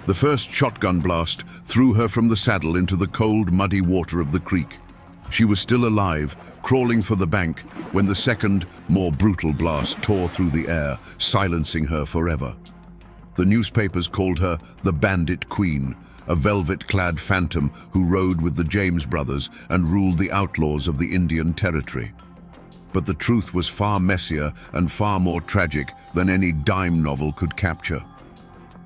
The first shotgun blast threw her from the saddle into the cold, muddy water of the creek. She was still alive, crawling for the bank, when the second, more brutal blast tore through the air, silencing her forever. The newspapers called her the Bandit Queen, a velvet-clad phantom who rode with the James brothers and ruled the outlaws of the Indian Territory. But the truth was far messier and far more tragic than any dime novel could capture.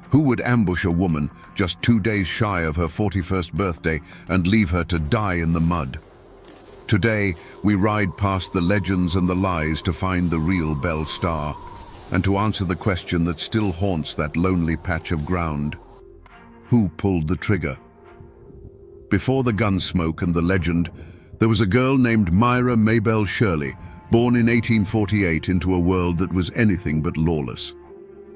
Who would ambush a woman just 2 days shy of her 41st birthday and leave her to die in the mud? Today, we ride past the legends and the lies to find the real Belle Starr, and to answer the question that still haunts that lonely patch of ground. Who pulled the trigger? Before the gun smoke and the legend, there was a girl named Myra Maybelle Shirley, born in 1848 into a world that was anything but lawless.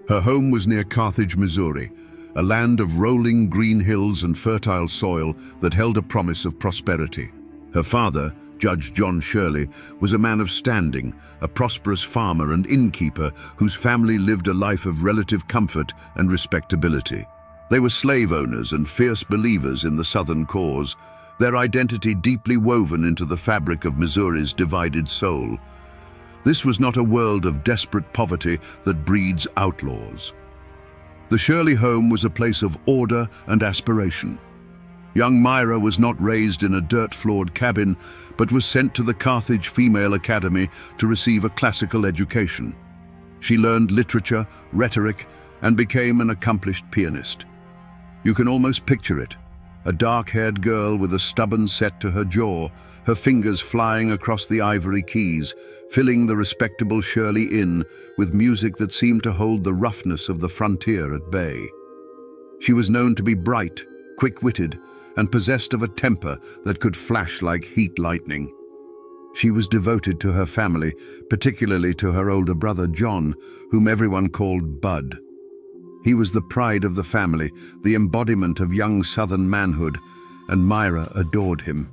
Her home was near Carthage, Missouri, a land of rolling green hills and fertile soil that held a promise of prosperity. Her father, Judge John Shirley, was a man of standing, a prosperous farmer and innkeeper whose family lived a life of relative comfort and respectability. They were slave owners and fierce believers in the Southern cause, their identity deeply woven into the fabric of Missouri's divided soul. This was not a world of desperate poverty that breeds outlaws. The Shirley home was a place of order and aspiration. Young Myra was not raised in a dirt-floored cabin, but was sent to the Carthage Female Academy to receive a classical education. She learned literature, rhetoric, and became an accomplished pianist. You can almost picture it. A dark-haired girl with a stubborn set to her jaw, her fingers flying across the ivory keys, filling the respectable Shirley Inn with music that seemed to hold the roughness of the frontier at bay. She was known to be bright, quick-witted, and possessed of a temper that could flash like heat lightning. She was devoted to her family, particularly to her older brother John, whom everyone called Bud. He was the pride of the family, the embodiment of young Southern manhood, and Myra adored him.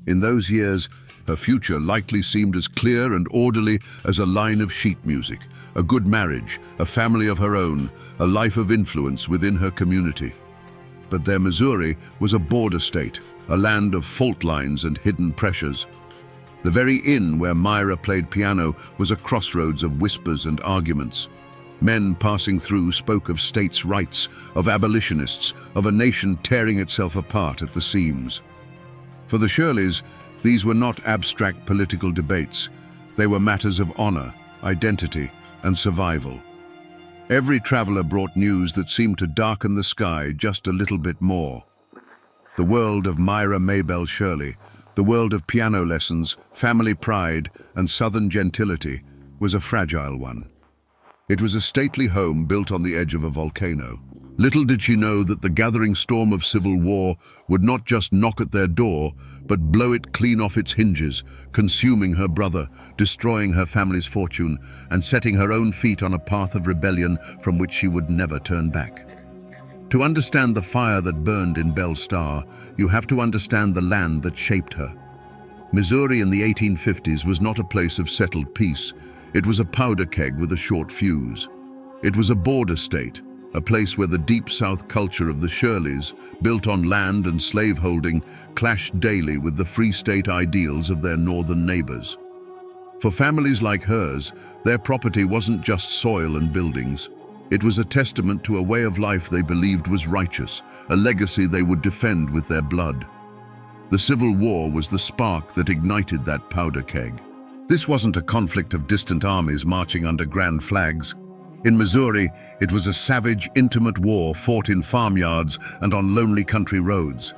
In those years, her future likely seemed as clear and orderly as a line of sheet music, a good marriage, a family of her own, a life of influence within her community. But their Missouri was a border state, a land of fault lines and hidden pressures. The very inn where Myra played piano was a crossroads of whispers and arguments. Men passing through spoke of states' rights, of abolitionists, of a nation tearing itself apart at the seams. For the Shirleys, these were not abstract political debates. They were matters of honor, identity, and survival. Every traveler brought news that seemed to darken the sky just a little bit more. The world of Myra Maybelle Shirley, the world of piano lessons, family pride, and Southern gentility, was a fragile one. It was a stately home built on the edge of a volcano. Little did she know that the gathering storm of civil war would not just knock at their door, but blow it clean off its hinges, consuming her brother, destroying her family's fortune, and setting her own feet on a path of rebellion from which she would never turn back. To understand the fire that burned in Belle Starr, you have to understand the land that shaped her. Missouri in the 1850s was not a place of settled peace. It was a powder keg with a short fuse. It was a border state, a place where the deep South culture of the Shirleys, built on land and slaveholding, clashed daily with the free state ideals of their northern neighbors. For families like hers, their property wasn't just soil and buildings. It was a testament to a way of life they believed was righteous, a legacy they would defend with their blood. The Civil War was the spark that ignited that powder keg. This wasn't a conflict of distant armies marching under grand flags. In Missouri, it was a savage, intimate war fought in farmyards and on lonely country roads.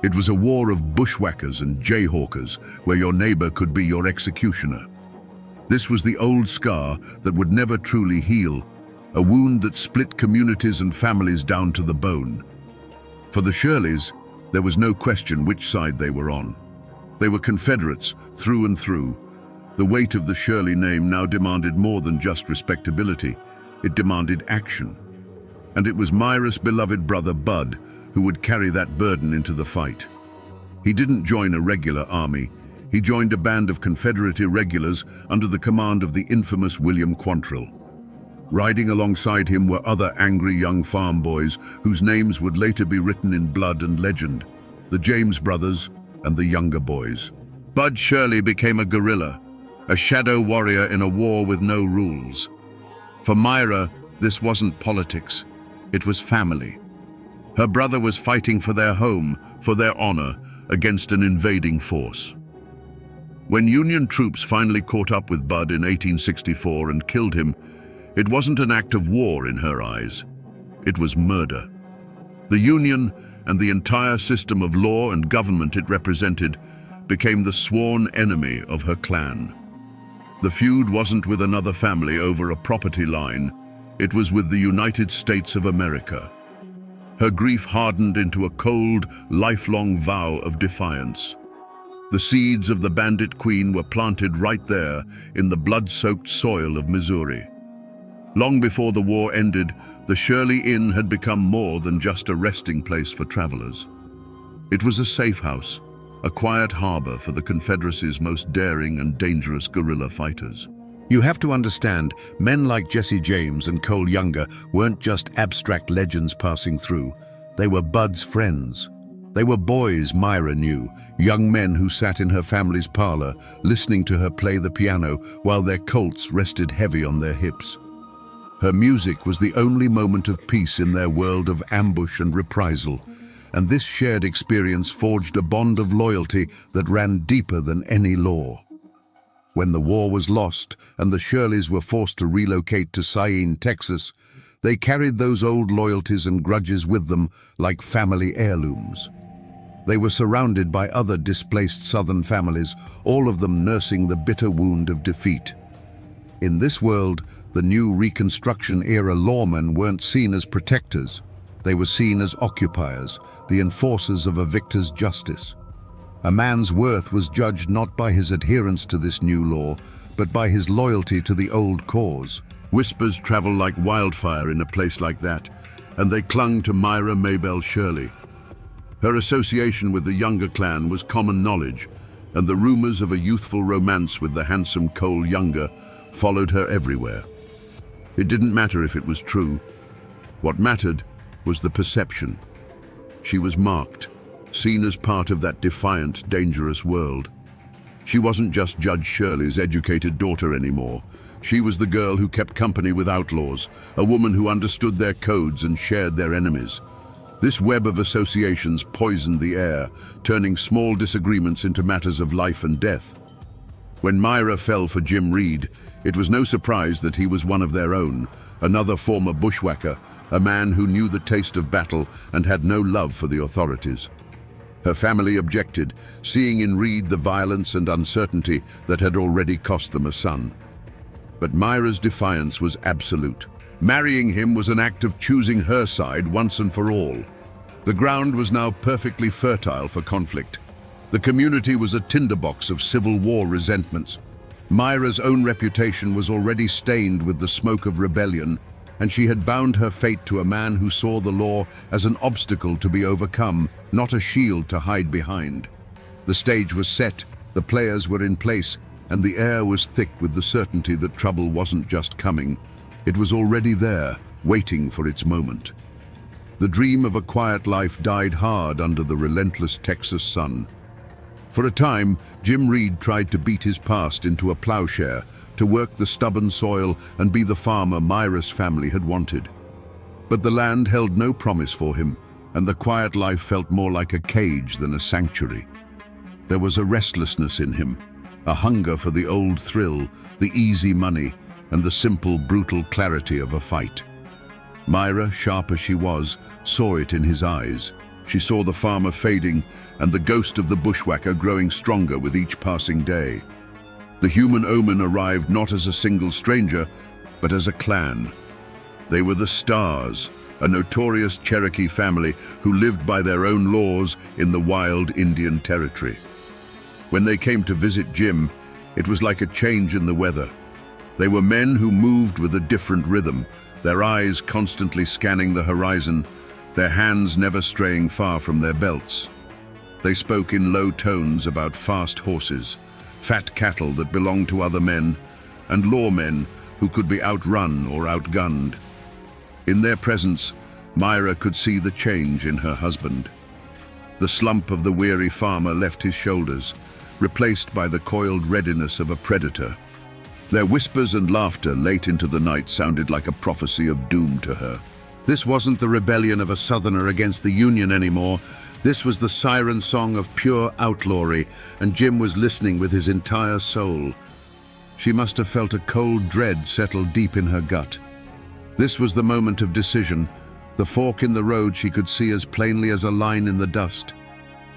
It was a war of bushwhackers and jayhawkers, where your neighbor could be your executioner. This was the old scar that would never truly heal, a wound that split communities and families down to the bone. For the Shirleys, there was no question which side they were on. They were Confederates through and through. The weight of the Shirley name now demanded more than just respectability. It demanded action. And it was Myra's beloved brother Bud who would carry that burden into the fight. He didn't join a regular army. He joined a band of Confederate irregulars under the command of the infamous William Quantrill. Riding alongside him were other angry young farm boys whose names would later be written in blood and legend, the James brothers and the Younger Boys. Bud Shirley became a guerrilla, a shadow warrior in a war with no rules. For Myra, this wasn't politics, it was family. Her brother was fighting for their home, for their honor, against an invading force. When Union troops finally caught up with Bud in 1864 and killed him, it wasn't an act of war in her eyes. It was murder. The Union and the entire system of law and government it represented became the sworn enemy of her clan. The feud wasn't with another family over a property line, it was with the United States of America. Her grief hardened into a cold, lifelong vow of defiance. The seeds of the Bandit Queen were planted right there in the blood-soaked soil of Missouri. Long before the war ended, the Shirley Inn had become more than just a resting place for travelers. It was a safe house, a quiet harbor for the Confederacy's most daring and dangerous guerrilla fighters. You have to understand, men like Jesse James and Cole Younger weren't just abstract legends passing through. They were Bud's friends. They were boys Myra knew, young men who sat in her family's parlor, listening to her play the piano while their Colts rested heavy on their hips. Her music was the only moment of peace in their world of ambush and reprisal, and this shared experience forged a bond of loyalty that ran deeper than any law. When the war was lost and the Shirleys were forced to relocate to Syene, Texas, they carried those old loyalties and grudges with them like family heirlooms. They were surrounded by other displaced Southern families, all of them nursing the bitter wound of defeat. In this world, the new Reconstruction-era lawmen weren't seen as protectors. They were seen as occupiers, the enforcers of a victor's justice. A man's worth was judged not by his adherence to this new law, but by his loyalty to the old cause. Whispers travel like wildfire in a place like that, and they clung to Myra Maybelle Shirley. Her association with the Younger clan was common knowledge, and the rumors of a youthful romance with the handsome Cole Younger followed her everywhere. It didn't matter if it was true. What mattered was the perception. She was marked, seen as part of that defiant, dangerous world. She wasn't just Judge Shirley's educated daughter anymore. She was the girl who kept company with outlaws, a woman who understood their codes and shared their enemies. This web of associations poisoned the air, turning small disagreements into matters of life and death. When Myra fell for Jim Reed, it was no surprise that he was one of their own, another former bushwhacker, a man who knew the taste of battle and had no love for the authorities. Her family objected, seeing in Reed the violence and uncertainty that had already cost them a son. But Myra's defiance was absolute. Marrying him was an act of choosing her side once and for all. The ground was now perfectly fertile for conflict. The community was a tinderbox of Civil War resentments. Myra's own reputation was already stained with the smoke of rebellion, and she had bound her fate to a man who saw the law as an obstacle to be overcome, not a shield to hide behind. The stage was set, the players were in place, and the air was thick with the certainty that trouble wasn't just coming. It was already there, waiting for its moment. The dream of a quiet life died hard under the relentless Texas sun. For a time, Jim Reed tried to beat his past into a plowshare, to work the stubborn soil and be the farmer Myra's family had wanted. But the land held no promise for him, and the quiet life felt more like a cage than a sanctuary. There was a restlessness in him, a hunger for the old thrill, the easy money, and the simple, brutal clarity of a fight. Myra, sharp as she was, saw it in his eyes. She saw the farmer fading and the ghost of the bushwhacker growing stronger with each passing day. The human omen arrived not as a single stranger, but as a clan. They were the Stars, a notorious Cherokee family who lived by their own laws in the wild Indian territory. When they came to visit Jim, it was like a change in the weather. They were men who moved with a different rhythm, their eyes constantly scanning the horizon, their hands never straying far from their belts. They spoke in low tones about fast horses, fat cattle that belonged to other men, and lawmen who could be outrun or outgunned. In their presence, Myra could see the change in her husband. The slump of the weary farmer left his shoulders, replaced by the coiled readiness of a predator. Their whispers and laughter late into the night sounded like a prophecy of doom to her. This wasn't the rebellion of a Southerner against the Union anymore. This was the siren song of pure outlawry, and Jim was listening with his entire soul. She must have felt a cold dread settle deep in her gut. This was the moment of decision, the fork in the road she could see as plainly as a line in the dust.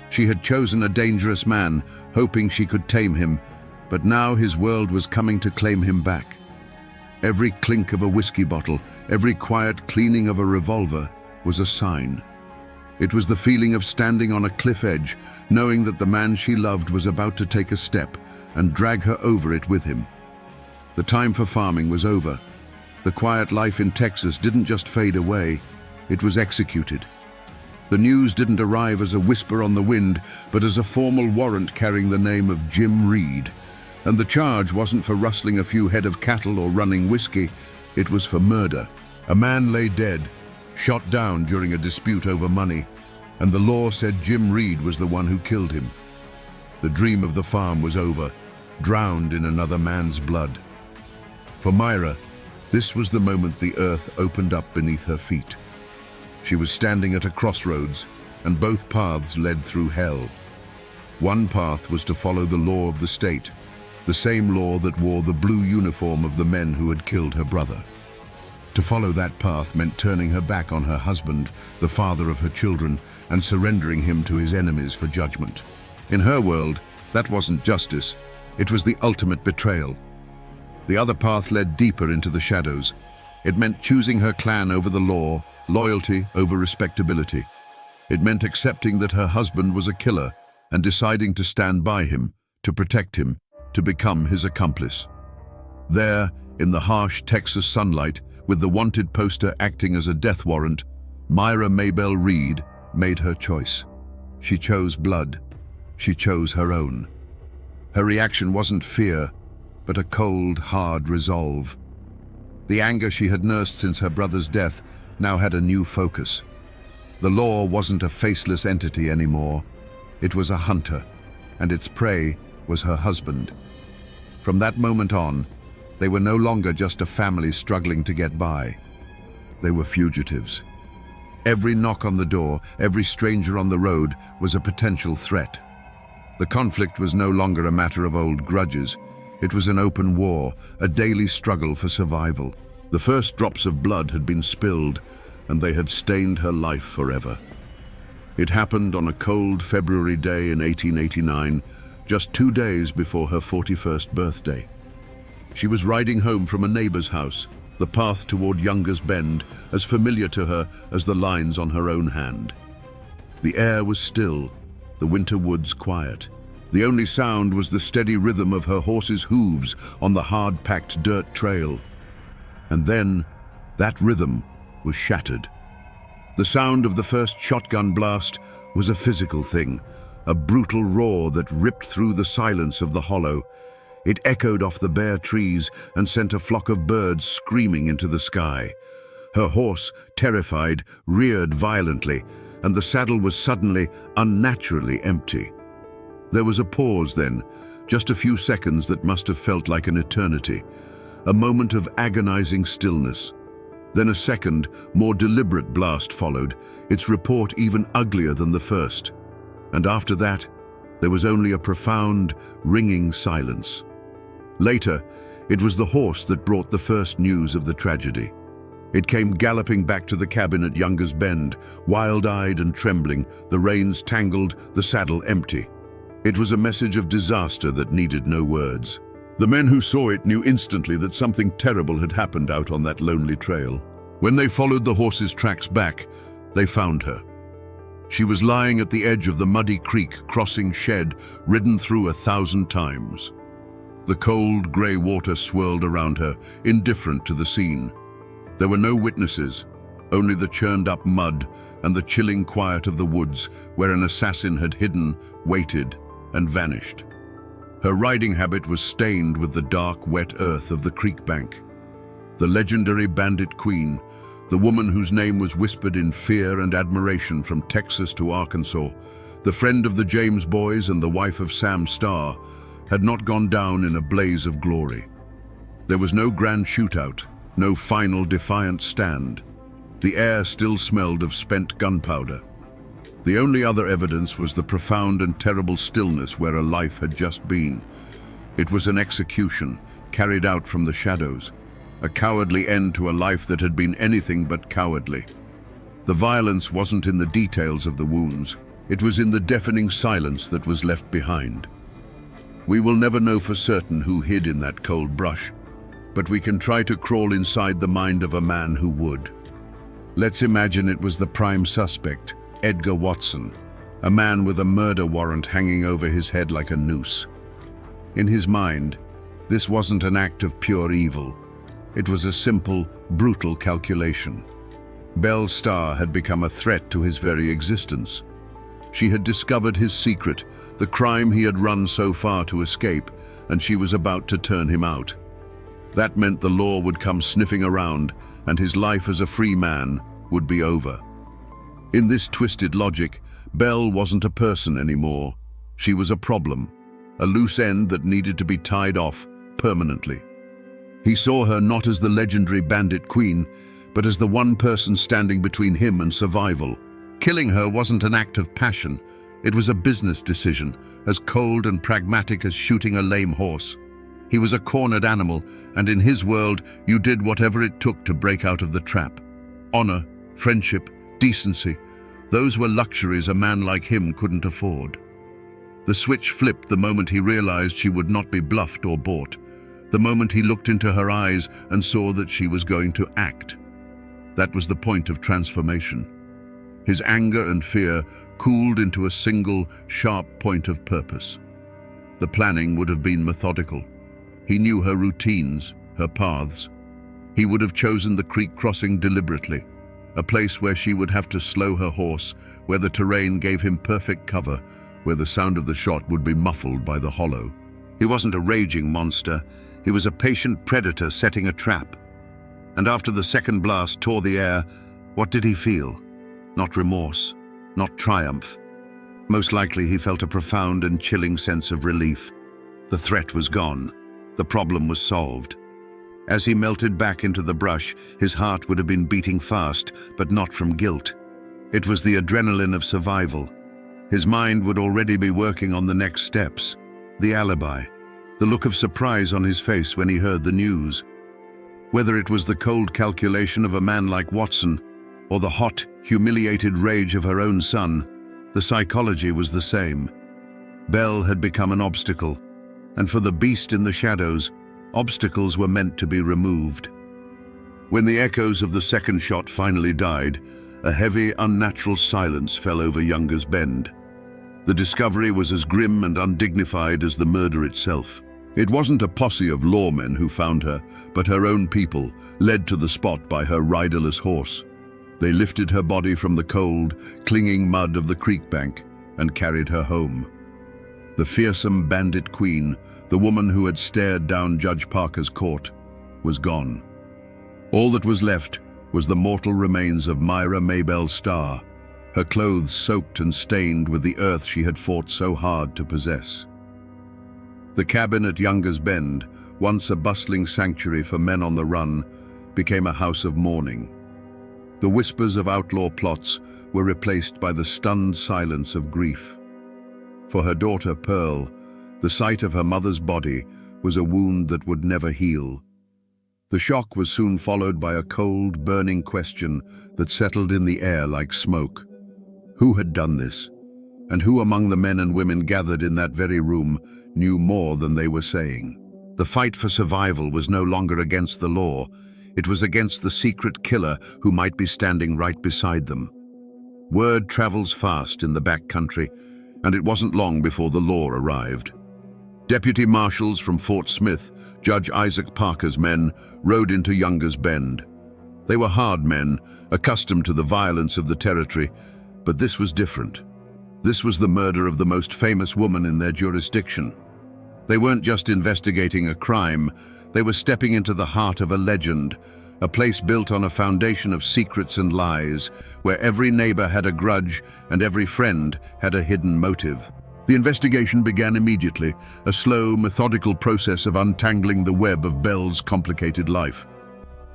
She had chosen a dangerous man, hoping she could tame him, but now his world was coming to claim him back. Every clink of a whiskey bottle, every quiet cleaning of a revolver was a sign. It was the feeling of standing on a cliff edge, knowing that the man she loved was about to take a step and drag her over it with him. The time for farming was over. The quiet life in Texas didn't just fade away, it was executed. The news didn't arrive as a whisper on the wind, but as a formal warrant carrying the name of Jim Reed. And the charge wasn't for rustling a few head of cattle or running whiskey, it was for murder. A man lay dead, shot down during a dispute over money, and the law said Jim Reed was the one who killed him. The dream of the farm was over, drowned in another man's blood. For Myra, this was the moment the earth opened up beneath her feet. She was standing at a crossroads, and both paths led through hell. One path was to follow the law of the state, the same law that wore the blue uniform of the men who had killed her brother. To follow that path meant turning her back on her husband, the father of her children, and surrendering him to his enemies for judgment. In her world, that wasn't justice, it was the ultimate betrayal. The other path led deeper into the shadows. It meant choosing her clan over the law, loyalty over respectability. It meant accepting that her husband was a killer and deciding to stand by him, to protect him, to become his accomplice. There, in the harsh Texas sunlight, with the wanted poster acting as a death warrant, Myra Maybelle Reed made her choice. She chose blood. She chose her own. Her reaction wasn't fear, but a cold, hard resolve. The anger she had nursed since her brother's death now had a new focus. The law wasn't a faceless entity anymore. It was a hunter, and its prey was her husband. From that moment on, they were no longer just a family struggling to get by. They were fugitives. Every knock on the door, every stranger on the road was a potential threat. The conflict was no longer a matter of old grudges. It was an open war, a daily struggle for survival. The first drops of blood had been spilled, and they had stained her life forever. It happened on a cold February day in 1889, just 2 days before her 41st birthday. She was riding home from a neighbor's house, the path toward Younger's Bend as familiar to her as the lines on her own hand. The air was still, the winter woods quiet. The only sound was the steady rhythm of her horse's hooves on the hard-packed dirt trail. And then, that rhythm was shattered. The sound of the first shotgun blast was a physical thing, a brutal roar that ripped through the silence of the hollow. It echoed off the bare trees and sent a flock of birds screaming into the sky. Her horse, terrified, reared violently, and the saddle was suddenly, unnaturally empty. There was a pause then, just a few seconds that must have felt like an eternity, a moment of agonizing stillness. Then a second, more deliberate blast followed, its report even uglier than the first. And after that, there was only a profound, ringing silence. Later, it was the horse that brought the first news of the tragedy. It came galloping back to the cabin at Younger's Bend, wild-eyed and trembling, the reins tangled, the saddle empty. It was a message of disaster that needed no words. The men who saw it knew instantly that something terrible had happened out on that lonely trail. When they followed the horse's tracks back, they found her. She was lying at the edge of the muddy creek crossing shed ridden through 1,000 times. The cold, grey water swirled around her, indifferent to the scene. There were no witnesses, only the churned-up mud and the chilling quiet of the woods where an assassin had hidden, waited, and vanished. Her riding habit was stained with the dark, wet earth of the creek bank. The legendary bandit queen, the woman whose name was whispered in fear and admiration from Texas to Arkansas, the friend of the James boys and the wife of Sam Starr, had not gone down in a blaze of glory. There was no grand shootout, no final defiant stand. The air still smelled of spent gunpowder. The only other evidence was the profound and terrible stillness where a life had just been. It was an execution, carried out from the shadows, a cowardly end to a life that had been anything but cowardly. The violence wasn't in the details of the wounds, it was in the deafening silence that was left behind. We will never know for certain who hid in that cold brush, but we can try to crawl inside the mind of a man who would. Let's imagine it was the prime suspect, Edgar Watson, a man with a murder warrant hanging over his head like a noose. In his mind, this wasn't an act of pure evil. It was a simple, brutal calculation. Belle Starr had become a threat to his very existence. She had discovered his secret, the crime he had run so far to escape, and she was about to turn him out. That meant the law would come sniffing around, and his life as a free man would be over. In this twisted logic, Belle wasn't a person anymore. She was a problem, a loose end that needed to be tied off permanently. He saw her not as the legendary bandit queen, but as the one person standing between him and survival. Killing her wasn't an act of passion. It was a business decision, as cold and pragmatic as shooting a lame horse. He was a cornered animal, and in his world, you did whatever it took to break out of the trap. Honor, friendship, decency, those were luxuries a man like him couldn't afford. The switch flipped the moment he realized she would not be bluffed or bought, the moment he looked into her eyes and saw that she was going to act. That was the point of transformation. His anger and fear cooled into a single, sharp point of purpose. The planning would have been methodical. He knew her routines, her paths. He would have chosen the creek crossing deliberately, a place where she would have to slow her horse, where the terrain gave him perfect cover, where the sound of the shot would be muffled by the hollow. He wasn't a raging monster. He was a patient predator setting a trap. And after the second blast tore the air, what did he feel? Not remorse, not triumph. Most likely he felt a profound and chilling sense of relief. The threat was gone. The problem was solved. As he melted back into the brush, his heart would have been beating fast, but not from guilt. It was the adrenaline of survival. His mind would already be working on the next steps. The alibi, the look of surprise on his face when he heard the news. Whether it was the cold calculation of a man like Watson, or the hot, humiliated rage of her own son, the psychology was the same. Belle had become an obstacle, and for the beast in the shadows, obstacles were meant to be removed. When the echoes of the second shot finally died, a heavy, unnatural silence fell over Younger's Bend. The discovery was as grim and undignified as the murder itself. It wasn't a posse of lawmen who found her, but her own people, led to the spot by her riderless horse. They lifted her body from the cold, clinging mud of the creek bank and carried her home. The fearsome bandit queen, the woman who had stared down Judge Parker's court, was gone. All that was left was the mortal remains of Myra Maybelle Starr, her clothes soaked and stained with the earth she had fought so hard to possess. The cabin at Younger's Bend, once a bustling sanctuary for men on the run, became a house of mourning. The whispers of outlaw plots were replaced by the stunned silence of grief. For her daughter, Pearl, the sight of her mother's body was a wound that would never heal. The shock was soon followed by a cold, burning question that settled in the air like smoke. Who had done this? And who among the men and women gathered in that very room knew more than they were saying? The fight for survival was no longer against the law. It was against the secret killer who might be standing right beside them. Word travels fast in the back country, and it wasn't long before the law arrived. Deputy marshals from Fort Smith, Judge Isaac Parker's men, rode into Younger's Bend. They were hard men, accustomed to the violence of the territory, but this was different. This was the murder of the most famous woman in their jurisdiction. They weren't just investigating a crime, They were stepping into the heart of a legend, a place built on a foundation of secrets and lies, where every neighbor had a grudge and every friend had a hidden motive. The investigation began immediately, a slow, methodical process of untangling the web of Belle's complicated life.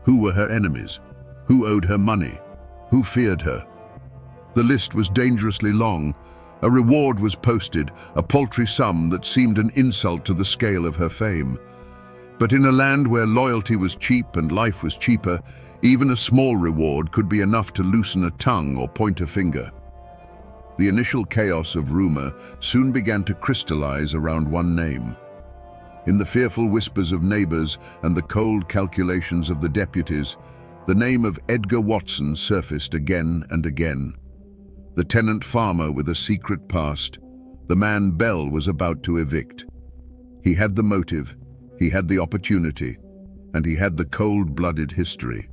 Who were her enemies? Who owed her money? Who feared her? The list was dangerously long. A reward was posted, a paltry sum that seemed an insult to the scale of her fame. But in a land where loyalty was cheap and life was cheaper, even a small reward could be enough to loosen a tongue or point a finger. The initial chaos of rumor soon began to crystallize around one name. In the fearful whispers of neighbors and the cold calculations of the deputies, the name of Edgar Watson surfaced again and again. The tenant farmer with a secret past, the man Belle was about to evict. He had the motive, he had the opportunity, and he had the cold-blooded history.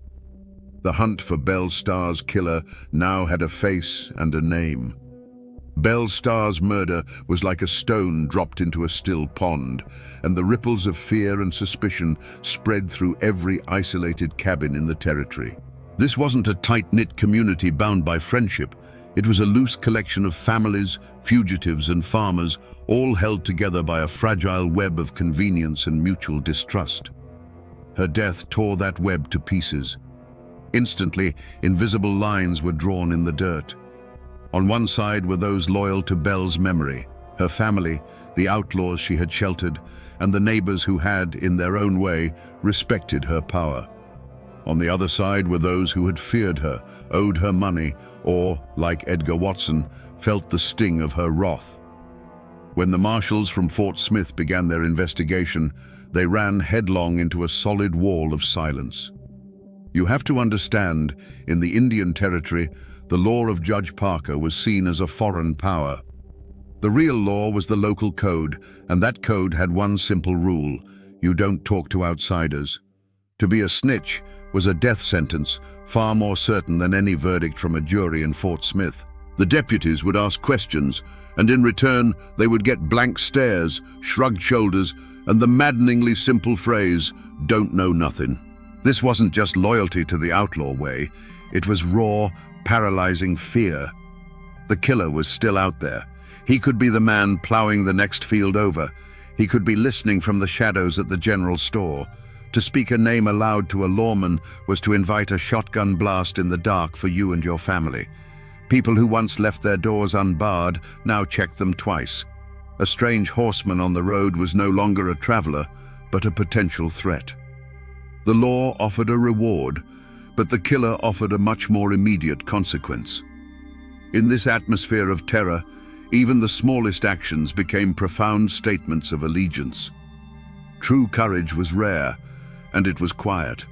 The hunt for Belle Starr's killer now had a face and a name. Belle Starr's murder was like a stone dropped into a still pond, and the ripples of fear and suspicion spread through every isolated cabin in the territory. This wasn't a tight-knit community bound by friendship. It was a loose collection of families, fugitives, and farmers, all held together by a fragile web of convenience and mutual distrust. Her death tore that web to pieces. Instantly, invisible lines were drawn in the dirt. On one side were those loyal to Belle's memory, her family, the outlaws she had sheltered, and the neighbors who had, in their own way, respected her power. On the other side were those who had feared her, owed her money, or, like Edgar Watson, felt the sting of her wrath. When the marshals from Fort Smith began their investigation, they ran headlong into a solid wall of silence. You have to understand, in the Indian Territory, the law of Judge Parker was seen as a foreign power. The real law was the local code, and that code had one simple rule: you don't talk to outsiders. To be a snitch was a death sentence, far more certain than any verdict from a jury in Fort Smith. The deputies would ask questions, and in return they would get blank stares, shrugged shoulders, and the maddeningly simple phrase, "Don't know nothing." This wasn't just loyalty to the outlaw way, it was raw, paralyzing fear. The killer was still out there. He could be the man plowing the next field over. He could be listening from the shadows at the general store. To speak a name aloud to a lawman was to invite a shotgun blast in the dark for you and your family. People who once left their doors unbarred now checked them twice. A strange horseman on the road was no longer a traveler, but a potential threat. The law offered a reward, but the killer offered a much more immediate consequence. In this atmosphere of terror, even the smallest actions became profound statements of allegiance. True courage was rare, and it was quiet.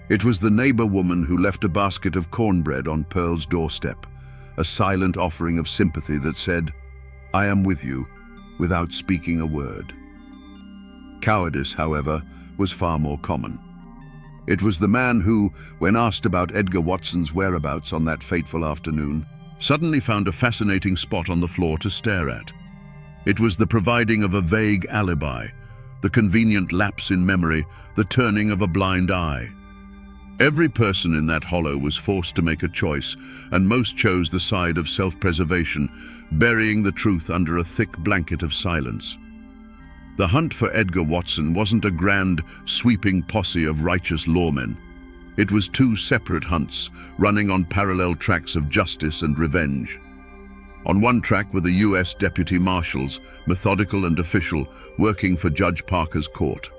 It was the neighbor woman who left a basket of cornbread on Pearl's doorstep, a silent offering of sympathy that said, "I am with you," without speaking a word. Cowardice, however, was far more common. It was the man who, when asked about Edgar Watson's whereabouts on that fateful afternoon, suddenly found a fascinating spot on the floor to stare at. It was the providing of a vague alibi, the convenient lapse in memory, the turning of a blind eye. Every person in that hollow was forced to make a choice, and most chose the side of self-preservation, burying the truth under a thick blanket of silence. The hunt for Edgar Watson wasn't a grand, sweeping posse of righteous lawmen. It was two separate hunts, running on parallel tracks of justice and revenge. On one track were the U.S. deputy marshals, methodical and official, working for Judge Parker's court.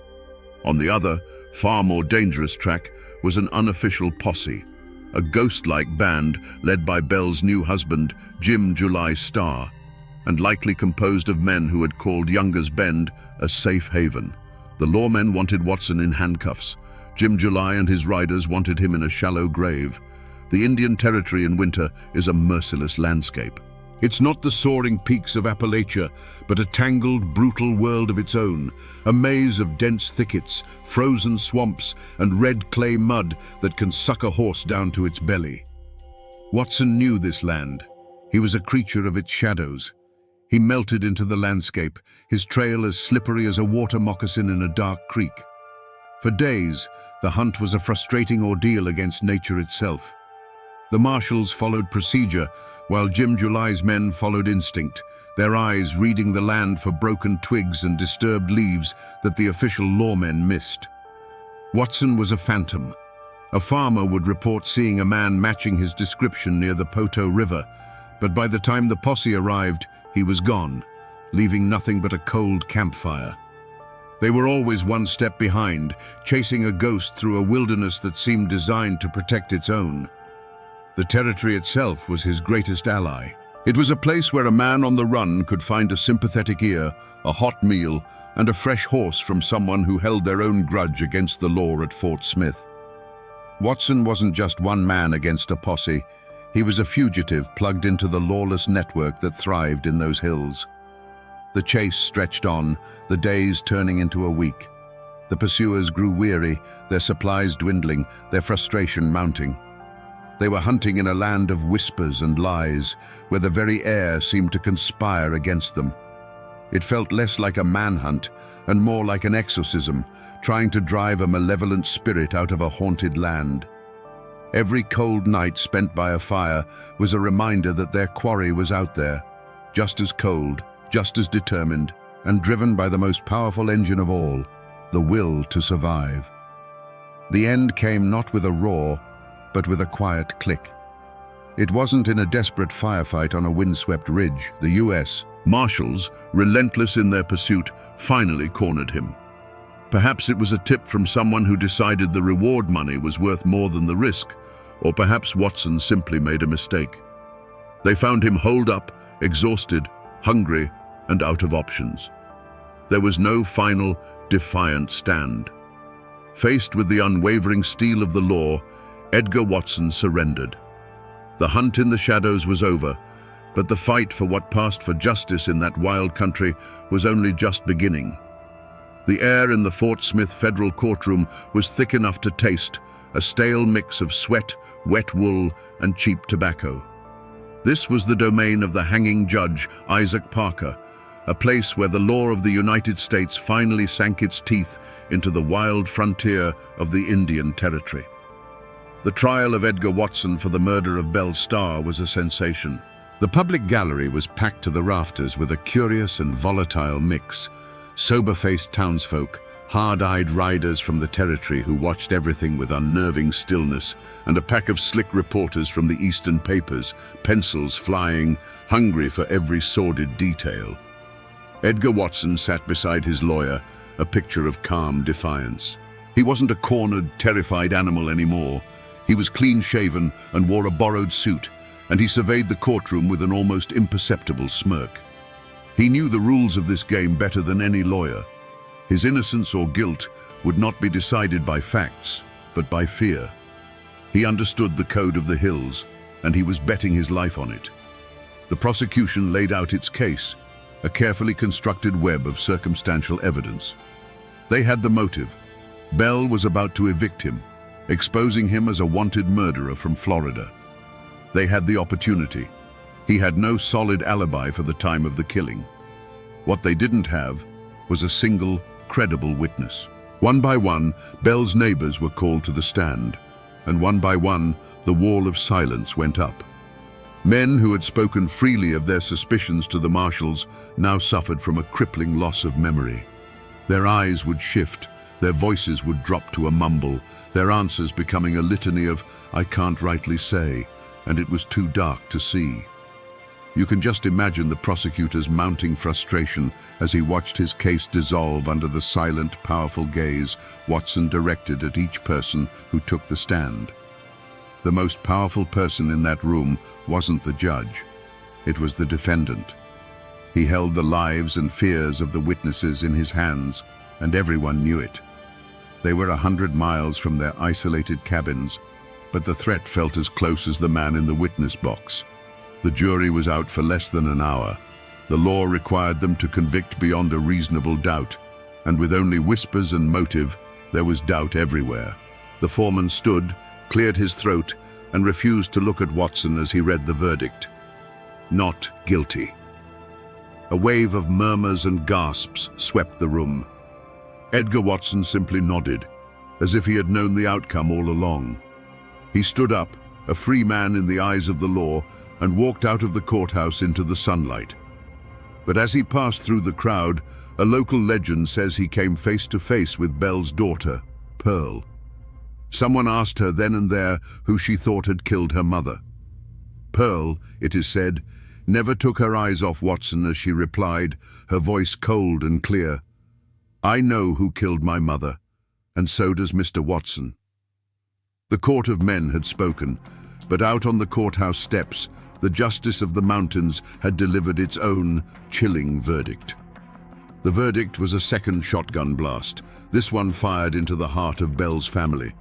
On the other, far more dangerous track, was an unofficial posse, a ghost-like band led by Belle's new husband, Jim July Starr, and likely composed of men who had called Younger's Bend a safe haven. The lawmen wanted Watson in handcuffs. Jim July and his riders wanted him in a shallow grave. The Indian Territory in winter is a merciless landscape. It's not the soaring peaks of Appalachia, but a tangled, brutal world of its own, a maze of dense thickets, frozen swamps, and red clay mud that can suck a horse down to its belly. Watson knew this land. He was a creature of its shadows. He melted into the landscape, his trail as slippery as a water moccasin in a dark creek. For days, the hunt was a frustrating ordeal against nature itself. The marshals followed procedure, while Jim July's men followed instinct, their eyes reading the land for broken twigs and disturbed leaves that the official lawmen missed. Watson was a phantom. A farmer would report seeing a man matching his description near the Poto River, but by the time the posse arrived, he was gone, leaving nothing but a cold campfire. They were always one step behind, chasing a ghost through a wilderness that seemed designed to protect its own. The territory itself was his greatest ally. It was a place where a man on the run could find a sympathetic ear, a hot meal, and a fresh horse from someone who held their own grudge against the law at Fort Smith. Watson wasn't just one man against a posse. He was a fugitive plugged into the lawless network that thrived in those hills. The chase stretched on, the days turning into a week. The pursuers grew weary, their supplies dwindling, their frustration mounting. They were hunting in a land of whispers and lies, where the very air seemed to conspire against them. It felt less like a manhunt and more like an exorcism, trying to drive a malevolent spirit out of a haunted land. Every cold night spent by a fire was a reminder that their quarry was out there, just as cold, just as determined, and driven by the most powerful engine of all, the will to survive. The end came not with a roar, but with a quiet click. It wasn't in a desperate firefight on a windswept ridge. The U.S. Marshals, relentless in their pursuit, finally cornered him. Perhaps it was a tip from someone who decided the reward money was worth more than the risk, or perhaps Watson simply made a mistake. They found him holed up, exhausted, hungry, and out of options. There was no final, defiant stand. Faced with the unwavering steel of the law, Edgar Watson surrendered. The hunt in the shadows was over, but the fight for what passed for justice in that wild country was only just beginning. The air in the Fort Smith federal courtroom was thick enough to taste, a stale mix of sweat, wet wool, and cheap tobacco. This was the domain of the hanging judge, Isaac Parker, a place where the law of the United States finally sank its teeth into the wild frontier of the Indian Territory. The trial of Edgar Watson for the murder of Belle Starr was a sensation. The public gallery was packed to the rafters with a curious and volatile mix. Sober-faced townsfolk, hard-eyed riders from the territory who watched everything with unnerving stillness, and a pack of slick reporters from the eastern papers, pencils flying, hungry for every sordid detail. Edgar Watson sat beside his lawyer, a picture of calm defiance. He wasn't a cornered, terrified animal anymore. He was clean-shaven and wore a borrowed suit, and he surveyed the courtroom with an almost imperceptible smirk. He knew the rules of this game better than any lawyer. His innocence or guilt would not be decided by facts, but by fear. He understood the code of the hills, and he was betting his life on it. The prosecution laid out its case, a carefully constructed web of circumstantial evidence. They had the motive. Belle was about to evict him, exposing him as a wanted murderer from Florida. They had the opportunity. He had no solid alibi for the time of the killing. What they didn't have was a single, credible witness. One by one, Belle's neighbors were called to the stand, and one by one, the wall of silence went up. Men who had spoken freely of their suspicions to the marshals now suffered from a crippling loss of memory. Their eyes would shift, their voices would drop to a mumble, their answers becoming a litany of, "I can't rightly say," and it was too dark to see. You can just imagine the prosecutor's mounting frustration as he watched his case dissolve under the silent, powerful gaze Watson directed at each person who took the stand. The most powerful person in that room wasn't the judge. It was the defendant. He held the lives and fears of the witnesses in his hands, and everyone knew it. They were 100 miles from their isolated cabins, but the threat felt as close as the man in the witness box. The jury was out for less than an hour. The law required them to convict beyond a reasonable doubt, and with only whispers and motive, there was doubt everywhere. The foreman stood, cleared his throat, and refused to look at Watson as he read the verdict. Not guilty. A wave of murmurs and gasps swept the room. Edgar Watson simply nodded, as if he had known the outcome all along. He stood up, a free man in the eyes of the law, and walked out of the courthouse into the sunlight. But as he passed through the crowd, a local legend says he came face to face with Belle's daughter, Pearl. Someone asked her then and there who she thought had killed her mother. Pearl, it is said, never took her eyes off Watson as she replied, her voice cold and clear, "I know who killed my mother, and so does Mr. Watson." The court of men had spoken, but out on the courthouse steps, the justice of the mountains had delivered its own chilling verdict. The verdict was a second shotgun blast, this one fired into the heart of Belle's family.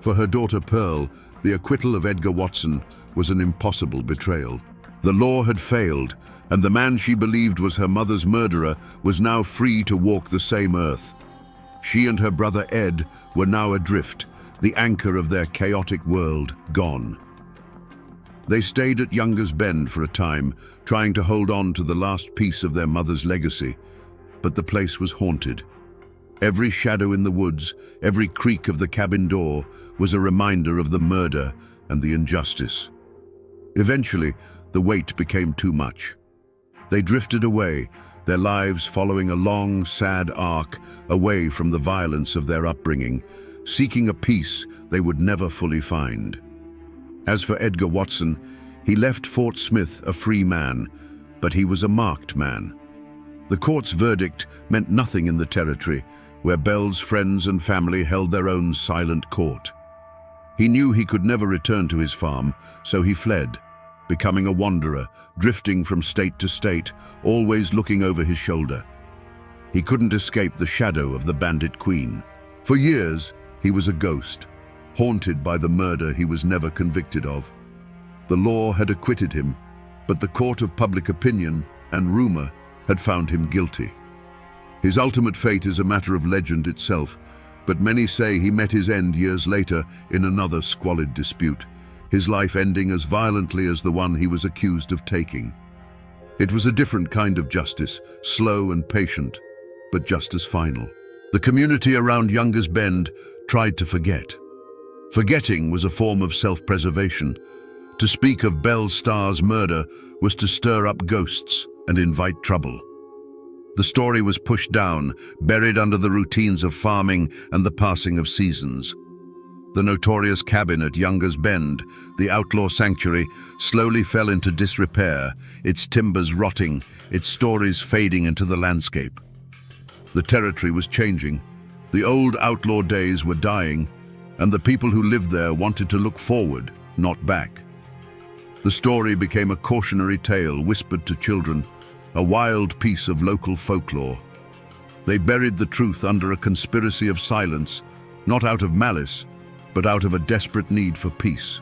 For her daughter Pearl, the acquittal of Edgar Watson was an impossible betrayal. The law had failed, and the man she believed was her mother's murderer was now free to walk the same earth. She and her brother Ed were now adrift, the anchor of their chaotic world gone. They stayed at Younger's Bend for a time, trying to hold on to the last piece of their mother's legacy, but the place was haunted. Every shadow in the woods, every creak of the cabin door was a reminder of the murder and the injustice. Eventually, the weight became too much. They drifted away, their lives following a long, sad arc away from the violence of their upbringing, seeking a peace they would never fully find. As for Edgar Watson, he left Fort Smith a free man, but he was a marked man. The court's verdict meant nothing in the territory, where Belle's friends and family held their own silent court. He knew he could never return to his farm, so he fled, becoming a wanderer, drifting from state to state, always looking over his shoulder. He couldn't escape the shadow of the bandit queen. For years, he was a ghost, haunted by the murder he was never convicted of. The law had acquitted him, but the court of public opinion and rumor had found him guilty. His ultimate fate is a matter of legend itself, but many say he met his end years later in another squalid dispute, his life ending as violently as the one he was accused of taking. It was a different kind of justice, slow and patient, but just as final. The community around Younger's Bend tried to forget. Forgetting was a form of self-preservation. To speak of Belle Starr's murder was to stir up ghosts and invite trouble. The story was pushed down, buried under the routines of farming and the passing of seasons. The notorious cabin at Younger's Bend, the outlaw sanctuary, slowly fell into disrepair, its timbers rotting, its stories fading into the landscape. The territory was changing. The old outlaw days were dying, and the people who lived there wanted to look forward, not back. The story became a cautionary tale whispered to children, a wild piece of local folklore. They buried the truth under a conspiracy of silence, not out of malice, but out of a desperate need for peace.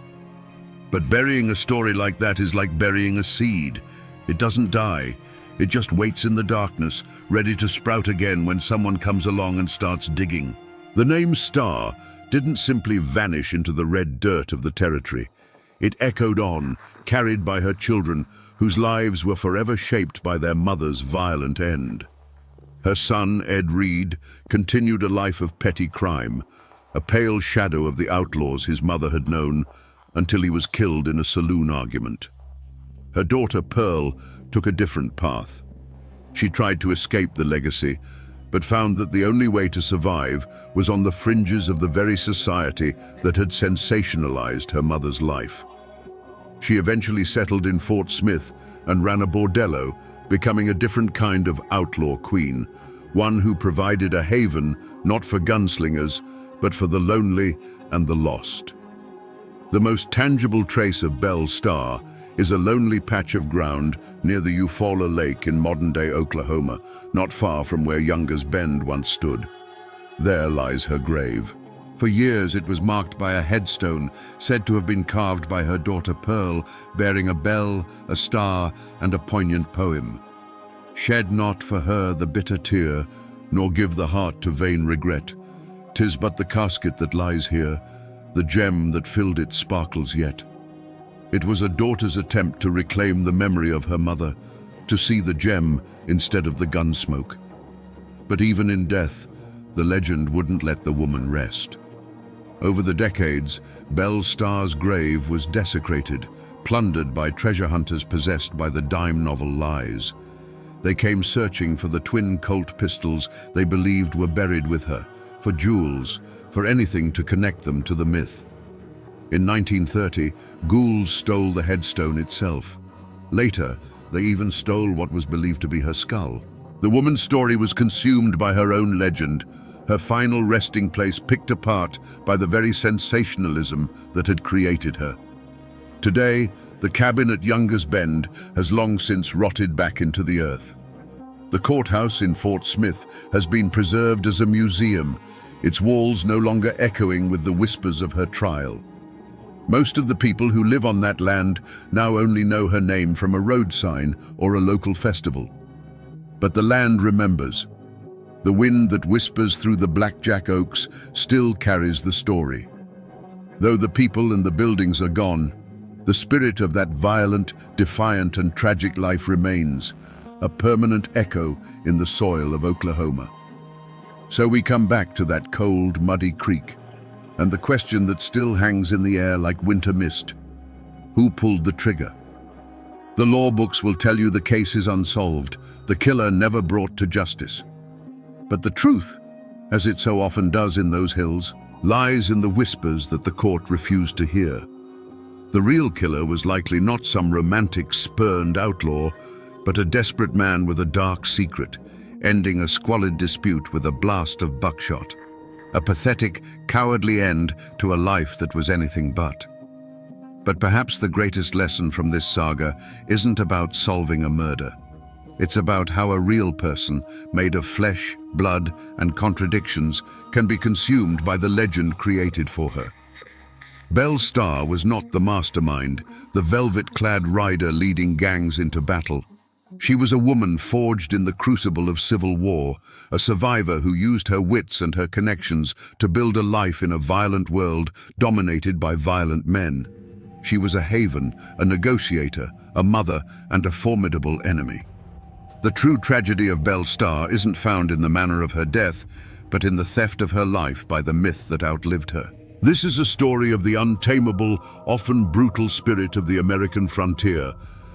But burying a story like that is like burying a seed. It doesn't die. It just waits in the darkness, ready to sprout again when someone comes along and starts digging. The name Starr didn't simply vanish into the red dirt of the territory. It echoed on, carried by her children, whose lives were forever shaped by their mother's violent end. Her son, Ed Reed, continued a life of petty crime, a pale shadow of the outlaws his mother had known, until he was killed in a saloon argument. Her daughter, Pearl, took a different path. She tried to escape the legacy, but found that the only way to survive was on the fringes of the very society that had sensationalized her mother's life. She eventually settled in Fort Smith and ran a bordello, becoming a different kind of outlaw queen, one who provided a haven not for gunslingers, but for the lonely and the lost. The most tangible trace of Belle Starr is a lonely patch of ground near the Eufaula Lake in modern-day Oklahoma, not far from where Younger's Bend once stood. There lies her grave. For years it was marked by a headstone said to have been carved by her daughter Pearl, bearing a bell, a star, and a poignant poem. Shed not for her the bitter tear, nor give the heart to vain regret. 'Tis but the casket that lies here, the gem that filled it sparkles yet. It was a daughter's attempt to reclaim the memory of her mother, to see the gem instead of the gun smoke. But even in death, the legend wouldn't let the woman rest. Over the decades, Belle Starr's grave was desecrated, plundered by treasure hunters possessed by the dime novel lies. They came searching for the twin Colt pistols they believed were buried with her, for jewels, for anything to connect them to the myth. In 1930, ghouls stole the headstone itself. Later, they even stole what was believed to be her skull. The woman's story was consumed by her own legend, her final resting place picked apart by the very sensationalism that had created her. Today, the cabin at Younger's Bend has long since rotted back into the earth. The courthouse in Fort Smith has been preserved as a museum, its walls no longer echoing with the whispers of her trial. Most of the people who live on that land now only know her name from a road sign or a local festival. But the land remembers. The wind that whispers through the blackjack oaks still carries the story. Though the people and the buildings are gone, the spirit of that violent, defiant and tragic life remains, a permanent echo in the soil of Oklahoma. So we come back to that cold, muddy creek, and the question that still hangs in the air like winter mist: who pulled the trigger? The law books will tell you the case is unsolved, the killer never brought to justice. But the truth, as it so often does in those hills, lies in the whispers that the court refused to hear. The real killer was likely not some romantic, spurned outlaw, but a desperate man with a dark secret, ending a squalid dispute with a blast of buckshot. A pathetic, cowardly end to a life that was anything but. But perhaps the greatest lesson from this saga isn't about solving a murder. It's about how a real person, made of flesh, blood, and contradictions, can be consumed by the legend created for her. Belle Starr was not the mastermind, the velvet-clad rider leading gangs into battle. She was a woman forged in the crucible of civil war, a survivor who used her wits and her connections to build a life in a violent world dominated by violent men. She was a haven, a negotiator, a mother, and a formidable enemy. The true tragedy of Belle Starr isn't found in the manner of her death, but in the theft of her life by the myth that outlived her. This is a story of the untamable, often brutal spirit of the American frontier,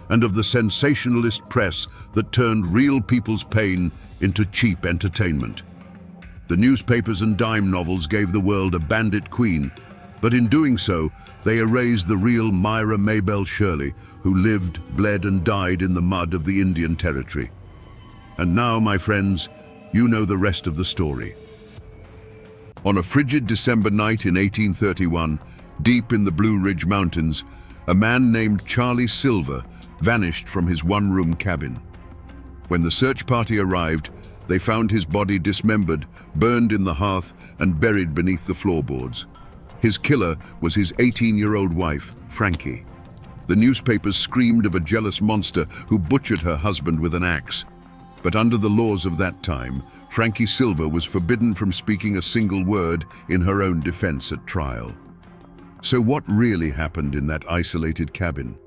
and of the sensationalist press that turned real people's pain into cheap entertainment. The newspapers and dime novels gave the world a bandit queen, but in doing so, they erased the real Myra Maybelle Shirley, who lived, bled, and died in the mud of the Indian Territory. And now, my friends, you know the rest of the story. On a frigid December night in 1831, deep in the Blue Ridge Mountains, a man named Charlie Silver vanished from his one-room cabin. When the search party arrived, they found his body dismembered, burned in the hearth, and buried beneath the floorboards. His killer was his 18-year-old wife, Frankie. The newspapers screamed of a jealous monster who butchered her husband with an axe. But under the laws of that time, Frankie Silver was forbidden from speaking a single word in her own defense at trial. So what really happened in that isolated cabin?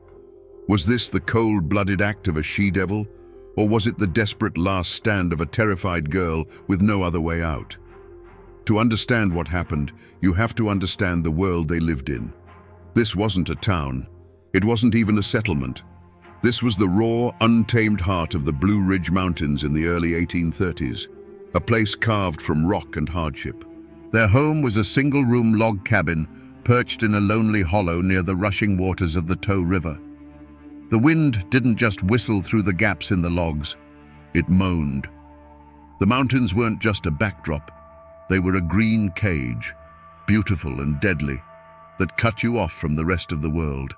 Was this the cold-blooded act of a she-devil, or was it the desperate last stand of a terrified girl with no other way out? To understand what happened, you have to understand the world they lived in. This wasn't a town. It wasn't even a settlement. This was the raw, untamed heart of the Blue Ridge Mountains in the early 1830s, a place carved from rock and hardship. Their home was a single-room log cabin perched in a lonely hollow near the rushing waters of the Tow River. The wind didn't just whistle through the gaps in the logs, it moaned. The mountains weren't just a backdrop, they were a green cage, beautiful and deadly, that cut you off from the rest of the world.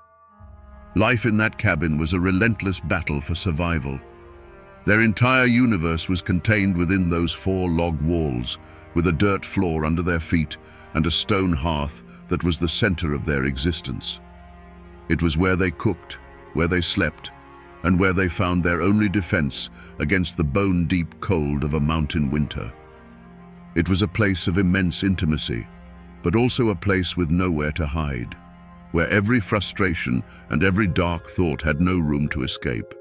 Life in that cabin was a relentless battle for survival. Their entire universe was contained within those 4 log walls, with a dirt floor under their feet and a stone hearth that was the center of their existence. It was where they cooked, where they slept, and where they found their only defense against the bone-deep cold of a mountain winter. It was a place of immense intimacy, but also a place with nowhere to hide, where every frustration and every dark thought had no room to escape.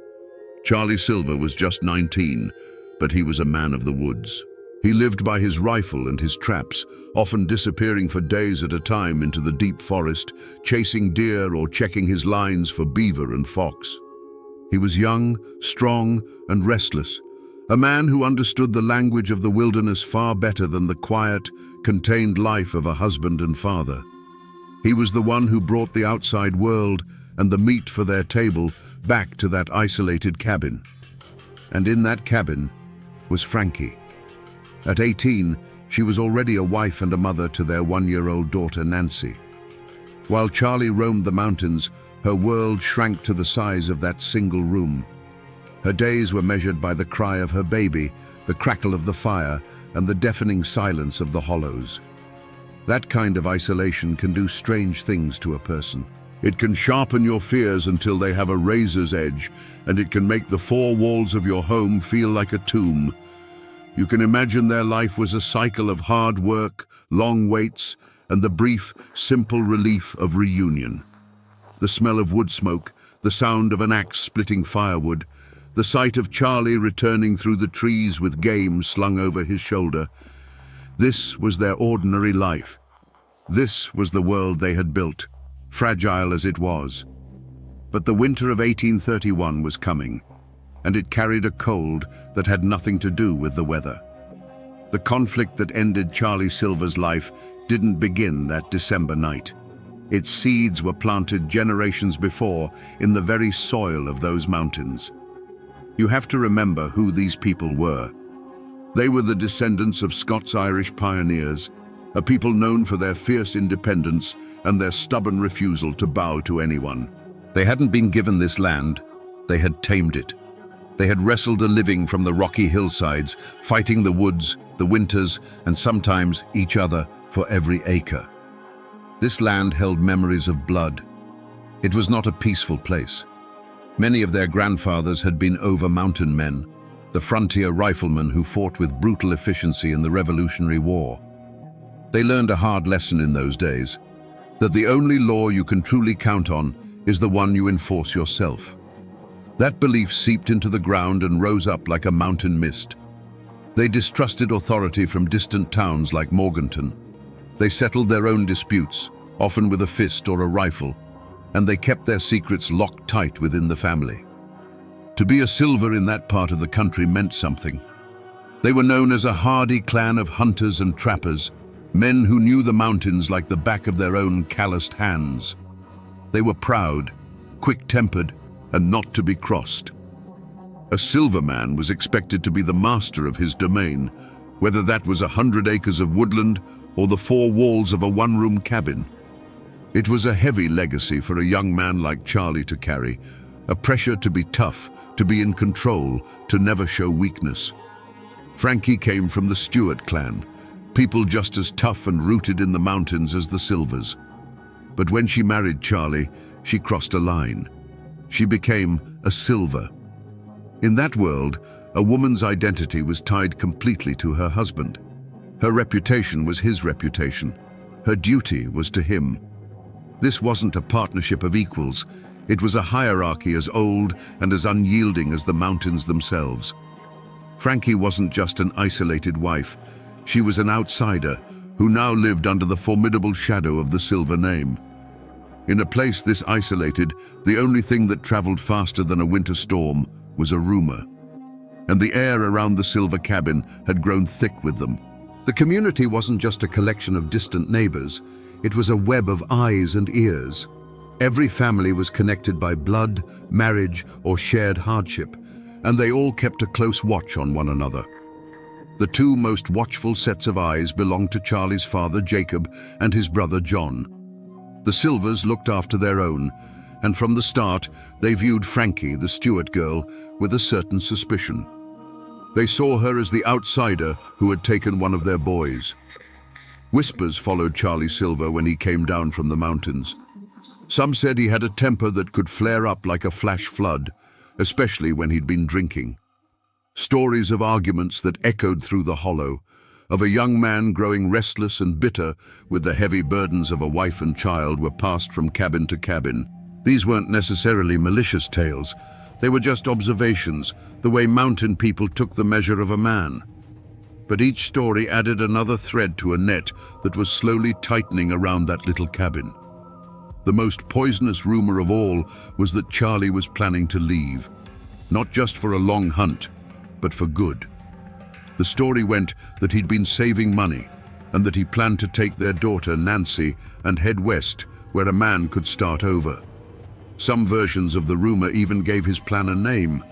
Charlie Silver was just 19, but he was a man of the woods. He lived by his rifle and his traps, often disappearing for days at a time into the deep forest, chasing deer or checking his lines for beaver and fox. He was young, strong, and restless, a man who understood the language of the wilderness far better than the quiet, contained life of a husband and father. He was the one who brought the outside world and the meat for their table back to that isolated cabin. And in that cabin was Frankie. At 18, she was already a wife and a mother to their 1-year-old daughter, Nancy. While Charlie roamed the mountains, her world shrank to the size of that single room. Her days were measured by the cry of her baby, the crackle of the fire, and the deafening silence of the hollows. That kind of isolation can do strange things to a person. It can sharpen your fears until they have a razor's edge, and it can make the four walls of your home feel like a tomb. You can imagine their life was a cycle of hard work, long waits, and the brief, simple relief of reunion. The smell of wood smoke, the sound of an axe splitting firewood, the sight of Charlie returning through the trees with game slung over his shoulder. This was their ordinary life. This was the world they had built, fragile as it was. But the winter of 1831 was coming, and it carried a cold that had nothing to do with the weather. The conflict that ended Charlie Silver's life didn't begin that December night. Its seeds were planted generations before in the very soil of those mountains. You have to remember who these people were. They were the descendants of Scots-Irish pioneers, a people known for their fierce independence and their stubborn refusal to bow to anyone. They hadn't been given this land, they had tamed it. They had wrestled a living from the rocky hillsides, fighting the woods, the winters, and sometimes each other for every acre. This land held memories of blood. It was not a peaceful place. Many of their grandfathers had been over-mountain men, the frontier riflemen who fought with brutal efficiency in the Revolutionary War. They learned a hard lesson in those days, that the only law you can truly count on is the one you enforce yourself. That belief seeped into the ground and rose up like a mountain mist. They distrusted authority from distant towns like Morganton. They settled their own disputes, often with a fist or a rifle, and they kept their secrets locked tight within the family. To be a Silver in that part of the country meant something. They were known as a hardy clan of hunters and trappers, men who knew the mountains like the back of their own calloused hands. They were proud, quick-tempered, and not to be crossed. A Silver man was expected to be the master of his domain, whether that was 100 acres of woodland or the four walls of a one-room cabin. It was a heavy legacy for a young man like Charlie to carry, a pressure to be tough, to be in control, to never show weakness. Frankie came from the Stewart clan, people just as tough and rooted in the mountains as the Silvers. But when she married Charlie, she crossed a line. She became a Silver. In that world, a woman's identity was tied completely to her husband. Her reputation was his reputation. Her duty was to him. This wasn't a partnership of equals. It was a hierarchy as old and as unyielding as the mountains themselves. Frankie wasn't just an isolated wife. She was an outsider who now lived under the formidable shadow of the Silver name. In a place this isolated, the only thing that traveled faster than a winter storm was a rumor. And the air around the Silver cabin had grown thick with them. The community wasn't just a collection of distant neighbors. It was a web of eyes and ears. Every family was connected by blood, marriage, or shared hardship, and they all kept a close watch on one another. The two most watchful sets of eyes belonged to Charlie's father, Jacob, and his brother, John. The Silvers looked after their own, and from the start, they viewed Frankie, the Stewart girl, with a certain suspicion. They saw her as the outsider who had taken one of their boys. Whispers followed Charlie Silver when he came down from the mountains. Some said he had a temper that could flare up like a flash flood, especially when he'd been drinking. Stories of arguments that echoed through the hollow, of a young man growing restless and bitter with the heavy burdens of a wife and child, were passed from cabin to cabin. These weren't necessarily malicious tales. They were just observations, the way mountain people took the measure of a man. But each story added another thread to a net that was slowly tightening around that little cabin. The most poisonous rumor of all was that Charlie was planning to leave, not just for a long hunt, but for good. The story went that he'd been saving money and that he planned to take their daughter, Nancy, and head west, where a man could start over. Some versions of the rumor even gave his plan a name,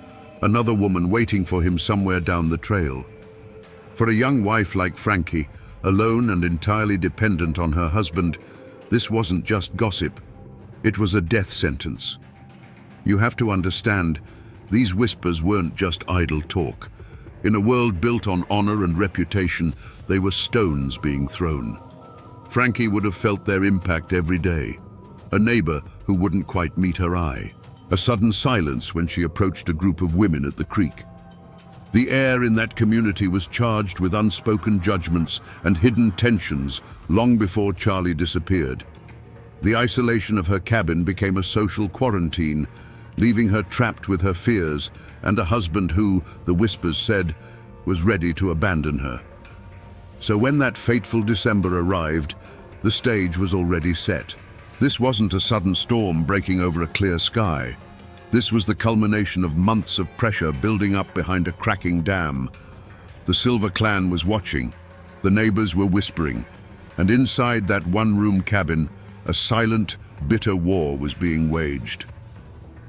another woman waiting for him somewhere down the trail. For a young wife like Frankie, alone and entirely dependent on her husband, this wasn't just gossip, it was a death sentence. You have to understand, these whispers weren't just idle talk. In a world built on honor and reputation, they were stones being thrown. Frankie would have felt their impact every day. A neighbor who wouldn't quite meet her eye. A sudden silence when she approached a group of women at the creek. The air in that community was charged with unspoken judgments and hidden tensions long before Charlie disappeared. The isolation of her cabin became a social quarantine, leaving her trapped with her fears and a husband who, the whispers said, was ready to abandon her. So when that fateful December arrived, the stage was already set. This wasn't a sudden storm breaking over a clear sky. This was the culmination of months of pressure building up behind a cracking dam. The Silver clan was watching, the neighbors were whispering, and inside that one-room cabin, a silent, bitter war was being waged.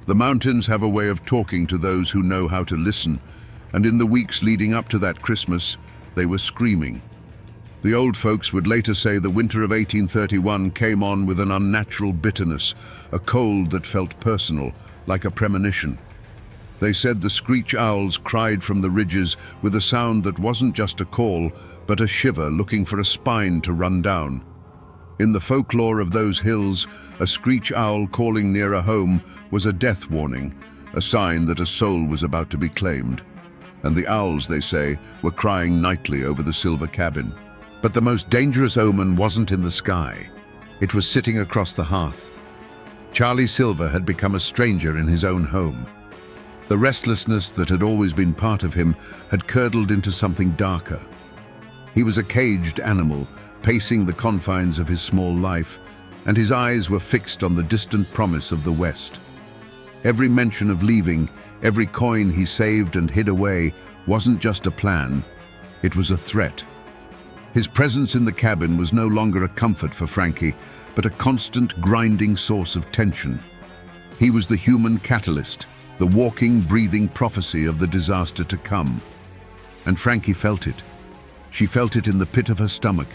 The mountains have a way of talking to those who know how to listen, and in the weeks leading up to that Christmas, they were screaming. The old folks would later say the winter of 1831 came on with an unnatural bitterness, a cold that felt personal, like a premonition. They said the screech owls cried from the ridges with a sound that wasn't just a call, but a shiver looking for a spine to run down. In the folklore of those hills, a screech owl calling near a home was a death warning, a sign that a soul was about to be claimed. And the owls, they say, were crying nightly over the Silver cabin. But the most dangerous omen wasn't in the sky. It was sitting across the hearth. Charlie Silver had become a stranger in his own home. The restlessness that had always been part of him had curdled into something darker. He was a caged animal, pacing the confines of his small life, and his eyes were fixed on the distant promise of the West. Every mention of leaving, every coin he saved and hid away, wasn't just a plan, it was a threat. His presence in the cabin was no longer a comfort for Frankie, but a constant, grinding source of tension. He was the human catalyst, the walking, breathing prophecy of the disaster to come. And Frankie felt it. She felt it in the pit of her stomach,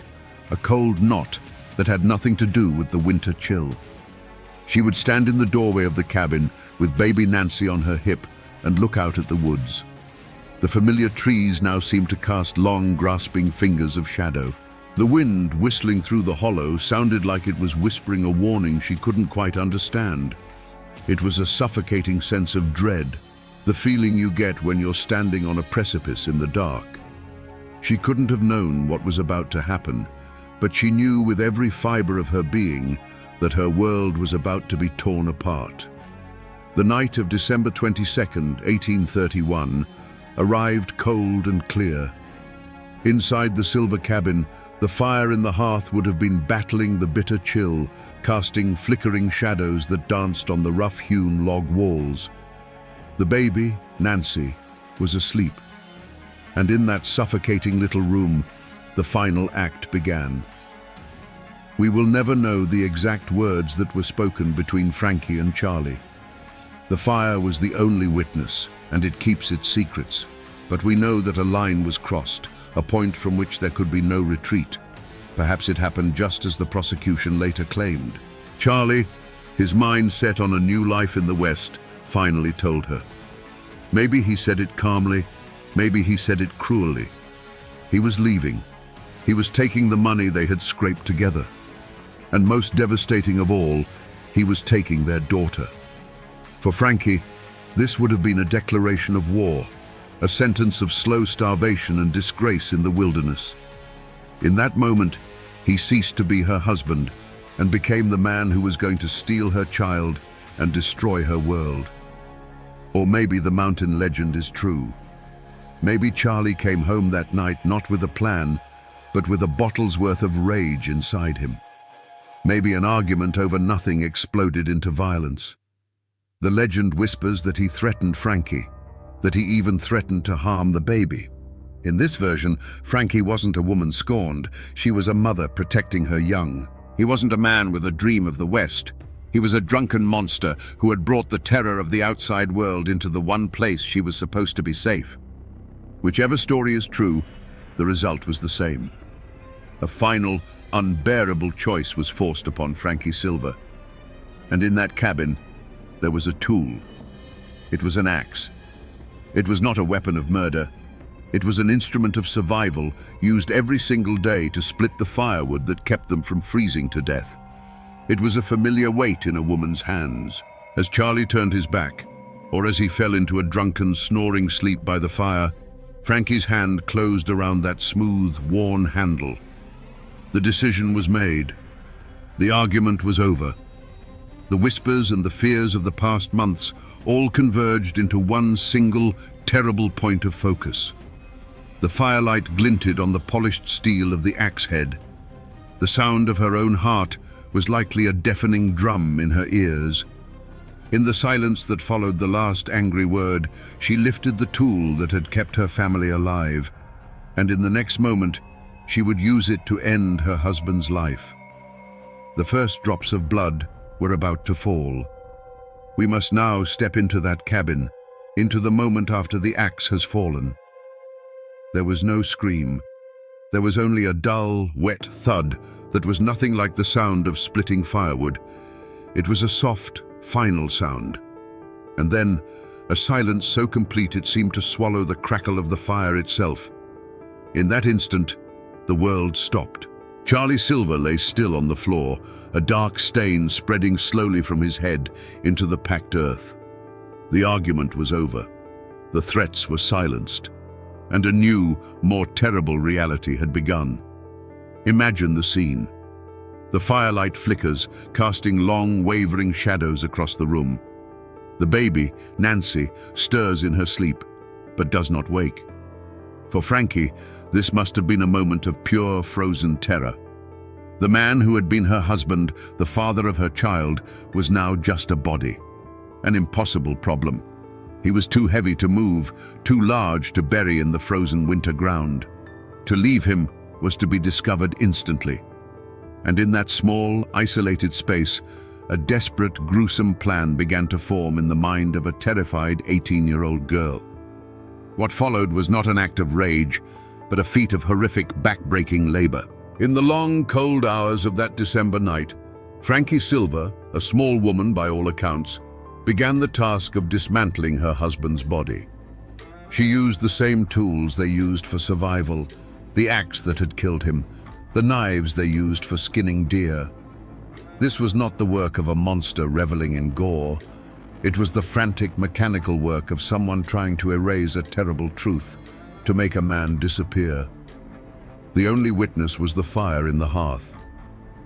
a cold knot that had nothing to do with the winter chill. She would stand in the doorway of the cabin with baby Nancy on her hip and look out at the woods. The familiar trees now seemed to cast long, grasping fingers of shadow. The wind whistling through the hollow sounded like it was whispering a warning she couldn't quite understand. It was a suffocating sense of dread, the feeling you get when you're standing on a precipice in the dark. She couldn't have known what was about to happen, but she knew with every fiber of her being that her world was about to be torn apart. The night of December 22nd, 1831, arrived cold and clear. Inside the Silver cabin, the fire in the hearth would have been battling the bitter chill, casting flickering shadows that danced on the rough-hewn log walls. The baby, Nancy, was asleep, and in that suffocating little room, the final act began. We will never know the exact words that were spoken between Frankie and Charlie. The fire was the only witness, and it keeps its secrets. But we know that a line was crossed, a point from which there could be no retreat. Perhaps it happened just as the prosecution later claimed. Charlie, his mind set on a new life in the West, finally told her. Maybe he said it calmly, maybe he said it cruelly. He was leaving. He was taking the money they had scraped together. And most devastating of all, he was taking their daughter. For Frankie, this would have been a declaration of war, a sentence of slow starvation and disgrace in the wilderness. In that moment, he ceased to be her husband and became the man who was going to steal her child and destroy her world. Or maybe the mountain legend is true. Maybe Charlie came home that night not with a plan, but with a bottle's worth of rage inside him. Maybe an argument over nothing exploded into violence. The legend whispers that he threatened Frankie, that he even threatened to harm the baby. In this version, Frankie wasn't a woman scorned, she was a mother protecting her young. He wasn't a man with a dream of the West. He was a drunken monster who had brought the terror of the outside world into the one place she was supposed to be safe. Whichever story is true, the result was the same. A final, unbearable choice was forced upon Frankie Silver. And in that cabin, there was a tool. It was an axe. It was not a weapon of murder. It was an instrument of survival used every single day to split the firewood that kept them from freezing to death. It was a familiar weight in a woman's hands. As Charlie turned his back, or as he fell into a drunken, snoring sleep by the fire, Frankie's hand closed around that smooth, worn handle. The decision was made. The argument was over. The whispers and the fears of the past months all converged into one single, terrible point of focus. The firelight glinted on the polished steel of the axe head. The sound of her own heart was likely a deafening drum in her ears. In the silence that followed the last angry word, she lifted the tool that had kept her family alive, and in the next moment, she would use it to end her husband's life. The first drops of blood were about to fall. We must now step into that cabin, into the moment after the axe has fallen. There was no scream. There was only a dull, wet thud that was nothing like the sound of splitting firewood. It was a soft, final sound. And then, a silence so complete it seemed to swallow the crackle of the fire itself. In that instant, the world stopped. Charlie Silver lay still on the floor, a dark stain spreading slowly from his head into the packed earth. The argument was over. The threats were silenced. And a new, more terrible reality had begun. Imagine the scene. The firelight flickers, casting long, wavering shadows across the room. The baby, Nancy, stirs in her sleep, but does not wake. For Frankie, this must have been a moment of pure, frozen terror. The man who had been her husband, the father of her child, was now just a body. An impossible problem. He was too heavy to move, too large to bury in the frozen winter ground. To leave him was to be discovered instantly. And in that small, isolated space, a desperate, gruesome plan began to form in the mind of a terrified 18-year-old girl. What followed was not an act of rage, but a feat of horrific, back-breaking labor. In the long, cold hours of that December night, Frankie Silver, a small woman by all accounts, began the task of dismantling her husband's body. She used the same tools they used for survival, the axe that had killed him, the knives they used for skinning deer. This was not the work of a monster reveling in gore. It was the frantic, mechanical work of someone trying to erase a terrible truth, to make a man disappear. The only witness was the fire in the hearth.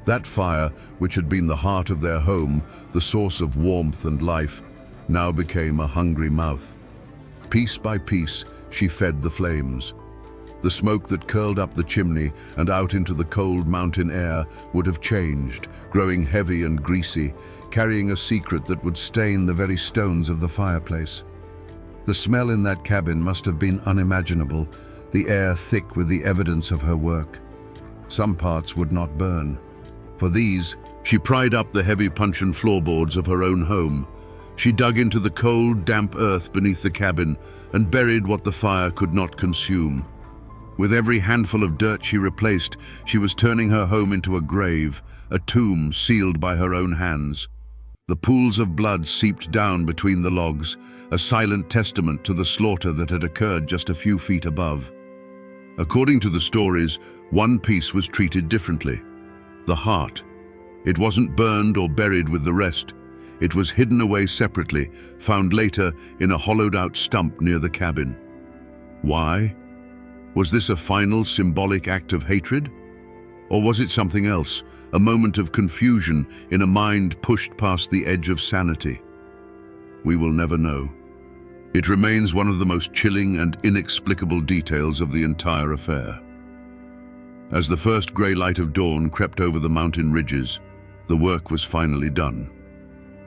That fire, which had been the heart of their home, the source of warmth and life, now became a hungry mouth. Piece by piece, she fed the flames. The smoke that curled up the chimney and out into the cold mountain air would have changed, growing heavy and greasy, carrying a secret that would stain the very stones of the fireplace. The smell in that cabin must have been unimaginable, the air thick with the evidence of her work. Some parts would not burn. For these, she pried up the heavy puncheon floorboards of her own home. She dug into the cold, damp earth beneath the cabin and buried what the fire could not consume. With every handful of dirt she replaced, she was turning her home into a grave, a tomb sealed by her own hands. The pools of blood seeped down between the logs, a silent testament to the slaughter that had occurred just a few feet above. According to the stories, one piece was treated differently. The heart. It wasn't burned or buried with the rest. It was hidden away separately, found later in a hollowed-out stump near the cabin. Why? Was this a final symbolic act of hatred? Or was it something else, a moment of confusion in a mind pushed past the edge of sanity? We will never know. It remains one of the most chilling and inexplicable details of the entire affair. As the first grey light of dawn crept over the mountain ridges, the work was finally done.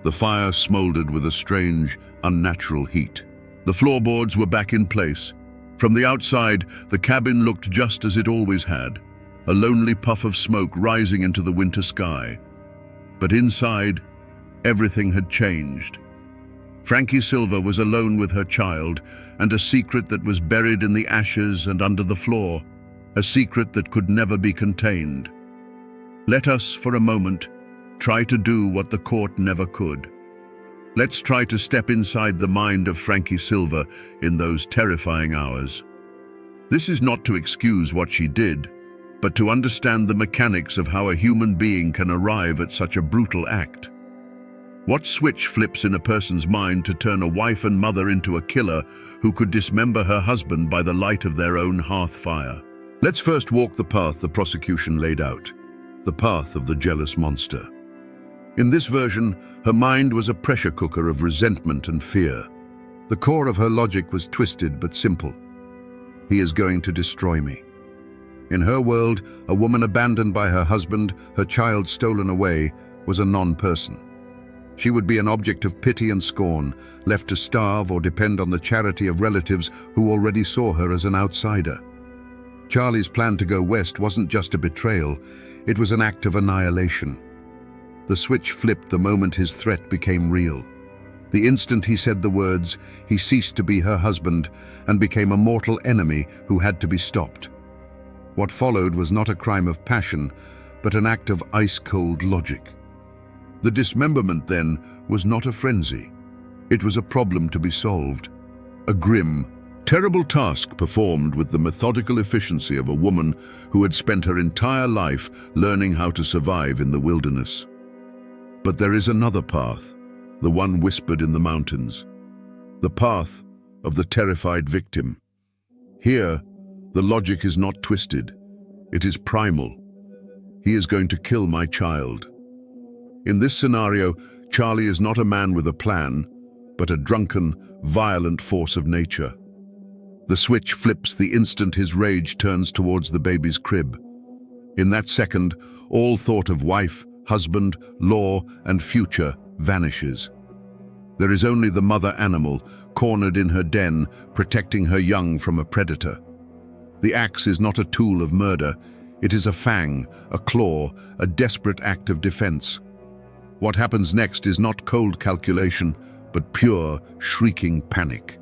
The fire smoldered with a strange, unnatural heat. The floorboards were back in place. From the outside, the cabin looked just as it always had, a lonely puff of smoke rising into the winter sky. But inside, everything had changed. Frankie Silva was alone with her child, and a secret that was buried in the ashes and under the floor, a secret that could never be contained. Let us, for a moment, try to do what the court never could. Let's try to step inside the mind of Frankie Silva in those terrifying hours. This is not to excuse what she did, but to understand the mechanics of how a human being can arrive at such a brutal act. What switch flips in a person's mind to turn a wife and mother into a killer who could dismember her husband by the light of their own hearth fire? Let's first walk the path the prosecution laid out, the path of the jealous monster. In this version, her mind was a pressure cooker of resentment and fear. The core of her logic was twisted but simple. He is going to destroy me. In her world, a woman abandoned by her husband, her child stolen away, was a non-person. She would be an object of pity and scorn, left to starve or depend on the charity of relatives who already saw her as an outsider. Charlie's plan to go west wasn't just a betrayal, it was an act of annihilation. The switch flipped the moment his threat became real. The instant he said the words, he ceased to be her husband and became a mortal enemy who had to be stopped. What followed was not a crime of passion, but an act of ice-cold logic. The dismemberment, then, was not a frenzy. It was a problem to be solved. A grim, terrible task performed with the methodical efficiency of a woman who had spent her entire life learning how to survive in the wilderness. But there is another path, the one whispered in the mountains. The path of the terrified victim. Here, the logic is not twisted. It is primal. He is going to kill my child. In this scenario, Charlie is not a man with a plan, but a drunken, violent force of nature. The switch flips the instant his rage turns towards the baby's crib. In that second, all thought of wife, husband, law, and future vanishes. There is only the mother animal, cornered in her den, protecting her young from a predator. The axe is not a tool of murder. It is a fang, a claw, a desperate act of defense. What happens next is not cold calculation, but pure, shrieking panic.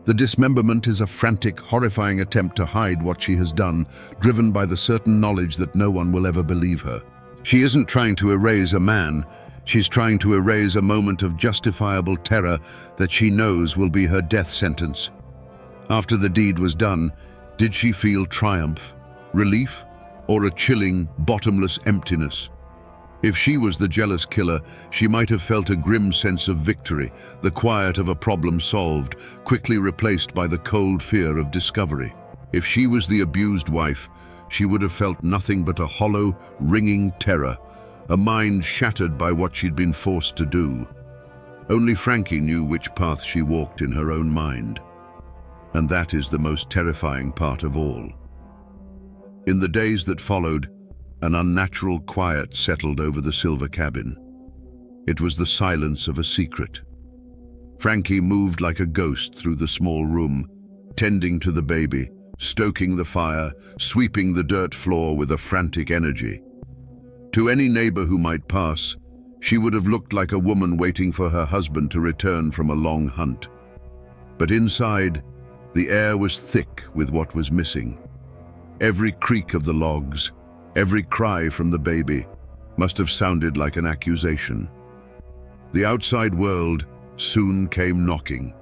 The dismemberment is a frantic, horrifying attempt to hide what she has done, driven by the certain knowledge that no one will ever believe her. She isn't trying to erase a man. She's trying to erase a moment of justifiable terror that she knows will be her death sentence. After the deed was done, did she feel triumph, relief, or a chilling, bottomless emptiness? If she was the jealous killer, she might have felt a grim sense of victory, the quiet of a problem solved, quickly replaced by the cold fear of discovery. If she was the abused wife, she would have felt nothing but a hollow, ringing terror, a mind shattered by what she'd been forced to do. Only Frankie knew which path she walked in her own mind. And that is the most terrifying part of all. In the days that followed, an unnatural quiet settled over the Silva cabin. It was the silence of a secret. Frankie moved like a ghost through the small room, tending to the baby, stoking the fire, sweeping the dirt floor with a frantic energy. To any neighbor who might pass, she would have looked like a woman waiting for her husband to return from a long hunt. But inside, the air was thick with what was missing. Every creak of the logs, every cry from the baby, must have sounded like an accusation. The outside world soon came knocking.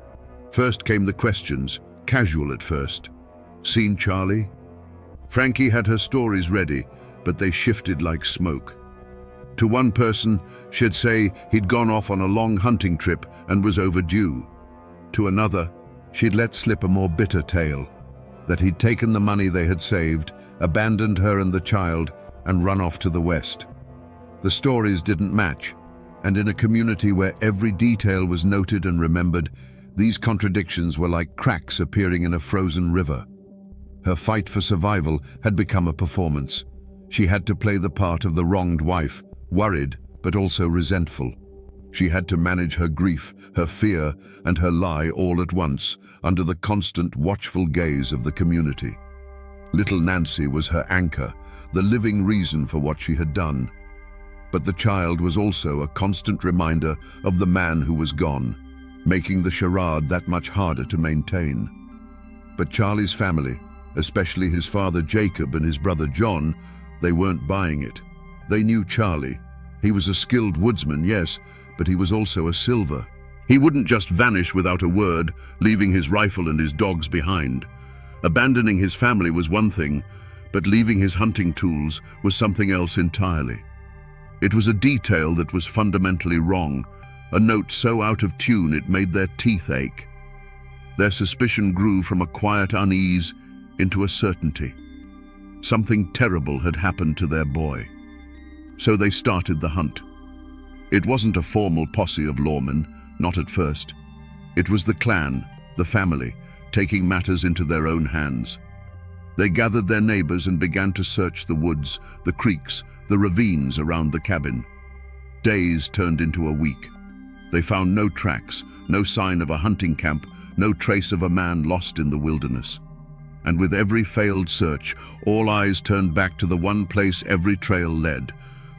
First came the questions, casual at first. Seen Charlie? Frankie had her stories ready, but they shifted like smoke. To one person, she'd say he'd gone off on a long hunting trip and was overdue. To another, she'd let slip a more bitter tale, that he'd taken the money they had saved, abandoned her and the child, and run off to the west. The stories didn't match, and in a community where every detail was noted and remembered, These contradictions were like cracks appearing in a frozen river. Her fight for survival had become a performance. She had to play the part of the wronged wife, worried but also resentful. She had to manage her grief, her fear, and her lie all at once, under the constant watchful gaze of the community. Little Nancy was her anchor, the living reason for what she had done. But the child was also a constant reminder of the man who was gone, making the charade that much harder to maintain. But Charlie's family, especially his father Jacob and his brother John, they weren't buying it. They knew Charlie. He was a skilled woodsman, yes, but he was also a silver. He wouldn't just vanish without a word, leaving his rifle and his dogs behind. Abandoning his family was one thing, but leaving his hunting tools was something else entirely. It was a detail that was fundamentally wrong, a note so out of tune it made their teeth ache. Their suspicion grew from a quiet unease into a certainty. Something terrible had happened to their boy. So they started the hunt. It wasn't a formal posse of lawmen, not at first. It was the clan, the family, taking matters into their own hands. They gathered their neighbors and began to search the woods, the creeks, the ravines around the cabin. Days turned into a week. They found no tracks, no sign of a hunting camp, no trace of a man lost in the wilderness. And with every failed search, all eyes turned back to the one place every trail led,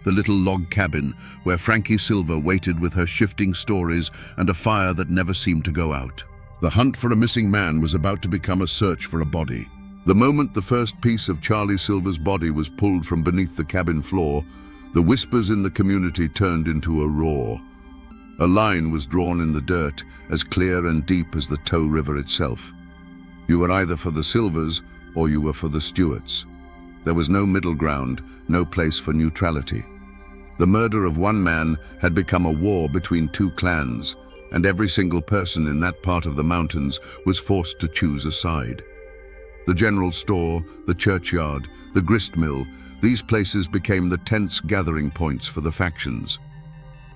the little log cabin where Frankie Silver waited with her shifting stories and a fire that never seemed to go out. The hunt for a missing man was about to become a search for a body. The moment the first piece of Charlie Silver's body was pulled from beneath the cabin floor, the whispers in the community turned into a roar. A line was drawn in the dirt, as clear and deep as the Tow River itself. You were either for the Silvers or you were for the Stewarts. There was no middle ground, no place for neutrality. The murder of one man had become a war between two clans, and every single person in that part of the mountains was forced to choose a side. The general store, the churchyard, the grist mill, these places became the tense gathering points for the factions.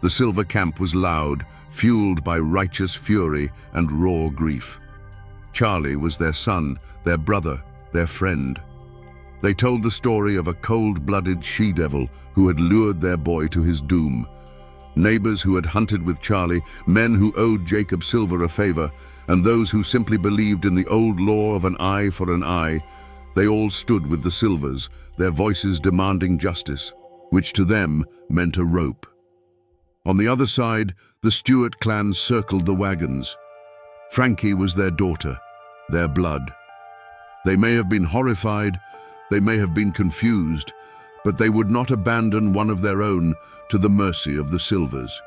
The Silver camp was loud, fueled by righteous fury and raw grief. Charlie was their son, their brother, their friend. They told the story of a cold-blooded she-devil who had lured their boy to his doom. Neighbors who had hunted with Charlie, men who owed Jacob Silver a favor, and those who simply believed in the old law of an eye for an eye, they all stood with the Silvers, their voices demanding justice, which to them meant a rope. On the other side, the Stewart clan circled the wagons. Frankie was their daughter, their blood. They may have been horrified, they may have been confused, but they would not abandon one of their own to the mercy of the Silvers.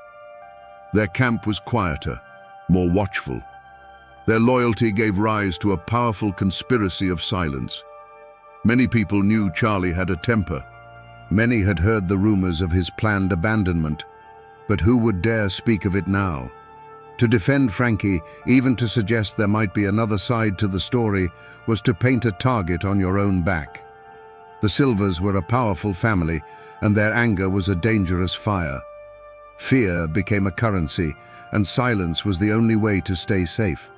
Their camp was quieter, more watchful. Their loyalty gave rise to a powerful conspiracy of silence. Many people knew Charlie had a temper. Many had heard the rumors of his planned abandonment, but who would dare speak of it now? To defend Frankie, even to suggest there might be another side to the story, was to paint a target on your own back. The Silvers were a powerful family, and their anger was a dangerous fire. Fear became a currency, and silence was the only way to stay safe.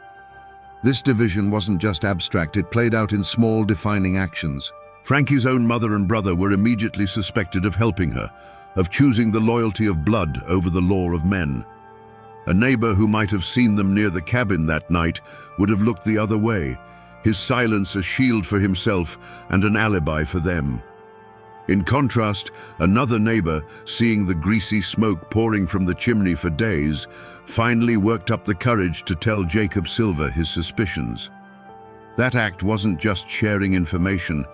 This division wasn't just abstract, it played out in small, defining actions. Frankie's own mother and brother were immediately suspected of helping her, of choosing the loyalty of blood over the law of men. A neighbor who might have seen them near the cabin that night would have looked the other way, his silence a shield for himself and an alibi for them. In contrast, another neighbor, seeing the greasy smoke pouring from the chimney for days, finally worked up the courage to tell Jacob Silver his suspicions. That act wasn't just sharing information,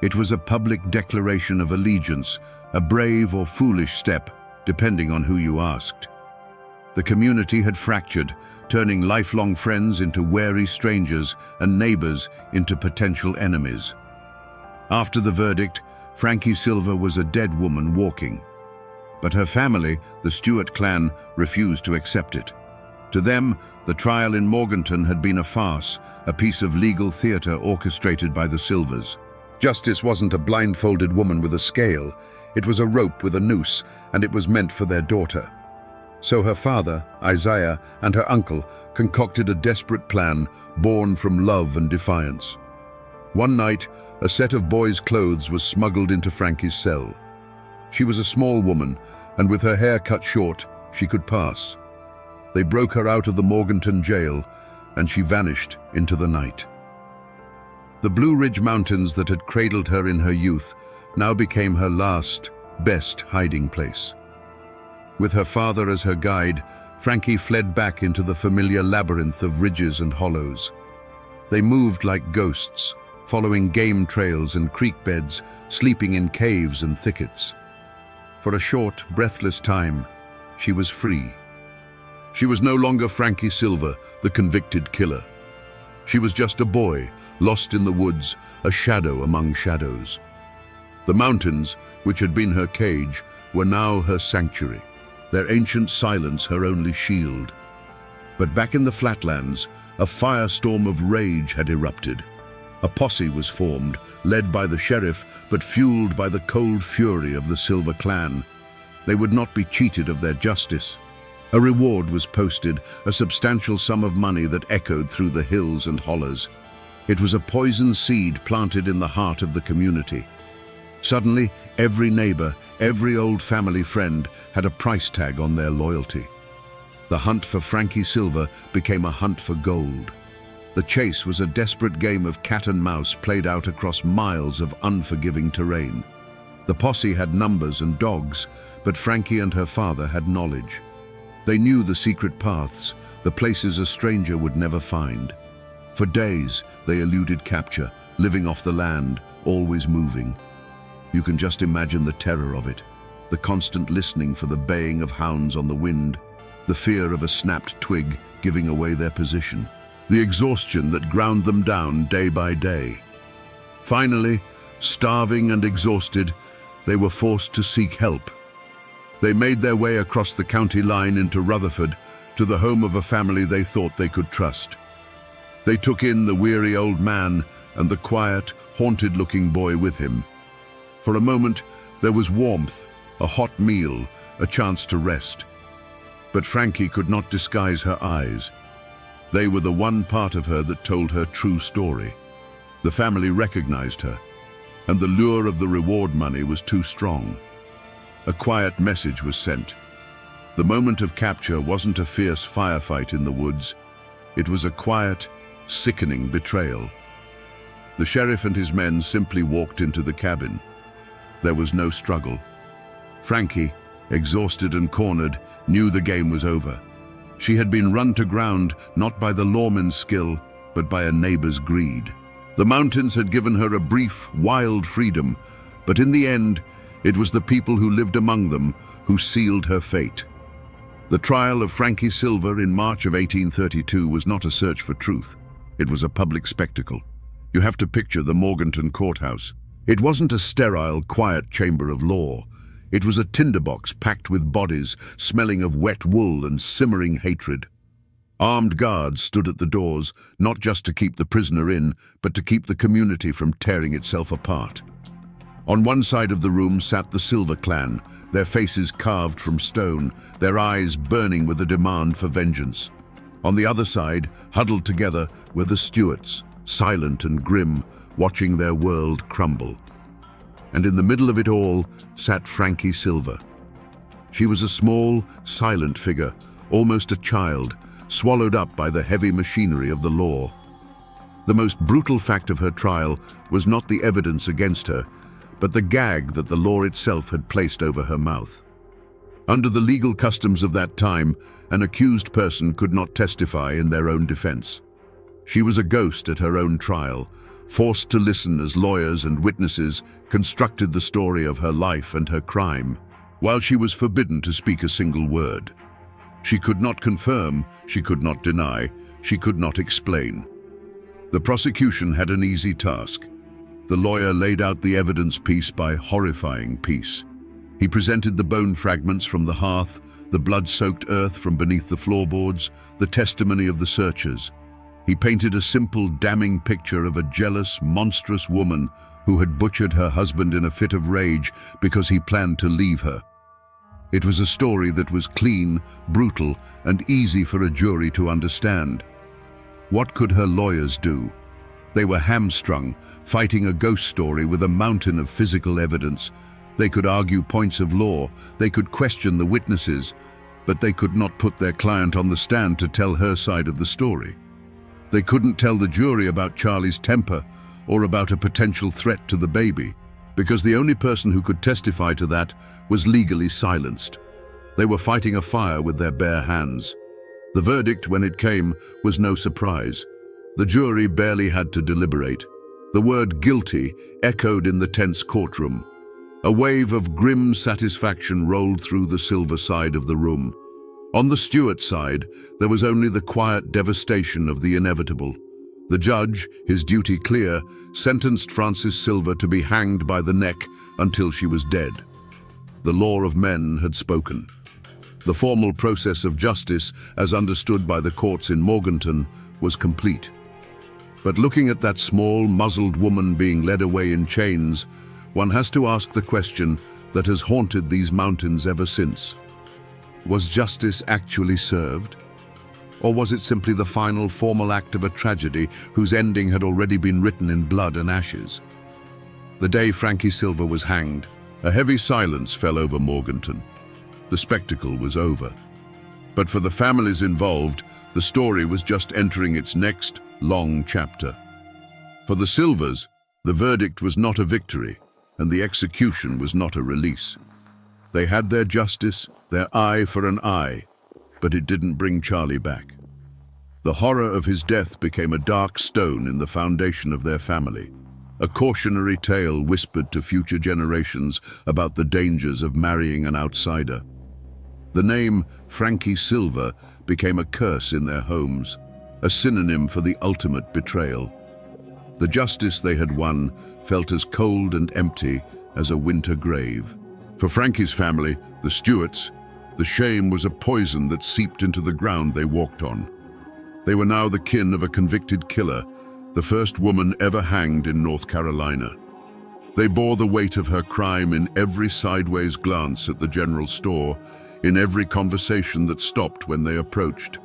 it was a public declaration of allegiance, a brave or foolish step, depending on who you asked. The community had fractured, turning lifelong friends into wary strangers and neighbors into potential enemies. After the verdict, Frankie Silver was a dead woman walking. But her family, the Stewart clan, refused to accept it. To them, the trial in Morganton had been a farce, a piece of legal theater orchestrated by the Silvers. Justice wasn't a blindfolded woman with a scale. It was a rope with a noose, and it was meant for their daughter. So her father, Isaiah, and her uncle concocted a desperate plan born from love and defiance. One night, a set of boys' clothes was smuggled into Frankie's cell. She was a small woman, and with her hair cut short, she could pass. They broke her out of the Morganton jail, and she vanished into the night. The Blue Ridge Mountains that had cradled her in her youth now became her last, best hiding place. With her father as her guide, Frankie fled back into the familiar labyrinth of ridges and hollows. They moved like ghosts, following game trails and creek beds, sleeping in caves and thickets. For a short, breathless time, she was free. She was no longer Frankie Silver, the convicted killer. She was just a boy, lost in the woods, a shadow among shadows. The mountains, which had been her cage, were now her sanctuary, their ancient silence her only shield. But back in the flatlands, a firestorm of rage had erupted. A posse was formed, led by the sheriff, but fueled by the cold fury of the Silver clan. They would not be cheated of their justice. A reward was posted, a substantial sum of money that echoed through the hills and hollows. It was a poison seed planted in the heart of the community. Suddenly, every neighbor, every old family friend had a price tag on their loyalty. The hunt for Frankie Silver became a hunt for gold. The chase was a desperate game of cat and mouse played out across miles of unforgiving terrain. The posse had numbers and dogs, but Frankie and her father had knowledge. They knew the secret paths, the places a stranger would never find. For days, they eluded capture, living off the land, always moving. You can just imagine the terror of it, the constant listening for the baying of hounds on the wind, the fear of a snapped twig giving away their position, the exhaustion that ground them down day by day. Finally, starving and exhausted, they were forced to seek help. They made their way across the county line into Rutherford, to the home of a family they thought they could trust. They took in the weary old man and the quiet, haunted-looking boy with him. For a moment, there was warmth, a hot meal, a chance to rest. But Frankie could not disguise her eyes. They were the one part of her that told her true story. The family recognized her, and the lure of the reward money was too strong. A quiet message was sent. The moment of capture wasn't a fierce firefight in the woods. It was a quiet, sickening betrayal. The sheriff and his men simply walked into the cabin. There was no struggle. Frankie, exhausted and cornered, knew the game was over. She had been run to ground not by the lawman's skill, but by a neighbor's greed. The mountains had given her a brief, wild freedom, but in the end, it was the people who lived among them who sealed her fate. The trial of Frankie Silver in March of 1832 was not a search for truth. It was a public spectacle. You have to picture the Morganton courthouse. It wasn't a sterile, quiet chamber of law. It was a tinderbox packed with bodies, smelling of wet wool and simmering hatred. Armed guards stood at the doors, not just to keep the prisoner in, but to keep the community from tearing itself apart. On one side of the room sat the Silver clan, their faces carved from stone, their eyes burning with a demand for vengeance. On the other side, huddled together, were the Stuarts, silent and grim, watching their world crumble. And in the middle of it all sat Frankie Silver. She was a small, silent figure, almost a child, swallowed up by the heavy machinery of the law. The most brutal fact of her trial was not the evidence against her, but the gag that the law itself had placed over her mouth. Under the legal customs of that time, an accused person could not testify in their own defense. She was a ghost at her own trial, forced to listen as lawyers and witnesses constructed the story of her life and her crime, while she was forbidden to speak a single word. She could not confirm, she could not deny, she could not explain. The prosecution had an easy task. The lawyer laid out the evidence piece by horrifying piece. He presented the bone fragments from the hearth, the blood-soaked earth from beneath the floorboards, the testimony of the searchers. He painted a simple, damning picture of a jealous, monstrous woman who had butchered her husband in a fit of rage because he planned to leave her. It was a story that was clean, brutal, and easy for a jury to understand. What could her lawyers do? They were hamstrung, fighting a ghost story with a mountain of physical evidence. They could argue points of law, they could question the witnesses, but they could not put their client on the stand to tell her side of the story. They couldn't tell the jury about Charlie's temper or about a potential threat to the baby, because the only person who could testify to that was legally silenced. They were fighting a fire with their bare hands. The verdict, when it came, was no surprise. The jury barely had to deliberate. The word guilty echoed in the tense courtroom. A wave of grim satisfaction rolled through the silver side of the room. On the Stewart side, there was only the quiet devastation of the inevitable. The judge, his duty clear, sentenced Frances Silver to be hanged by the neck until she was dead. The law of men had spoken. The formal process of justice, as understood by the courts in Morganton, was complete. But looking at that small, muzzled woman being led away in chains, one has to ask the question that has haunted these mountains ever since. Was justice actually served? Or was it simply the final formal act of a tragedy whose ending had already been written in blood and ashes? The day Frankie Silver was hanged, a heavy silence fell over Morganton. The spectacle was over. But for the families involved, the story was just entering its next long chapter. For the Silvers, the verdict was not a victory, and the execution was not a release. They had their justice, their eye for an eye, but it didn't bring Charlie back. The horror of his death became a dark stone in the foundation of their family, a cautionary tale whispered to future generations about the dangers of marrying an outsider. The name Frankie Silver became a curse in their homes, a synonym for the ultimate betrayal. The justice they had won felt as cold and empty as a winter grave. For Frankie's family, the Stewarts, the shame was a poison that seeped into the ground they walked on. They were now the kin of a convicted killer, the first woman ever hanged in North Carolina. They bore the weight of her crime in every sideways glance at the general store, in every conversation that stopped when they approached.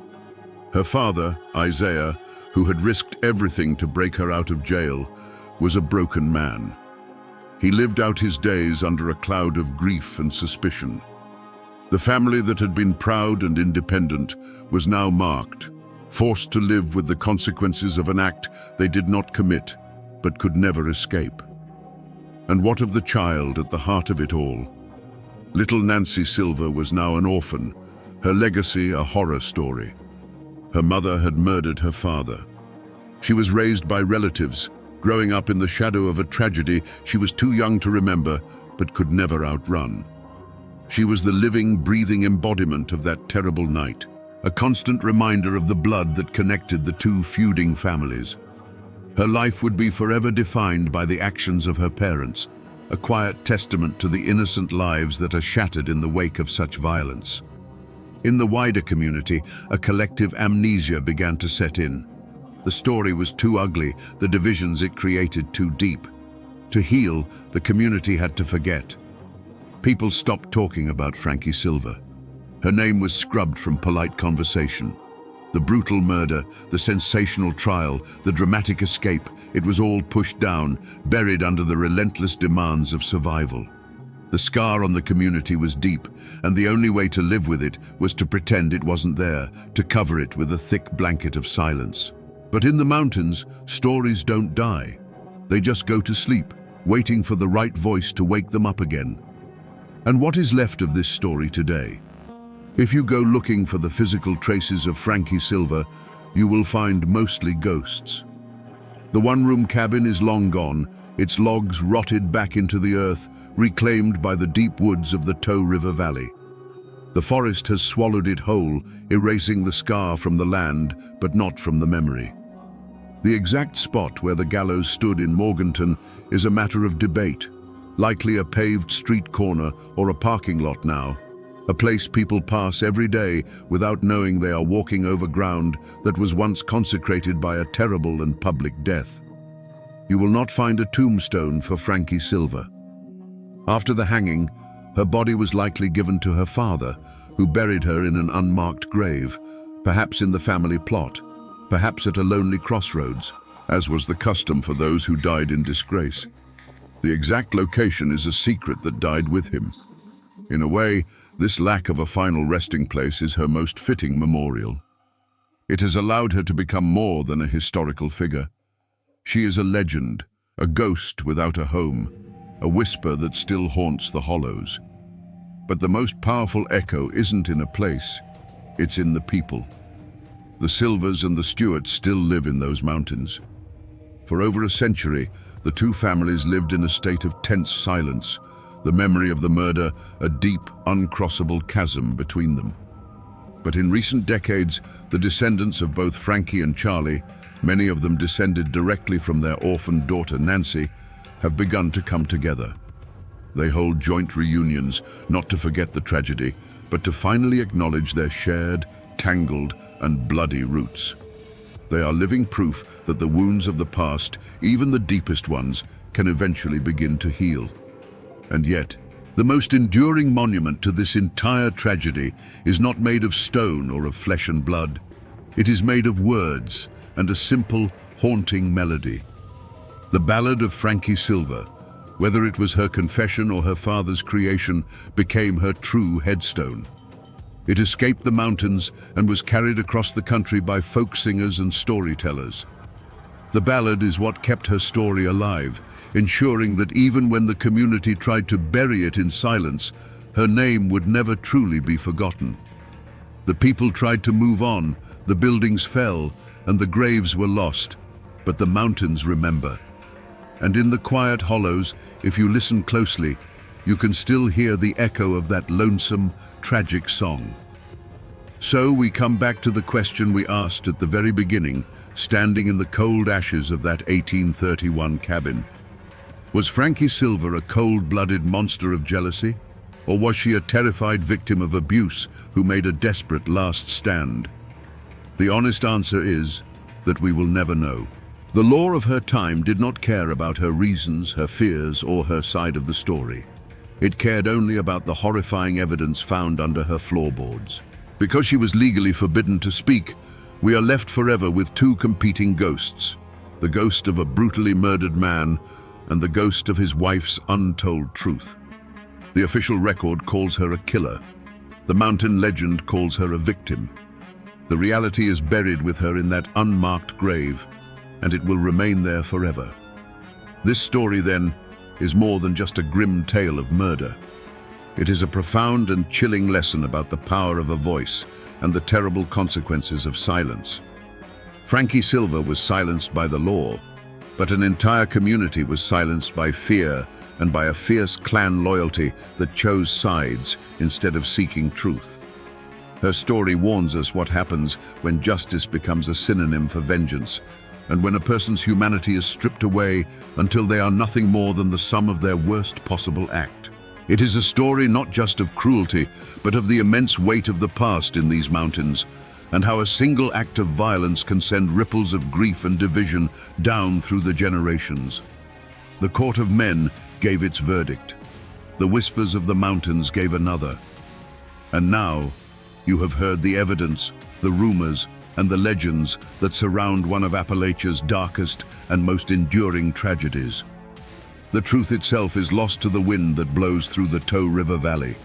Her father, Isaiah, who had risked everything to break her out of jail, was a broken man. He lived out his days under a cloud of grief and suspicion. The family that had been proud and independent was now marked, forced to live with the consequences of an act they did not commit, but could never escape. And what of the child at the heart of it all? Little Nancy Silver was now an orphan, her legacy a horror story. Her mother had murdered her father. She was raised by relatives, growing up in the shadow of a tragedy she was too young to remember, but could never outrun. She was the living, breathing embodiment of that terrible night, a constant reminder of the blood that connected the two feuding families. Her life would be forever defined by the actions of her parents, a quiet testament to the innocent lives that are shattered in the wake of such violence. In the wider community, a collective amnesia began to set in. The story was too ugly, the divisions it created too deep. To heal, the community had to forget. People stopped talking about Frankie Silver. Her name was scrubbed from polite conversation. The brutal murder, the sensational trial, the dramatic escape, it was all pushed down, buried under the relentless demands of survival. The scar on the community was deep, and the only way to live with it was to pretend it wasn't there, to cover it with a thick blanket of silence. But in the mountains, stories don't die. They just go to sleep, waiting for the right voice to wake them up again. And what is left of this story today? If you go looking for the physical traces of Frankie Silver, you will find mostly ghosts. The one-room cabin is long gone, its logs rotted back into the earth, reclaimed by the deep woods of the Tow River Valley. The forest has swallowed it whole, erasing the scar from the land, but not from the memory. The exact spot where the gallows stood in Morganton is a matter of debate, likely a paved street corner or a parking lot now, a place people pass every day without knowing they are walking over ground that was once consecrated by a terrible and public death. You will not find a tombstone for Frankie Silver. After the hanging, Her body was likely given to her father, who buried her in an unmarked grave, perhaps in the family plot, perhaps at a lonely crossroads, as was the custom for those who died in disgrace. The exact location is a secret that died with him. In a way, this lack of a final resting place is her most fitting memorial. It has allowed her to become more than a historical figure. She is a legend, a ghost without a home, a whisper that still haunts the hollows. But the most powerful echo isn't in a place, it's in the people. The Silvers and the Stuarts still live in those mountains. For over a century, the two families lived in a state of tense silence, the memory of the murder a deep, uncrossable chasm between them. But in recent decades, the descendants of both Frankie and Charlie, many of them descended directly from their orphaned daughter Nancy, have begun to come together. They hold joint reunions, not to forget the tragedy, but to finally acknowledge their shared, tangled, and bloody roots. They are living proof that the wounds of the past, even the deepest ones, can eventually begin to heal. And yet, the most enduring monument to this entire tragedy is not made of stone or of flesh and blood. It is made of words and a simple, haunting melody. The ballad of Frankie Silver, whether it was her confession or her father's creation, became her true headstone. It escaped the mountains and was carried across the country by folk singers and storytellers. The ballad is what kept her story alive, ensuring that even when the community tried to bury it in silence, her name would never truly be forgotten. The people tried to move on, the buildings fell, and the graves were lost, but the mountains remember. And in the quiet hollows, if you listen closely, you can still hear the echo of that lonesome, tragic song. So we come back to the question we asked at the very beginning, standing in the cold ashes of that 1831 cabin. Was Frankie Silver a cold-blooded monster of jealousy? Or was she a terrified victim of abuse who made a desperate last stand? The honest answer is that we will never know. The law of her time did not care about her reasons, her fears, or her side of the story. It cared only about the horrifying evidence found under her floorboards. Because she was legally forbidden to speak, we are left forever with two competing ghosts, the ghost of a brutally murdered man and the ghost of his wife's untold truth. The official record calls her a killer. The mountain legend calls her a victim. The reality is buried with her in that unmarked grave, and it will remain there forever. This story, then, is more than just a grim tale of murder. It is a profound and chilling lesson about the power of a voice and the terrible consequences of silence. Frankie Silver was silenced by the law, but an entire community was silenced by fear and by a fierce clan loyalty that chose sides instead of seeking truth. Her story warns us what happens when justice becomes a synonym for vengeance, and when a person's humanity is stripped away until they are nothing more than the sum of their worst possible act. It is a story not just of cruelty, but of the immense weight of the past in these mountains, and how a single act of violence can send ripples of grief and division down through the generations. The court of men gave its verdict. The whispers of the mountains gave another. And now, you have heard the evidence, the rumors, and the legends that surround one of Appalachia's darkest and most enduring tragedies. The truth itself is lost to the wind that blows through the Tow River Valley.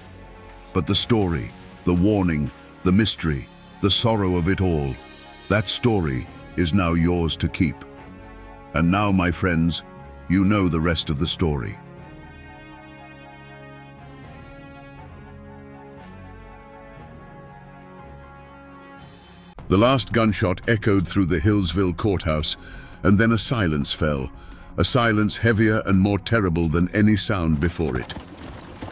But the story, the warning, the mystery, the sorrow of it all, that story is now yours to keep. And now, my friends, you know the rest of the story. The last gunshot echoed through the Hillsville courthouse, and then a silence fell, a silence heavier and more terrible than any sound before it.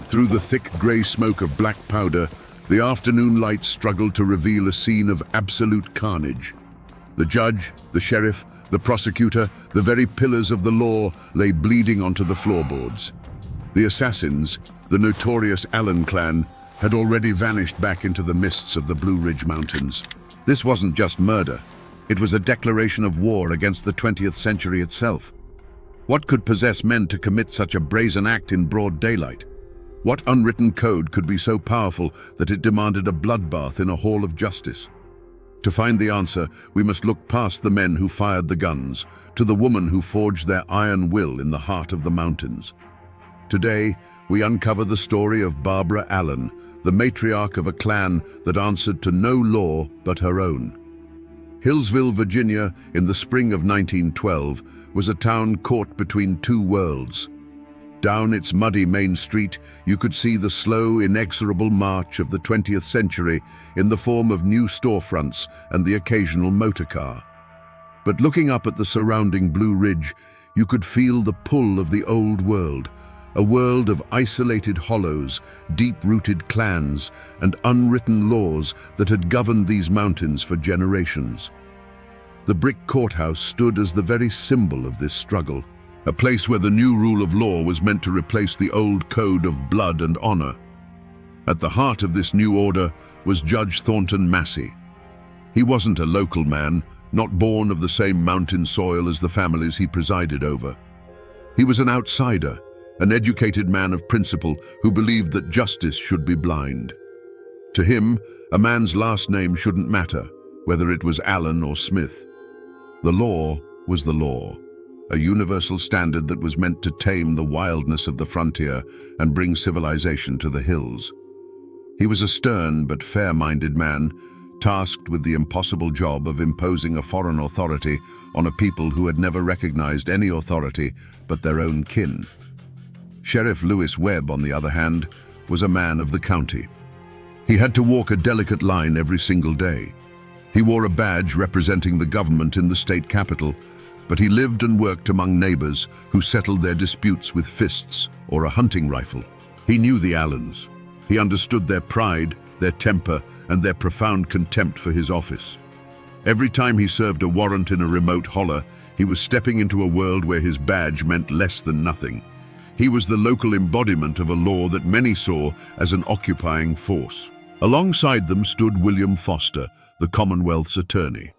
Through the thick gray smoke of black powder, the afternoon light struggled to reveal a scene of absolute carnage. The judge, the sheriff, the prosecutor, the very pillars of the law lay bleeding onto the floorboards. The assassins, the notorious Allen clan, had already vanished back into the mists of the Blue Ridge Mountains. This wasn't just murder. It was a declaration of war against the 20th century itself. What could possess men to commit such a brazen act in broad daylight? What unwritten code could be so powerful that it demanded a bloodbath in a hall of justice? To find the answer, we must look past the men who fired the guns, to the woman who forged their iron will in the heart of the mountains. Today, we uncover the story of Barbara Allen, the matriarch of a clan that answered to no law but her own. Hillsville, Virginia, in the spring of 1912, was a town caught between two worlds. Down its muddy main street, you could see the slow, inexorable march of the 20th century in the form of new storefronts and the occasional motor car. But looking up at the surrounding Blue Ridge, you could feel the pull of the old world, a world of isolated hollows, deep-rooted clans, and unwritten laws that had governed these mountains for generations. The brick courthouse stood as the very symbol of this struggle, a place where the new rule of law was meant to replace the old code of blood and honor. At the heart of this new order was Judge Thornton Massey. He wasn't a local man, not born of the same mountain soil as the families he presided over. He was an outsider, an educated man of principle who believed that justice should be blind. To him, a man's last name shouldn't matter, whether it was Allen or Smith. The law was the law, a universal standard that was meant to tame the wildness of the frontier and bring civilization to the hills. He was a stern but fair-minded man, tasked with the impossible job of imposing a foreign authority on a people who had never recognized any authority but their own kin. Sheriff Lewis Webb, on the other hand, was a man of the county. He had to walk a delicate line every single day. He wore a badge representing the government in the state capital, but he lived and worked among neighbors who settled their disputes with fists or a hunting rifle. He knew the Allens. He understood their pride, their temper, and their profound contempt for his office. Every time he served a warrant in a remote holler, he was stepping into a world where his badge meant less than nothing. He was the local embodiment of a law that many saw as an occupying force. Alongside them stood William Foster, the Commonwealth's attorney.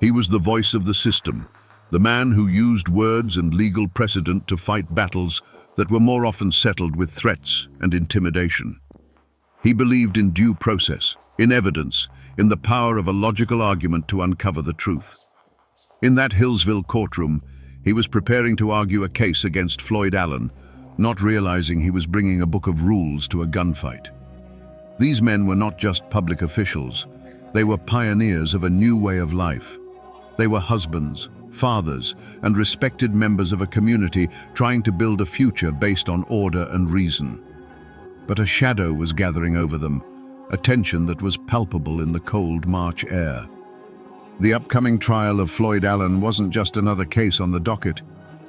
He was the voice of the system, the man who used words and legal precedent to fight battles that were more often settled with threats and intimidation. He believed in due process, in evidence, in the power of a logical argument to uncover the truth. In that Hillsville courtroom, he was preparing to argue a case against Floyd Allen, not realizing he was bringing a book of rules to a gunfight. These men were not just public officials. They were pioneers of a new way of life. They were husbands, fathers, and respected members of a community trying to build a future based on order and reason. But a shadow was gathering over them, a tension that was palpable in the cold March air. The upcoming trial of Floyd Allen wasn't just another case on the docket.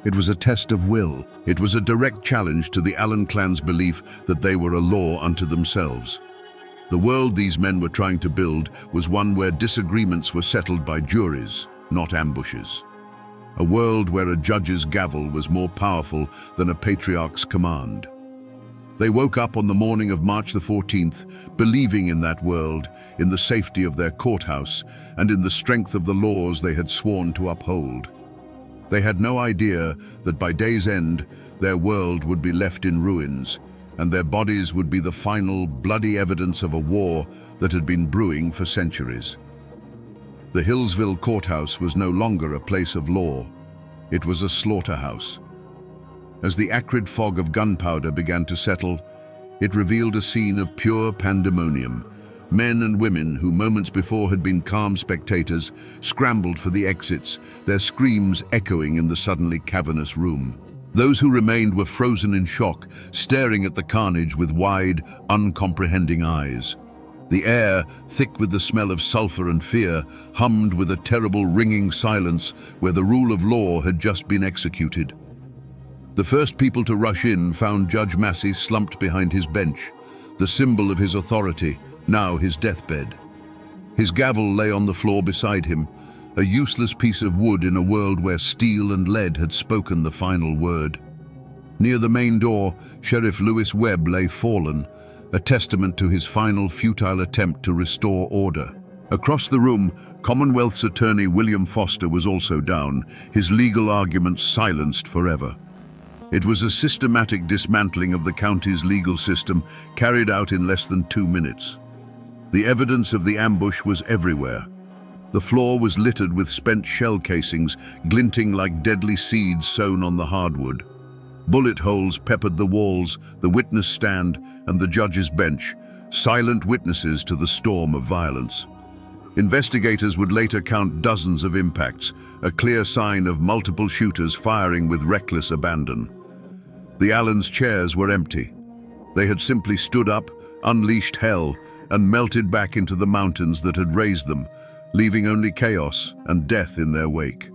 It was a test of will. It was a direct challenge to the Allen clan's belief that they were a law unto themselves. The world these men were trying to build was one where disagreements were settled by juries, not ambushes. A world where a judge's gavel was more powerful than a patriarch's command. They woke up on the morning of March the 14th, believing in that world, in the safety of their courthouse, and in the strength of the laws they had sworn to uphold. They had no idea that by day's end, their world would be left in ruins, and their bodies would be the final, bloody evidence of a war that had been brewing for centuries. The Hillsville courthouse was no longer a place of law. It was a slaughterhouse. As the acrid fog of gunpowder began to settle, it revealed a scene of pure pandemonium. Men and women who moments before had been calm spectators scrambled for the exits, their screams echoing in the suddenly cavernous room. Those who remained were frozen in shock, staring at the carnage with wide, uncomprehending eyes. The air, thick with the smell of sulfur and fear, hummed with a terrible ringing silence where the rule of law had just been executed. The first people to rush in found Judge Massey slumped behind his bench, the symbol of his authority, now his deathbed. His gavel lay on the floor beside him, a useless piece of wood in a world where steel and lead had spoken the final word. Near the main door, Sheriff Lewis Webb lay fallen, a testament to his final futile attempt to restore order. Across the room, Commonwealth's attorney William Foster was also down, his legal arguments silenced forever. It was a systematic dismantling of the county's legal system carried out in less than 2 minutes. The evidence of the ambush was everywhere. The floor was littered with spent shell casings, glinting like deadly seeds sown on the hardwood. Bullet holes peppered the walls, the witness stand, and the judge's bench, silent witnesses to the storm of violence. Investigators would later count dozens of impacts, a clear sign of multiple shooters firing with reckless abandon. The Allens' chairs were empty. They had simply stood up, unleashed hell, and melted back into the mountains that had raised them, leaving only chaos and death in their wake.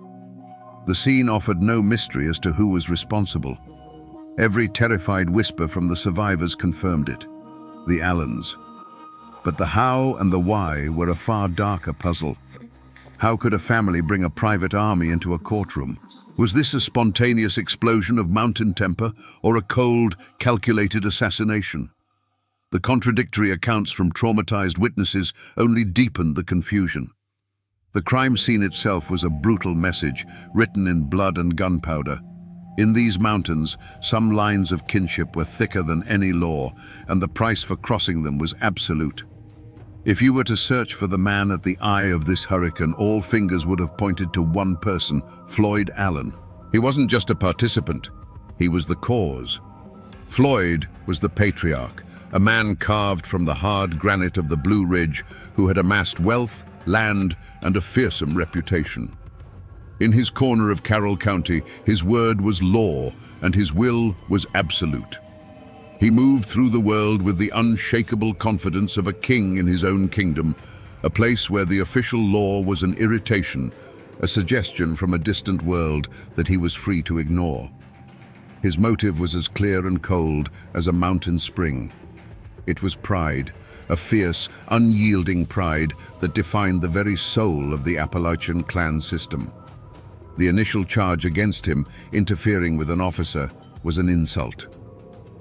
The scene offered no mystery as to who was responsible. Every terrified whisper from the survivors confirmed it: the Allens. But the how and the why were a far darker puzzle. How could a family bring a private army into a courtroom? Was this a spontaneous explosion of mountain temper or a cold, calculated assassination? The contradictory accounts from traumatized witnesses only deepened the confusion. The crime scene itself was a brutal message, written in blood and gunpowder. In these mountains, some lines of kinship were thicker than any law, and the price for crossing them was absolute. If you were to search for the man at the eye of this hurricane, all fingers would have pointed to one person: Floyd Allen. He wasn't just a participant, he was the cause. Floyd was the patriarch, a man carved from the hard granite of the Blue Ridge who had amassed wealth, land, and a fearsome reputation. In his corner of Carroll County, his word was law, and his will was absolute. He moved through the world with the unshakable confidence of a king in his own kingdom, a place where the official law was an irritation, a suggestion from a distant world that he was free to ignore. His motive was as clear and cold as a mountain spring. It was pride, a fierce, unyielding pride that defined the very soul of the Appalachian clan system. The initial charge against him, interfering with an officer, was an insult.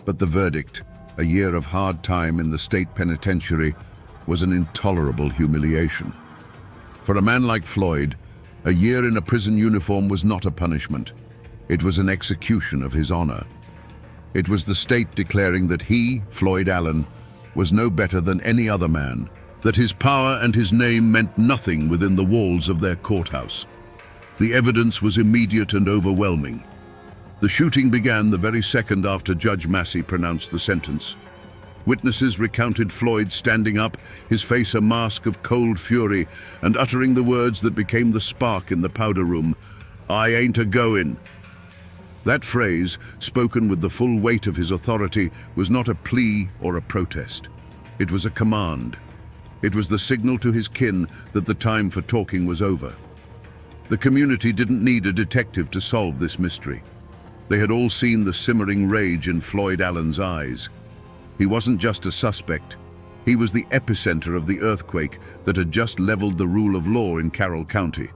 But the verdict, a year of hard time in the state penitentiary, was an intolerable humiliation. For a man like Floyd, a year in a prison uniform was not a punishment. It was an execution of his honor. It was the state declaring that he, Floyd Allen, was no better than any other man, that his power and his name meant nothing within the walls of their courthouse. The evidence was immediate and overwhelming. The shooting began the very second after Judge Massey pronounced the sentence. Witnesses recounted Floyd standing up, his face a mask of cold fury, and uttering the words that became the spark in the powder room: "I ain't a-goin'." That phrase, spoken with the full weight of his authority, was not a plea or a protest. It was a command. It was the signal to his kin that the time for talking was over. The community didn't need a detective to solve this mystery. They had all seen the simmering rage in Floyd Allen's eyes. He wasn't just a suspect. He was the epicenter of the earthquake that had just leveled the rule of law in Carroll County.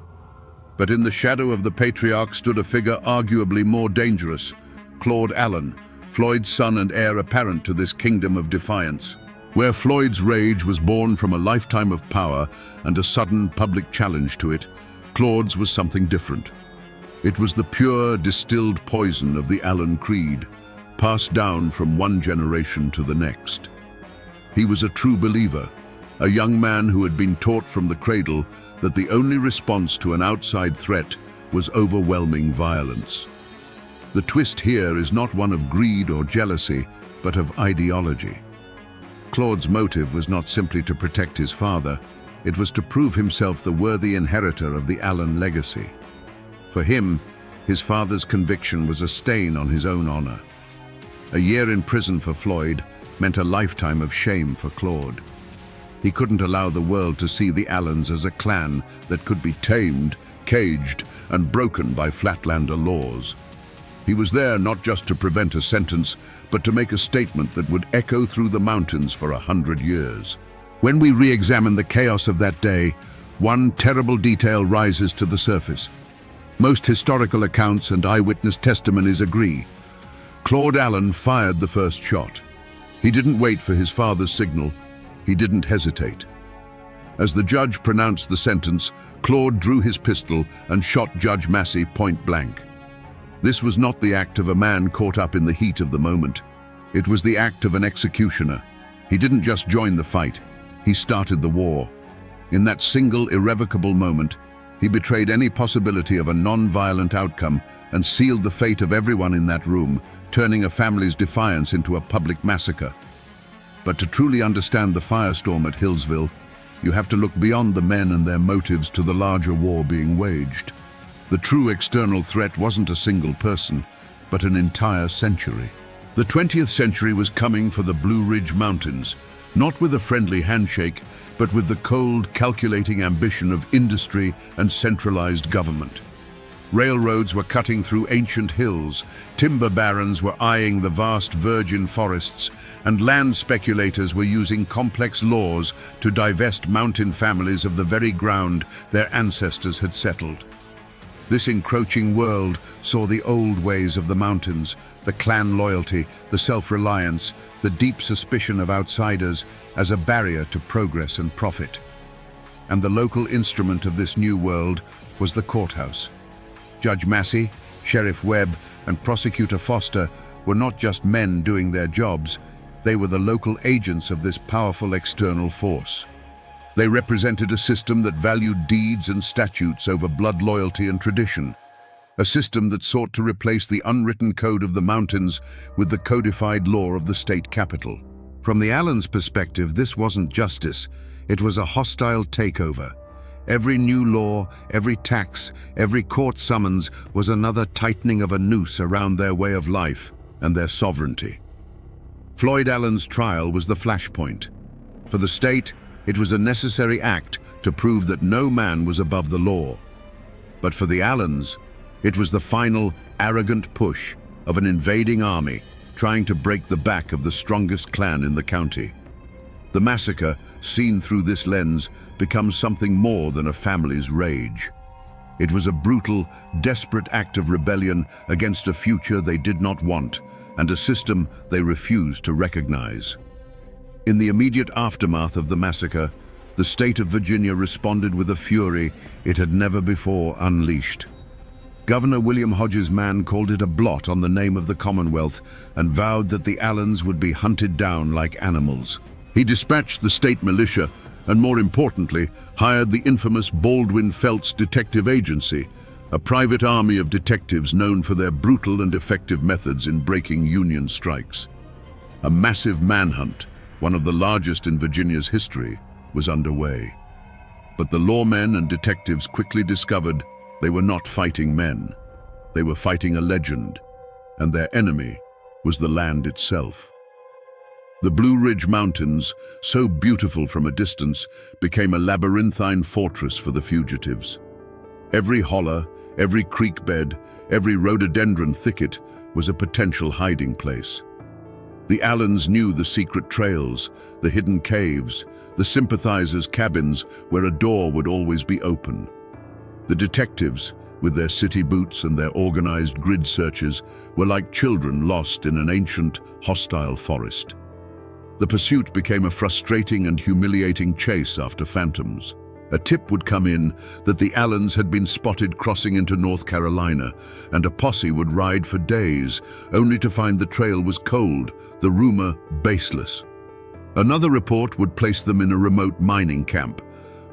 But in the shadow of the patriarch stood a figure arguably more dangerous: Claude Allen, Floyd's son and heir apparent to this kingdom of defiance. Where Floyd's rage was born from a lifetime of power and a sudden public challenge to it, Claude's was something different. It was the pure, distilled poison of the Allen creed, passed down from one generation to the next. He was a true believer, a young man who had been taught from the cradle that the only response to an outside threat was overwhelming violence. The twist here is not one of greed or jealousy, but of ideology. Claude's motive was not simply to protect his father, it was to prove himself the worthy inheritor of the Allen legacy. For him, his father's conviction was a stain on his own honor. A year in prison for Floyd meant a lifetime of shame for Claude. He couldn't allow the world to see the Allens as a clan that could be tamed, caged, and broken by Flatlander laws. He was there not just to prevent a sentence, but to make a statement that would echo through the mountains for 100 years. When we re-examine the chaos of that day, one terrible detail rises to the surface. Most historical accounts and eyewitness testimonies agree. Claude Allen fired the first shot. He didn't wait for his father's signal. He didn't hesitate. As the judge pronounced the sentence, Claude drew his pistol and shot Judge Massey point blank. This was not the act of a man caught up in the heat of the moment. It was the act of an executioner. He didn't just join the fight, he started the war. In that single, irrevocable moment, he betrayed any possibility of a non-violent outcome and sealed the fate of everyone in that room, turning a family's defiance into a public massacre. But to truly understand the firestorm at Hillsville, you have to look beyond the men and their motives to the larger war being waged. The true external threat wasn't a single person, but an entire century. The 20th century was coming for the Blue Ridge Mountains, not with a friendly handshake, but with the cold, calculating ambition of industry and centralized government. Railroads were cutting through ancient hills, timber barons were eyeing the vast virgin forests, and land speculators were using complex laws to divest mountain families of the very ground their ancestors had settled. This encroaching world saw the old ways of the mountains, the clan loyalty, the self-reliance, the deep suspicion of outsiders as a barrier to progress and profit. And the local instrument of this new world was the courthouse. Judge Massey, Sheriff Webb, and Prosecutor Foster were not just men doing their jobs, they were the local agents of this powerful external force. They represented a system that valued deeds and statutes over blood loyalty and tradition, a system that sought to replace the unwritten code of the mountains with the codified law of the state capital. From the Allens' perspective, this wasn't justice, it was a hostile takeover. Every new law, every tax, every court summons was another tightening of a noose around their way of life and their sovereignty. Floyd Allen's trial was the flashpoint. For the state, it was a necessary act to prove that no man was above the law. But for the Allens, it was the final, arrogant push of an invading army trying to break the back of the strongest clan in the county. The massacre, seen through this lens, becomes something more than a family's rage. It was a brutal, desperate act of rebellion against a future they did not want and a system they refused to recognize. In the immediate aftermath of the massacre, the state of Virginia responded with a fury it had never before unleashed. Governor William Hodges Mann called it a blot on the name of the Commonwealth and vowed that the Allens would be hunted down like animals. He dispatched the state militia and, more importantly, hired the infamous Baldwin Felts Detective Agency, a private army of detectives known for their brutal and effective methods in breaking Union strikes. A massive manhunt, one of the largest in Virginia's history, was underway. But the lawmen and detectives quickly discovered they were not fighting men. They were fighting a legend, and their enemy was the land itself. The Blue Ridge Mountains, so beautiful from a distance, became a labyrinthine fortress for the fugitives. Every holler, every creek bed, every rhododendron thicket was a potential hiding place. The Allens knew the secret trails, the hidden caves, the sympathizers' cabins where a door would always be open. The detectives, with their city boots and their organized grid searches, were like children lost in an ancient, hostile forest. The pursuit became a frustrating and humiliating chase after phantoms. A tip would come in that the Allens had been spotted crossing into North Carolina, and a posse would ride for days, only to find the trail was cold, the rumor baseless. Another report would place them in a remote mining camp,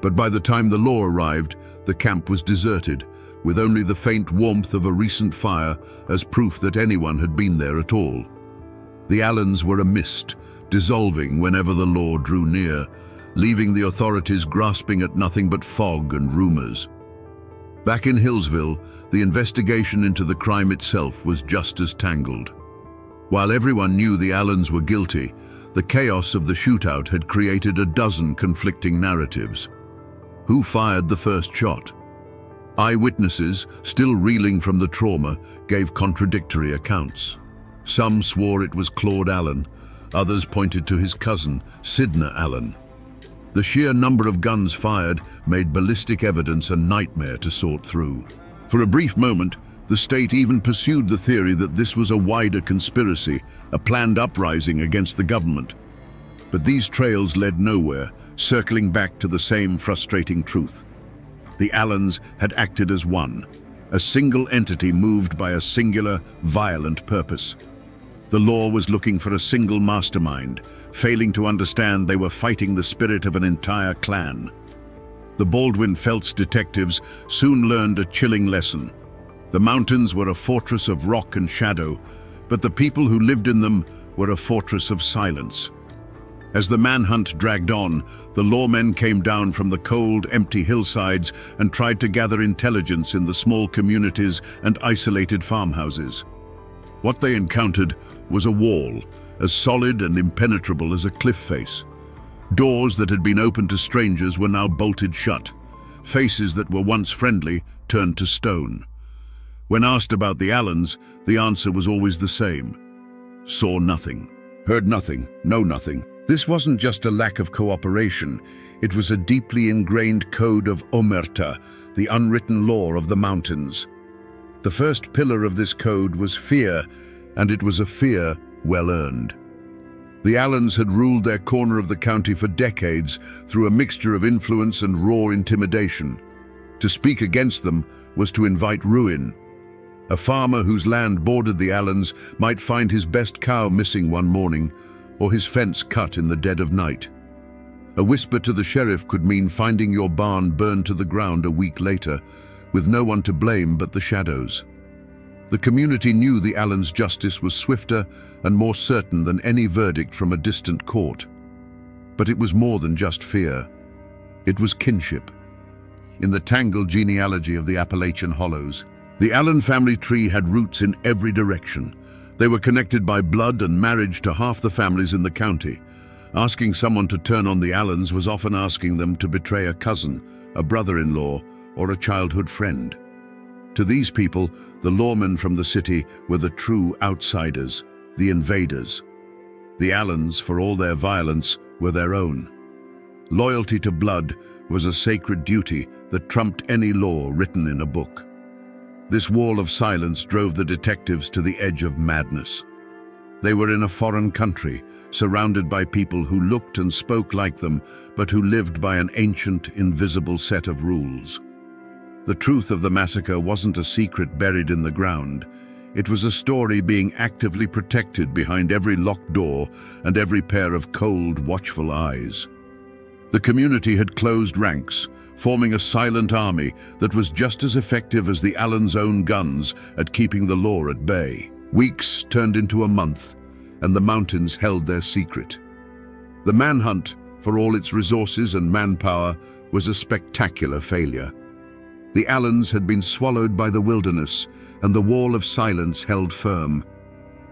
but by the time the law arrived, the camp was deserted, with only the faint warmth of a recent fire as proof that anyone had been there at all. The Allens were a mist, dissolving whenever the law drew near, leaving the authorities grasping at nothing but fog and rumors. Back in Hillsville, the investigation into the crime itself was just as tangled. While everyone knew the Allens were guilty, the chaos of the shootout had created a dozen conflicting narratives. Who fired the first shot? Eyewitnesses, still reeling from the trauma, gave contradictory accounts. Some swore it was Claude Allen, others pointed to his cousin, Sidney Allen. The sheer number of guns fired made ballistic evidence a nightmare to sort through. For a brief moment, the state even pursued the theory that this was a wider conspiracy, a planned uprising against the government. But these trails led nowhere, circling back to the same frustrating truth. The Allens had acted as one, a single entity moved by a singular, violent purpose. The law was looking for a single mastermind, failing to understand they were fighting the spirit of an entire clan. The Baldwin Felts detectives soon learned a chilling lesson. The mountains were a fortress of rock and shadow, but the people who lived in them were a fortress of silence. As the manhunt dragged on, the lawmen came down from the cold, empty hillsides and tried to gather intelligence in the small communities and isolated farmhouses. What they encountered was a wall, as solid and impenetrable as a cliff face. Doors that had been opened to strangers were now bolted shut. Faces that were once friendly turned to stone. When asked about the Allens, the answer was always the same. Saw nothing, heard nothing, know nothing. This wasn't just a lack of cooperation, it was a deeply ingrained code of omerta, the unwritten law of the mountains. The first pillar of this code was fear, and it was a fear well earned. The Allens had ruled their corner of the county for decades through a mixture of influence and raw intimidation. To speak against them was to invite ruin. A farmer whose land bordered the Allens might find his best cow missing one morning, or his fence cut in the dead of night. A whisper to the sheriff could mean finding your barn burned to the ground a week later, with no one to blame but the shadows. The community knew the Allens' justice was swifter and more certain than any verdict from a distant court. But it was more than just fear. It was kinship. In the tangled genealogy of the Appalachian hollows, the Allen family tree had roots in every direction. They were connected by blood and marriage to half the families in the county. Asking someone to turn on the Allens was often asking them to betray a cousin, a brother-in-law, or a childhood friend. To these people, the lawmen from the city were the true outsiders, the invaders. The Allens, for all their violence, were their own. Loyalty to blood was a sacred duty that trumped any law written in a book. This wall of silence drove the detectives to the edge of madness. They were in a foreign country, surrounded by people who looked and spoke like them, but who lived by an ancient, invisible set of rules. The truth of the massacre wasn't a secret buried in the ground. It was a story being actively protected behind every locked door and every pair of cold, watchful eyes. The community had closed ranks, forming a silent army that was just as effective as the Allens' own guns at keeping the law at bay. Weeks turned into a month, and the mountains held their secret. The manhunt, for all its resources and manpower, was a spectacular failure. The Allens had been swallowed by the wilderness, and the wall of silence held firm.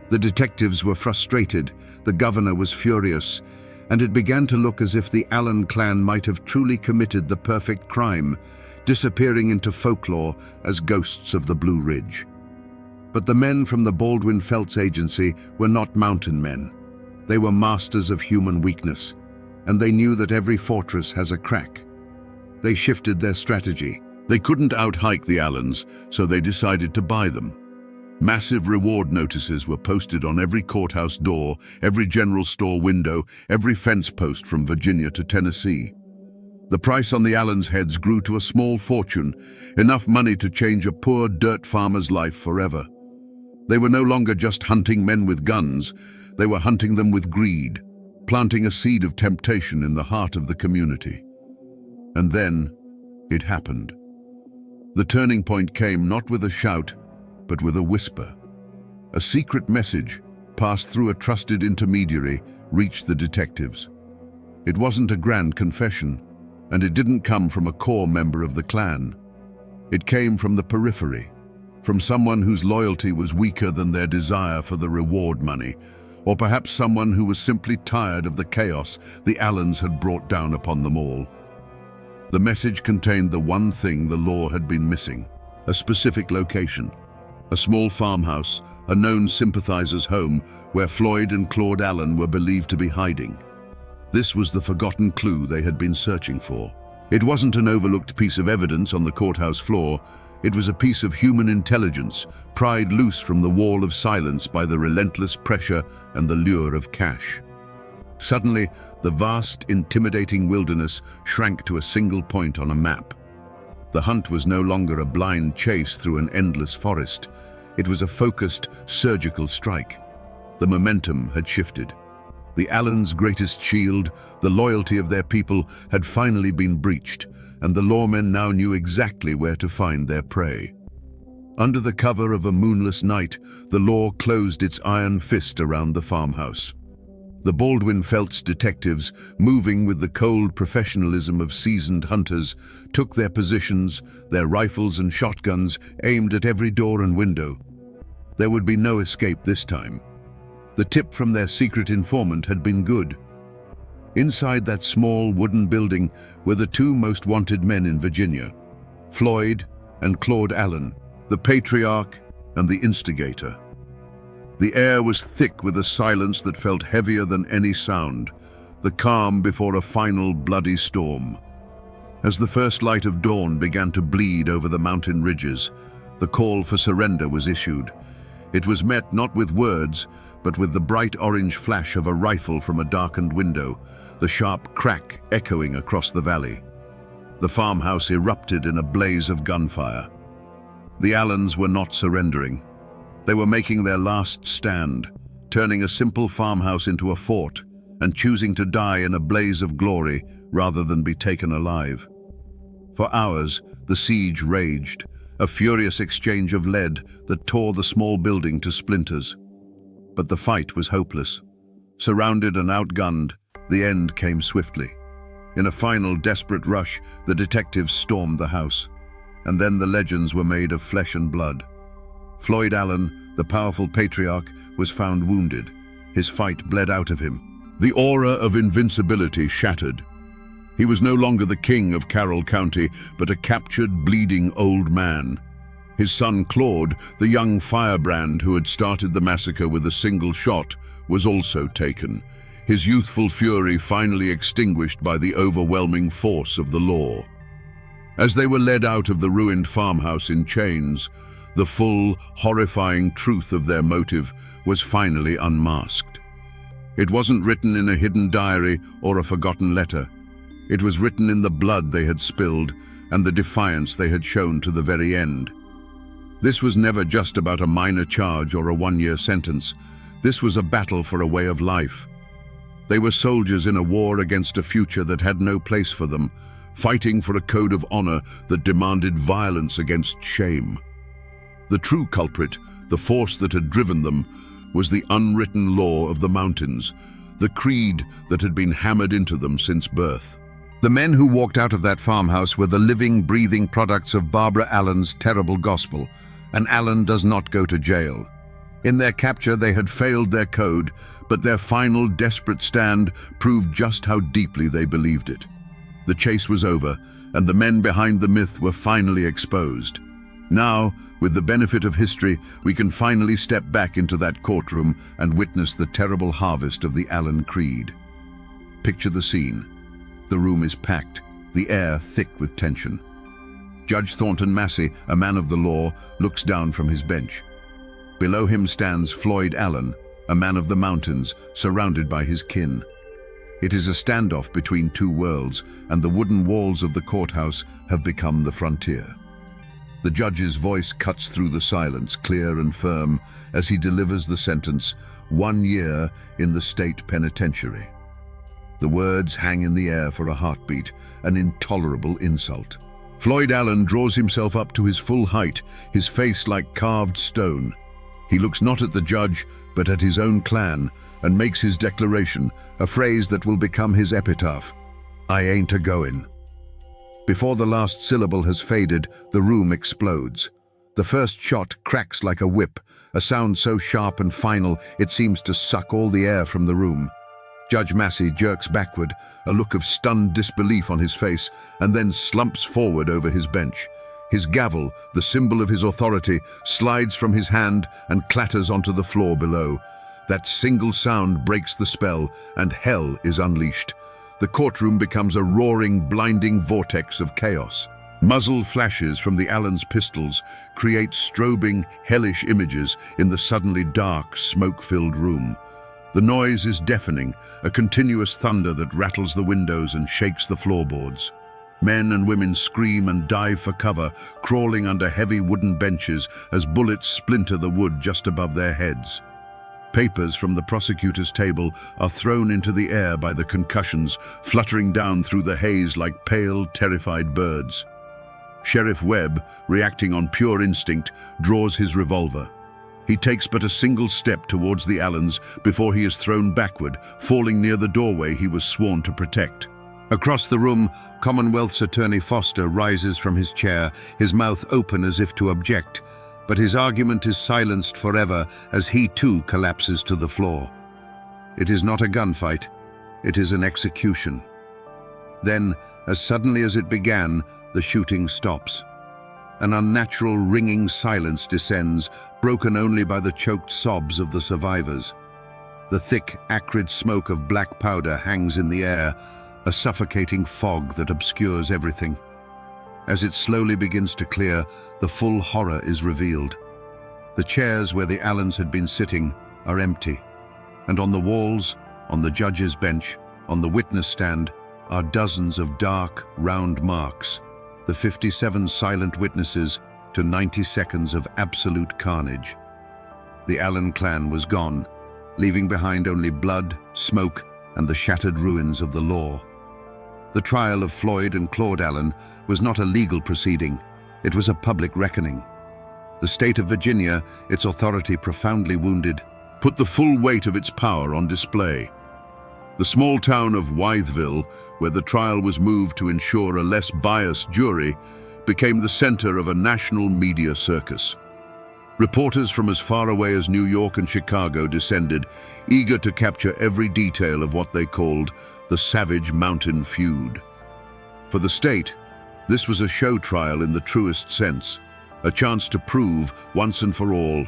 The detectives were frustrated, the governor was furious, and it began to look as if the Allen clan might have truly committed the perfect crime, disappearing into folklore as ghosts of the Blue Ridge. But the men from the Baldwin Felts Agency were not mountain men. They were masters of human weakness, and they knew that every fortress has a crack. They shifted their strategy. They couldn't out-hike the Allens, so they decided to buy them. Massive reward notices were posted on every courthouse door, every general store window, every fence post from Virginia to Tennessee. The price on the Allens' heads grew to a small fortune, enough money to change a poor dirt farmer's life forever. They were no longer just hunting men with guns, they were hunting them with greed, planting a seed of temptation in the heart of the community. And then, it happened. The turning point came not with a shout, but with a whisper. A secret message, passed through a trusted intermediary, reached the detectives. It wasn't a grand confession, and it didn't come from a core member of the clan. It came from the periphery, from someone whose loyalty was weaker than their desire for the reward money, or perhaps someone who was simply tired of the chaos the Allens had brought down upon them all. The message contained the one thing the law had been missing: a specific location. A small farmhouse, a known sympathizer's home, where Floyd and Claude Allen were believed to be hiding. This was the forgotten clue they had been searching for. It wasn't an overlooked piece of evidence on the courthouse floor. It was a piece of human intelligence, pried loose from the wall of silence by the relentless pressure and the lure of cash. Suddenly, the vast, intimidating wilderness shrank to a single point on a map. The hunt was no longer a blind chase through an endless forest. It was a focused, surgical strike. The momentum had shifted. The Allens' greatest shield, the loyalty of their people, had finally been breached, and the lawmen now knew exactly where to find their prey. Under the cover of a moonless night, the law closed its iron fist around the farmhouse. The Baldwin Felts detectives, moving with the cold professionalism of seasoned hunters, took their positions, their rifles and shotguns aimed at every door and window. There would be no escape this time. The tip from their secret informant had been good. Inside that small wooden building were the two most wanted men in Virginia, Floyd and Claude Allen, the patriarch and the instigator. The air was thick with a silence that felt heavier than any sound, the calm before a final bloody storm. As the first light of dawn began to bleed over the mountain ridges, the call for surrender was issued. It was met not with words, but with the bright orange flash of a rifle from a darkened window, the sharp crack echoing across the valley. The farmhouse erupted in a blaze of gunfire. The Allens were not surrendering. They were making their last stand, turning a simple farmhouse into a fort and choosing to die in a blaze of glory rather than be taken alive. For hours, the siege raged, a furious exchange of lead that tore the small building to splinters. But the fight was hopeless. Surrounded and outgunned, the end came swiftly. In a final desperate rush, the detectives stormed the house. And then the legends were made of flesh and blood. Floyd Allen, the powerful patriarch, was found wounded. His fight bled out of him. The aura of invincibility shattered. He was no longer the king of Carroll County, but a captured, bleeding old man. His son Claude, the young firebrand who had started the massacre with a single shot, was also taken, his youthful fury finally extinguished by the overwhelming force of the law. As they were led out of the ruined farmhouse in chains, the full, horrifying truth of their motive was finally unmasked. It wasn't written in a hidden diary or a forgotten letter. It was written in the blood they had spilled and the defiance they had shown to the very end. This was never just about a minor charge or a one-year sentence. This was a battle for a way of life. They were soldiers in a war against a future that had no place for them, fighting for a code of honor that demanded violence against shame. The true culprit, the force that had driven them, was the unwritten law of the mountains, the creed that had been hammered into them since birth. The men who walked out of that farmhouse were the living, breathing products of Barbara Allen's terrible gospel, and Allen does not go to jail. In their capture, they had failed their code, but their final, desperate stand proved just how deeply they believed it. The chase was over, and the men behind the myth were finally exposed. Now, with the benefit of history, we can finally step back into that courtroom and witness the terrible harvest of the Allen creed. Picture the scene. The room is packed, the air thick with tension. Judge Thornton Massey, a man of the law, looks down from his bench. Below him stands Floyd Allen, a man of the mountains, surrounded by his kin. It is a standoff between two worlds, and the wooden walls of the courthouse have become the frontier. The judge's voice cuts through the silence, clear and firm, as he delivers the sentence, 1 year in the state penitentiary. The words hang in the air for a heartbeat, an intolerable insult. Floyd Allen draws himself up to his full height, his face like carved stone. He looks not at the judge, but at his own clan, and makes his declaration, a phrase that will become his epitaph. "I ain't a-goin'." Before the last syllable has faded, the room explodes. The first shot cracks like a whip, a sound so sharp and final it seems to suck all the air from the room. Judge Massey jerks backward, a look of stunned disbelief on his face, and then slumps forward over his bench. His gavel, the symbol of his authority, slides from his hand and clatters onto the floor below. That single sound breaks the spell, and hell is unleashed. The courtroom becomes a roaring, blinding vortex of chaos. Muzzle flashes from the Allen's pistols create strobing, hellish images in the suddenly dark, smoke-filled room. The noise is deafening, a continuous thunder that rattles the windows and shakes the floorboards. Men and women scream and dive for cover, crawling under heavy wooden benches as bullets splinter the wood just above their heads. Papers from the prosecutor's table are thrown into the air by the concussions, fluttering down through the haze like pale, terrified birds. Sheriff Webb, reacting on pure instinct, draws his revolver. He takes but a single step towards the Allens before he is thrown backward, falling near the doorway he was sworn to protect. Across the room, Commonwealth's Attorney Foster rises from his chair, his mouth open as if to object, but his argument is silenced forever as he too collapses to the floor. It is not a gunfight, it is an execution. Then, as suddenly as it began, the shooting stops. An unnatural ringing silence descends, broken only by the choked sobs of the survivors. The thick, acrid smoke of black powder hangs in the air, a suffocating fog that obscures everything. As it slowly begins to clear, the full horror is revealed. The chairs where the Allens had been sitting are empty, and on the walls, on the judge's bench, on the witness stand, are dozens of dark, round marks, the 57 silent witnesses to 90 seconds of absolute carnage. The Allen clan was gone, leaving behind only blood, smoke, and the shattered ruins of the law. The trial of Floyd and Claude Allen was not a legal proceeding, it was a public reckoning. The state of Virginia, its authority profoundly wounded, put the full weight of its power on display. The small town of Wytheville, where the trial was moved to ensure a less biased jury, became the center of a national media circus. Reporters from as far away as New York and Chicago descended, eager to capture every detail of what they called the Savage Mountain feud. For the state, this was a show trial in the truest sense, a chance to prove, once and for all,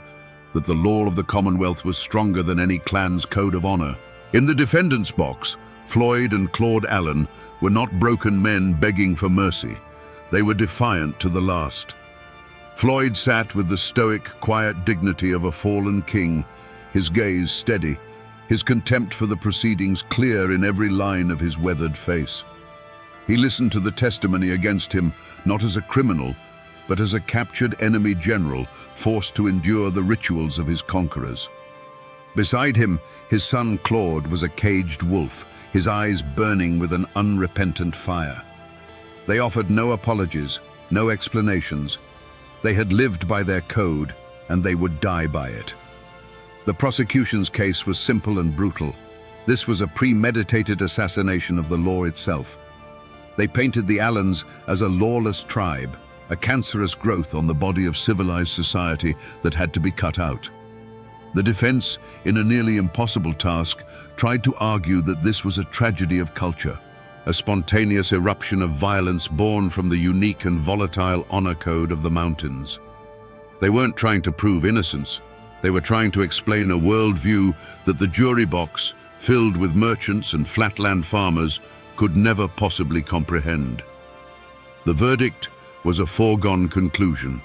that the law of the Commonwealth was stronger than any clan's code of honor. In the defendant's box, Floyd and Claude Allen were not broken men begging for mercy. They were defiant to the last. Floyd sat with the stoic, quiet dignity of a fallen king, his gaze steady, his contempt for the proceedings clear in every line of his weathered face. He listened to the testimony against him, not as a criminal, but as a captured enemy general forced to endure the rituals of his conquerors. Beside him, his son Claude was a caged wolf, his eyes burning with an unrepentant fire. They offered no apologies, no explanations. They had lived by their code, and they would die by it. The prosecution's case was simple and brutal. This was a premeditated assassination of the law itself. They painted the Allens as a lawless tribe, a cancerous growth on the body of civilized society that had to be cut out. The defense, in a nearly impossible task, tried to argue that this was a tragedy of culture, a spontaneous eruption of violence born from the unique and volatile honor code of the mountains. They weren't trying to prove innocence. They were trying to explain a worldview that the jury box, filled with merchants and flatland farmers, could never possibly comprehend. The verdict was a foregone conclusion.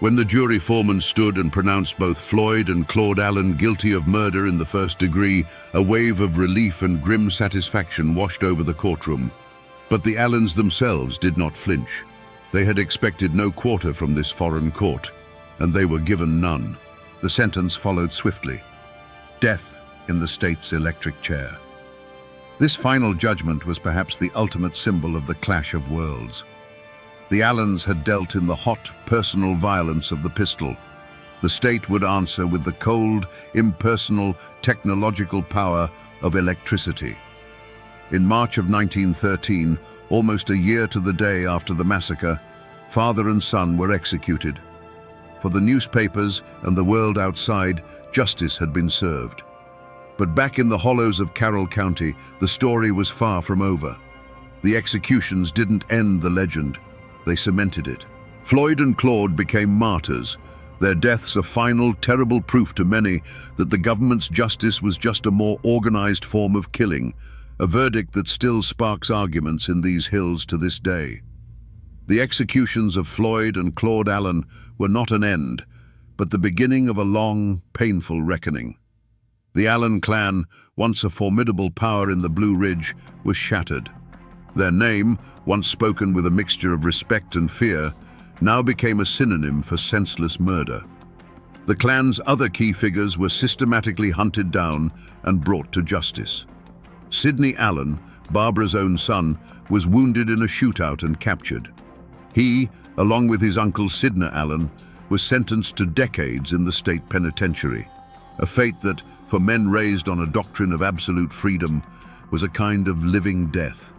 When the jury foreman stood and pronounced both Floyd and Claude Allen guilty of murder in the first degree, a wave of relief and grim satisfaction washed over the courtroom. But the Allens themselves did not flinch. They had expected no quarter from this foreign court, and they were given none. The sentence followed swiftly: death in the state's electric chair. This final judgment was perhaps the ultimate symbol of the clash of worlds. The Allens had dealt in the hot, personal violence of the pistol. The state would answer with the cold, impersonal, technological power of electricity. In March of 1913, almost a year to the day after the massacre, father and son were executed. For the newspapers and the world outside, justice had been served. But back in the hollows of Carroll County, the story was far from over. The executions didn't end the legend. They cemented it. Floyd and Claude became martyrs, their deaths a final, terrible proof to many that the government's justice was just a more organized form of killing, a verdict that still sparks arguments in these hills to this day. The executions of Floyd and Claude Allen were not an end, but the beginning of a long, painful reckoning. The Allen clan, once a formidable power in the Blue Ridge, was shattered. Their name, once spoken with a mixture of respect and fear, now became a synonym for senseless murder. The clan's other key figures were systematically hunted down and brought to justice. Sidney Allen, Barbara's own son, was wounded in a shootout and captured. He, along with his uncle Sidney Allen, was sentenced to decades in the state penitentiary, a fate that, for men raised on a doctrine of absolute freedom, was a kind of living death.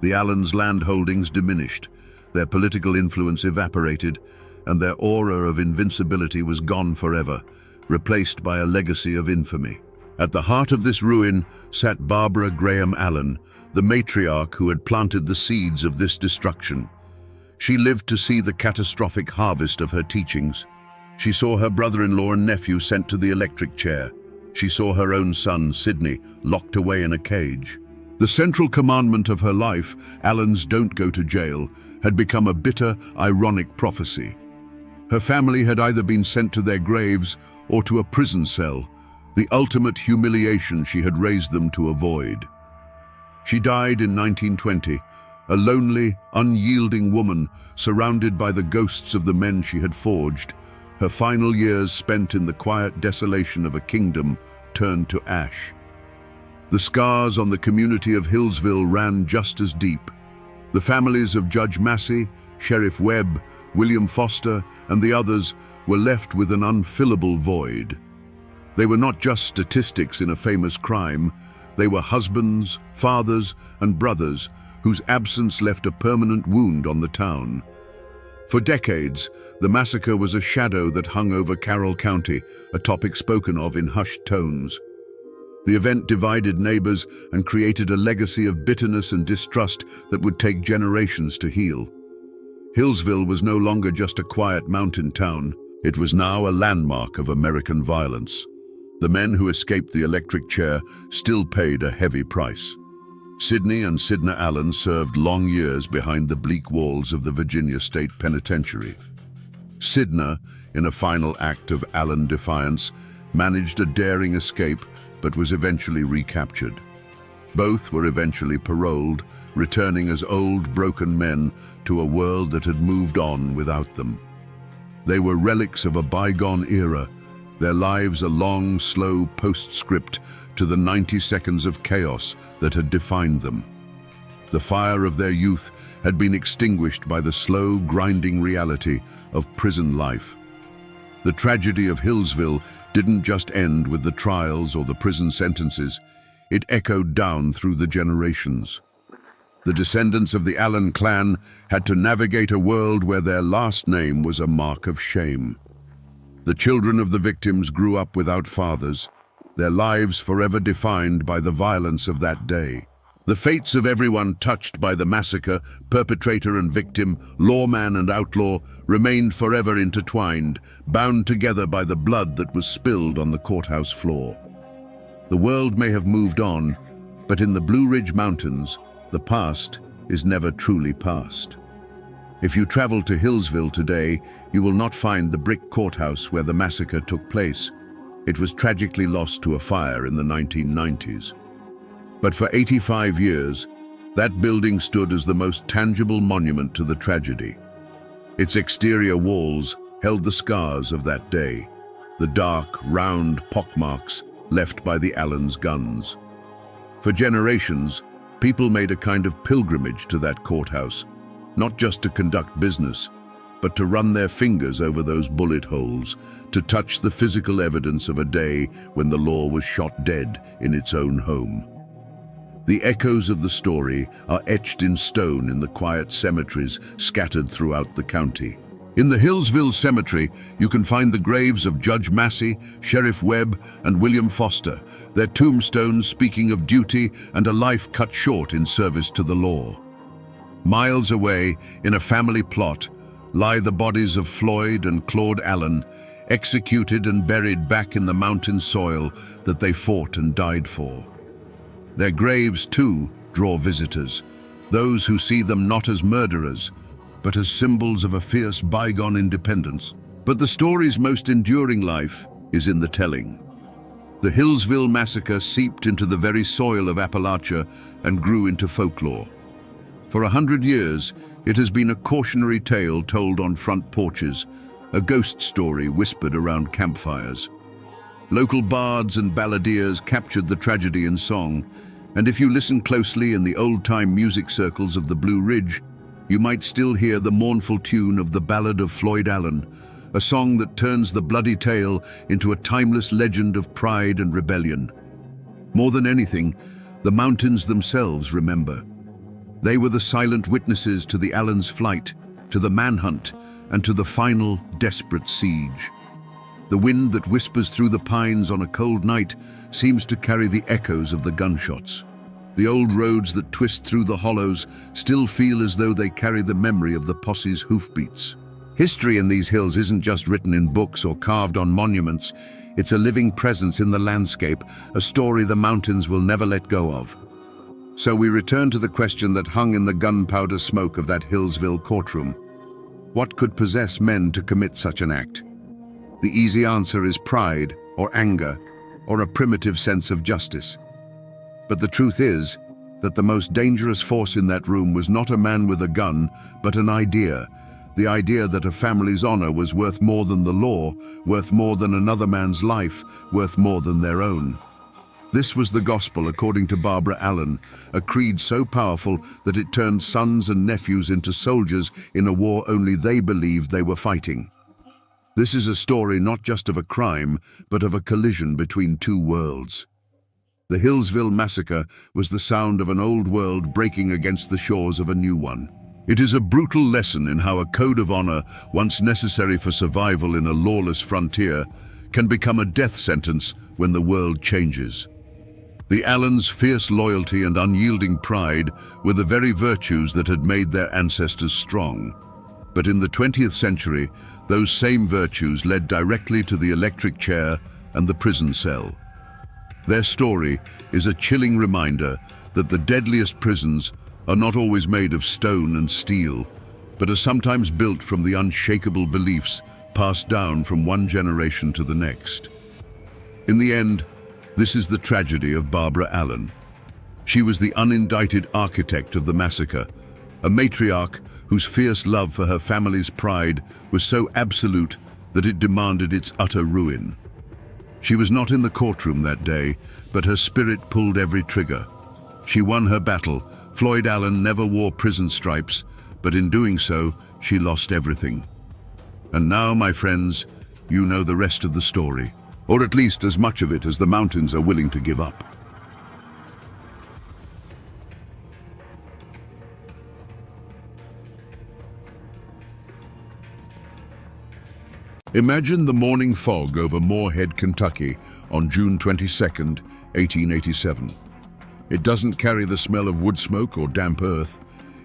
The Allens' land holdings diminished, their political influence evaporated, and their aura of invincibility was gone forever, replaced by a legacy of infamy. At the heart of this ruin sat Barbara Graham Allen, the matriarch who had planted the seeds of this destruction. She lived to see the catastrophic harvest of her teachings. She saw her brother-in-law and nephew sent to the electric chair. She saw her own son, Sidney, locked away in a cage. The central commandment of her life, Allen's "don't go to jail," had become a bitter, ironic prophecy. Her family had either been sent to their graves or to a prison cell, the ultimate humiliation she had raised them to avoid. She died in 1920, a lonely, unyielding woman surrounded by the ghosts of the men she had forged, her final years spent in the quiet desolation of a kingdom turned to ash. The scars on the community of Hillsville ran just as deep. The families of Judge Massey, Sheriff Webb, William Foster, and the others were left with an unfillable void. They were not just statistics in a famous crime, they were husbands, fathers, and brothers whose absence left a permanent wound on the town. For decades, the massacre was a shadow that hung over Carroll County, a topic spoken of in hushed tones. The event divided neighbors and created a legacy of bitterness and distrust that would take generations to heal. Hillsville was no longer just a quiet mountain town. It was now a landmark of American violence. The men who escaped the electric chair still paid a heavy price. Sidney and Sidney Allen served long years behind the bleak walls of the Virginia State Penitentiary. Sidney, in a final act of Allen defiance, managed a daring escape but was eventually recaptured. Both were eventually paroled, returning as old, broken men to a world that had moved on without them. They were relics of a bygone era, their lives a long, slow postscript to the 90 seconds of chaos that had defined them. The fire of their youth had been extinguished by the slow, grinding reality of prison life. The tragedy of Hillsville didn't just end with the trials or the prison sentences, it echoed down through the generations. The descendants of the Allen clan had to navigate a world where their last name was a mark of shame. The children of the victims grew up without fathers, their lives forever defined by the violence of that day. The fates of everyone touched by the massacre, perpetrator and victim, lawman and outlaw, remained forever intertwined, bound together by the blood that was spilled on the courthouse floor. The world may have moved on, but in the Blue Ridge Mountains, the past is never truly past. If you travel to Hillsville today, you will not find the brick courthouse where the massacre took place. It was tragically lost to a fire in the 1990s. But for 85 years, that building stood as the most tangible monument to the tragedy. Its exterior walls held the scars of that day, the dark, round pockmarks left by the Allens' guns. For generations, people made a kind of pilgrimage to that courthouse, not just to conduct business, but to run their fingers over those bullet holes, to touch the physical evidence of a day when the law was shot dead in its own home. The echoes of the story are etched in stone in the quiet cemeteries scattered throughout the county. In the Hillsville Cemetery, you can find the graves of Judge Massey, Sheriff Webb, and William Foster, their tombstones speaking of duty and a life cut short in service to the law. Miles away, in a family plot, lie the bodies of Floyd and Claude Allen, executed and buried back in the mountain soil that they fought and died for. Their graves, too, draw visitors, those who see them not as murderers, but as symbols of a fierce bygone independence. But the story's most enduring life is in the telling. The Hillsville massacre seeped into the very soil of Appalachia and grew into folklore. For 100 years, it has been a cautionary tale told on front porches, a ghost story whispered around campfires. Local bards and balladeers captured the tragedy in song, and if you listen closely in the old-time music circles of the Blue Ridge, you might still hear the mournful tune of the Ballad of Floyd Allen, a song that turns the bloody tale into a timeless legend of pride and rebellion. More than anything, the mountains themselves remember. They were the silent witnesses to the Allens' flight, to the manhunt, and to the final, desperate siege. The wind that whispers through the pines on a cold night seems to carry the echoes of the gunshots. The old roads that twist through the hollows still feel as though they carry the memory of the posse's hoofbeats. History in these hills isn't just written in books or carved on monuments. It's a living presence in the landscape, a story the mountains will never let go of. So we return to the question that hung in the gunpowder smoke of that Hillsville courtroom. What could possess men to commit such an act? The easy answer is pride, or anger, or a primitive sense of justice. But the truth is that the most dangerous force in that room was not a man with a gun, but an idea. The idea that a family's honor was worth more than the law, worth more than another man's life, worth more than their own. This was the gospel according to Barbara Allen, a creed so powerful that it turned sons and nephews into soldiers in a war only they believed they were fighting. This is a story not just of a crime, but of a collision between two worlds. The Hillsville massacre was the sound of an old world breaking against the shores of a new one. It is a brutal lesson in how a code of honor, once necessary for survival in a lawless frontier, can become a death sentence when the world changes. The Allens' fierce loyalty and unyielding pride were the very virtues that had made their ancestors strong. But in the 20th century, those same virtues led directly to the electric chair and the prison cell. Their story is a chilling reminder that the deadliest prisons are not always made of stone and steel, but are sometimes built from the unshakable beliefs passed down from one generation to the next. In the end, this is the tragedy of Barbara Allen. She was the unindicted architect of the massacre, a matriarch whose fierce love for her family's pride was so absolute that it demanded its utter ruin. She was not in the courtroom that day, but her spirit pulled every trigger. She won her battle. Floyd Allen never wore prison stripes, but in doing so, she lost everything. And now, my friends, you know the rest of the story, or at least as much of it as the mountains are willing to give up. Imagine the morning fog over Moorhead, Kentucky on June 22nd, 1887. It doesn't carry the smell of wood smoke or damp earth.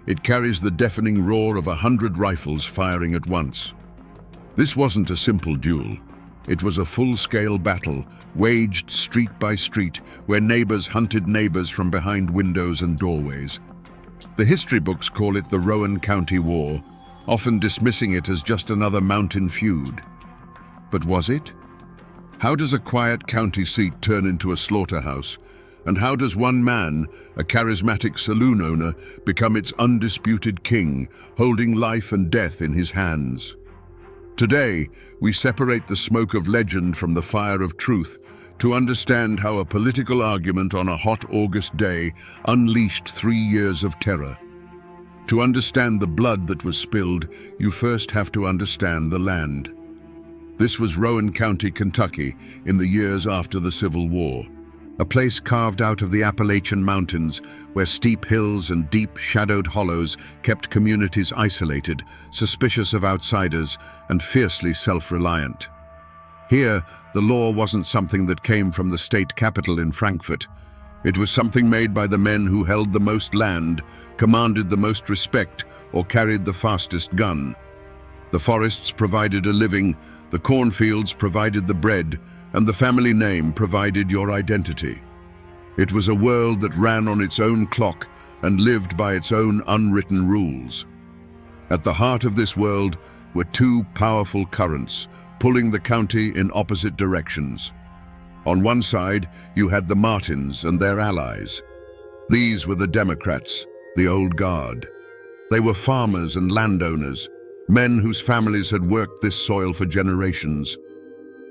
It carries the deafening roar of 100 rifles firing at once. This wasn't a simple duel. It was a full-scale battle, waged street by street, where neighbors hunted neighbors from behind windows and doorways. The history books call it the Rowan County War, often dismissing it as just another mountain feud. But was it? How does a quiet county seat turn into a slaughterhouse? And how does one man, a charismatic saloon owner, become its undisputed king, holding life and death in his hands? Today, we separate the smoke of legend from the fire of truth to understand how a political argument on a hot August day unleashed 3 years of terror. To understand the blood that was spilled, you first have to understand the land. This was Rowan County, Kentucky, in the years after the Civil War. A place carved out of the Appalachian Mountains, where steep hills and deep, shadowed hollows kept communities isolated, suspicious of outsiders, and fiercely self-reliant. Here, the law wasn't something that came from the state capital in Frankfurt. It was something made by the men who held the most land, commanded the most respect, or carried the fastest gun. The forests provided a living, the cornfields provided the bread, and the family name provided your identity. It was a world that ran on its own clock and lived by its own unwritten rules. At the heart of this world were two powerful currents, pulling the county in opposite directions. On one side, you had the Martins and their allies. These were the Democrats, the old guard. They were farmers and landowners, men whose families had worked this soil for generations.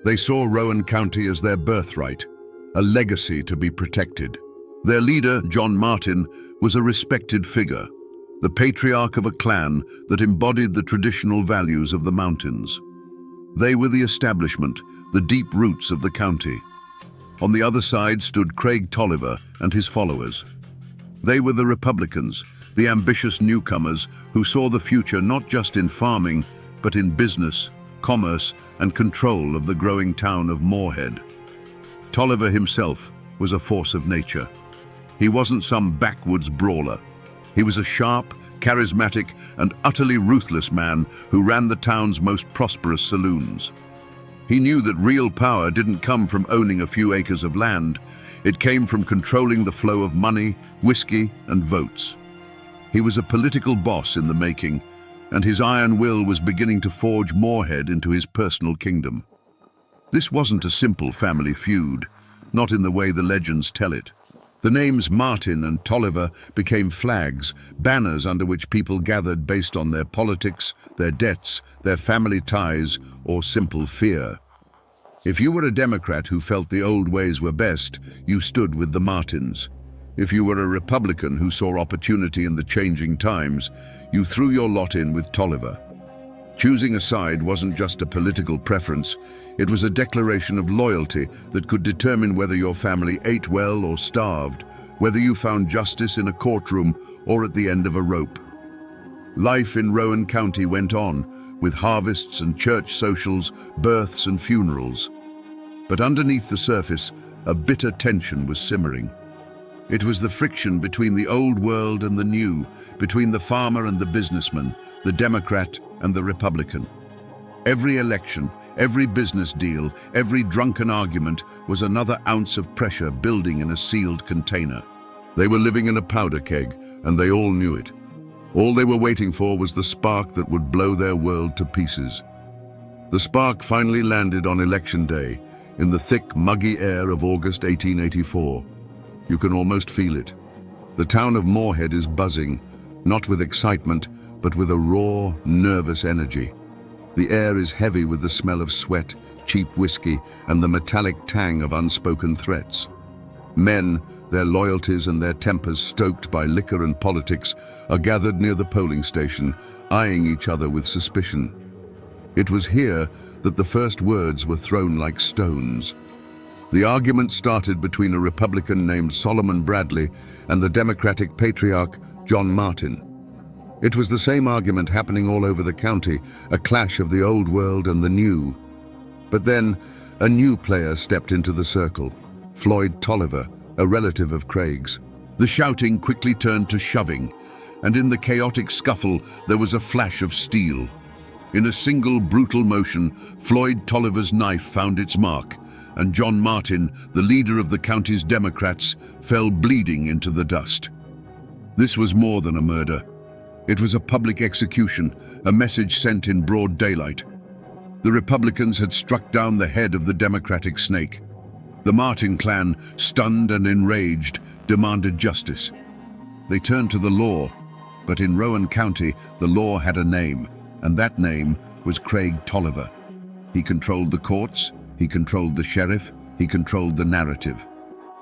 They saw Rowan County as their birthright, a legacy to be protected. Their leader, John Martin, was a respected figure, the patriarch of a clan that embodied the traditional values of the mountains. They were the establishment, the deep roots of the county. On the other side stood Craig Tolliver and his followers. They were the Republicans, the ambitious newcomers who saw the future not just in farming, but in business, commerce, and control of the growing town of Moorhead. Tolliver himself was a force of nature. He wasn't some backwoods brawler. He was a sharp, charismatic, and utterly ruthless man who ran the town's most prosperous saloons. He knew that real power didn't come from owning a few acres of land. It came from controlling the flow of money, whiskey, and votes. He was a political boss in the making, and his iron will was beginning to forge Moorhead into his personal kingdom. This wasn't a simple family feud, not in the way the legends tell it. The names Martin and Tolliver became flags, banners under which people gathered based on their politics, their debts, their family ties, or simple fear. If you were a Democrat who felt the old ways were best, you stood with the Martins. If you were a Republican who saw opportunity in the changing times, you threw your lot in with Tolliver. Choosing a side wasn't just a political preference, it was a declaration of loyalty that could determine whether your family ate well or starved, whether you found justice in a courtroom or at the end of a rope. Life in Rowan County went on, with harvests and church socials, births and funerals. But underneath the surface, a bitter tension was simmering. It was the friction between the old world and the new, between the farmer and the businessman, the Democrat and the Republican. Every election, every business deal, every drunken argument was another ounce of pressure building in a sealed container. They were living in a powder keg, and they all knew it. All they were waiting for was the spark that would blow their world to pieces. The spark finally landed on Election Day, in the thick, muggy air of August 1884. You can almost feel it. The town of Moorhead is buzzing, not with excitement, but with a raw, nervous energy. The air is heavy with the smell of sweat, cheap whiskey, and the metallic tang of unspoken threats. Men, their loyalties and their tempers stoked by liquor and politics, are gathered near the polling station, eyeing each other with suspicion. It was here that the first words were thrown like stones. The argument started between a Republican named Solomon Bradley and the Democratic patriarch John Martin. It was the same argument happening all over the county, a clash of the old world and the new. But then, a new player stepped into the circle, Floyd Tolliver, a relative of Craig's. The shouting quickly turned to shoving, and in the chaotic scuffle there was a flash of steel. In a single brutal motion, Floyd Tolliver's knife found its mark, and John Martin, the leader of the county's Democrats, fell bleeding into the dust. This was more than a murder. It was a public execution, a message sent in broad daylight. The Republicans had struck down the head of the Democratic snake. The Martin clan, stunned and enraged, demanded justice. They turned to the law, but in Rowan County, the law had a name, and that name was Craig Tolliver. He controlled the courts, he controlled the sheriff, he controlled the narrative.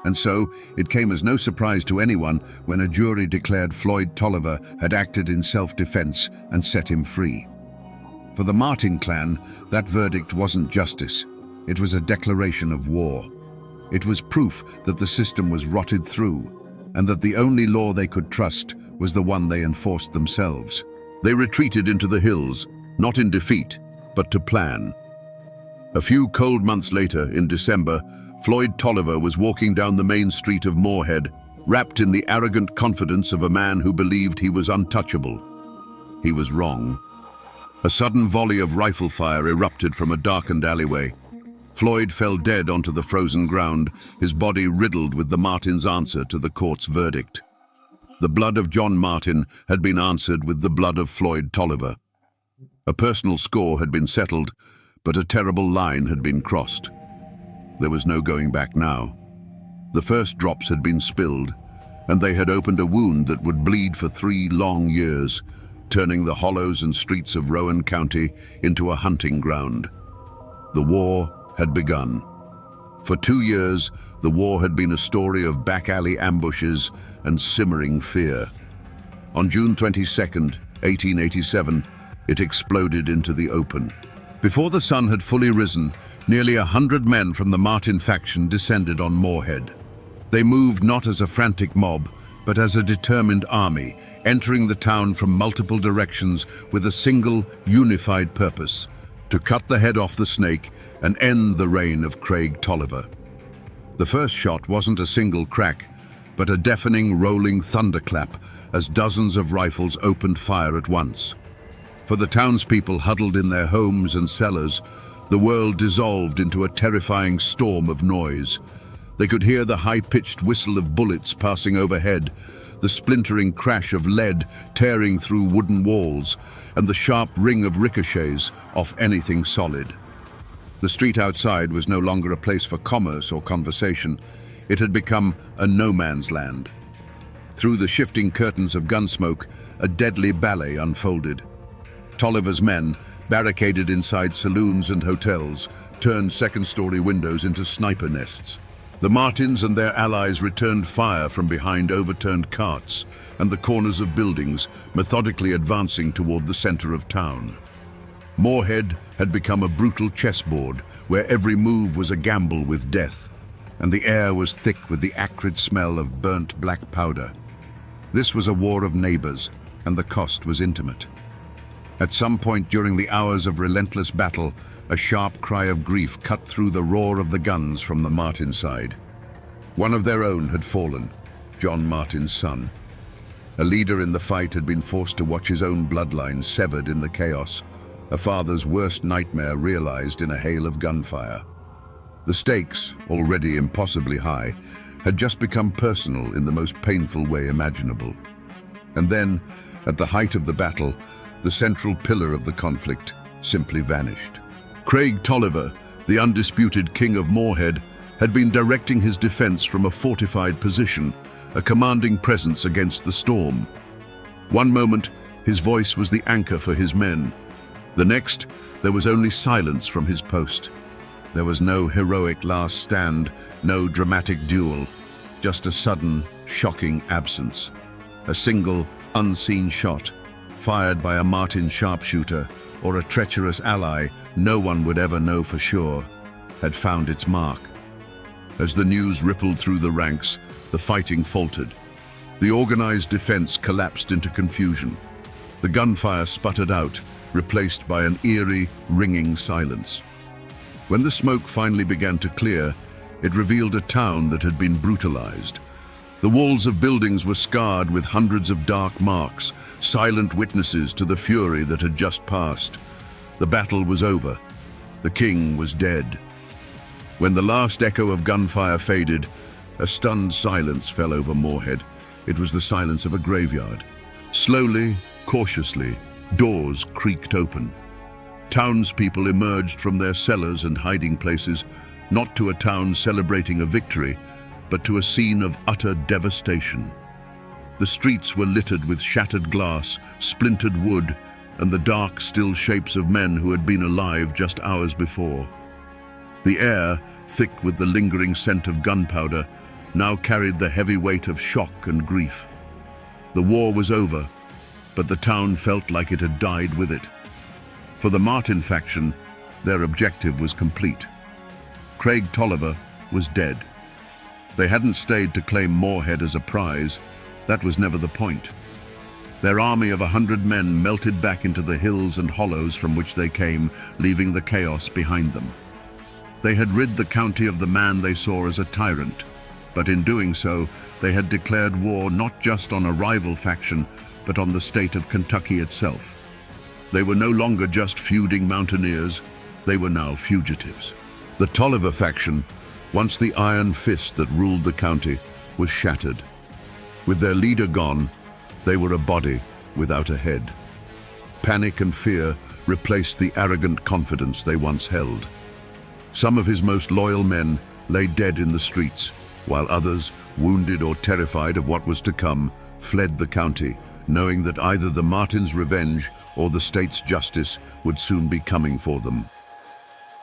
And so, it came as no surprise to anyone when a jury declared Floyd Tolliver had acted in self-defense and set him free. For the Martin clan, that verdict wasn't justice. It was a declaration of war. It was proof that the system was rotted through, and that the only law they could trust was the one they enforced themselves. They retreated into the hills, not in defeat, but to plan. A few cold months later, in December, Floyd Tolliver was walking down the main street of Moorhead, wrapped in the arrogant confidence of a man who believed he was untouchable. He was wrong. A sudden volley of rifle fire erupted from a darkened alleyway. Floyd fell dead onto the frozen ground, his body riddled with the Martins' answer to the court's verdict. The blood of John Martin had been answered with the blood of Floyd Tolliver. A personal score had been settled, but a terrible line had been crossed. There was no going back now. The first drops had been spilled, and they had opened a wound that would bleed for 3 long years, turning the hollows and streets of Rowan County into a hunting ground. The war had begun. For 2 years, the war had been a story of back-alley ambushes and simmering fear. On June 22nd, 1887, it exploded into the open. Before the sun had fully risen, nearly 100 men from the Martin faction descended on Moorhead. They moved not as a frantic mob, but as a determined army, entering the town from multiple directions with a single, unified purpose: to cut the head off the snake and end the reign of Craig Tolliver. The first shot wasn't a single crack, but a deafening, rolling thunderclap as dozens of rifles opened fire at once. For the townspeople huddled in their homes and cellars, the world dissolved into a terrifying storm of noise. They could hear the high-pitched whistle of bullets passing overhead, the splintering crash of lead tearing through wooden walls, and the sharp ring of ricochets off anything solid. The street outside was no longer a place for commerce or conversation. It had become a no-man's land. Through the shifting curtains of gunsmoke, a deadly ballet unfolded. Tolliver's men, barricaded inside saloons and hotels, turned second-story windows into sniper nests. The Martins and their allies returned fire from behind overturned carts and the corners of buildings, methodically advancing toward the center of town. Moorhead had become a brutal chessboard where every move was a gamble with death, and the air was thick with the acrid smell of burnt black powder. This was a war of neighbors, and the cost was intimate. At some point during the hours of relentless battle, a sharp cry of grief cut through the roar of the guns from the Martin side. One of their own had fallen, John Martin's son. A leader in the fight had been forced to watch his own bloodline severed in the chaos, a father's worst nightmare realized in a hail of gunfire. The stakes, already impossibly high, had just become personal in the most painful way imaginable. And then, at the height of the battle, the central pillar of the conflict simply vanished. Craig Tolliver, the undisputed king of Moorhead, had been directing his defense from a fortified position, a commanding presence against the storm. One moment, his voice was the anchor for his men. The next, there was only silence from his post. There was no heroic last stand, no dramatic duel, just a sudden, shocking absence. A single, unseen shot, fired by a Martin sharpshooter or a treacherous ally no one would ever know for sure, had found its mark. As the news rippled through the ranks, the fighting faltered. The organized defense collapsed into confusion. The gunfire sputtered out, replaced by an eerie, ringing silence. When the smoke finally began to clear, it revealed a town that had been brutalized. The walls of buildings were scarred with hundreds of dark marks, silent witnesses to the fury that had just passed. The battle was over. The king was dead. When the last echo of gunfire faded, a stunned silence fell over Moorhead. It was the silence of a graveyard. Slowly, cautiously, doors creaked open. Townspeople emerged from their cellars and hiding places, not to a town celebrating a victory, but to a scene of utter devastation. The streets were littered with shattered glass, splintered wood, and the dark, still shapes of men who had been alive just hours before. The air, thick with the lingering scent of gunpowder, now carried the heavy weight of shock and grief. The war was over, but the town felt like it had died with it. For the Martin faction, their objective was complete. Craig Tolliver was dead. They hadn't stayed to claim Moorhead as a prize. That was never the point. Their army of 100 men melted back into the hills and hollows from which they came, leaving the chaos behind them. They had rid the county of the man they saw as a tyrant, but in doing so, they had declared war not just on a rival faction, but on the state of Kentucky itself. They were no longer just feuding mountaineers, they were now fugitives. The Tolliver faction, once the iron fist that ruled the county, was shattered. With their leader gone, they were a body without a head. Panic and fear replaced the arrogant confidence they once held. Some of his most loyal men lay dead in the streets, while others, wounded or terrified of what was to come, fled the county, knowing that either the Martins' revenge or the state's justice would soon be coming for them.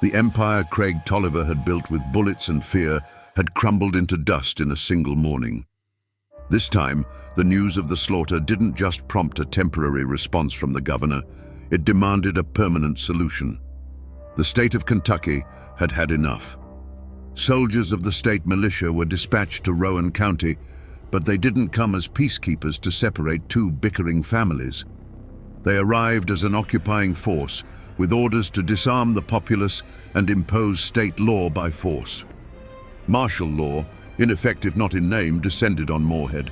The empire Craig Tolliver had built with bullets and fear had crumbled into dust in a single morning. This time, the news of the slaughter didn't just prompt a temporary response from the governor, it demanded a permanent solution. The state of Kentucky had had enough. Soldiers of the state militia were dispatched to Rowan County, but they didn't come as peacekeepers to separate two bickering families. They arrived as an occupying force, with orders to disarm the populace and impose state law by force. Martial law, ineffective not in name, descended on Moorhead.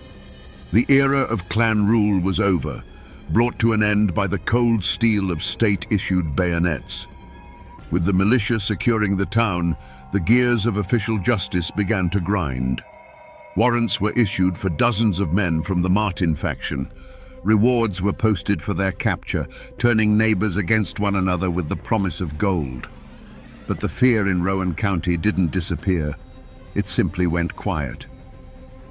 The era of clan rule was over, brought to an end by the cold steel of state-issued bayonets. With the militia securing the town, the gears of official justice began to grind. Warrants were issued for dozens of men from the Martin faction. Rewards were posted for their capture, turning neighbors against one another with the promise of gold. But the fear in Rowan County didn't disappear. It simply went quiet.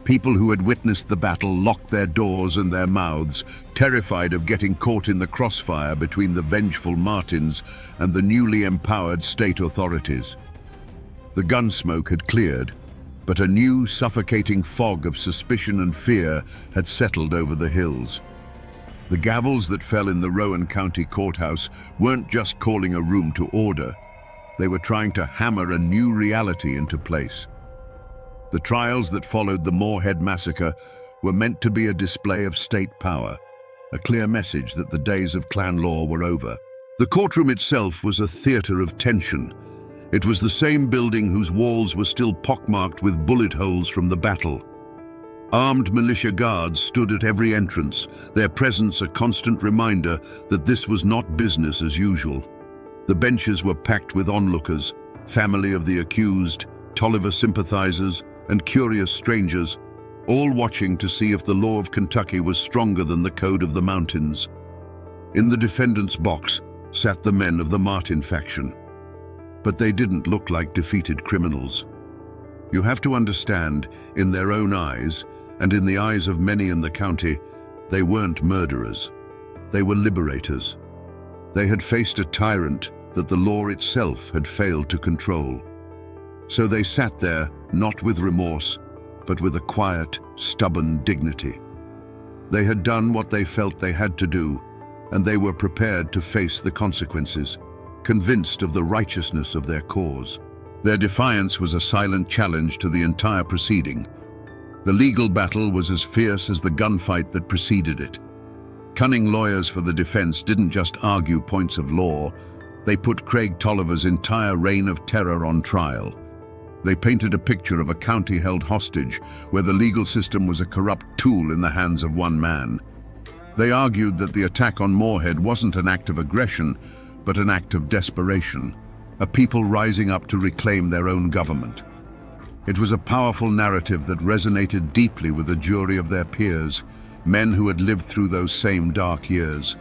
People who had witnessed the battle locked their doors and their mouths, terrified of getting caught in the crossfire between the vengeful Martins and the newly empowered state authorities. The gun smoke had cleared, but a new suffocating fog of suspicion and fear had settled over the hills. The gavels that fell in the Rowan County courthouse weren't just calling a room to order. They were trying to hammer a new reality into place. The trials that followed the Moorhead massacre were meant to be a display of state power, a clear message that the days of clan law were over. The courtroom itself was a theater of tension. It was the same building whose walls were still pockmarked with bullet holes from the battle. Armed militia guards stood at every entrance, their presence a constant reminder that this was not business as usual. The benches were packed with onlookers, family of the accused, Tolliver sympathizers, and curious strangers, all watching to see if the law of Kentucky was stronger than the code of the mountains. In the defendant's box sat the men of the Martin faction. But they didn't look like defeated criminals. You have to understand, in their own eyes, and in the eyes of many in the county, they weren't murderers. They were liberators. They had faced a tyrant that the law itself had failed to control. So they sat there, not with remorse, but with a quiet, stubborn dignity. They had done what they felt they had to do, and they were prepared to face the consequences, convinced of the righteousness of their cause. Their defiance was a silent challenge to the entire proceeding. The legal battle was as fierce as the gunfight that preceded it. Cunning lawyers for the defense didn't just argue points of law, they put Craig Tolliver's entire reign of terror on trial. They painted a picture of a county held hostage, where the legal system was a corrupt tool in the hands of one man. They argued that the attack on Moorhead wasn't an act of aggression, but an act of desperation, a people rising up to reclaim their own government. It was a powerful narrative that resonated deeply with a jury of their peers, men who had lived through those same dark years.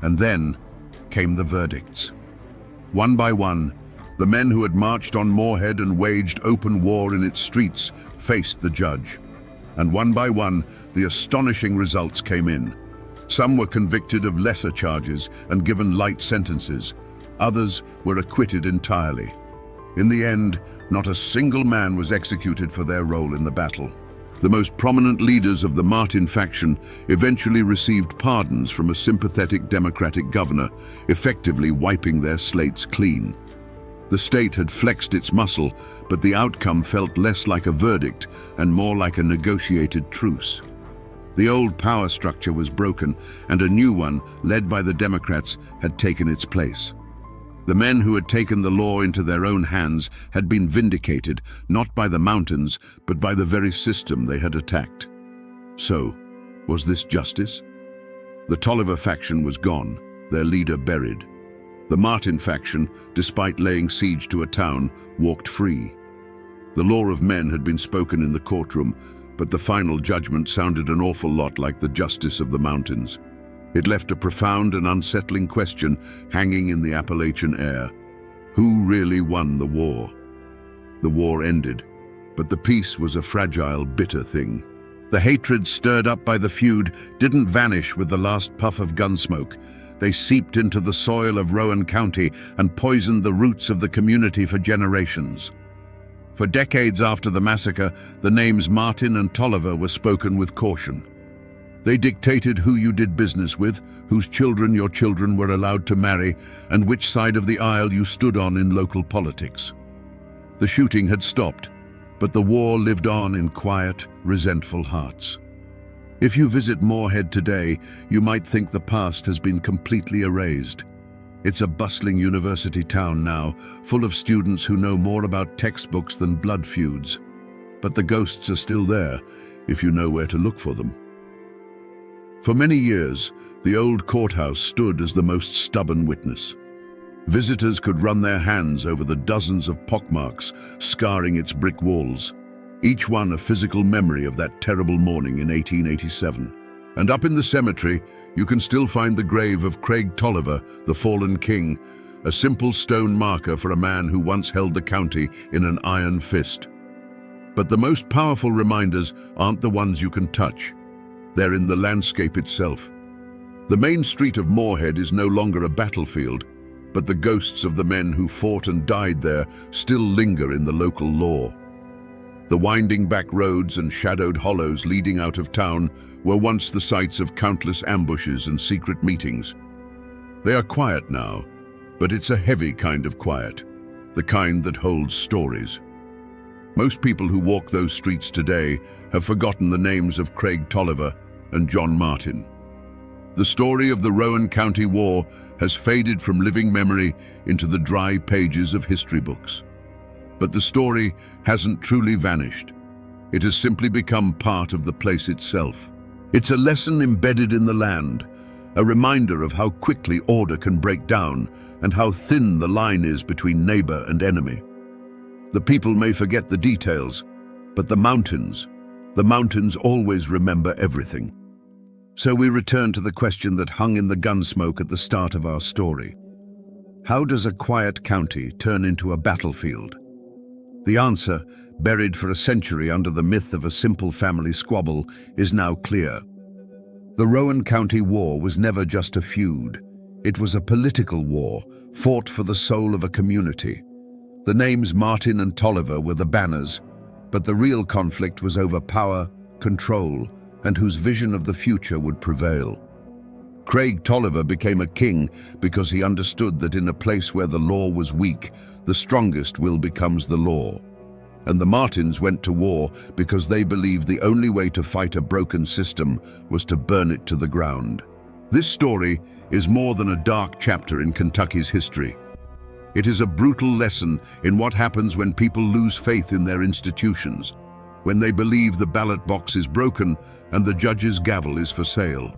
And then came the verdicts. One by one, the men who had marched on Moorhead and waged open war in its streets faced the judge. And one by one, the astonishing results came in. Some were convicted of lesser charges and given light sentences. Others were acquitted entirely. In the end, not a single man was executed for their role in the battle. The most prominent leaders of the Martin faction eventually received pardons from a sympathetic Democratic governor, effectively wiping their slates clean. The state had flexed its muscle, but the outcome felt less like a verdict and more like a negotiated truce. The old power structure was broken, and a new one, led by the Democrats, had taken its place. The men who had taken the law into their own hands had been vindicated, not by the mountains, but by the very system they had attacked. So, was this justice? The Tolliver faction was gone, their leader buried. The Martin faction, despite laying siege to a town, walked free. The law of men had been spoken in the courtroom, but the final judgment sounded an awful lot like the justice of the mountains. It left a profound and unsettling question hanging in the Appalachian air. Who really won the war? The war ended, But the peace was a fragile, bitter thing. The hatred stirred up by the feud didn't vanish with the last puff of gun smoke. They seeped into the soil of Rowan County and poisoned the roots of the community for generations. For decades after the massacre, the names Martin and Tolliver were spoken with caution. They dictated who you did business with, whose children your children were allowed to marry, and which side of the aisle you stood on in local politics. The shooting had stopped, but the war lived on in quiet, resentful hearts. If you visit Moorhead today, you might think the past has been completely erased. It's a bustling university town now, full of students who know more about textbooks than blood feuds. But the ghosts are still there, if you know where to look for them. For many years, the old courthouse stood as the most stubborn witness. Visitors could run their hands over the dozens of pockmarks scarring its brick walls, each one a physical memory of that terrible morning in 1887. And up in the cemetery, you can still find the grave of Craig Tolliver, the fallen king, a simple stone marker for a man who once held the county in an iron fist. But the most powerful reminders aren't the ones you can touch. They're in the landscape itself. The main street of Moorhead is no longer a battlefield, but the ghosts of the men who fought and died there still linger in the local lore. The winding back roads and shadowed hollows leading out of town were once the sites of countless ambushes and secret meetings. They are quiet now, but it's a heavy kind of quiet, the kind that holds stories. Most people who walk those streets today have forgotten the names of Craig Tolliver and John Martin. The story of the Rowan County War has faded from living memory into the dry pages of history books. But the story hasn't truly vanished. It has simply become part of the place itself. It's a lesson embedded in the land, a reminder of how quickly order can break down and how thin the line is between neighbor and enemy. The people may forget the details, but the mountains always remember everything. So we return to the question that hung in the gunsmoke at the start of our story. How does a quiet county turn into a battlefield? The answer, buried for a century under the myth of a simple family squabble, is now clear. The Rowan County War was never just a feud. It was a political war, fought for the soul of a community. The names Martin and Tolliver were the banners, but the real conflict was over power, control, and whose vision of the future would prevail. Craig Tolliver became a king because he understood that in a place where the law was weak, the strongest will becomes the law. And the Martins went to war because they believed the only way to fight a broken system was to burn it to the ground. This story is more than a dark chapter in Kentucky's history. It is a brutal lesson in what happens when people lose faith in their institutions, when they believe the ballot box is broken and the judge's gavel is for sale.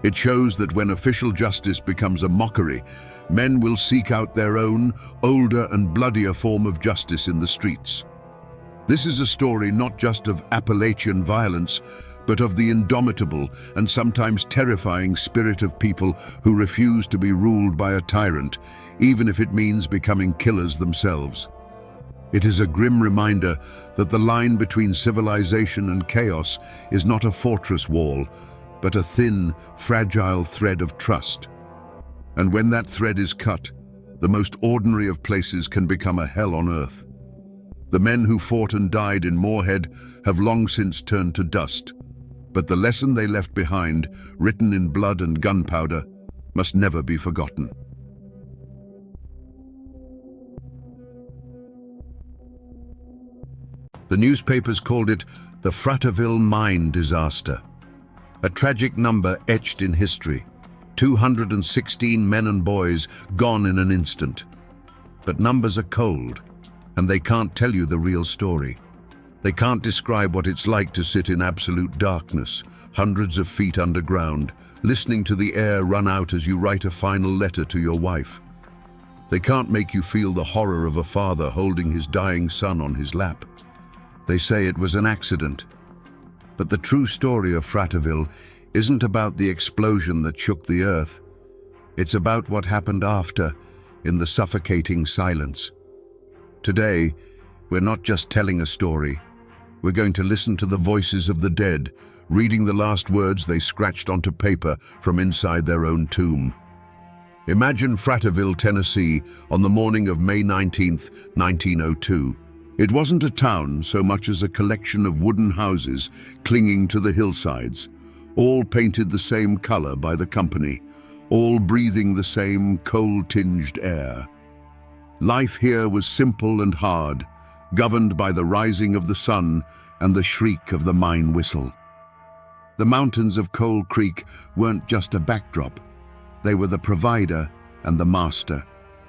It shows that when official justice becomes a mockery, men will seek out their own, older and bloodier form of justice in the streets. This is a story not just of Appalachian violence, but of the indomitable and sometimes terrifying spirit of people who refuse to be ruled by a tyrant, even if it means becoming killers themselves. It is a grim reminder that the line between civilization and chaos is not a fortress wall, but a thin, fragile thread of trust. And when that thread is cut, the most ordinary of places can become a hell on earth. The men who fought and died in Moorhead have long since turned to dust, but the lesson they left behind, written in blood and gunpowder, must never be forgotten. The newspapers called it the Fraterville mine disaster, a tragic number etched in history. 216 men and boys gone in an instant. But numbers are cold, and they can't tell you the real story. They can't describe what it's like to sit in absolute darkness, hundreds of feet underground, listening to the air run out as you write a final letter to your wife. They can't make you feel the horror of a father holding his dying son on his lap. They say it was an accident. But the true story of Fraterville isn't about the explosion that shook the earth. It's about what happened after, in the suffocating silence. Today, We're not just telling a story. We're going to listen to the voices of the dead, reading the last words they scratched onto paper from inside their own tomb. Imagine Fratterville, Tennessee, on the morning of May 19th, 1902. It wasn't a town so much as a collection of wooden houses clinging to the hillsides, all painted the same color by the company, all breathing the same coal-tinged air. Life here was simple and hard, governed by the rising of the sun and the shriek of the mine whistle. The mountains of Coal Creek weren't just a backdrop. They were the provider and the master,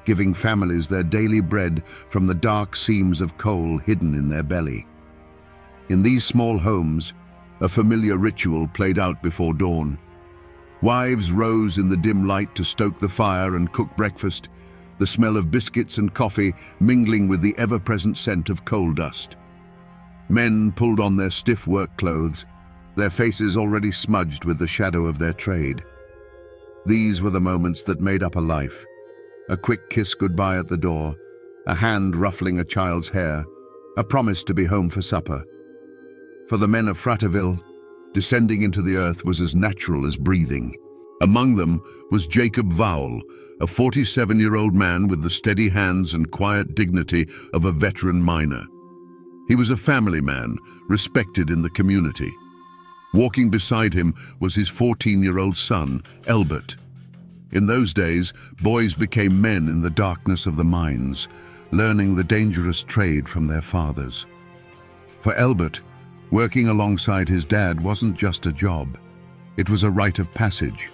giving families their daily bread from the dark seams of coal hidden in their belly. In these small homes, a familiar ritual played out before dawn. Wives rose in the dim light to stoke the fire and cook breakfast, the smell of biscuits and coffee mingling with the ever-present scent of coal dust. Men pulled on their stiff work clothes, their faces already smudged with the shadow of their trade. These were the moments that made up a life. A quick kiss goodbye at the door, a hand ruffling a child's hair, a promise to be home for supper. For the men of Fratterville, descending into the earth was as natural as breathing. Among them was Jacob Vowell, a 47-year-old man with the steady hands and quiet dignity of a veteran miner. He was a family man, respected in the community. Walking beside him was his 14-year-old son, Elbert. In those days, boys became men in the darkness of the mines, learning the dangerous trade from their fathers. For Elbert, working alongside his dad wasn't just a job. It was a rite of passage,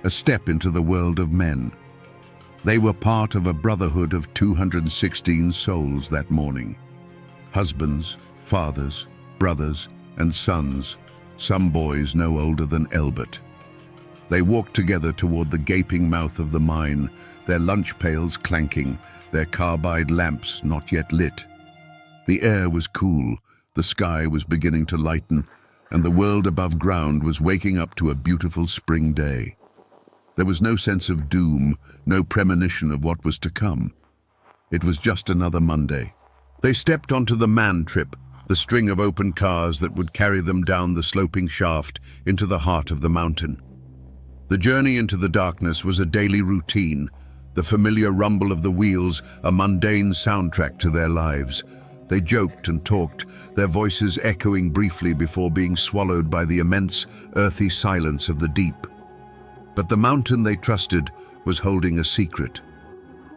a step into the world of men. They were part of a brotherhood of 216 souls that morning. Husbands, fathers, brothers, and sons, some boys no older than Elbert. They walked together toward the gaping mouth of the mine, their lunch pails clanking, their carbide lamps not yet lit. The air was cool, the sky was beginning to lighten, and the world above ground was waking up to a beautiful spring day. There was no sense of doom, no premonition of what was to come. It was just another Monday. They stepped onto the man trip, the string of open cars that would carry them down the sloping shaft into the heart of the mountain. The journey into the darkness was a daily routine, the familiar rumble of the wheels a mundane soundtrack to their lives. They joked and talked, their voices echoing briefly before being swallowed by the immense, earthy silence of the deep. But the mountain they trusted was holding a secret.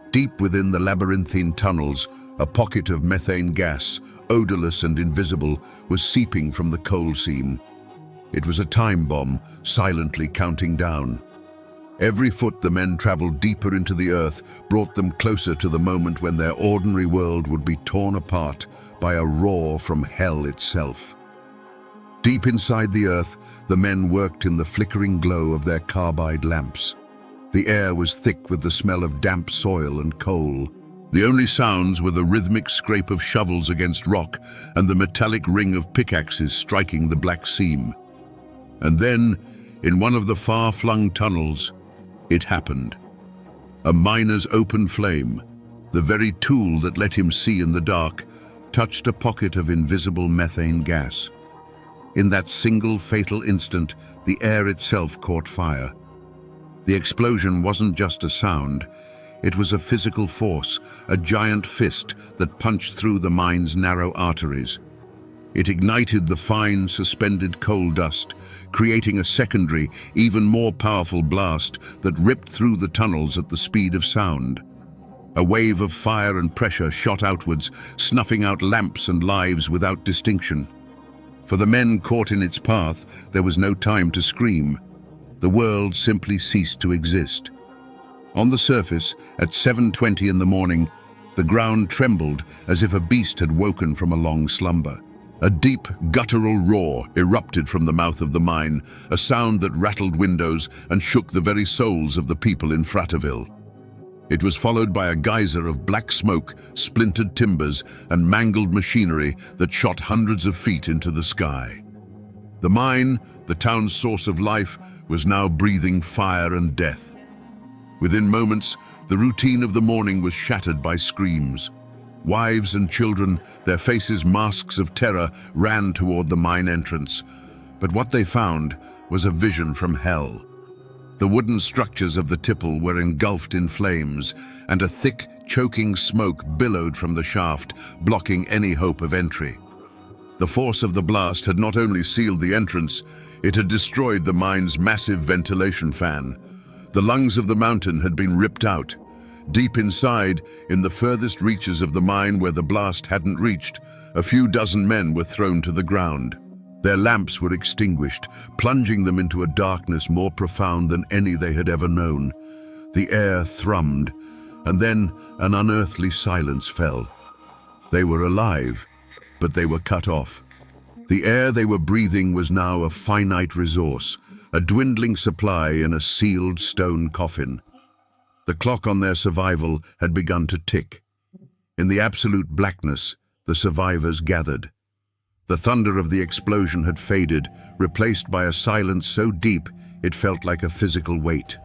Deep within the labyrinthine tunnels, a pocket of methane gas, odorless and invisible, was seeping from the coal seam. It was a time bomb, silently counting down. Every foot the men traveled deeper into the earth brought them closer to the moment when their ordinary world would be torn apart by a roar from hell itself. Deep inside the earth, the men worked in the flickering glow of their carbide lamps. The air was thick with the smell of damp soil and coal. The only sounds were the rhythmic scrape of shovels against rock and the metallic ring of pickaxes striking the black seam. And then, in one of the far-flung tunnels, it happened. A miner's open flame, the very tool that let him see in the dark, touched a pocket of invisible methane gas. In that single fatal instant, the air itself caught fire. The explosion wasn't just a sound. It was a physical force, a giant fist that punched through the mine's narrow arteries. It ignited the fine, suspended coal dust, creating a secondary, even more powerful blast that ripped through the tunnels at the speed of sound. A wave of fire and pressure shot outwards, snuffing out lamps and lives without distinction. For the men caught in its path, there was no time to scream. The world simply ceased to exist. On the surface, at 7:20 in the morning, the ground trembled as if a beast had woken from a long slumber. A deep, guttural roar erupted from the mouth of the mine, a sound that rattled windows and shook the very souls of the people in Fratterville. It was followed by a geyser of black smoke, splintered timbers, and mangled machinery that shot hundreds of feet into the sky. The mine, the town's source of life, was now breathing fire and death. Within moments, the routine of the morning was shattered by screams. Wives and children, their faces masks of terror, ran toward the mine entrance. But what they found was a vision from hell. The wooden structures of the tipple were engulfed in flames, and a thick, choking smoke billowed from the shaft, blocking any hope of entry. The force of the blast had not only sealed the entrance, it had destroyed the mine's massive ventilation fan. The lungs of the mountain had been ripped out. Deep inside, in the furthest reaches of the mine where the blast hadn't reached, a few dozen men were thrown to the ground. Their lamps were extinguished, plunging them into a darkness more profound than any they had ever known. The air thrummed, and then an unearthly silence fell. They were alive, but they were cut off. The air they were breathing was now a finite resource, a dwindling supply in a sealed stone coffin. The clock on their survival had begun to tick. In the absolute blackness, the survivors gathered. The thunder of the explosion had faded, replaced by a silence so deep it felt like a physical weight.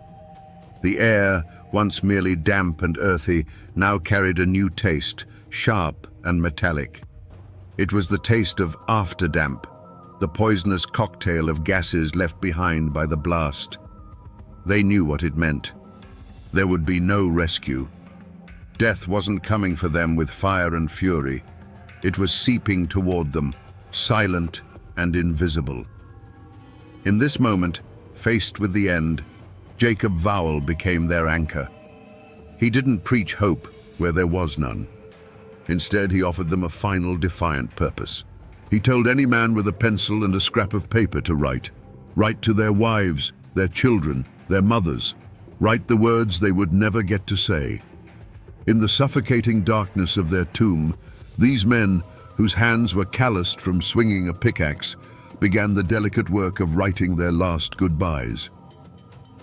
The air, once merely damp and earthy, now carried a new taste, sharp and metallic. It was the taste of afterdamp, the poisonous cocktail of gases left behind by the blast. They knew what it meant. There would be no rescue. Death wasn't coming for them with fire and fury. It was seeping toward them, silent and invisible. In this moment, faced with the end, Jacob Vowell became their anchor. He didn't preach hope where there was none. Instead, he offered them a final defiant purpose. He told any man with a pencil and a scrap of paper to write. Write to their wives, their children, their mothers. Write the words they would never get to say. In the suffocating darkness of their tomb, these men, whose hands were calloused from swinging a pickaxe, began the delicate work of writing their last goodbyes.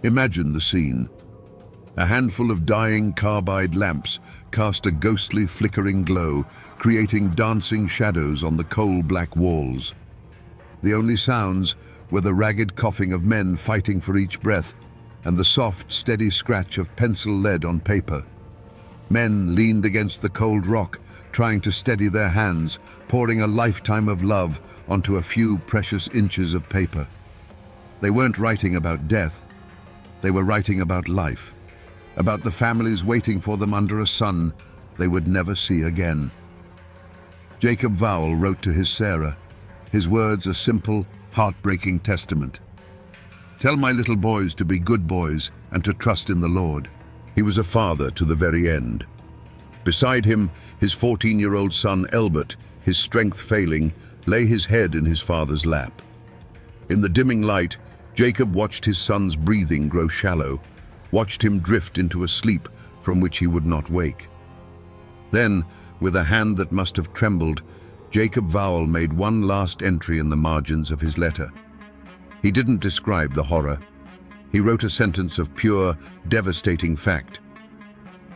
Imagine the scene. A handful of dying carbide lamps cast a ghostly flickering glow, creating dancing shadows on the coal-black walls. The only sounds were the ragged coughing of men fighting for each breath and the soft, steady scratch of pencil lead on paper. Men leaned against the cold rock, trying to steady their hands, pouring a lifetime of love onto a few precious inches of paper. They weren't writing about death. They were writing about life, about the families waiting for them under a sun they would never see again. Jacob Vowell wrote to his Sarah, his words a simple, heartbreaking testament. Tell my little boys to be good boys and to trust in the Lord. He was a father to the very end. Beside him, his 14-year-old son Elbert, his strength failing, lay his head in his father's lap. In the dimming light, Jacob watched his son's breathing grow shallow, watched him drift into a sleep from which he would not wake. Then, with a hand that must have trembled, Jacob Vowell made one last entry in the margins of his letter. He didn't describe the horror. He wrote a sentence of pure, devastating fact.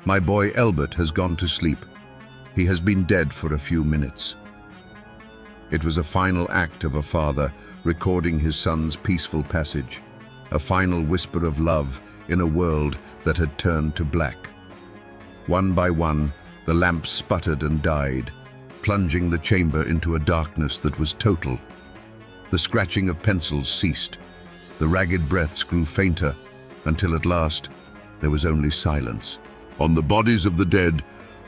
My boy Elbert has gone to sleep. He has been dead for a few minutes. It was a final act of a father recording his son's peaceful passage, a final whisper of love in a world that had turned to black. One by one, the lamps sputtered and died, plunging the chamber into a darkness that was total. The scratching of pencils ceased. The ragged breaths grew fainter, until at last there was only silence. On the bodies of the dead,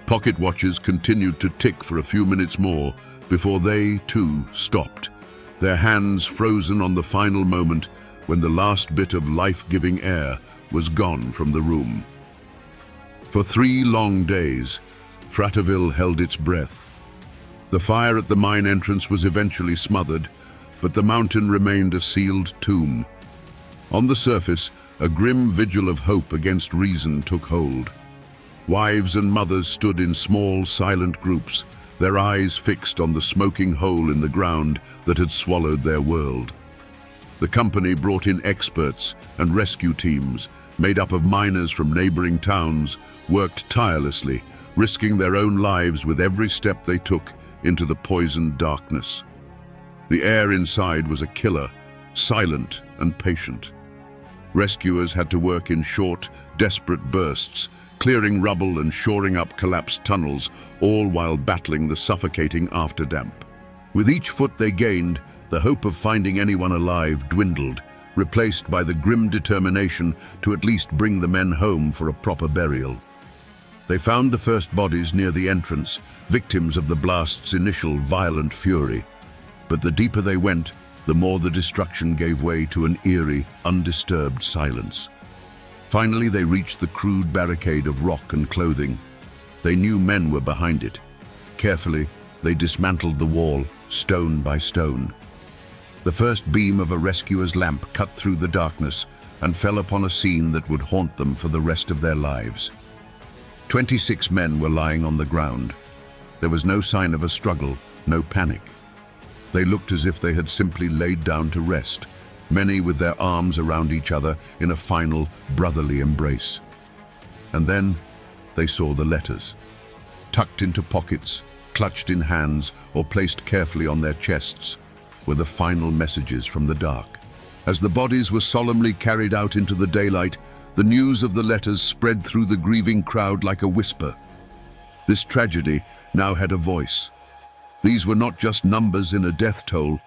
pocket watches continued to tick for a few minutes more before they, too, stopped, their hands frozen on the final moment when the last bit of life-giving air was gone from the room. For 3 long days, Fraterville held its breath. The fire at the mine entrance was eventually smothered, but the mountain remained a sealed tomb. On the surface, a grim vigil of hope against reason took hold. Wives and mothers stood in small, silent groups, their eyes fixed on the smoking hole in the ground that had swallowed their world. The company brought in experts and rescue teams, made up of miners from neighboring towns, worked tirelessly, risking their own lives with every step they took into the poisoned darkness. The air inside was a killer, silent and patient. Rescuers had to work in short, desperate bursts, clearing rubble and shoring up collapsed tunnels, all while battling the suffocating afterdamp. With each foot they gained, the hope of finding anyone alive dwindled, replaced by the grim determination to at least bring the men home for a proper burial. They found the first bodies near the entrance, victims of the blast's initial violent fury. But the deeper they went, the more the destruction gave way to an eerie, undisturbed silence. Finally, they reached the crude barricade of rock and clothing. They knew men were behind it. Carefully, they dismantled the wall, stone by stone. The first beam of a rescuer's lamp cut through the darkness and fell upon a scene that would haunt them for the rest of their lives. 26 men were lying on the ground. There was no sign of a struggle, no panic. They looked as if they had simply laid down to rest, many with their arms around each other in a final, brotherly embrace. And then they saw the letters, tucked into pockets, clutched in hands, or placed carefully on their chests, were the final messages from the dark. As the bodies were solemnly carried out into the daylight, the news of the letters spread through the grieving crowd like a whisper. This tragedy now had a voice. These were not just numbers in a death toll.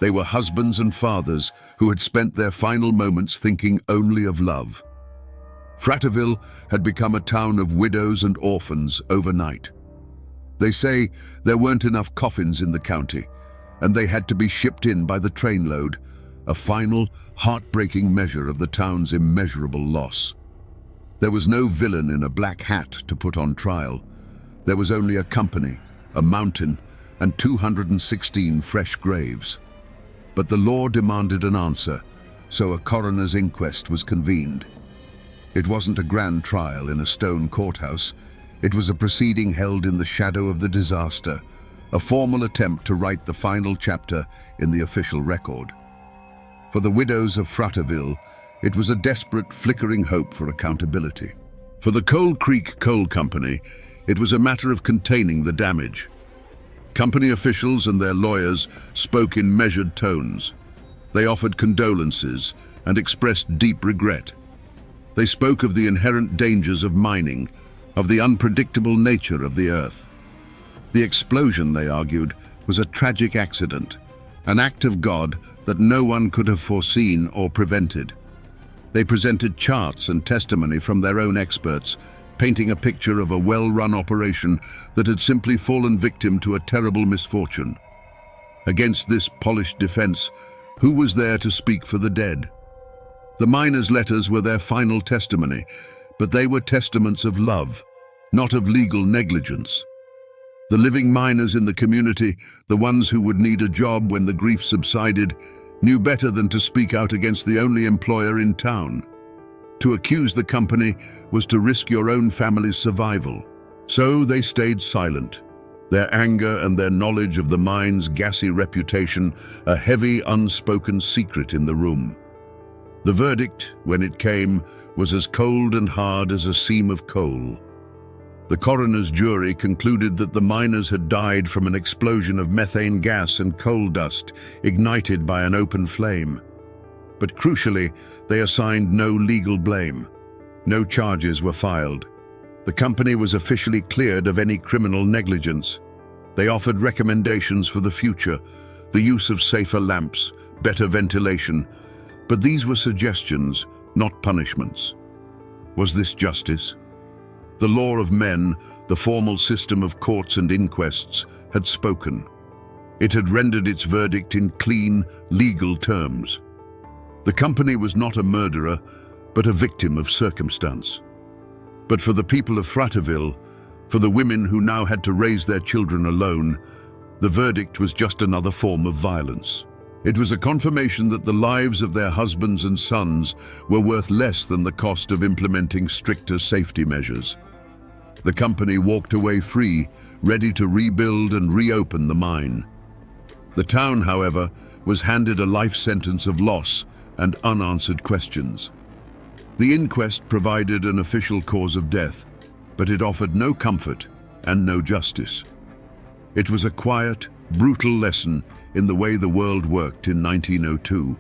They were husbands and fathers who had spent their final moments thinking only of love. Fratterville had become a town of widows and orphans overnight. They say there weren't enough coffins in the county, and they had to be shipped in by the trainload, a final, heartbreaking measure of the town's immeasurable loss. There was no villain in a black hat to put on trial. There was only a company, a mountain, and 216 fresh graves. But the law demanded an answer, so a coroner's inquest was convened. It wasn't a grand trial in a stone courthouse. It was a proceeding held in the shadow of the disaster, a formal attempt to write the final chapter in the official record. For the widows of Fratterville, it was a desperate, flickering hope for accountability. For the Coal Creek Coal Company, it was a matter of containing the damage. Company officials and their lawyers spoke in measured tones. They offered condolences and expressed deep regret. They spoke of the inherent dangers of mining, of the unpredictable nature of the earth. The explosion, they argued, was a tragic accident, an act of God that no one could have foreseen or prevented. They presented charts and testimony from their own experts, painting a picture of a well-run operation that had simply fallen victim to a terrible misfortune. Against this polished defense, who was there to speak for the dead? The miners' letters were their final testimony, but they were testaments of love, not of legal negligence. The living miners in the community, the ones who would need a job when the grief subsided, knew better than to speak out against the only employer in town. To accuse the company was to risk your own family's survival. So they stayed silent, their anger and their knowledge of the mine's gassy reputation a heavy, unspoken secret in the room. The verdict, when it came, was as cold and hard as a seam of coal. The coroner's jury concluded that the miners had died from an explosion of methane gas and coal dust ignited by an open flame. But crucially, they assigned no legal blame. No charges were filed. The company was officially cleared of any criminal negligence. They offered recommendations for the future, the use of safer lamps, better ventilation, but these were suggestions, not punishments. Was this justice? The law of men, the formal system of courts and inquests, had spoken. It had rendered its verdict in clean, legal terms. The company was not a murderer, but a victim of circumstance. But for the people of Fratterville, for the women who now had to raise their children alone, the verdict was just another form of violence. It was a confirmation that the lives of their husbands and sons were worth less than the cost of implementing stricter safety measures. The company walked away free, ready to rebuild and reopen the mine. The town, however, was handed a life sentence of loss and unanswered questions. The inquest provided an official cause of death, but it offered no comfort and no justice. It was a quiet, brutal lesson in the way the world worked in 1902.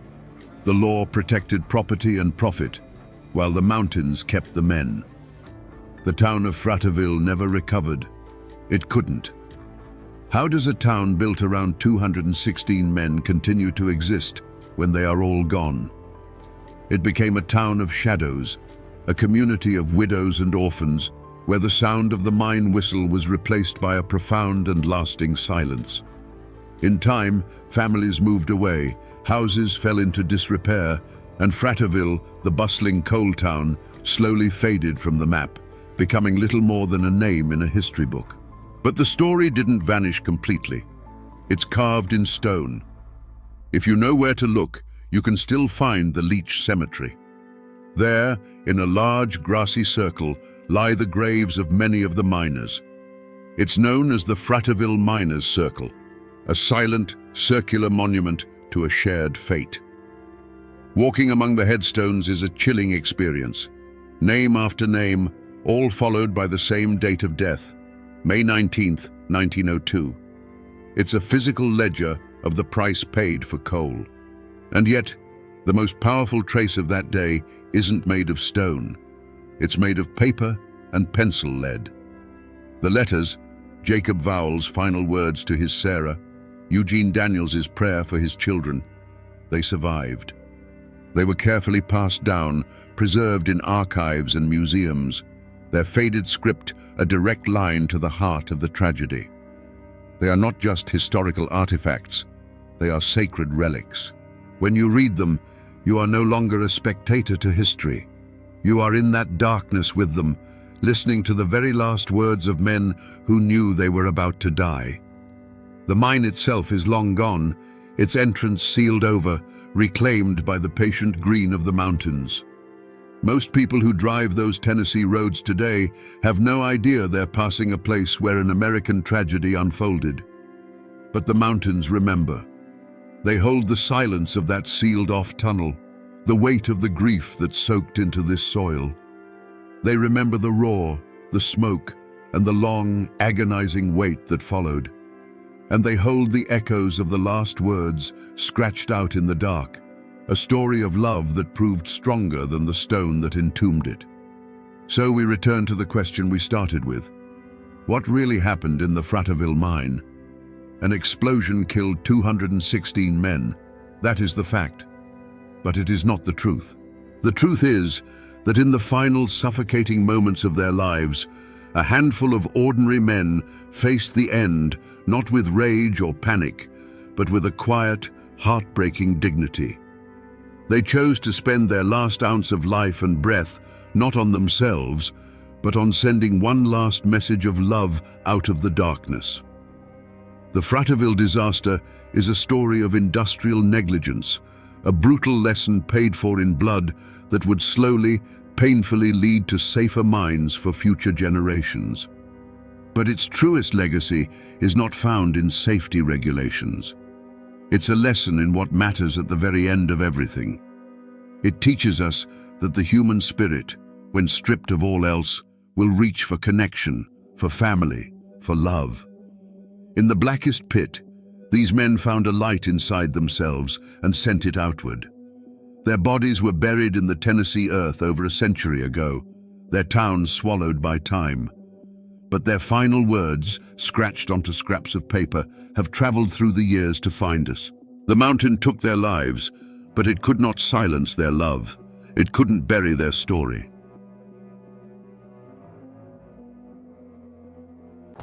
The law protected property and profit, while the mountains kept the men. The town of Fraterville never recovered. It couldn't. How does a town built around 216 men continue to exist when they are all gone? It became a town of shadows, a community of widows and orphans, where the sound of the mine whistle was replaced by a profound and lasting silence. In time, families moved away, houses fell into disrepair, and Fraterville, the bustling coal town, slowly faded from the map, becoming little more than a name in a history book. But the story didn't vanish completely. It's carved in stone. If you know where to look, you can still find the Leech Cemetery. There, in a large grassy circle, lie the graves of many of the miners. It's known as the Fraterville Miners' Circle, a silent, circular monument to a shared fate. Walking among the headstones is a chilling experience. Name after name, all followed by the same date of death, May 19th, 1902. It's a physical ledger of the price paid for coal. And yet, the most powerful trace of that day isn't made of stone. It's made of paper and pencil lead. The letters, Jacob Vowell's final words to his Sarah, Eugene Daniels's prayer for his children, they survived. They were carefully passed down, preserved in archives and museums, their faded script a direct line to the heart of the tragedy. They are not just historical artifacts, they are sacred relics. When you read them, you are no longer a spectator to history. You are in that darkness with them, listening to the very last words of men who knew they were about to die. The mine itself is long gone, its entrance sealed over, reclaimed by the patient green of the mountains. Most people who drive those Tennessee roads today have no idea they're passing a place where an American tragedy unfolded. But the mountains remember. They hold the silence of that sealed-off tunnel, the weight of the grief that soaked into this soil. They remember the roar, the smoke, and the long, agonizing wait that followed. And they hold the echoes of the last words scratched out in the dark, a story of love that proved stronger than the stone that entombed it. So we return to the question we started with. What really happened in the Fraterville mine? An explosion killed 216 men. That is the fact. But it is not the truth. The truth is that in the final suffocating moments of their lives, a handful of ordinary men faced the end, not with rage or panic, but with a quiet, heartbreaking dignity. They chose to spend their last ounce of life and breath not on themselves, but on sending one last message of love out of the darkness. The Fraterville disaster is a story of industrial negligence, a brutal lesson paid for in blood that would slowly, painfully lead to safer mines for future generations. But its truest legacy is not found in safety regulations. It's a lesson in what matters at the very end of everything. It teaches us that the human spirit, when stripped of all else, will reach for connection, for family, for love. In the blackest pit, these men found a light inside themselves and sent it outward. Their bodies were buried in the Tennessee earth over a century ago, their town swallowed by time. But their final words, scratched onto scraps of paper, have traveled through the years to find us. The mountain took their lives, but it could not silence their love. It couldn't bury their story.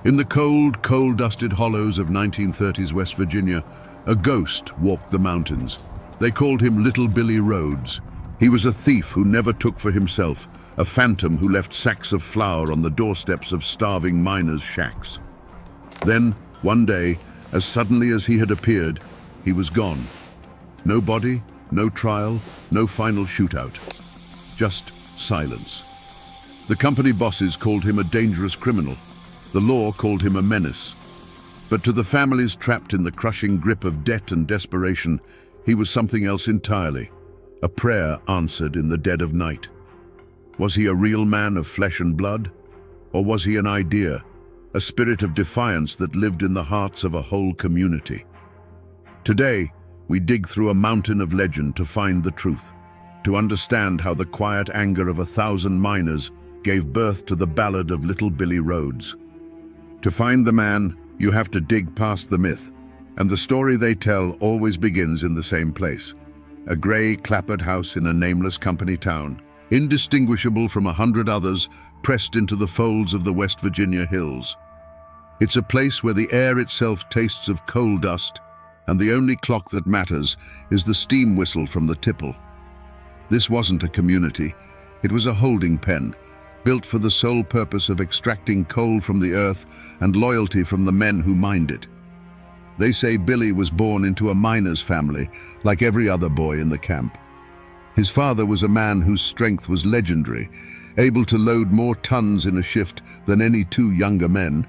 In the cold, coal-dusted hollows of 1930s West Virginia, a ghost walked the mountains. They called him Little Billy Rhodes. He was a thief who never took for himself, a phantom who left sacks of flour on the doorsteps of starving miners' shacks. Then, one day, as suddenly as he had appeared, he was gone. No body, no trial, no final shootout. Just silence. The company bosses called him a dangerous criminal. The law called him a menace. But to the families trapped in the crushing grip of debt and desperation, he was something else entirely, a prayer answered in the dead of night. Was he a real man of flesh and blood? Or was he an idea, a spirit of defiance that lived in the hearts of a whole community? Today, we dig through a mountain of legend to find the truth, to understand how the quiet anger of 1,000 miners gave birth to the ballad of Little Billy Rhodes. To find the man, you have to dig past the myth, and the story they tell always begins in the same place. A grey, clapboard house in a nameless company town, indistinguishable from 100 others pressed into the folds of the West Virginia hills. It's a place where the air itself tastes of coal dust, and the only clock that matters is the steam whistle from the tipple. This wasn't a community. It was a holding pen, built for the sole purpose of extracting coal from the earth and loyalty from the men who mined it. They say Billy was born into a miner's family, like every other boy in the camp. His father was a man whose strength was legendary, able to load more tons in a shift than any two younger men,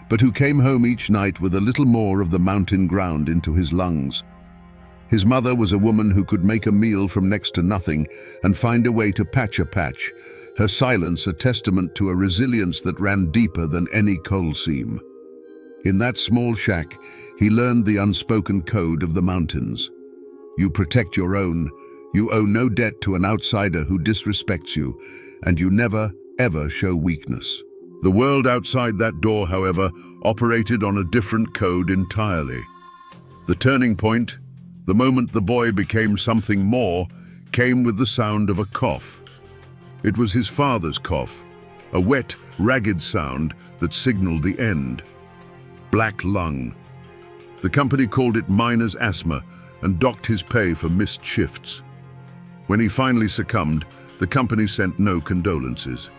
but who came home each night with a little more of the mountain ground into his lungs. His mother was a woman who could make a meal from next to nothing and find a way to patch a patch, her silence a testament to a resilience that ran deeper than any coal seam. In that small shack, he learned the unspoken code of the mountains. You protect your own, you owe no debt to an outsider who disrespects you, and you never, ever show weakness. The world outside that door, however, operated on a different code entirely. The turning point, the moment the boy became something more, came with the sound of a cough. It was his father's cough, a wet, ragged sound that signaled the end. Black lung. The company called it miner's asthma and docked his pay for missed shifts. When he finally succumbed, the company sent no condolences.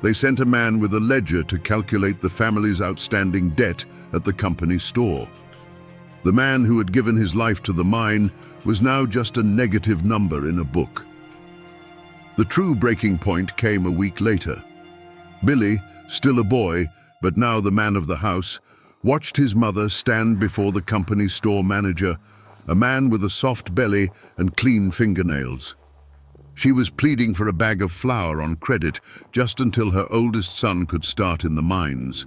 They sent a man with a ledger to calculate the family's outstanding debt at the company store. The man who had given his life to the mine was now just a negative number in a book. The true breaking point came a week later. Billy, still a boy, but now the man of the house, watched his mother stand before the company store manager, a man with a soft belly and clean fingernails. She was pleading for a bag of flour on credit just until her oldest son could start in the mines.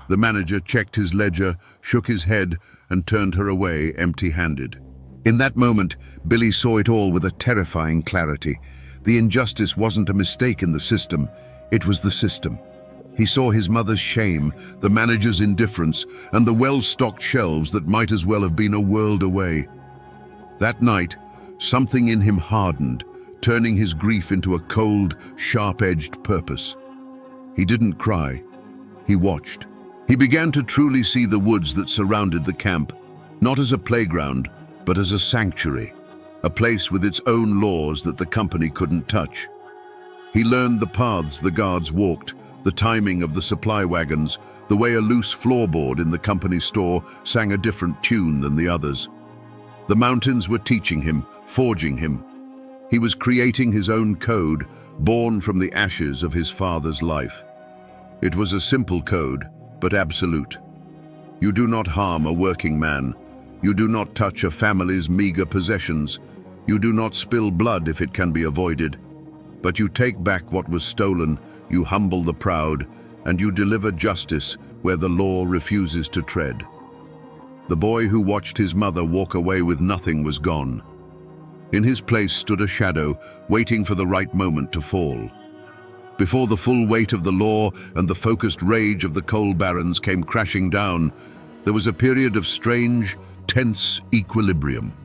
The manager checked his ledger, shook his head, and turned her away empty-handed. In that moment, Billy saw it all with a terrifying clarity. The injustice wasn't a mistake in the system, it was the system. He saw his mother's shame, the manager's indifference, and the well-stocked shelves that might as well have been a world away. That night, something in him hardened, turning his grief into a cold, sharp-edged purpose. He didn't cry. He watched. He began to truly see the woods that surrounded the camp, not as a playground, but as a sanctuary, a place with its own laws that the company couldn't touch. He learned the paths the guards walked, the timing of the supply wagons, the way a loose floorboard in the company store sang a different tune than the others. The mountains were teaching him, forging him. He was creating his own code, born from the ashes of his father's life. It was a simple code, but absolute. You do not harm a working man. You do not touch a family's meager possessions. You do not spill blood if it can be avoided. But you take back what was stolen, you humble the proud, and you deliver justice where the law refuses to tread. The boy who watched his mother walk away with nothing was gone. In his place stood a shadow, waiting for the right moment to fall. Before the full weight of the law and the focused rage of the coal barons came crashing down, there was a period of strange, tense equilibrium.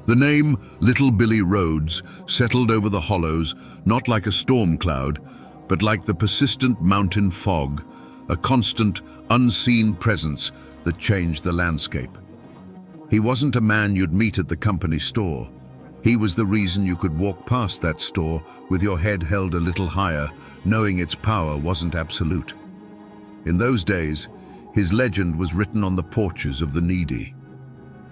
The name Little Billy Rhodes settled over the hollows, not like a storm cloud, but like the persistent mountain fog, a constant, unseen presence that changed the landscape. He wasn't a man you'd meet at the company store. He was the reason you could walk past that store with your head held a little higher, knowing its power wasn't absolute. In those days, his legend was written on the porches of the needy.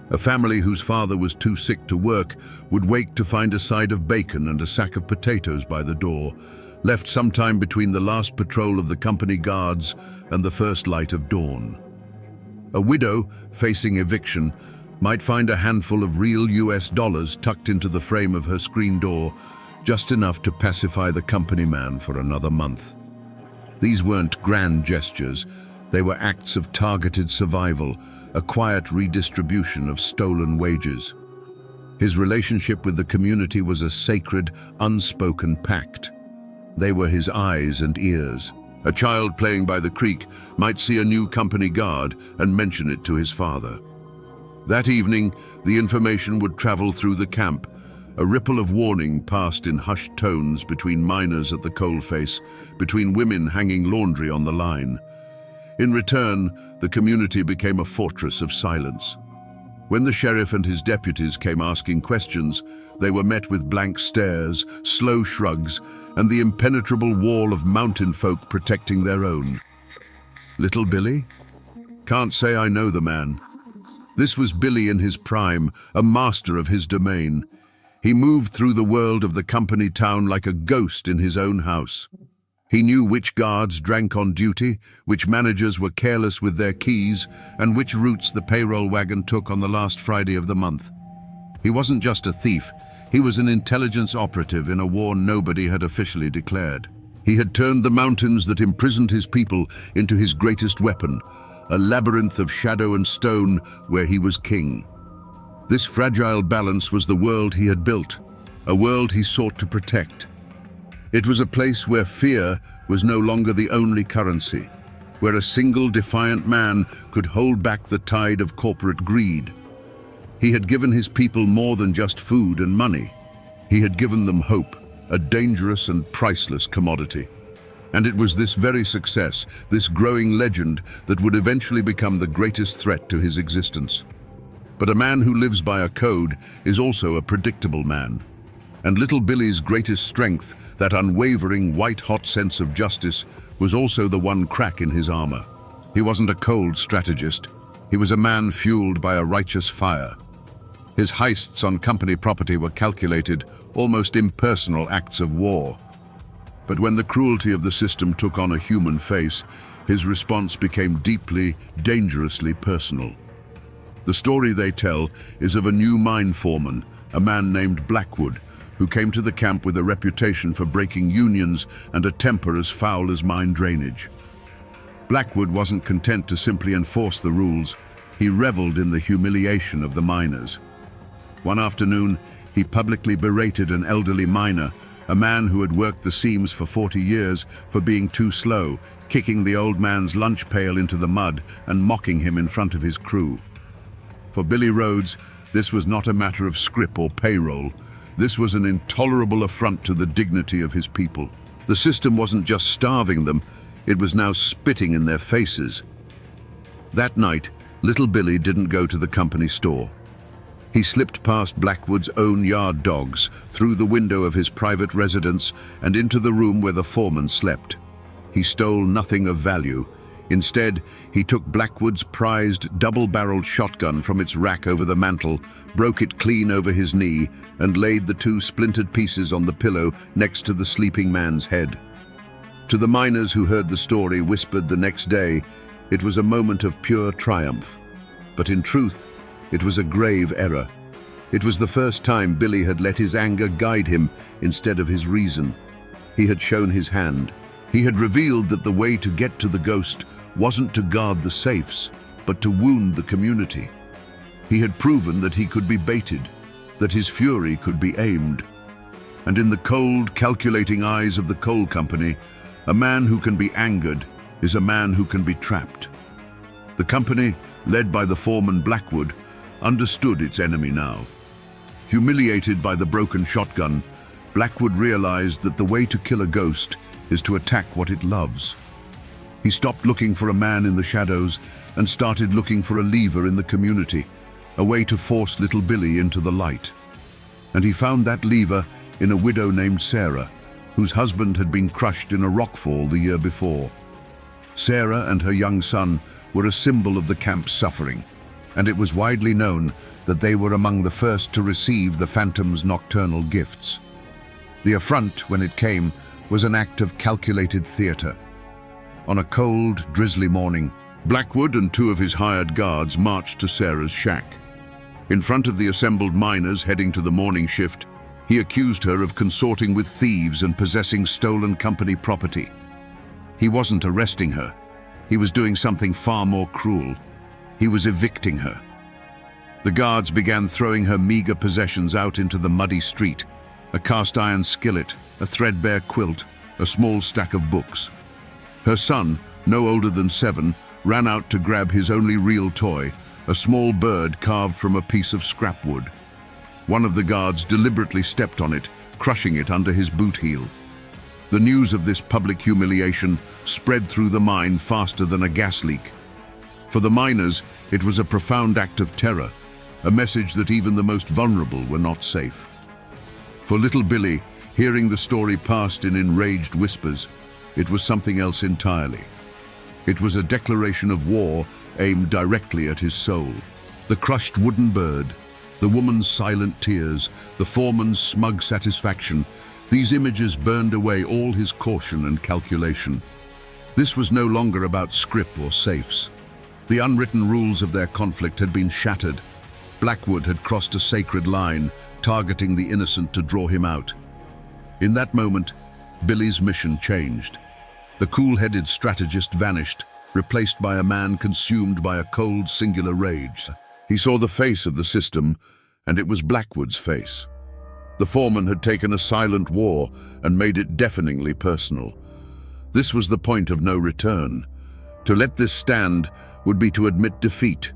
A family whose father was too sick to work would wake to find a side of bacon and a sack of potatoes by the door, left sometime between the last patrol of the company guards and the first light of dawn. A widow, facing eviction, might find a handful of real US dollars tucked into the frame of her screen door, just enough to pacify the company man for another month. These weren't grand gestures, they were acts of targeted survival, a quiet redistribution of stolen wages. His relationship with the community was a sacred, unspoken pact. They were his eyes and ears. A child playing by the creek might see a new company guard and mention it to his father. That evening, the information would travel through the camp. A ripple of warning passed in hushed tones between miners at the coalface, between women hanging laundry on the line. In return, the community became a fortress of silence. When the sheriff and his deputies came asking questions, they were met with blank stares, slow shrugs, and the impenetrable wall of mountain folk protecting their own. Little Billy? Can't say I know the man. This was Billy in his prime, a master of his domain. He moved through the world of the company town like a ghost in his own house. He knew which guards drank on duty, which managers were careless with their keys, and which routes the payroll wagon took on the last Friday of the month. He wasn't just a thief, he was an intelligence operative in a war nobody had officially declared. He had turned the mountains that imprisoned his people into his greatest weapon, a labyrinth of shadow and stone where he was king. This fragile balance was the world he had built, a world he sought to protect. It was a place where fear was no longer the only currency, where a single defiant man could hold back the tide of corporate greed. He had given his people more than just food and money. He had given them hope, a dangerous and priceless commodity. And it was this very success, this growing legend, that would eventually become the greatest threat to his existence. But a man who lives by a code is also a predictable man. And little Billy's greatest strength, that unwavering, white-hot sense of justice, was also the one crack in his armor. He wasn't a cold strategist. He was a man fueled by a righteous fire. His heists on company property were calculated, almost impersonal acts of war. But when the cruelty of the system took on a human face, his response became deeply, dangerously personal. The story they tell is of a new mine foreman, a man named Blackwood, who came to the camp with a reputation for breaking unions and a temper as foul as mine drainage. Blackwood wasn't content to simply enforce the rules. He reveled in the humiliation of the miners. One afternoon, he publicly berated an elderly miner, a man who had worked the seams for 40 years, for being too slow, kicking the old man's lunch pail into the mud and mocking him in front of his crew. For Billy Rhodes, this was not a matter of scrip or payroll. This was an intolerable affront to the dignity of his people. The system wasn't just starving them, it was now spitting in their faces. That night, little Billy didn't go to the company store. He slipped past Blackwood's own yard dogs, through the window of his private residence and into the room where the foreman slept. He stole nothing of value. Instead, he took Blackwood's prized double-barreled shotgun from its rack over the mantel, broke it clean over his knee, and laid the two splintered pieces on the pillow next to the sleeping man's head. To the miners who heard the story whispered the next day, it was a moment of pure triumph. But in truth, it was a grave error. It was the first time Billy had let his anger guide him instead of his reason. He had shown his hand. He had revealed that the way to get to the ghost wasn't to guard the safes, but to wound the community. He had proven that he could be baited, that his fury could be aimed. And in the cold, calculating eyes of the coal company, a man who can be angered is a man who can be trapped. The company, led by the foreman Blackwood, understood its enemy now. Humiliated by the broken shotgun, Blackwood realized that the way to kill a ghost is to attack what it loves. He stopped looking for a man in the shadows and started looking for a lever in the community, a way to force little Billy into the light. And he found that lever in a widow named Sarah, whose husband had been crushed in a rockfall the year before. Sarah and her young son were a symbol of the camp's suffering, and it was widely known that they were among the first to receive the Phantom's nocturnal gifts. The affront, when it came, was an act of calculated theater. On a cold, drizzly morning, Blackwood and two of his hired guards marched to Sarah's shack. In front of the assembled miners heading to the morning shift, he accused her of consorting with thieves and possessing stolen company property. He wasn't arresting her. He was doing something far more cruel. He was evicting her. The guards began throwing her meager possessions out into the muddy street: a cast-iron skillet, a threadbare quilt, a small stack of books. Her son, no older than 7, ran out to grab his only real toy, a small bird carved from a piece of scrap wood. One of the guards deliberately stepped on it, crushing it under his boot heel. The news of this public humiliation spread through the mine faster than a gas leak. For the miners, it was a profound act of terror, a message that even the most vulnerable were not safe. For little Billy, hearing the story passed in enraged whispers, it was something else entirely. It was a declaration of war aimed directly at his soul. The crushed wooden bird, the woman's silent tears, the foreman's smug satisfaction, these images burned away all his caution and calculation. This was no longer about scrip or safes. The unwritten rules of their conflict had been shattered. Blackwood had crossed a sacred line, targeting the innocent to draw him out. In that moment, Billy's mission changed. The cool-headed strategist vanished, replaced by a man consumed by a cold, singular rage. He saw the face of the system, and it was Blackwood's face. The foreman had taken a silent war and made it deafeningly personal. This was the point of no return. To let this stand would be to admit defeat,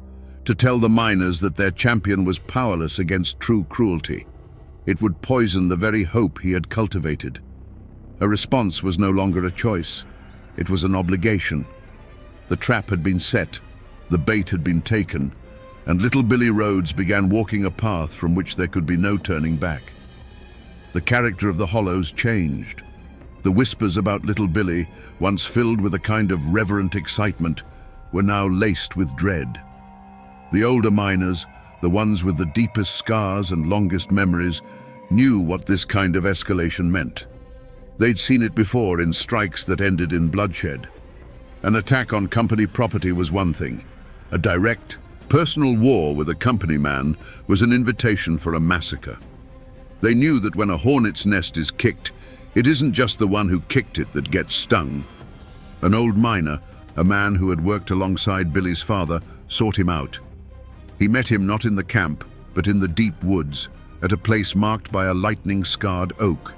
to tell the miners that their champion was powerless against true cruelty. It would poison the very hope he had cultivated. A response was no longer a choice. It was an obligation. The trap had been set, the bait had been taken, and little Billy Rhodes began walking a path from which there could be no turning back. The character of the Hollows changed. The whispers about little Billy, once filled with a kind of reverent excitement, were now laced with dread. The older miners, the ones with the deepest scars and longest memories, knew what this kind of escalation meant. They'd seen it before in strikes that ended in bloodshed. An attack on company property was one thing. A direct, personal war with a company man was an invitation for a massacre. They knew that when a hornet's nest is kicked, it isn't just the one who kicked it that gets stung. An old miner, a man who had worked alongside Billy's father, sought him out. He met him not in the camp, but in the deep woods, at a place marked by a lightning-scarred oak.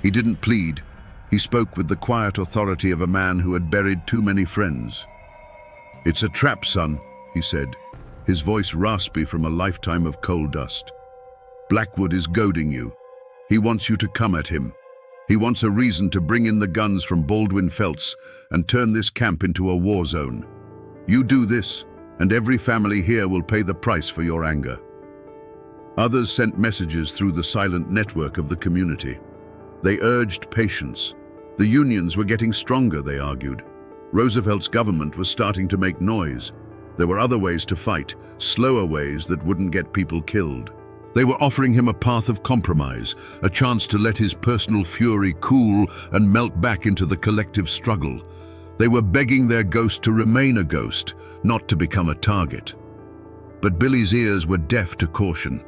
He didn't plead. He spoke with the quiet authority of a man who had buried too many friends. "It's a trap, son," he said, his voice raspy from a lifetime of coal dust. "Blackwood is goading you. He wants you to come at him. He wants a reason to bring in the guns from Baldwin Felts and turn this camp into a war zone. You do this, and every family here will pay the price for your anger." Others sent messages through the silent network of the community. They urged patience. The unions were getting stronger, they argued. Roosevelt's government was starting to make noise. There were other ways to fight, slower ways that wouldn't get people killed. They were offering him a path of compromise, a chance to let his personal fury cool and melt back into the collective struggle. They were begging their ghost to remain a ghost, not to become a target. But Billy's ears were deaf to caution.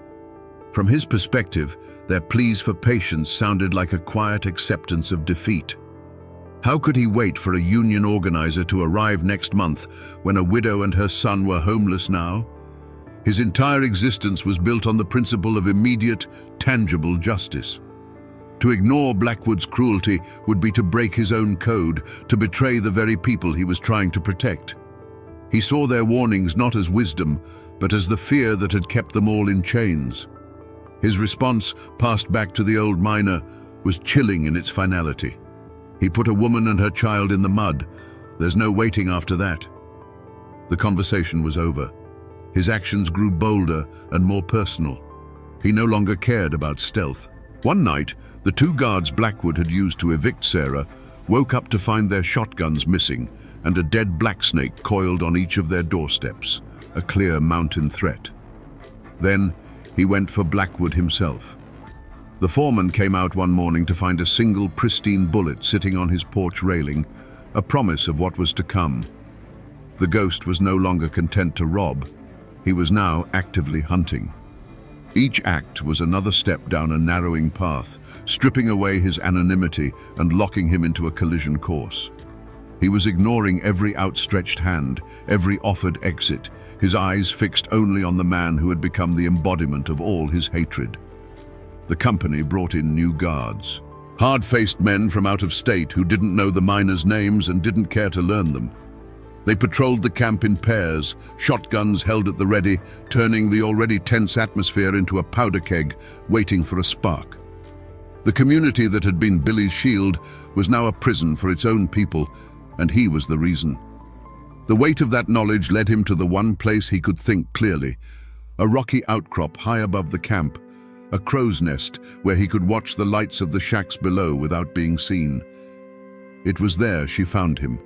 From his perspective, their pleas for patience sounded like a quiet acceptance of defeat. How could he wait for a union organizer to arrive next month when a widow and her son were homeless now? His entire existence was built on the principle of immediate, tangible justice. To ignore Blackwood's cruelty would be to break his own code, to betray the very people he was trying to protect. He saw their warnings not as wisdom, but as the fear that had kept them all in chains. His response, passed back to the old miner, was chilling in its finality. He put a woman and her child in the mud. There's no waiting after that. The conversation was over. His actions grew bolder and more personal. He no longer cared about stealth. One night, the 2 guards Blackwood had used to evict Sarah woke up to find their shotguns missing and a dead blacksnake coiled on each of their doorsteps, a clear mountain threat. Then he went for Blackwood himself. The foreman came out one morning to find a single pristine bullet sitting on his porch railing, a promise of what was to come. The ghost was no longer content to rob. He was now actively hunting. Each act was another step down a narrowing path, stripping away his anonymity and locking him into a collision course. He was ignoring every outstretched hand, every offered exit, his eyes fixed only on the man who had become the embodiment of all his hatred. The company brought in new guards. Hard-faced men from out of state who didn't know the miners' names and didn't care to learn them. They patrolled the camp in pairs, shotguns held at the ready, turning the already tense atmosphere into a powder keg, waiting for a spark. The community that had been Billy's shield was now a prison for its own people, and he was the reason. The weight of that knowledge led him to the one place he could think clearly, a rocky outcrop high above the camp, a crow's nest where he could watch the lights of the shacks below without being seen. It was there she found him.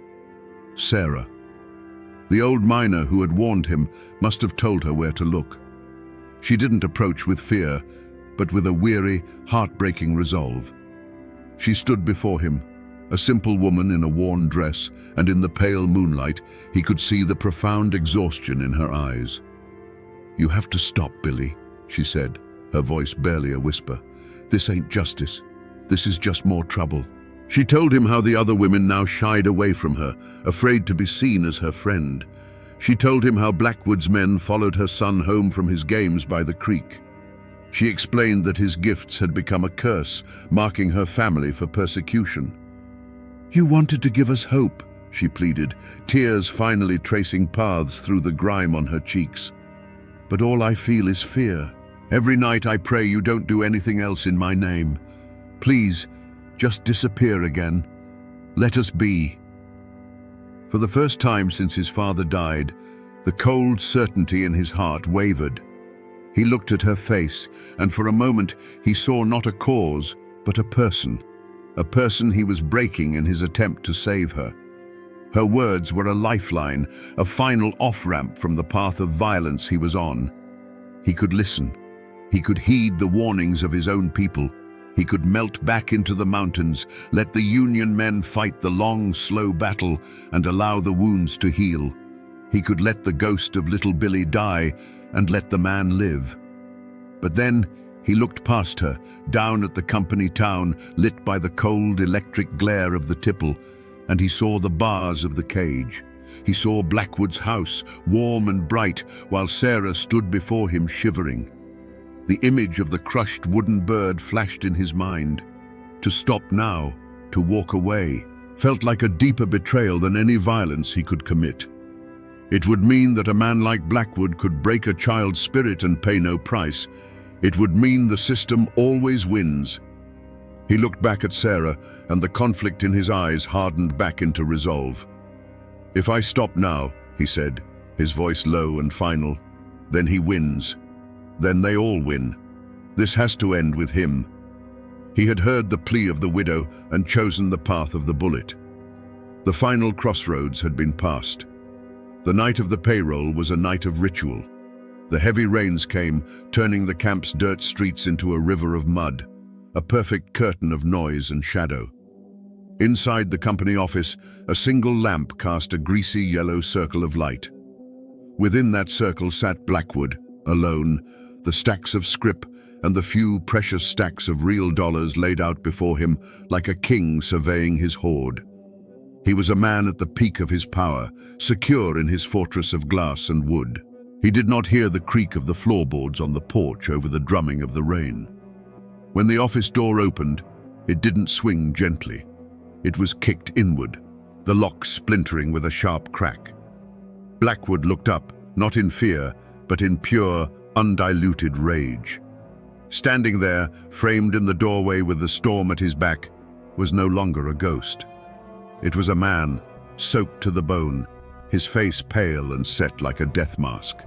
Sarah. The old miner who had warned him must have told her where to look. She didn't approach with fear, but with a weary, heartbreaking resolve. She stood before him, a simple woman in a worn dress, and in the pale moonlight he could see the profound exhaustion in her eyes. "You have to stop, Billy," she said, her voice barely a whisper. "This ain't justice. This is just more trouble." She told him how the other women now shied away from her, afraid to be seen as her friend. She told him how Blackwood's men followed her son home from his games by the creek. She explained that his gifts had become a curse, marking her family for persecution. "You wanted to give us hope," she pleaded, tears finally tracing paths through the grime on her cheeks. "But all I feel is fear. Every night I pray you don't do anything else in my name. Please, just disappear again. Let us be." For the first time since his father died, the cold certainty in his heart wavered. He looked at her face, and for a moment he saw not a cause, but a person he was breaking in his attempt to save her. Her words were a lifeline, a final off-ramp from the path of violence he was on. He could listen. He could heed the warnings of his own people. He could melt back into the mountains, let the Union men fight the long, slow battle, and allow the wounds to heal. He could let the ghost of little Billy die, and let the man live. But then he looked past her, down at the company town, lit by the cold electric glare of the tipple, and he saw the bars of the cage. He saw Blackwood's house, warm and bright, while Sarah stood before him shivering. The image of the crushed wooden bird flashed in his mind. To stop now, to walk away, felt like a deeper betrayal than any violence he could commit. It would mean that a man like Blackwood could break a child's spirit and pay no price. It would mean the system always wins. He looked back at Sarah, and the conflict in his eyes hardened back into resolve. "If I stop now," he said, his voice low and final, "then he wins. Then they all win. This has to end with him." He had heard the plea of the widow and chosen the path of the bullet. The final crossroads had been passed. The night of the payroll was a night of ritual. The heavy rains came, turning the camp's dirt streets into a river of mud, a perfect curtain of noise and shadow. Inside the company office, a single lamp cast a greasy yellow circle of light. Within that circle sat Blackwood, alone, the stacks of scrip and the few precious stacks of real dollars laid out before him like a king surveying his hoard. He was a man at the peak of his power, secure in his fortress of glass and wood. He did not hear the creak of the floorboards on the porch over the drumming of the rain. When the office door opened, it didn't swing gently. It was kicked inward, the lock splintering with a sharp crack. Blackwood looked up, not in fear, but in pure, undiluted rage. Standing there, framed in the doorway with the storm at his back, was no longer a ghost. It was a man, soaked to the bone, his face pale and set like a death mask.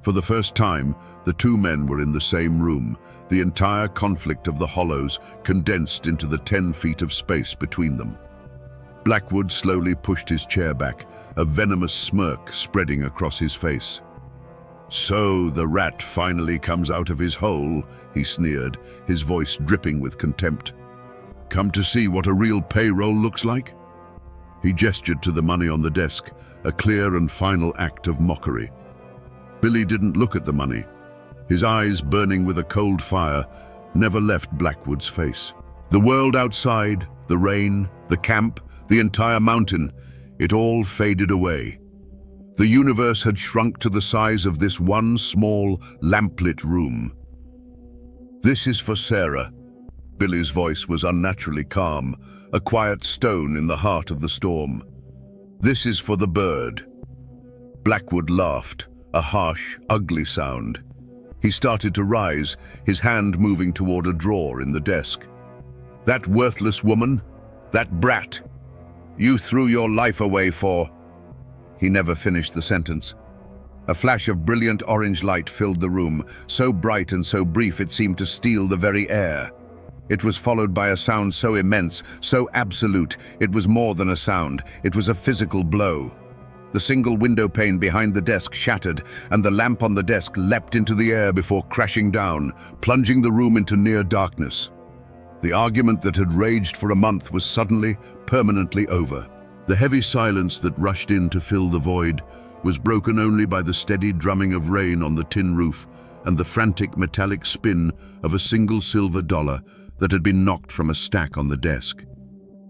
For the first time, the two men were in the same room, the entire conflict of the Hollows condensed into the 10 feet of space between them. Blackwood slowly pushed his chair back, a venomous smirk spreading across his face. "So the rat finally comes out of his hole," he sneered, his voice dripping with contempt. "Come to see what a real payroll looks like?" He gestured to the money on the desk, a clear and final act of mockery. Billy didn't look at the money. His eyes, burning with a cold fire, never left Blackwood's face. The world outside, the rain, the camp, the entire mountain, it all faded away. The universe had shrunk to the size of this one small, lamplit room. "This is for Sarah," Billy's voice was unnaturally calm, a quiet stone in the heart of the storm. "This is for the bird." Blackwood laughed, a harsh, ugly sound. He started to rise, his hand moving toward a drawer in the desk. "That worthless woman, that brat, you threw your life away for—" He never finished the sentence. A flash of brilliant orange light filled the room, so bright and so brief it seemed to steal the very air. It was followed by a sound so immense, so absolute, it was more than a sound, it was a physical blow. The single window pane behind the desk shattered, and the lamp on the desk leapt into the air before crashing down, plunging the room into near darkness. The argument that had raged for a month was suddenly, permanently over. The heavy silence that rushed in to fill the void was broken only by the steady drumming of rain on the tin roof and the frantic metallic spin of a single silver dollar that had been knocked from a stack on the desk.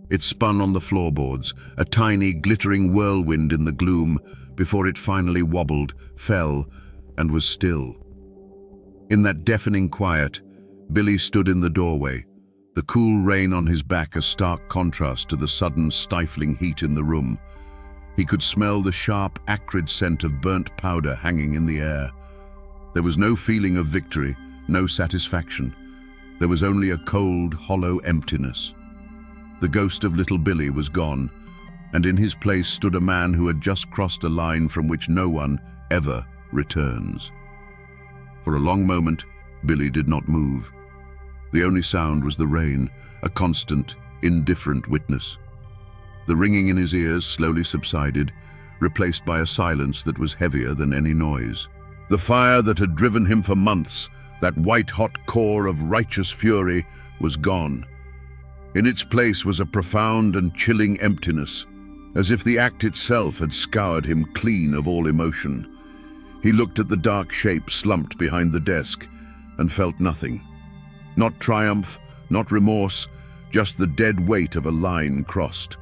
It spun on the floorboards, a tiny, glittering whirlwind in the gloom, before it finally wobbled, fell, and was still. In that deafening quiet, Billy stood in the doorway, the cool rain on his back a stark contrast to the sudden, stifling heat in the room. He could smell the sharp, acrid scent of burnt powder hanging in the air. There was no feeling of victory, no satisfaction. There was only a cold, hollow emptiness. The ghost of little Billy was gone, and in his place stood a man who had just crossed a line from which no one ever returns. For a long moment, Billy did not move. The only sound was the rain, a constant, indifferent witness. The ringing in his ears slowly subsided, replaced by a silence that was heavier than any noise. The fire that had driven him for months, that white-hot core of righteous fury, was gone. In its place was a profound and chilling emptiness, as if the act itself had scoured him clean of all emotion. He looked at the dark shape slumped behind the desk and felt nothing. Not triumph, not remorse, just the dead weight of a line crossed.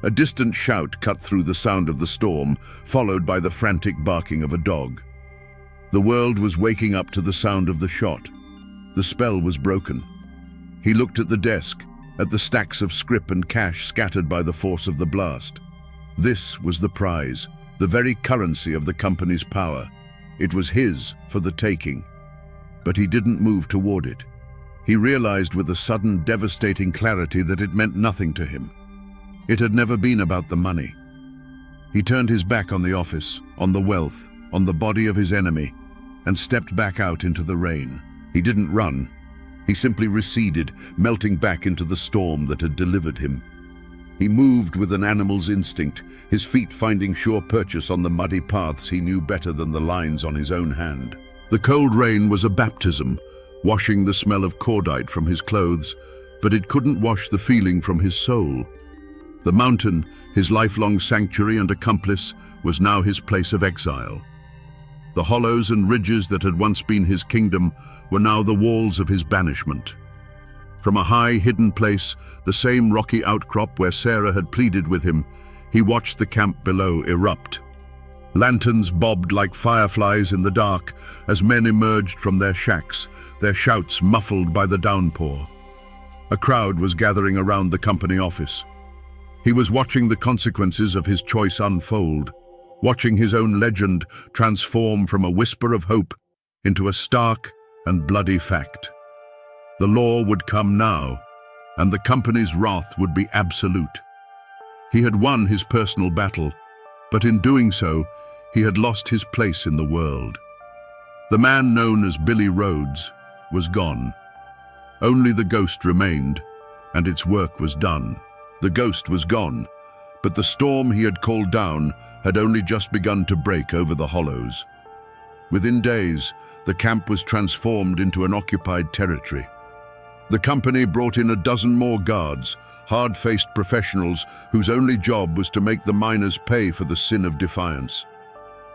A distant shout cut through the sound of the storm, followed by the frantic barking of a dog. The world was waking up to the sound of the shot. The spell was broken. He looked at the desk, at the stacks of scrip and cash scattered by the force of the blast. This was the prize, the very currency of the company's power. It was his for the taking. But he didn't move toward it. He realized with a sudden, devastating clarity that it meant nothing to him. It had never been about the money. He turned his back on the office, on the wealth, on the body of his enemy, and stepped back out into the rain. He didn't run. He simply receded, melting back into the storm that had delivered him. He moved with an animal's instinct, his feet finding sure purchase on the muddy paths he knew better than the lines on his own hand. The cold rain was a baptism, washing the smell of cordite from his clothes, but it couldn't wash the feeling from his soul. The mountain, his lifelong sanctuary and accomplice, was now his place of exile. The hollows and ridges that had once been his kingdom were now the walls of his banishment. From a high, hidden place, the same rocky outcrop where Sarah had pleaded with him, he watched the camp below erupt. Lanterns bobbed like fireflies in the dark as men emerged from their shacks, their shouts muffled by the downpour. A crowd was gathering around the company office. He was watching the consequences of his choice unfold, watching his own legend transform from a whisper of hope into a stark and bloody fact. The law would come now, and the company's wrath would be absolute. He had won his personal battle, but in doing so, he had lost his place in the world. The man known as Billy Rhodes was gone. Only the ghost remained, and its work was done. The ghost was gone, but the storm he had called down had only just begun to break over the hollows. Within days, the camp was transformed into an occupied territory. The company brought in a dozen more guards, hard-faced professionals whose only job was to make the miners pay for the sin of defiance.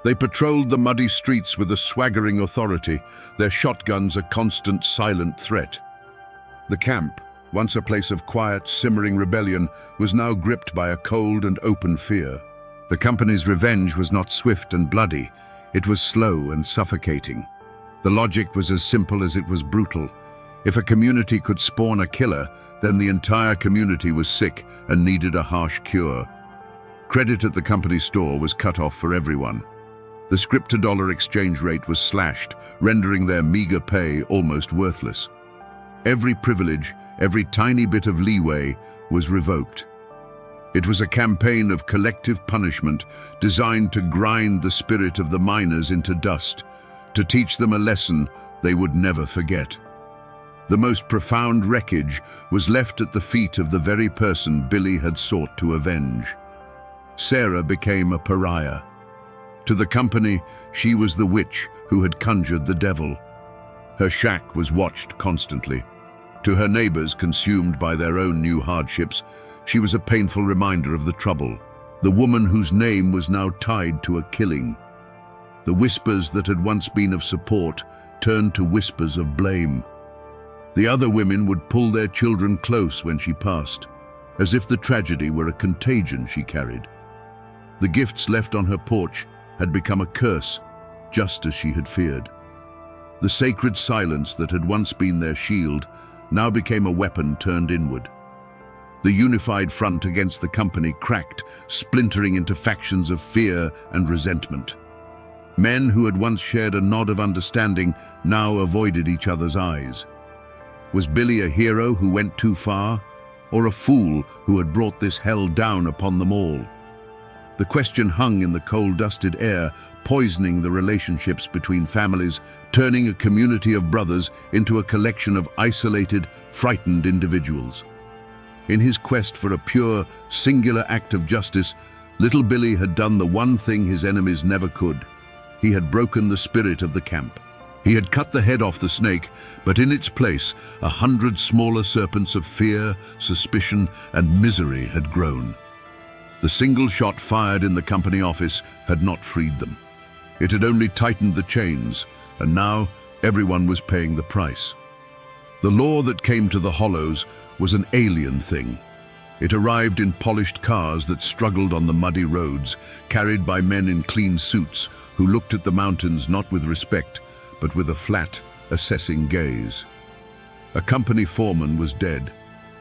They patrolled the muddy streets with a swaggering authority, their shotguns a constant, silent threat. The camp, once a place of quiet, simmering rebellion, was now gripped by a cold and open fear. The company's revenge was not swift and bloody, it was slow and suffocating. The logic was as simple as it was brutal. If a community could spawn a killer, then the entire community was sick and needed a harsh cure. Credit at the company store was cut off for everyone. The script-to-dollar exchange rate was slashed, rendering their meager pay almost worthless. Every privilege, every tiny bit of leeway was revoked. It was a campaign of collective punishment designed to grind the spirit of the miners into dust, to teach them a lesson they would never forget. The most profound wreckage was left at the feet of the very person Billy had sought to avenge. Sarah became a pariah. To the company, she was the witch who had conjured the devil. Her shack was watched constantly. To her neighbors, consumed by their own new hardships, she was a painful reminder of the trouble, the woman whose name was now tied to a killing. The whispers that had once been of support turned to whispers of blame. The other women would pull their children close when she passed, as if the tragedy were a contagion she carried. The gifts left on her porch had become a curse, just as she had feared. The sacred silence that had once been their shield now became a weapon turned inward. The unified front against the company cracked, splintering into factions of fear and resentment. Men who had once shared a nod of understanding now avoided each other's eyes. Was Billy a hero who went too far, or a fool who had brought this hell down upon them all? The question hung in the coal-dusted air, poisoning the relationships between families, turning a community of brothers into a collection of isolated, frightened individuals. In his quest for a pure, singular act of justice, little Billy had done the one thing his enemies never could. He had broken the spirit of the camp. He had cut the head off the snake, but in its place, 100 smaller serpents of fear, suspicion, and misery had grown. The single shot fired in the company office had not freed them. It had only tightened the chains, and now everyone was paying the price. The law that came to the Hollows was an alien thing. It arrived in polished cars that struggled on the muddy roads, carried by men in clean suits who looked at the mountains not with respect, but with a flat, assessing gaze. A company foreman was dead,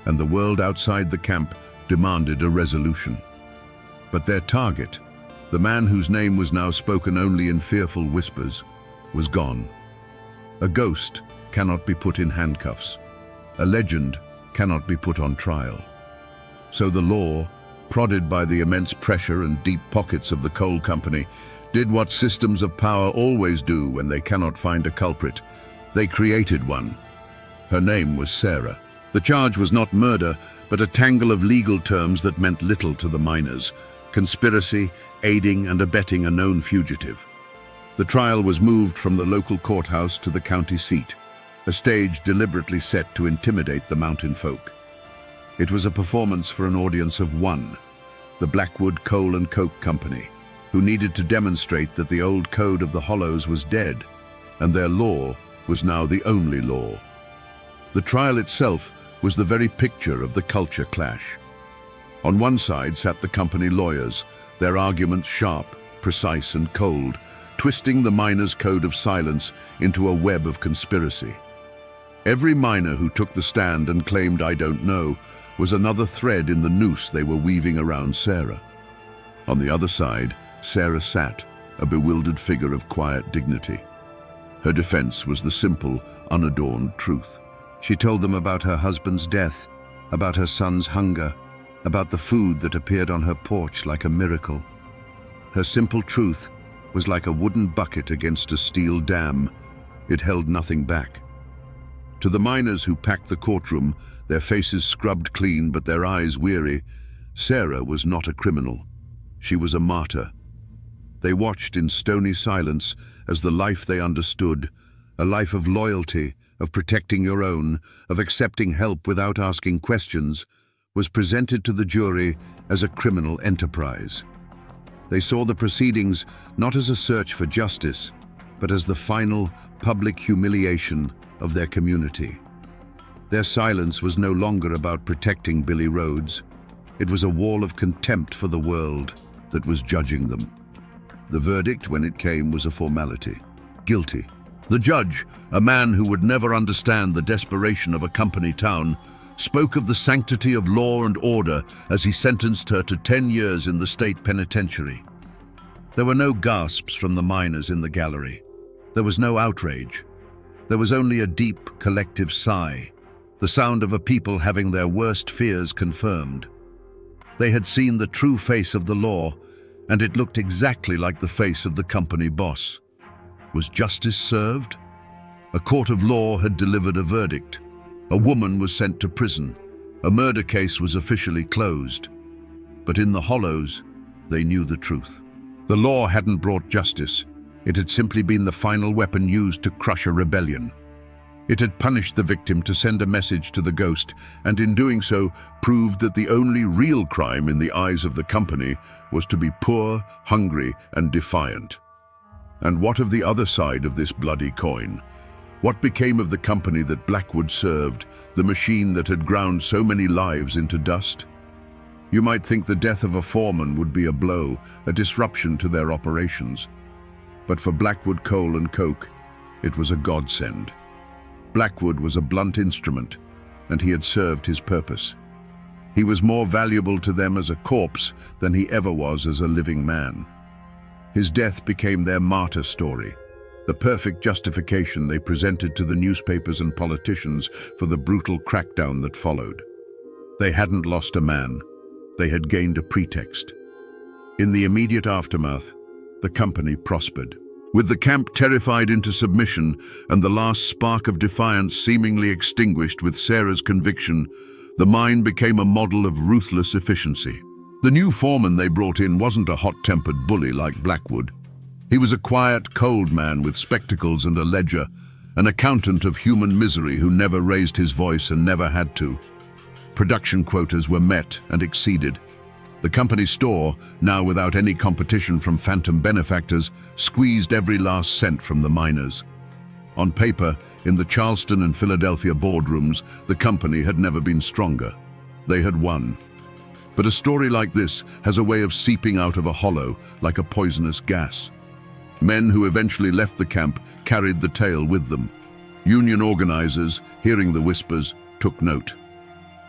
and the world outside the camp demanded a resolution. But their target, the man whose name was now spoken only in fearful whispers, was gone. A ghost cannot be put in handcuffs. A legend cannot be put on trial. So the law, prodded by the immense pressure and deep pockets of the coal company, did what systems of power always do when they cannot find a culprit. They created one. Her name was Sarah. The charge was not murder, but a tangle of legal terms that meant little to the miners. Conspiracy, aiding and abetting a known fugitive. The trial was moved from the local courthouse to the county seat, a stage deliberately set to intimidate the mountain folk. It was a performance for an audience of one, the Blackwood Coal and Coke Company, who needed to demonstrate that the old code of the Hollows was dead, and their law was now the only law. The trial itself was the very picture of the culture clash. On one side sat the company lawyers, their arguments sharp, precise and cold, twisting the miners' code of silence into a web of conspiracy. Every miner who took the stand and claimed "I don't know" was another thread in the noose they were weaving around Sarah. On the other side, Sarah sat, a bewildered figure of quiet dignity. Her defense was the simple, unadorned truth. She told them about her husband's death, about her son's hunger, about the food that appeared on her porch like a miracle. Her simple truth was like a wooden bucket against a steel dam. It held nothing back. To the miners who packed the courtroom, their faces scrubbed clean but their eyes weary, Sarah was not a criminal. She was a martyr. They watched in stony silence as the life they understood, a life of loyalty, of protecting your own, of accepting help without asking questions, was presented to the jury as a criminal enterprise. They saw the proceedings not as a search for justice, but as the final public humiliation of their community. Their silence was no longer about protecting Billy Rhodes. It was a wall of contempt for the world that was judging them. The verdict, when it came, was a formality. Guilty. The judge, a man who would never understand the desperation of a company town, spoke of the sanctity of law and order as he sentenced her to 10 years in the state penitentiary. There were no gasps from the miners in the gallery. There was no outrage. There was only a deep, collective sigh, the sound of a people having their worst fears confirmed. They had seen the true face of the law, and it looked exactly like the face of the company boss. Was justice served? A court of law had delivered a verdict. A woman was sent to prison. A murder case was officially closed. But in the hollows, they knew the truth. The law hadn't brought justice. It had simply been the final weapon used to crush a rebellion. It had punished the victim to send a message to the ghost, and in doing so, proved that the only real crime in the eyes of the company was to be poor, hungry, and defiant. And what of the other side of this bloody coin? What became of the company that Blackwood served, the machine that had ground so many lives into dust? You might think the death of a foreman would be a blow, a disruption to their operations. But for Blackwood Coal and Coke, it was a godsend. Blackwood was a blunt instrument, and he had served his purpose. He was more valuable to them as a corpse than he ever was as a living man. His death became their martyr story, the perfect justification they presented to the newspapers and politicians for the brutal crackdown that followed. They hadn't lost a man. They had gained a pretext. In the immediate aftermath, the company prospered. With the camp terrified into submission and the last spark of defiance seemingly extinguished with Sarah's conviction, the mine became a model of ruthless efficiency. The new foreman they brought in wasn't a hot-tempered bully like Blackwood. He was a quiet, cold man with spectacles and a ledger, an accountant of human misery who never raised his voice and never had to. Production quotas were met and exceeded. The company's store, now without any competition from phantom benefactors, squeezed every last cent from the miners. On paper, in the Charleston and Philadelphia boardrooms, the company had never been stronger. They had won. But a story like this has a way of seeping out of a hollow like a poisonous gas. Men who eventually left the camp carried the tale with them. Union organizers, hearing the whispers, took note.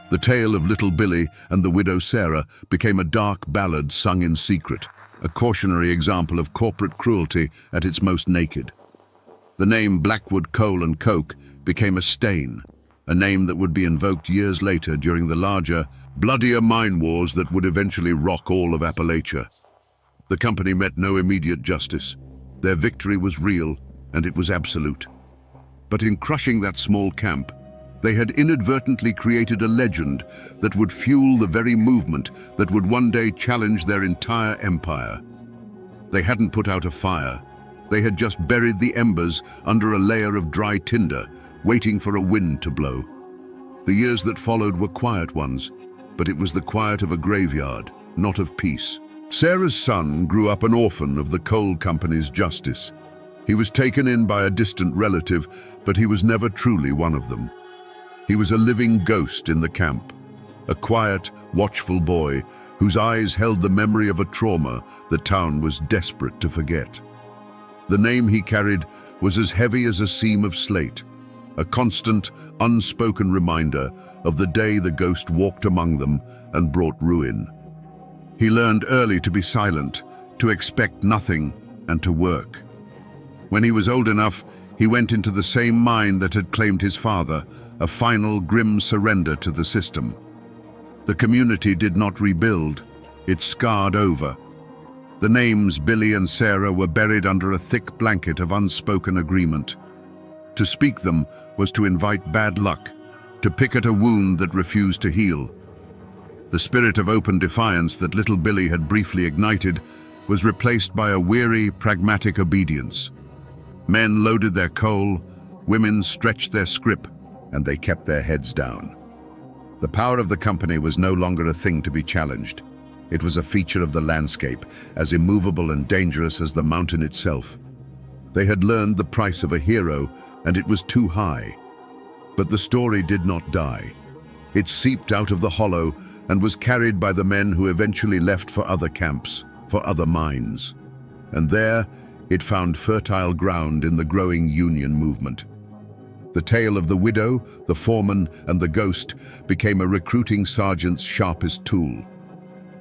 The tale of Little Billy and the widow Sarah became a dark ballad sung in secret, a cautionary example of corporate cruelty at its most naked. The name Blackwood Coal and Coke became a stain, a name that would be invoked years later during the larger, bloodier mine wars that would eventually rock all of Appalachia. The company met no immediate justice. Their victory was real, and it was absolute. But in crushing that small camp, they had inadvertently created a legend that would fuel the very movement that would one day challenge their entire empire. They hadn't put out a fire. They had just buried the embers under a layer of dry tinder, waiting for a wind to blow. The years that followed were quiet ones, but it was the quiet of a graveyard, not of peace. Sarah's son grew up an orphan of the coal company's justice. He was taken in by a distant relative, but he was never truly one of them. He was a living ghost in the camp, a quiet, watchful boy whose eyes held the memory of a trauma the town was desperate to forget. The name he carried was as heavy as a seam of slate, a constant, unspoken reminder of the day the ghost walked among them and brought ruin. He learned early to be silent, to expect nothing, and to work. When he was old enough, he went into the same mine that had claimed his father, a final, grim surrender to the system. The community did not rebuild, it scarred over. The names Billy and Sarah were buried under a thick blanket of unspoken agreement. To speak them was to invite bad luck, to pick at a wound that refused to heal. The spirit of open defiance that little Billy had briefly ignited was replaced by a weary, pragmatic obedience. Men loaded their coal, women stretched their scrip, and they kept their heads down. The power of the company was no longer a thing to be challenged. It was a feature of the landscape, as immovable and dangerous as the mountain itself. They had learned the price of a hero, and it was too high. But the story did not die. It seeped out of the hollow and was carried by the men who eventually left for other camps, for other mines. And there, It found fertile ground in the growing Union movement. The tale of the widow, the foreman, and the ghost became a recruiting sergeant's sharpest tool.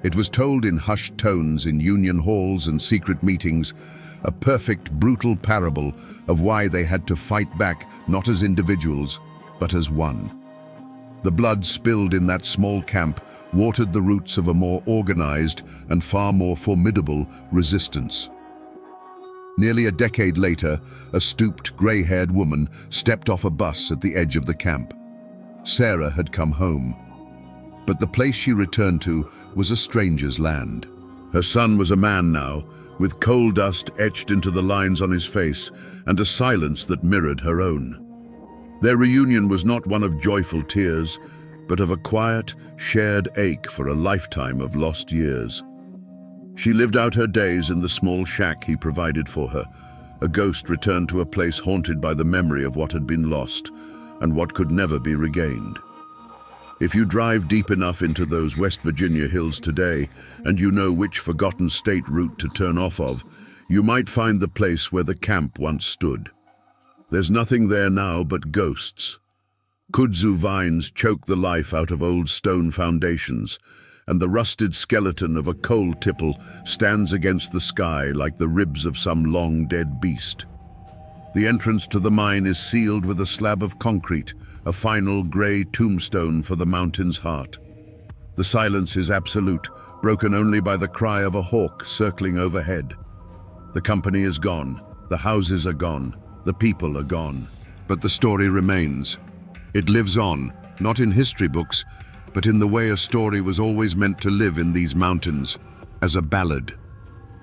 It was told in hushed tones in Union halls and secret meetings, a perfect, brutal parable of why they had to fight back, not as individuals, but as one. The blood spilled in that small camp watered the roots of a more organized and far more formidable resistance. Nearly a decade later, a stooped, grey-haired woman stepped off a bus at the edge of the camp. Sarah had come home, but the place she returned to was a stranger's land. Her son was a man now, with coal dust etched into the lines on his face and a silence that mirrored her own. Their reunion was not one of joyful tears, but of a quiet, shared ache for a lifetime of lost years. She lived out her days in the small shack he provided for her, a ghost returned to a place haunted by the memory of what had been lost and what could never be regained. If you drive deep enough into those West Virginia hills today, and you know which forgotten state route to turn off of, you might find the place where the camp once stood. There's nothing there now but ghosts. Kudzu vines choke the life out of old stone foundations, and the rusted skeleton of a coal tipple stands against the sky like the ribs of some long-dead beast. The entrance to the mine is sealed with a slab of concrete, a final grey tombstone for the mountain's heart. The silence is absolute, broken only by the cry of a hawk circling overhead. The company is gone, the houses are gone, the people are gone. But the story remains. It lives on, not in history books, but in the way a story was always meant to live in these mountains, as a ballad.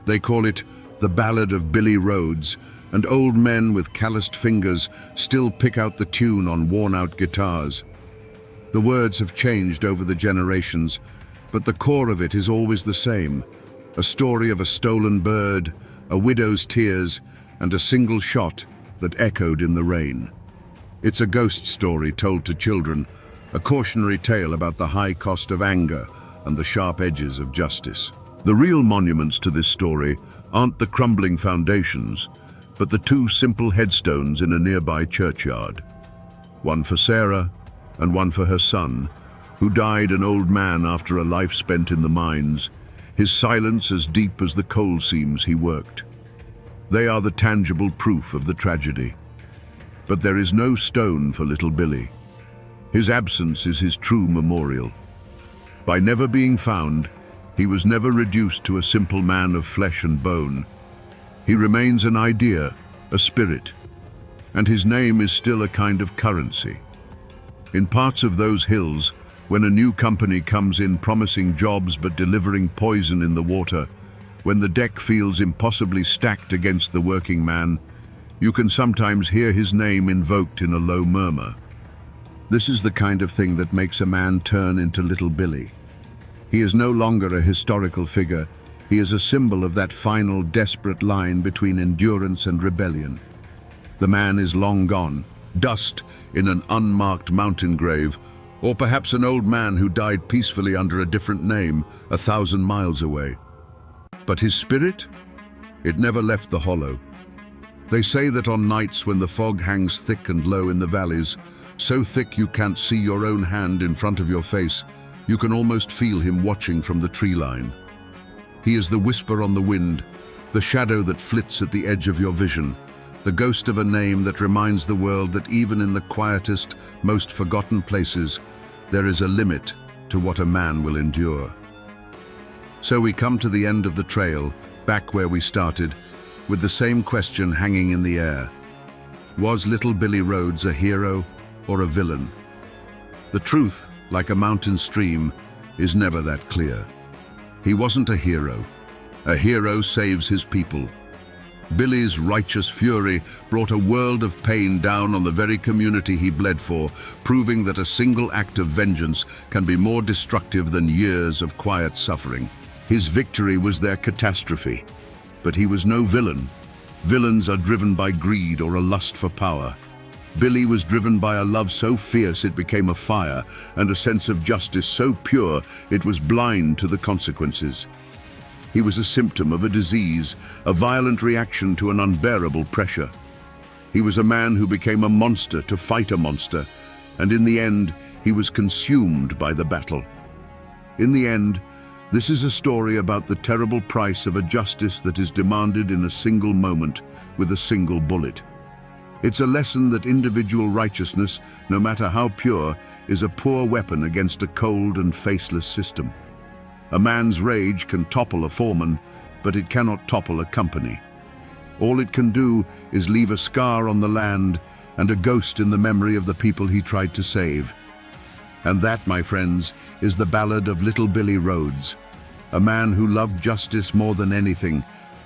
They call it the Ballad of Billy Rhodes, and old men with calloused fingers still pick out the tune on worn-out guitars. The words have changed over the generations, but the core of it is always the same, a story of a stolen bird, a widow's tears, and a single shot that echoed in the rain. It's a ghost story told to children, a cautionary tale about the high cost of anger and the sharp edges of justice. The real monuments to this story aren't the crumbling foundations, but the two simple headstones in a nearby churchyard. One for Sarah and one for her son, who died an old man after a life spent in the mines, his silence as deep as the coal seams he worked. They are the tangible proof of the tragedy. But there is no stone for little Billy. His absence is his true memorial. By never being found, he was never reduced to a simple man of flesh and bone. He remains an idea, a spirit, and his name is still a kind of currency. In parts of those hills, when a new company comes in promising jobs but delivering poison in the water, when the deck feels impossibly stacked against the working man, you can sometimes hear his name invoked in a low murmur. This is the kind of thing that makes a man turn into little Billy. He is no longer a historical figure. He is a symbol of that final, desperate line between endurance and rebellion. The man is long gone, dust in an unmarked mountain grave, or perhaps an old man who died peacefully under a different name 1,000 miles away. But his spirit? It never left the hollow. They say that on nights when the fog hangs thick and low in the valleys, so thick you can't see your own hand in front of your face, you can almost feel him watching from the tree line. He is the whisper on the wind, the shadow that flits at the edge of your vision, the ghost of a name that reminds the world that even in the quietest, most forgotten places, there is a limit to what a man will endure. So we come to the end of the trail, back where we started, with the same question hanging in the air. Was little Billy Rhodes a hero or a villain? The truth, like a mountain stream, is never that clear. He wasn't a hero. A hero saves his people. Billy's righteous fury brought a world of pain down on the very community he bled for, proving that a single act of vengeance can be more destructive than years of quiet suffering. His victory was their catastrophe. But he was no villain. Villains are driven by greed or a lust for power. Billy was driven by a love so fierce it became a fire, and a sense of justice so pure it was blind to the consequences. He was a symptom of a disease, a violent reaction to an unbearable pressure. He was a man who became a monster to fight a monster, and in the end, he was consumed by the battle. In the end, this is a story about the terrible price of a justice that is demanded in a single moment with a single bullet. It's a lesson that individual righteousness, no matter how pure, is a poor weapon against a cold and faceless system. A man's rage can topple a foreman, but it cannot topple a company. All it can do is leave a scar on the land and a ghost in the memory of the people he tried to save. And that, my friends, is the ballad of Little Billy Rhodes, a man who loved justice more than anything,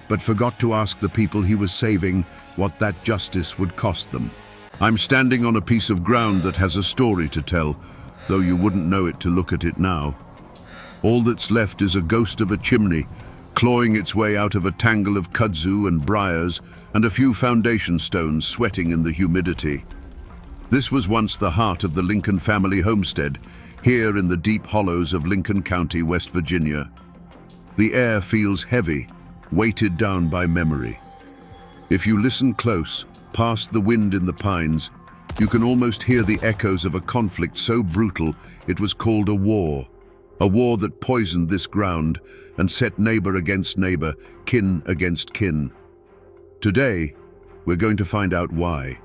but forgot to ask the people he was saving what that justice would cost them. I'm standing on a piece of ground that has a story to tell, though you wouldn't know it to look at it now. All that's left is a ghost of a chimney, clawing its way out of a tangle of kudzu and briars, and a few foundation stones sweating in the humidity. This was once the heart of the Lincoln family homestead, here in the deep hollows of Lincoln County, West Virginia. The air feels heavy, weighted down by memory. If you listen close, past the wind in the pines, you can almost hear the echoes of a conflict so brutal it was called a war that poisoned this ground and set neighbor against neighbor, kin against kin. Today, we're going to find out why.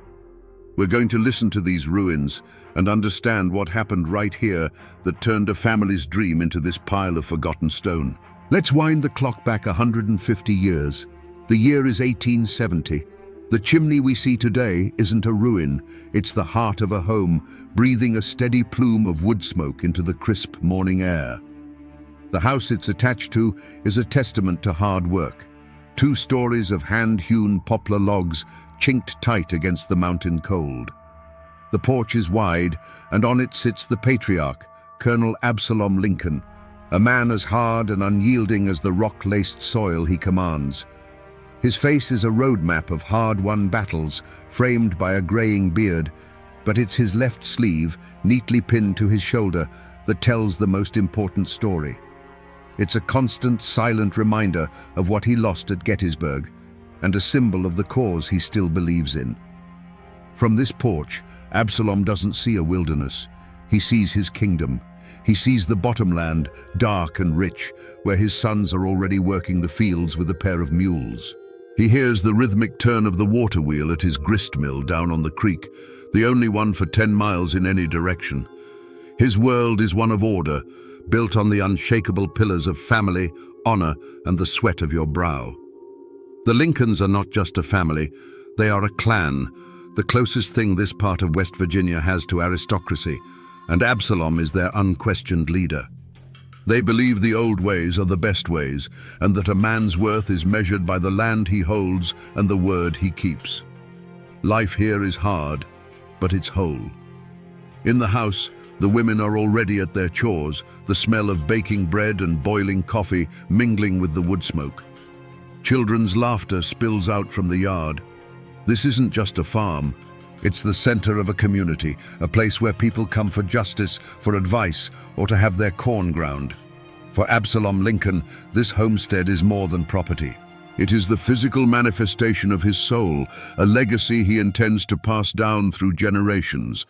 We're going to listen to these ruins and understand what happened right here that turned a family's dream into this pile of forgotten stone. Let's wind the clock back 150 years. The year is 1870. The chimney we see today isn't a ruin, it's the heart of a home, breathing a steady plume of wood smoke into the crisp morning air. The house it's attached to is a testament to hard work. 2 stories of hand-hewn poplar logs chinked tight against the mountain cold. The porch is wide, and on it sits the patriarch, Colonel Absalom Lincoln, a man as hard and unyielding as the rock-laced soil he commands. His face is a roadmap of hard-won battles, framed by a graying beard, but it's his left sleeve, neatly pinned to his shoulder, that tells the most important story. It's a constant, silent reminder of what he lost at Gettysburg, and a symbol of the cause he still believes in. From this porch, Absalom doesn't see a wilderness. He sees his kingdom. He sees the bottomland, dark and rich, where his sons are already working the fields with a pair of mules. He hears the rhythmic turn of the water wheel at his grist mill down on the creek, the only one for 10 miles in any direction. His world is one of order, built on the unshakable pillars of family, honor, and the sweat of your brow. The Lincolns are not just a family, they are a clan, the closest thing this part of West Virginia has to aristocracy, and Absalom is their unquestioned leader. They believe the old ways are the best ways, and that a man's worth is measured by the land he holds and the word he keeps. Life here is hard, but it's whole. In the house, the women are already at their chores, the smell of baking bread and boiling coffee mingling with the wood smoke. Children's laughter spills out from the yard. This isn't just a farm. It's the center of a community, a place where people come for justice, for advice, or to have their corn ground. For Absalom Lincoln, this homestead is more than property. It is the physical manifestation of his soul, a legacy he intends to pass down through generations.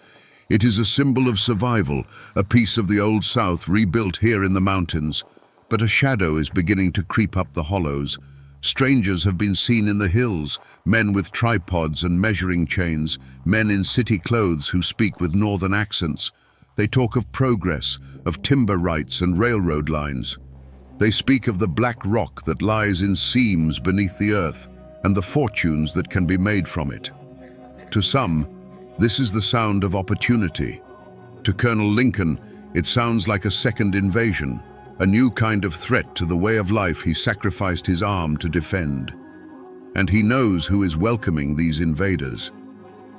It is a symbol of survival, a piece of the Old South rebuilt here in the mountains. But a shadow is beginning to creep up the hollows. Strangers have been seen in the hills, men with tripods and measuring chains, men in city clothes who speak with northern accents. They talk of progress, of timber rights and railroad lines. They speak of the black rock that lies in seams beneath the earth and the fortunes that can be made from it. To some, this is the sound of opportunity. To Colonel Lincoln, it sounds like a second invasion, a new kind of threat to the way of life he sacrificed his arm to defend. And he knows who is welcoming these invaders.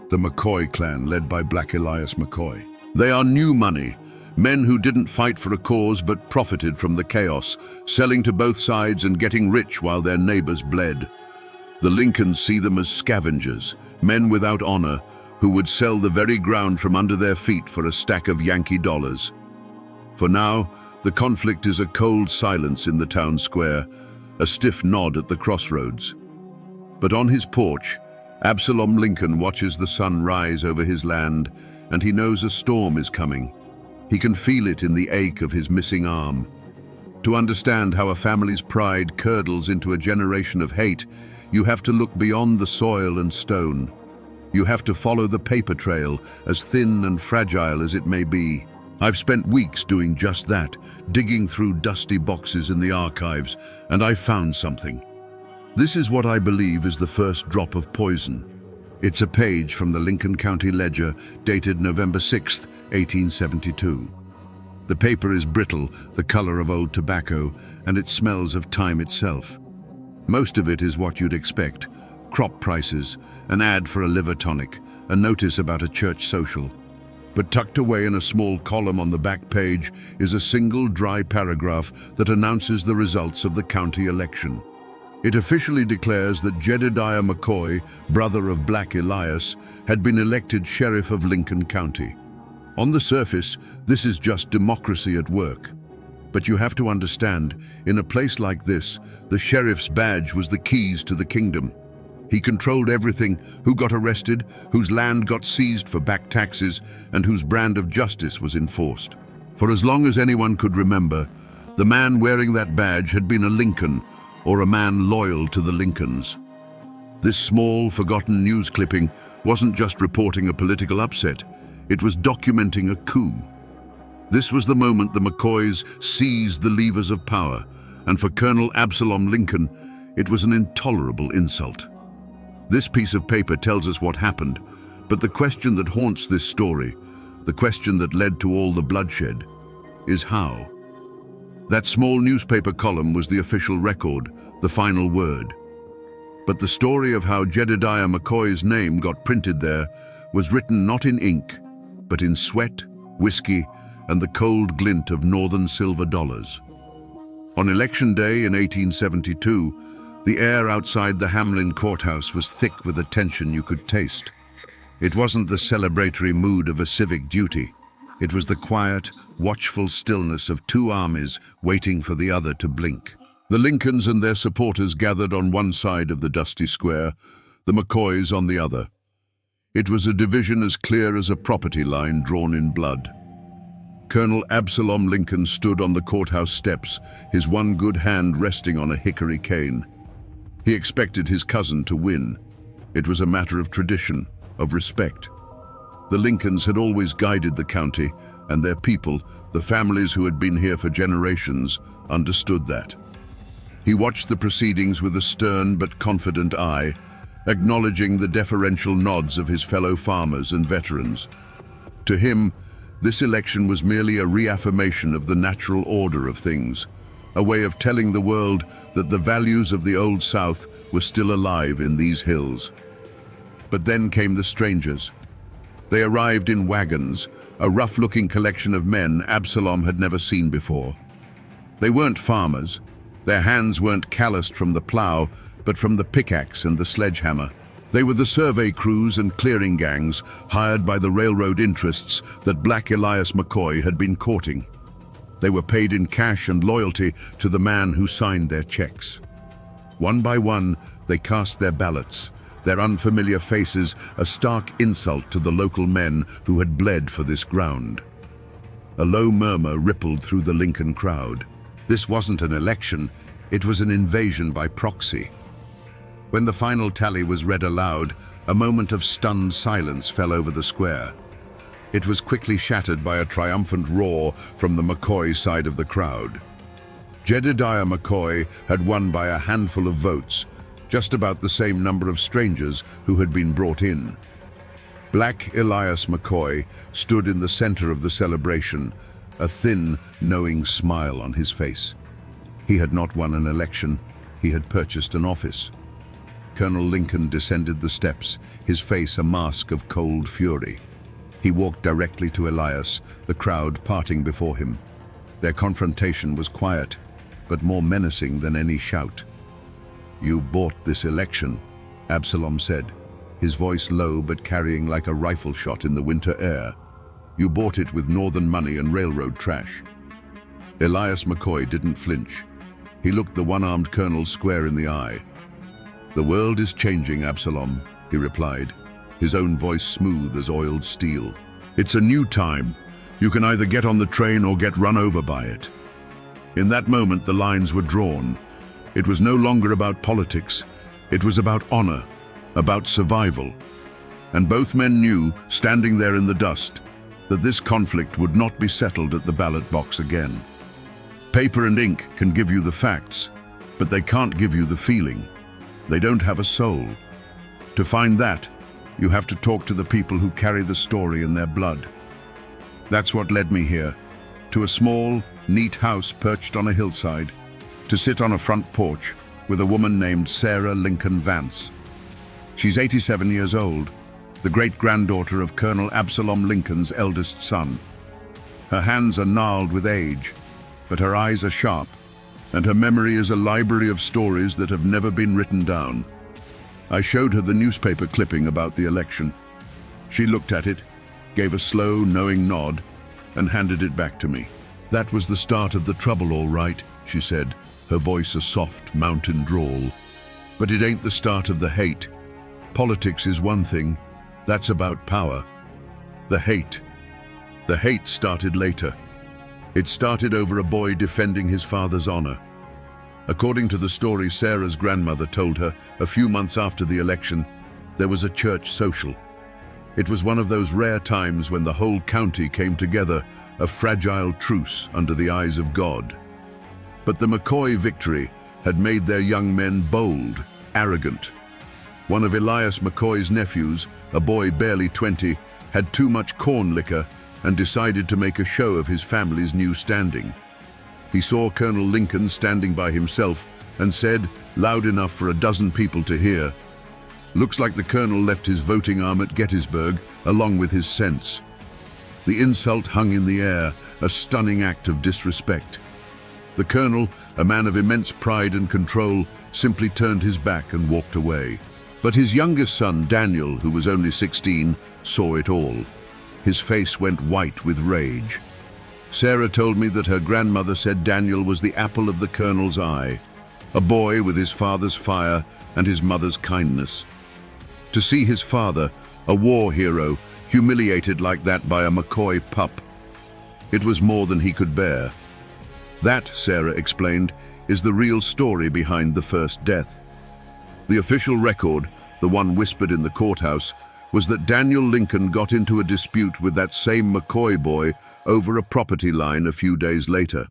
The McCoy clan, led by Black Elias McCoy. They are new money, men who didn't fight for a cause but profited from the chaos, selling to both sides and getting rich while their neighbors bled. The Lincolns see them as scavengers, men without honor, who would sell the very ground from under their feet for a stack of Yankee dollars. For now, the conflict is a cold silence in the town square, a stiff nod at the crossroads. But on his porch, Absalom Lincoln watches the sun rise over his land, and he knows a storm is coming. He can feel it in the ache of his missing arm. To understand how a family's pride curdles into a generation of hate, you have to look beyond the soil and stone. You have to follow the paper trail, as thin and fragile as it may be. I've spent weeks doing just that, digging through dusty boxes in the archives, and I found something. This is what I believe is the first drop of poison. It's a page from the Lincoln County Ledger, dated November 6, 1872. The paper is brittle, the color of old tobacco, and it smells of time itself. Most of it is what you'd expect: crop prices, an ad for a liver tonic, a notice about a church social. But tucked away in a small column on the back page is a single dry paragraph that announces the results of the county election. It officially declares that Jedediah McCoy, brother of Black Elias, had been elected sheriff of Lincoln County. On the surface, this is just democracy at work. But you have to understand, in a place like this, the sheriff's badge was the keys to the kingdom. He controlled everything: who got arrested, whose land got seized for back taxes, and whose brand of justice was enforced. For as long as anyone could remember, the man wearing that badge had been a Lincoln, or a man loyal to the Lincolns. This small, forgotten news clipping wasn't just reporting a political upset, it was documenting a coup. This was the moment the McCoys seized the levers of power, and for Colonel Absalom Lincoln, it was an intolerable insult. This piece of paper tells us what happened, but the question that haunts this story, the question that led to all the bloodshed, is how. That small newspaper column was the official record, the final word. But the story of how Jedediah McCoy's name got printed there was written not in ink, but in sweat, whiskey, and the cold glint of northern silver dollars. On Election Day in 1872, the air outside the Hamlin courthouse was thick with a tension you could taste. It wasn't the celebratory mood of a civic duty. It was the quiet, watchful stillness of two armies waiting for the other to blink. The Lincolns and their supporters gathered on one side of the dusty square, the McCoys on the other. It was a division as clear as a property line drawn in blood. Colonel Absalom Lincoln stood on the courthouse steps, his one good hand resting on a hickory cane. He expected his cousin to win. It was a matter of tradition, of respect. The Lincolns had always guided the county, and their people, the families who had been here for generations, understood that. He watched the proceedings with a stern but confident eye, acknowledging the deferential nods of his fellow farmers and veterans. To him, this election was merely a reaffirmation of the natural order of things, a way of telling the world that the values of the Old South were still alive in these hills. But then came the strangers. They arrived in wagons, a rough-looking collection of men Absalom had never seen before. They weren't farmers. Their hands weren't calloused from the plow, but from the pickaxe and the sledgehammer. They were the survey crews and clearing gangs hired by the railroad interests that Black Elias McCoy had been courting. They were paid in cash and loyalty to the man who signed their checks. One by one, they cast their ballots, their unfamiliar faces a stark insult to the local men who had bled for this ground. A low murmur rippled through the Lincoln crowd. This wasn't an election, it was an invasion by proxy. When the final tally was read aloud, a moment of stunned silence fell over the square. It was quickly shattered by a triumphant roar from the McCoy side of the crowd. Jedediah McCoy had won by a handful of votes, just about the same number of strangers who had been brought in. Black Elias McCoy stood in the center of the celebration, a thin, knowing smile on his face. He had not won an election, he had purchased an office. Colonel Lincoln descended the steps, his face a mask of cold fury. He walked directly to Elias, the crowd parting before him. Their confrontation was quiet, but more menacing than any shout. "You bought this election," Absalom said, his voice low but carrying like a rifle shot in the winter air. "You bought it with northern money and railroad trash." Elias McCoy didn't flinch. He looked the one-armed colonel square in the eye. "The world is changing, Absalom," he replied, his own voice smooth as oiled steel. "It's a new time. You can either get on the train or get run over by it." In that moment, the lines were drawn. It was no longer about politics. It was about honor, about survival. And both men knew, standing there in the dust, that this conflict would not be settled at the ballot box again. Paper and ink can give you the facts, but they can't give you the feeling. They don't have a soul. To find that, you have to talk to the people who carry the story in their blood. That's what led me here, to a small, neat house perched on a hillside, to sit on a front porch with a woman named Sarah Lincoln Vance. She's 87 years old, the great-granddaughter of Colonel Absalom Lincoln's eldest son. Her hands are gnarled with age, but her eyes are sharp, and her memory is a library of stories that have never been written down. I showed her the newspaper clipping about the election. She looked at it, gave a slow, knowing nod, and handed it back to me. "That was the start of the trouble, all right," she said, her voice a soft mountain drawl. "But it ain't the start of the hate. Politics is one thing. That's about power. The hate started later. It started over a boy defending his father's honor. According to the story Sarah's grandmother told her a few months after the election, there was a church social. It was one of those rare times when the whole county came together, a fragile truce under the eyes of God. But the McCoy victory had made their young men bold, arrogant. One of Elias McCoy's nephews, a boy barely 20, had too much corn liquor and decided to make a show of his family's new standing. He saw Colonel Lincoln standing by himself and said, loud enough for a dozen people to hear, "Looks like the colonel left his voting arm at Gettysburg along with his sense." The insult hung in the air, a stunning act of disrespect. The colonel, a man of immense pride and control, simply turned his back and walked away. But his youngest son, Daniel, who was only 16, saw it all. His face went white with rage. Sarah told me that her grandmother said Daniel was the apple of the colonel's eye, a boy with his father's fire and his mother's kindness. To see his father, a war hero, humiliated like that by a McCoy pup, it was more than he could bear. That, Sarah explained, is the real story behind the first death. The official record, the one whispered in the courthouse, was that Daniel Lincoln got into a dispute with that same McCoy boy over a property line a few days later.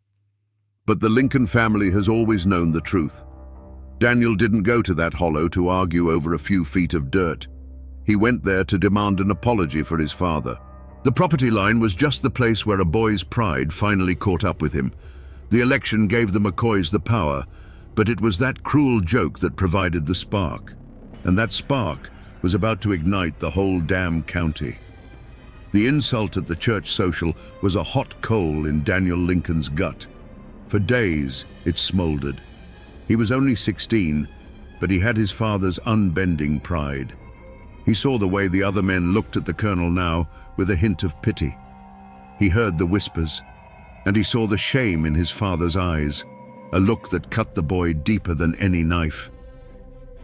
But the Lincoln family has always known the truth. Daniel didn't go to that hollow to argue over a few feet of dirt. He went there to demand an apology for his father. The property line was just the place where a boy's pride finally caught up with him. The election gave the McCoys the power, but it was that cruel joke that provided the spark. And that spark was about to ignite the whole damn county. The insult at the church social was a hot coal in Daniel Lincoln's gut. For days, it smoldered. He was only 16, but he had his father's unbending pride. He saw the way the other men looked at the colonel now with a hint of pity. He heard the whispers, and he saw the shame in his father's eyes, a look that cut the boy deeper than any knife.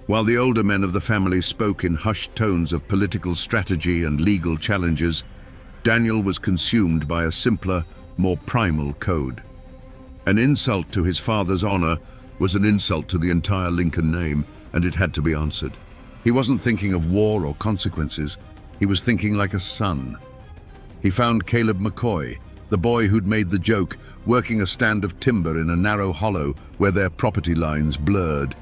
While the older men of the family spoke in hushed tones of political strategy and legal challenges, Daniel was consumed by a simpler, more primal code. An insult to his father's honor was an insult to the entire Lincoln name, and it had to be answered. He wasn't thinking of war or consequences. He was thinking like a son. He found Caleb McCoy, the boy who'd made the joke, working a stand of timber in a narrow hollow where their property lines blurred.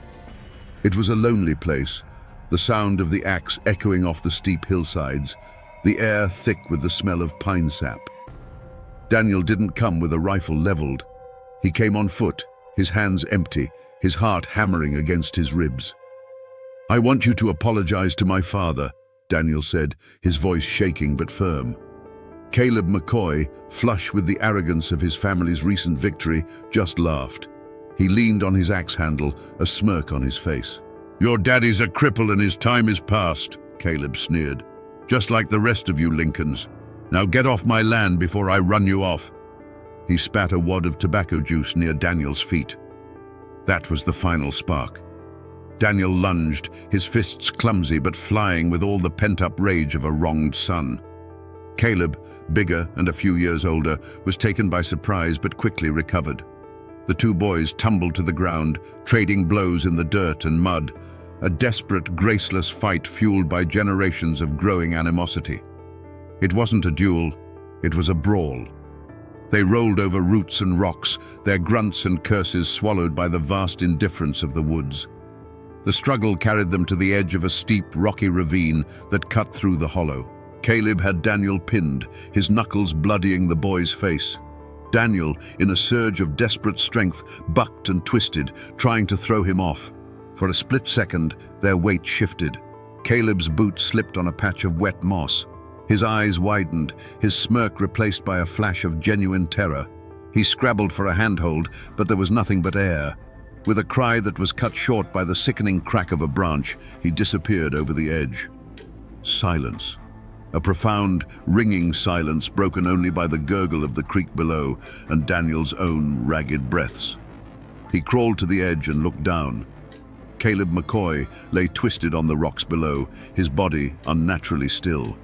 It was a lonely place, the sound of the axe echoing off the steep hillsides, the air thick with the smell of pine sap. Daniel didn't come with a rifle leveled. He came on foot, his hands empty, his heart hammering against his ribs. "I want you to apologize to my father," Daniel said, his voice shaking but firm. Caleb McCoy, flush with the arrogance of his family's recent victory, just laughed. He leaned on his axe handle, a smirk on his face. "Your daddy's a cripple and his time is past," Caleb sneered. "Just like the rest of you Lincolns. Now get off my land before I run you off." He spat a wad of tobacco juice near Daniel's feet. That was the final spark. Daniel lunged, his fists clumsy but flying with all the pent-up rage of a wronged son. Caleb, bigger and a few years older, was taken by surprise but quickly recovered. The two boys tumbled to the ground, trading blows in the dirt and mud, a desperate, graceless fight fueled by generations of growing animosity. It wasn't a duel, it was a brawl. They rolled over roots and rocks, their grunts and curses swallowed by the vast indifference of the woods. The struggle carried them to the edge of a steep, rocky ravine that cut through the hollow. Caleb had Daniel pinned, his knuckles bloodying the boy's face. Daniel, in a surge of desperate strength, bucked and twisted, trying to throw him off. For a split second, their weight shifted. Caleb's boot slipped on a patch of wet moss. His eyes widened, his smirk replaced by a flash of genuine terror. He scrabbled for a handhold, but there was nothing but air. With a cry that was cut short by the sickening crack of a branch, he disappeared over the edge. Silence. A profound, ringing silence broken only by the gurgle of the creek below and Daniel's own ragged breaths. He crawled to the edge and looked down. Caleb McCoy lay twisted on the rocks below, his body unnaturally still.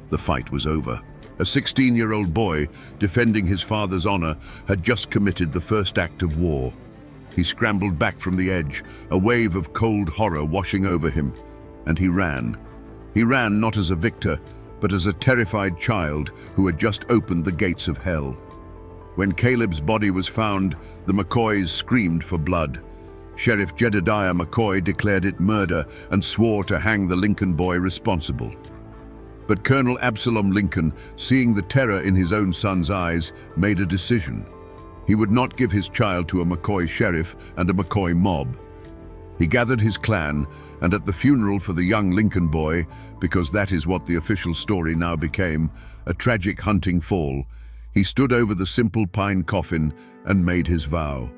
The fight was over. A 16-year-old boy, defending his father's honor, had just committed the first act of war. He scrambled back from the edge, a wave of cold horror washing over him, and he ran. He ran not as a victor, but as a terrified child who had just opened the gates of hell. When Caleb's body was found, the McCoys screamed for blood. Sheriff Jedediah McCoy declared it murder and swore to hang the Lincoln boy responsible. But Colonel Absalom Lincoln, seeing the terror in his own son's eyes, made a decision. He would not give his child to a McCoy sheriff and a McCoy mob. He gathered his clan, and at the funeral for the young Lincoln boy, because that is what the official story now became, a tragic hunting fall, he stood over the simple pine coffin and made his vow.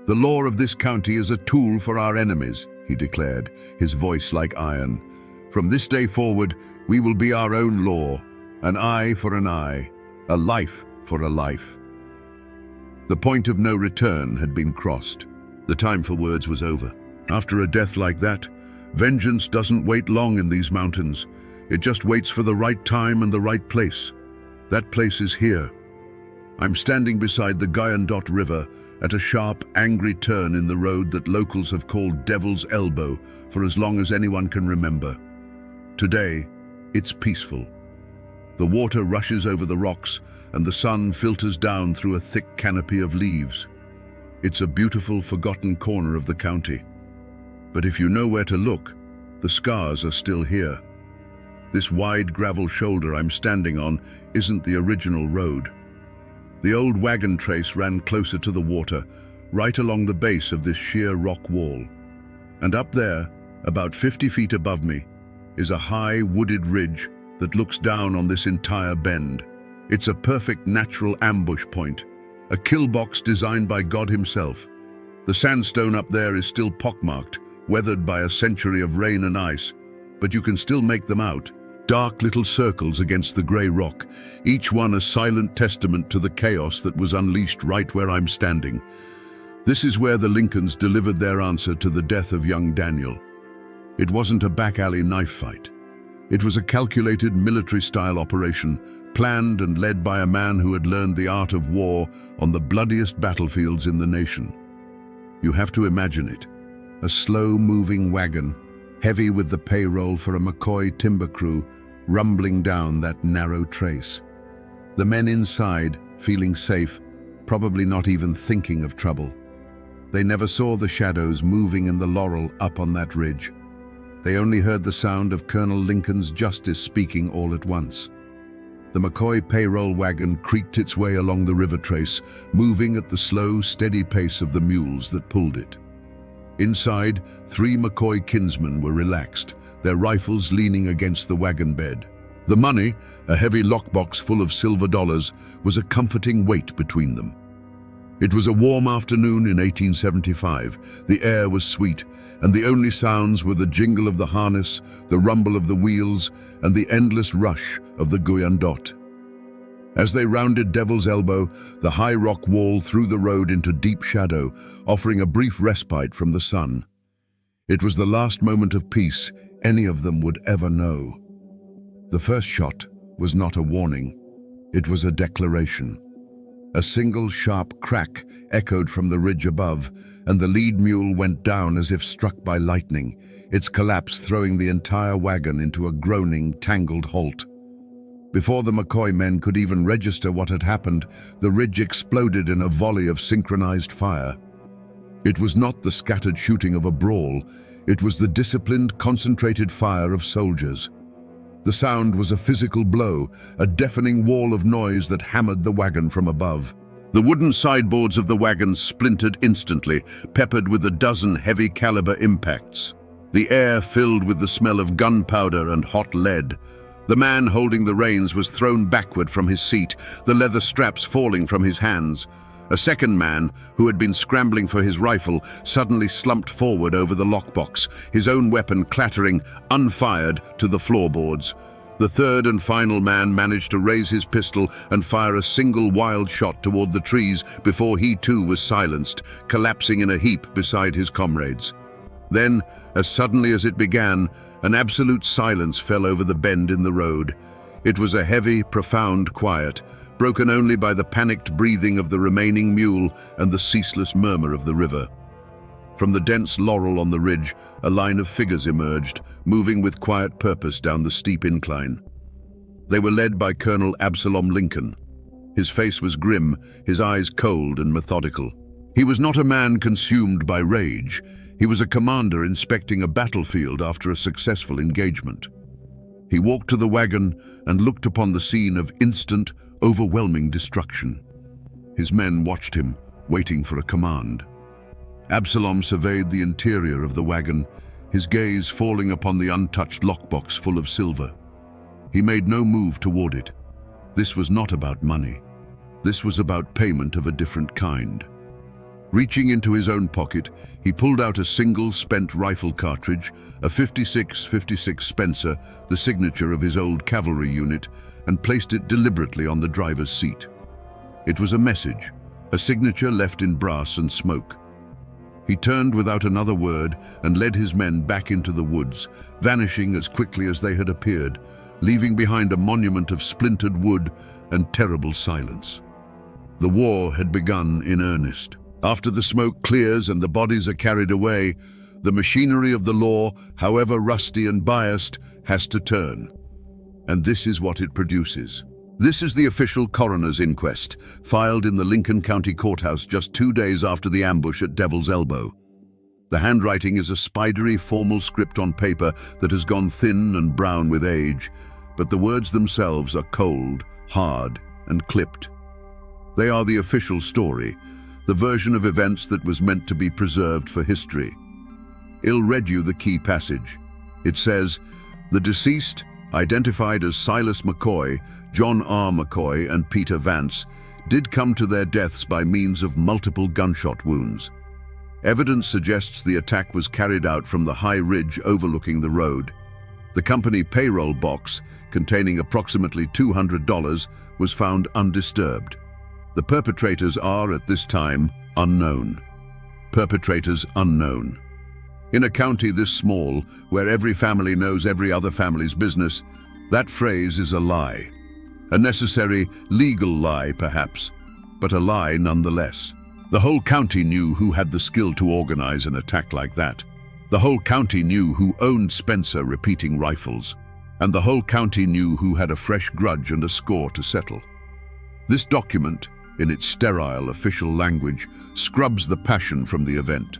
"The law of this county is a tool for our enemies," he declared, his voice like iron. "From this day forward, we will be our own law, an eye for an eye, a life for a life." The point of no return had been crossed. The time for words was over. After a death like that, vengeance doesn't wait long in these mountains. It just waits for the right time and the right place. That place is here. I'm standing beside the Guyandotte River at a sharp, angry turn in the road that locals have called Devil's Elbow for as long as anyone can remember. Today, it's peaceful. The water rushes over the rocks and the sun filters down through a thick canopy of leaves. It's a beautiful, forgotten corner of the county. But if you know where to look, the scars are still here. This wide gravel shoulder I'm standing on isn't the original road. The old wagon trace ran closer to the water, right along the base of this sheer rock wall. And up there, about 50 feet above me, is a high wooded ridge that looks down on this entire bend. It's a perfect natural ambush point, a kill box designed by God himself. The sandstone up there is still pockmarked, weathered by a century of rain and ice, but you can still make them out. Dark little circles against the grey rock, each one a silent testament to the chaos that was unleashed right where I'm standing. This is where the Lincolns delivered their answer to the death of young Daniel. It wasn't a back-alley knife fight. It was a calculated military-style operation, planned and led by a man who had learned the art of war on the bloodiest battlefields in the nation. You have to imagine it. A slow-moving wagon, heavy with the payroll for a McCoy timber crew, rumbling down that narrow trace. The men inside, feeling safe, probably not even thinking of trouble. They never saw the shadows moving in the laurel up on that ridge. They only heard the sound of Colonel Lincoln's justice speaking all at once. The McCoy payroll wagon creaked its way along the river trace, moving at the slow, steady pace of the mules that pulled it. Inside, 3 McCoy kinsmen were relaxed, their rifles leaning against the wagon bed. The money, a heavy lockbox full of silver dollars, was a comforting weight between them. It was a warm afternoon in 1875. The air was sweet, and the only sounds were the jingle of the harness, the rumble of the wheels, and the endless rush of the Guyandotte. As they rounded Devil's Elbow, the high rock wall threw the road into deep shadow, offering a brief respite from the sun. It was the last moment of peace any of them would ever know. The first shot was not a warning. It was a declaration. A single sharp crack echoed from the ridge above, and the lead mule went down as if struck by lightning, its collapse throwing the entire wagon into a groaning, tangled halt. Before the McCoy men could even register what had happened, the ridge exploded in a volley of synchronized fire. It was not the scattered shooting of a brawl, it was the disciplined, concentrated fire of soldiers. The sound was a physical blow, a deafening wall of noise that hammered the wagon from above. The wooden sideboards of the wagon splintered instantly, peppered with a dozen heavy-caliber impacts. The air filled with the smell of gunpowder and hot lead. The man holding the reins was thrown backward from his seat, the leather straps falling from his hands. A second man, who had been scrambling for his rifle, suddenly slumped forward over the lockbox, his own weapon clattering, unfired, to the floorboards. The third and final man managed to raise his pistol and fire a single wild shot toward the trees before he too was silenced, collapsing in a heap beside his comrades. Then, as suddenly as it began, an absolute silence fell over the bend in the road. It was a heavy, profound quiet, broken only by the panicked breathing of the remaining mule and the ceaseless murmur of the river. From the dense laurel on the ridge, a line of figures emerged, moving with quiet purpose down the steep incline. They were led by Colonel Absalom Lincoln. His face was grim, his eyes cold and methodical. He was not a man consumed by rage. He was a commander inspecting a battlefield after a successful engagement. He walked to the wagon and looked upon the scene of instant, overwhelming destruction. His men watched him, waiting for a command. Absalom surveyed the interior of the wagon, his gaze falling upon the untouched lockbox full of silver. He made no move toward it. This was not about money. This was about payment of a different kind. Reaching into his own pocket, he pulled out a single spent rifle cartridge, a .56 Spencer, the signature of his old cavalry unit, and placed it deliberately on the driver's seat. It was a message, a signature left in brass and smoke. He turned without another word and led his men back into the woods, vanishing as quickly as they had appeared, leaving behind a monument of splintered wood and terrible silence. The war had begun in earnest. After the smoke clears and the bodies are carried away, the machinery of the law, however rusty and biased, has to turn. And this is what it produces. This is the official coroner's inquest, filed in the Lincoln County Courthouse just 2 days after the ambush at Devil's Elbow. The handwriting is a spidery, formal script on paper that has gone thin and brown with age, but the words themselves are cold, hard, and clipped. They are the official story, the version of events that was meant to be preserved for history. I'll read you the key passage. It says, "The deceased, identified as Silas McCoy, John R. McCoy, and Peter Vance, did come to their deaths by means of multiple gunshot wounds. Evidence suggests the attack was carried out from the high ridge overlooking the road. The company payroll box, containing approximately $200, was found undisturbed. The perpetrators are, at this time, unknown. Perpetrators unknown. In a county this small, where every family knows every other family's business, that phrase is a lie. A necessary, legal lie, perhaps, but a lie nonetheless. The whole county knew who had the skill to organize an attack like that. The whole county knew who owned Spencer repeating rifles. And the whole county knew who had a fresh grudge and a score to settle. This document, in its sterile official language, scrubs the passion from the event.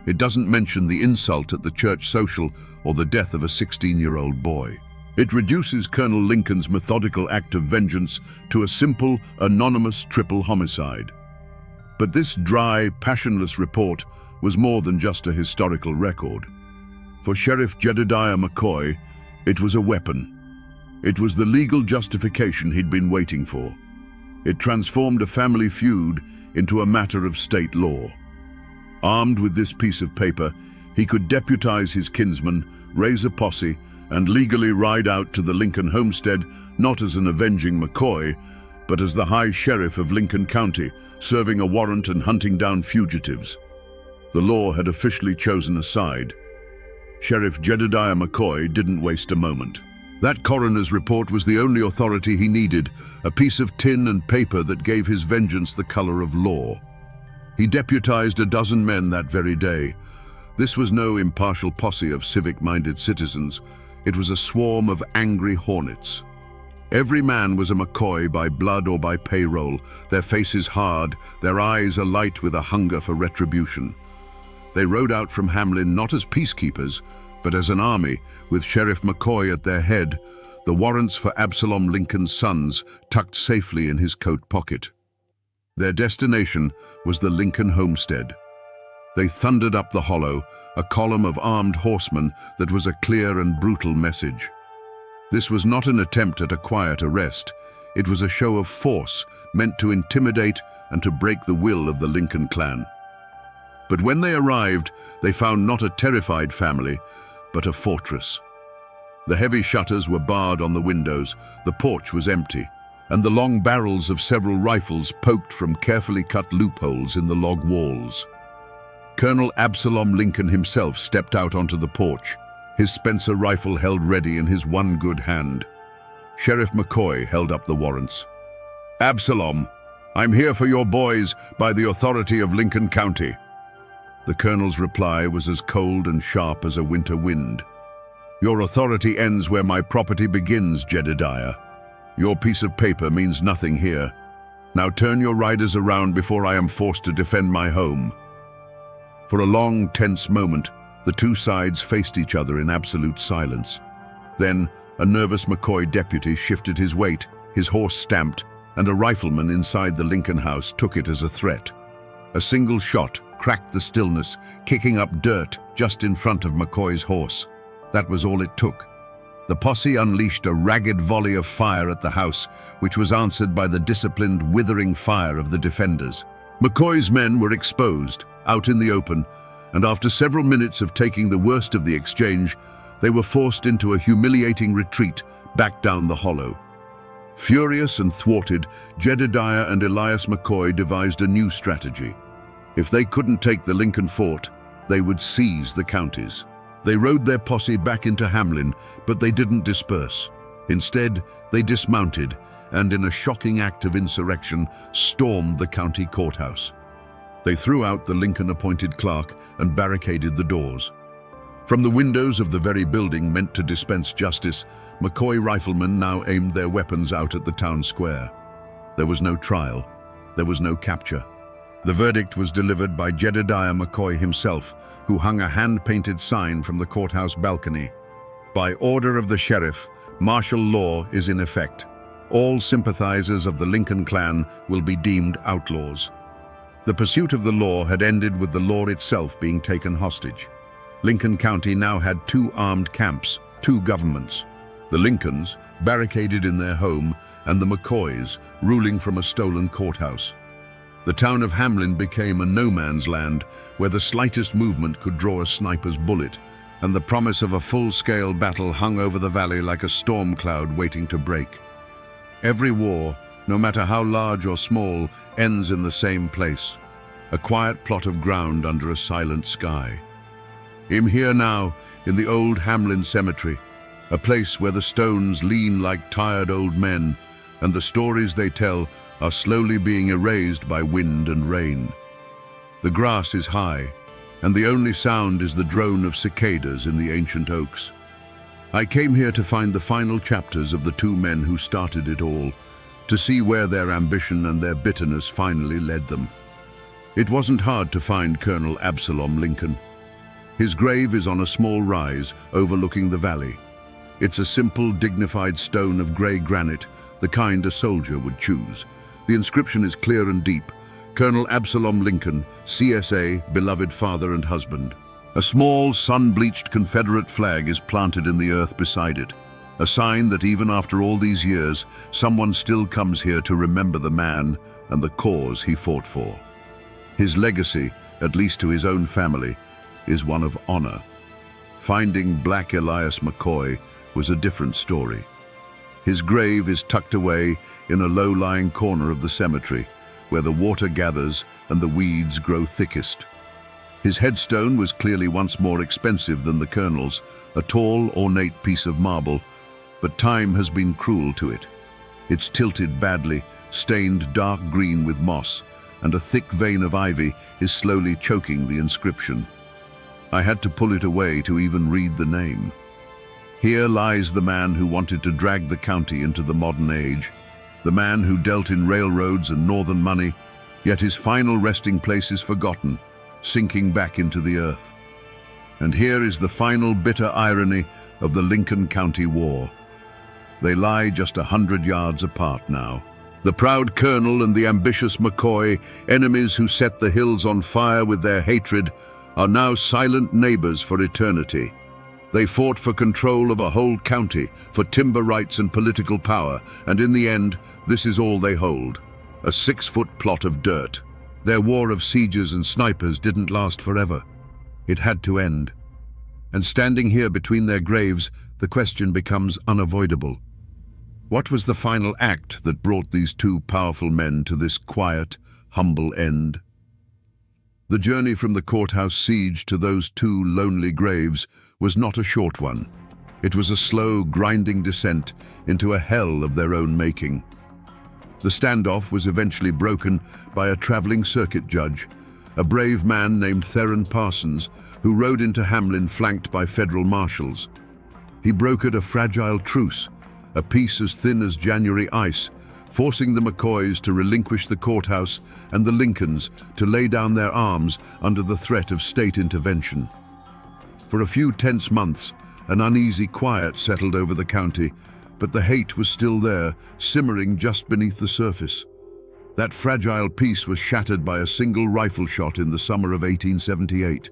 It doesn't mention the insult at the church social or the death of a 16-year-old boy. It reduces Colonel Lincoln's methodical act of vengeance to a simple, anonymous triple homicide. But this dry, passionless report was more than just a historical record. For Sheriff Jedediah McCoy, it was a weapon. It was the legal justification he'd been waiting for. It transformed a family feud into a matter of state law. Armed with this piece of paper, he could deputize his kinsmen, raise a posse, and legally ride out to the Lincoln homestead, not as an avenging McCoy, but as the High Sheriff of Lincoln County, serving a warrant and hunting down fugitives. The law had officially chosen a side. Sheriff Jedediah McCoy didn't waste a moment. That coroner's report was the only authority he needed, a piece of tin and paper that gave his vengeance the color of law. He deputized a dozen men that very day. This was no impartial posse of civic-minded citizens. It was a swarm of angry hornets. Every man was a McCoy by blood or by payroll, their faces hard, their eyes alight with a hunger for retribution. They rode out from Hamlin not as peacekeepers, but as an army, with Sheriff McCoy at their head, the warrants for Absalom Lincoln's sons tucked safely in his coat pocket. Their destination was the Lincoln homestead. They thundered up the hollow, a column of armed horsemen that was a clear and brutal message. This was not an attempt at a quiet arrest. It was a show of force meant to intimidate and to break the will of the Lincoln clan. But when they arrived, they found not a terrified family, but a fortress. The heavy shutters were barred on the windows, the porch was empty, and the long barrels of several rifles poked from carefully cut loopholes in the log walls. Colonel Absalom Lincoln himself stepped out onto the porch, his Spencer rifle held ready in his one good hand. Sheriff McCoy held up the warrants. "Absalom, I'm here for your boys by the authority of Lincoln County." The colonel's reply was as cold and sharp as a winter wind. "Your authority ends where my property begins, Jedediah. Your piece of paper means nothing here. Now turn your riders around before I am forced to defend my home." For a long, tense moment, the two sides faced each other in absolute silence. Then, a nervous McCoy deputy shifted his weight, his horse stamped, and a rifleman inside the Lincoln house took it as a threat. A single shot cracked the stillness, kicking up dirt just in front of McCoy's horse. That was all it took. The posse unleashed a ragged volley of fire at the house, which was answered by the disciplined, withering fire of the defenders. McCoy's men were exposed, out in the open, and after several minutes of taking the worst of the exchange, they were forced into a humiliating retreat back down the hollow. Furious and thwarted, Jedediah and Elias McCoy devised a new strategy. If they couldn't take the Lincoln fort, they would seize the counties. They rode their posse back into Hamlin, but they didn't disperse. Instead, they dismounted and, in a shocking act of insurrection, stormed the county courthouse. They threw out the Lincoln-appointed clerk and barricaded the doors. From the windows of the very building meant to dispense justice, McCoy riflemen now aimed their weapons out at the town square. There was no trial. There was no capture. The verdict was delivered by Jedediah McCoy himself, who hung a hand-painted sign from the courthouse balcony. "By order of the sheriff, martial law is in effect. All sympathizers of the Lincoln clan will be deemed outlaws." The pursuit of the law had ended with the law itself being taken hostage. Lincoln County now had two armed camps, two governments. The Lincolns, barricaded in their home, and the McCoys, ruling from a stolen courthouse. The town of Hamlin became a no-man's land where the slightest movement could draw a sniper's bullet, and the promise of a full-scale battle hung over the valley like a storm cloud waiting to break. Every war, no matter how large or small, ends in the same place, a quiet plot of ground under a silent sky. I'm here now, in the old Hamlin Cemetery, a place where the stones lean like tired old men, and the stories they tell are slowly being erased by wind and rain. The grass is high, and the only sound is the drone of cicadas in the ancient oaks. I came here to find the final chapters of the two men who started it all, to see where their ambition and their bitterness finally led them. It wasn't hard to find Colonel Absalom Lincoln. His grave is on a small rise overlooking the valley. It's a simple, dignified stone of grey granite, the kind a soldier would choose. The inscription is clear and deep: Colonel Absalom Lincoln, CSA, beloved father and husband. A small, sun-bleached Confederate flag is planted in the earth beside it, a sign that even after all these years, someone still comes here to remember the man and the cause he fought for. His legacy, at least to his own family, is one of honor. Finding Black Elias McCoy was a different story. His grave is tucked away in a low-lying corner of the cemetery, where the water gathers and the weeds grow thickest. His headstone was clearly once more expensive than the colonel's, a tall, ornate piece of marble, but time has been cruel to it. It's tilted badly, stained dark green with moss, and a thick vein of ivy is slowly choking the inscription. I had to pull it away to even read the name. Here lies the man who wanted to drag the county into the modern age, the man who dealt in railroads and northern money, yet his final resting place is forgotten, sinking back into the earth. And here is the final bitter irony of the Lincoln County War. They lie just 100 yards apart now. The proud colonel and the ambitious McCoy, enemies who set the hills on fire with their hatred, are now silent neighbors for eternity. They fought for control of a whole county, for timber rights and political power, and in the end, this is all they hold, a 6-foot plot of dirt. Their war of sieges and snipers didn't last forever. It had to end. And standing here between their graves, the question becomes unavoidable. What was the final act that brought these two powerful men to this quiet, humble end? The journey from the courthouse siege to those two lonely graves was not a short one. It was a slow, grinding descent into a hell of their own making. The standoff was eventually broken by a traveling circuit judge, a brave man named Theron Parsons, who rode into Hamlin flanked by federal marshals. He brokered a fragile truce, a peace as thin as January ice, forcing the McCoys to relinquish the courthouse and the Lincolns to lay down their arms under the threat of state intervention. For a few tense months, an uneasy quiet settled over the county, but the hate was still there, simmering just beneath the surface. That fragile peace was shattered by a single rifle shot in the summer of 1878.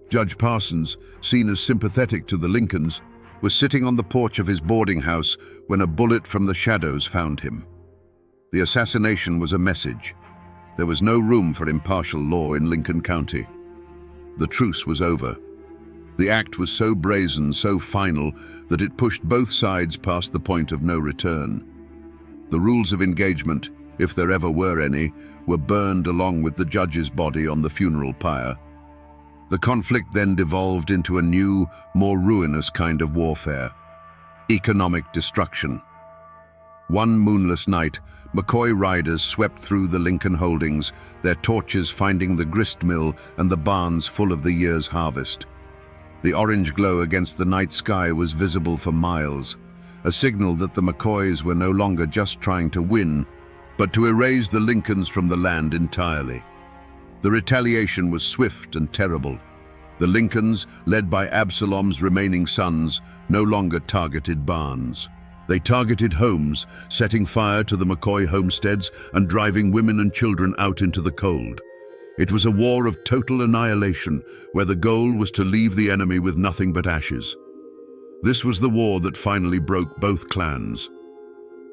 Judge Parsons, seen as sympathetic to the Lincolns, was sitting on the porch of his boarding house when a bullet from the shadows found him. The assassination was a message. There was no room for impartial law in Lincoln County. The truce was over. The act was so brazen, so final, that it pushed both sides past the point of no return. The rules of engagement, if there ever were any, were burned along with the judge's body on the funeral pyre. The conflict then devolved into a new, more ruinous kind of warfare: economic destruction. One moonless night, McCoy riders swept through the Lincoln holdings, their torches finding the grist mill and the barns full of the year's harvest. The orange glow against the night sky was visible for miles, a signal that the McCoys were no longer just trying to win, but to erase the Lincolns from the land entirely. The retaliation was swift and terrible. The Lincolns, led by Absalom's remaining sons, no longer targeted barns. They targeted homes, setting fire to the McCoy homesteads and driving women and children out into the cold. It was a war of total annihilation, where the goal was to leave the enemy with nothing but ashes. This was the war that finally broke both clans.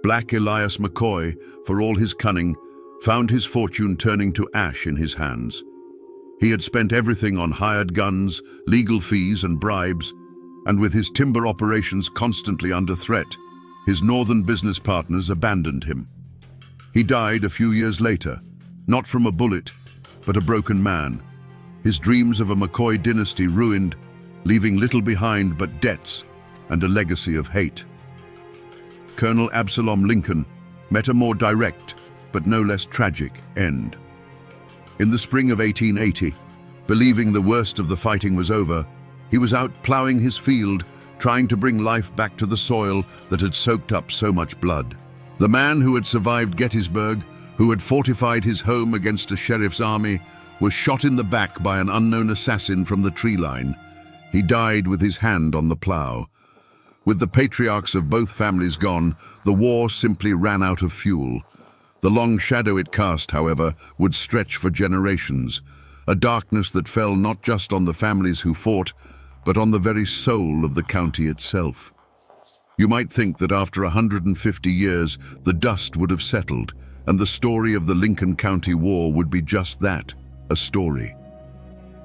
Black Elias McCoy, for all his cunning, found his fortune turning to ash in his hands. He had spent everything on hired guns, legal fees and bribes, and with his timber operations constantly under threat, his northern business partners abandoned him. He died a few years later, not from a bullet, but a broken man, his dreams of a McCoy dynasty ruined, leaving little behind but debts and a legacy of hate. Colonel Absalom Lincoln met a more direct, but no less tragic, end. In the spring of 1880, believing the worst of the fighting was over, he was out plowing his field, trying to bring life back to the soil that had soaked up so much blood. The man who had survived Gettysburg, who had fortified his home against a sheriff's army, was shot in the back by an unknown assassin from the tree line. He died with his hand on the plow. With the patriarchs of both families gone, the war simply ran out of fuel. The long shadow it cast, however, would stretch for generations, a darkness that fell not just on the families who fought, but on the very soul of the county itself. You might think that after 150 years, the dust would have settled, and the story of the Lincoln County War would be just that, a story.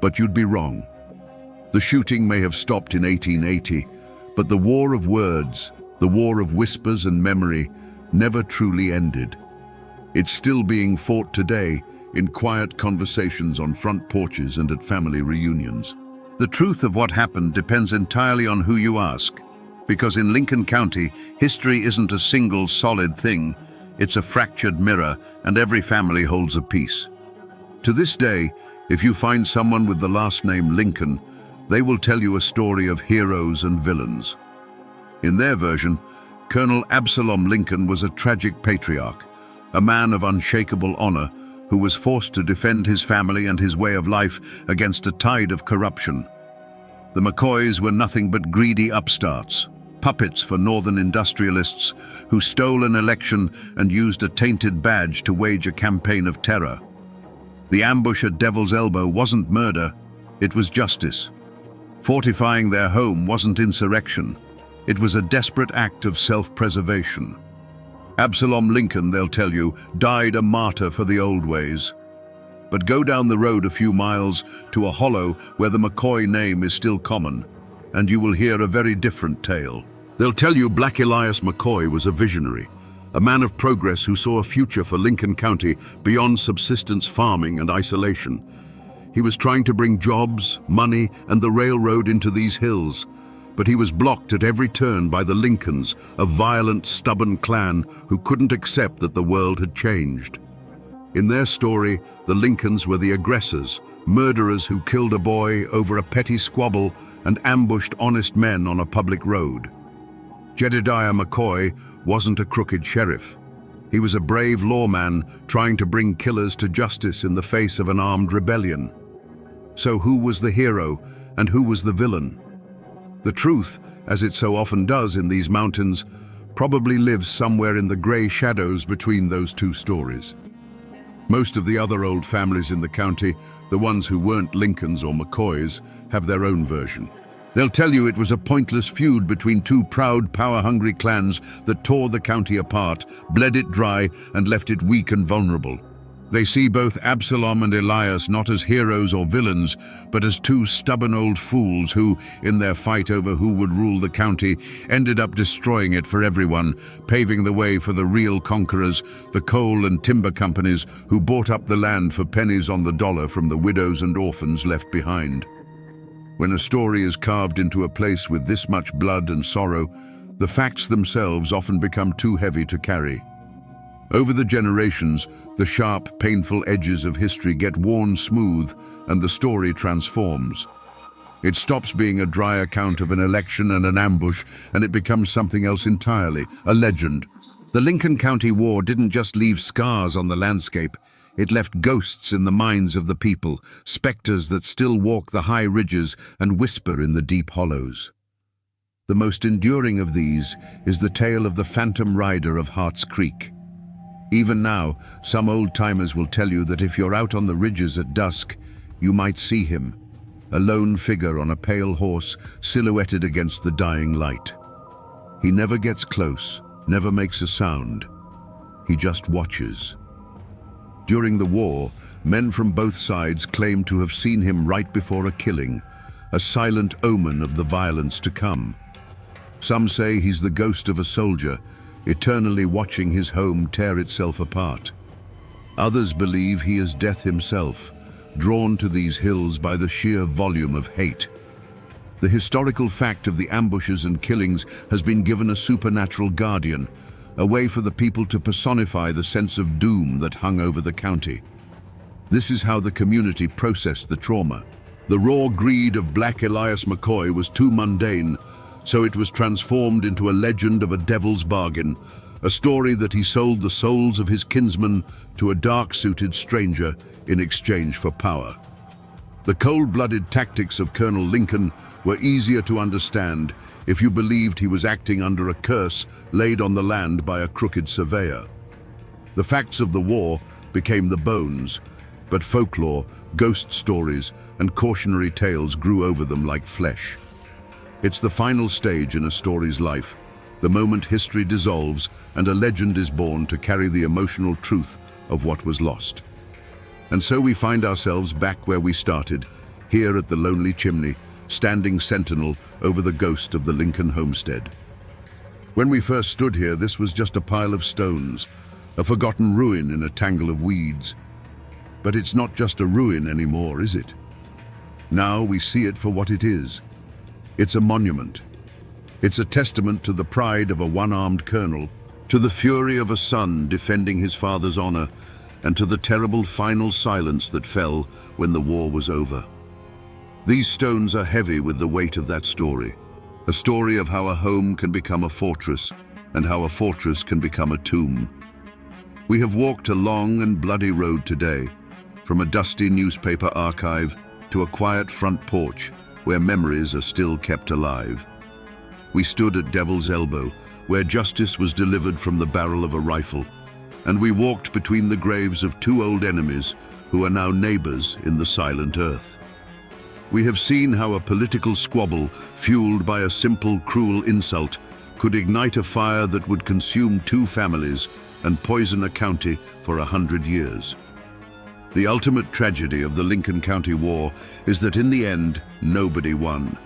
But you'd be wrong. The shooting may have stopped in 1880, but the war of words, the war of whispers and memory never truly ended. It's still being fought today in quiet conversations on front porches and at family reunions. The truth of what happened depends entirely on who you ask, because in Lincoln County, history isn't a single solid thing. It's a fractured mirror, and every family holds a piece. To this day, if you find someone with the last name Lincoln, they will tell you a story of heroes and villains. In their version, Colonel Absalom Lincoln was a tragic patriarch, a man of unshakable honor who was forced to defend his family and his way of life against a tide of corruption. The McCoys were nothing but greedy upstarts, puppets for northern industrialists who stole an election and used a tainted badge to wage a campaign of terror. The ambush at Devil's Elbow wasn't murder, it was justice. Fortifying their home wasn't insurrection, it was a desperate act of self-preservation. Absalom Lincoln, they'll tell you, died a martyr for the old ways. But go down the road a few miles to a hollow where the McCoy name is still common, and you will hear a very different tale. They'll tell you Black Elias McCoy was a visionary, a man of progress who saw a future for Lincoln County beyond subsistence farming and isolation. He was trying to bring jobs, money, and the railroad into these hills, but he was blocked at every turn by the Lincolns, a violent, stubborn clan who couldn't accept that the world had changed. In their story, the Lincolns were the aggressors, murderers who killed a boy over a petty squabble and ambushed honest men on a public road. Jedediah McCoy wasn't a crooked sheriff. He was a brave lawman trying to bring killers to justice in the face of an armed rebellion. So who was the hero and who was the villain? The truth, as it so often does in these mountains, probably lives somewhere in the gray shadows between those two stories. Most of the other old families in the county, the ones who weren't Lincolns or McCoys, have their own version. They'll tell you it was a pointless feud between two proud, power-hungry clans that tore the county apart, bled it dry, and left it weak and vulnerable. They see both Absalom and Elias not as heroes or villains, but as two stubborn old fools who, in their fight over who would rule the county, ended up destroying it for everyone, paving the way for the real conquerors, the coal and timber companies who bought up the land for pennies on the dollar from the widows and orphans left behind. When a story is carved into a place with this much blood and sorrow, the facts themselves often become too heavy to carry. Over the generations, the sharp, painful edges of history get worn smooth and the story transforms. It stops being a dry account of an election and an ambush, and it becomes something else entirely, a legend. The Lincoln County War didn't just leave scars on the landscape, it left ghosts in the minds of the people, specters that still walk the high ridges and whisper in the deep hollows. The most enduring of these is the tale of the phantom rider of Hart's Creek. Even now, some old-timers will tell you that if you're out on the ridges at dusk, you might see him, a lone figure on a pale horse silhouetted against the dying light. He never gets close, never makes a sound. He just watches. During the war, men from both sides claim to have seen him right before a killing, a silent omen of the violence to come. Some say he's the ghost of a soldier, eternally watching his home tear itself apart. Others believe he is death himself, drawn to these hills by the sheer volume of hate. The historical fact of the ambushes and killings has been given a supernatural guardian, a way for the people to personify the sense of doom that hung over the county. This is how the community processed the trauma. The raw greed of Black Elias McCoy was too mundane, so it was transformed into a legend of a devil's bargain, a story that he sold the souls of his kinsmen to a dark-suited stranger in exchange for power. The cold-blooded tactics of Colonel Lincoln were easier to understand if you believed he was acting under a curse laid on the land by a crooked surveyor. The facts of the war became the bones, but folklore, ghost stories, and cautionary tales grew over them like flesh. It's the final stage in a story's life, the moment history dissolves and a legend is born to carry the emotional truth of what was lost. And so we find ourselves back where we started, here at the lonely chimney, standing sentinel over the ghost of the Lincoln homestead. When we first stood here, this was just a pile of stones, a forgotten ruin in a tangle of weeds. But it's not just a ruin anymore, is it? Now we see it for what it is. It's a monument. It's a testament to the pride of a one-armed colonel, to the fury of a son defending his father's honor, and to the terrible final silence that fell when the war was over. These stones are heavy with the weight of that story, a story of how a home can become a fortress and how a fortress can become a tomb. We have walked a long and bloody road today, from a dusty newspaper archive to a quiet front porch where memories are still kept alive. We stood at Devil's Elbow, where justice was delivered from the barrel of a rifle, and we walked between the graves of two old enemies who are now neighbors in the silent earth. We have seen how a political squabble, fueled by a simple, cruel insult, could ignite a fire that would consume two families and poison a county for 100 years. The ultimate tragedy of the Lincoln County War is that in the end, nobody won.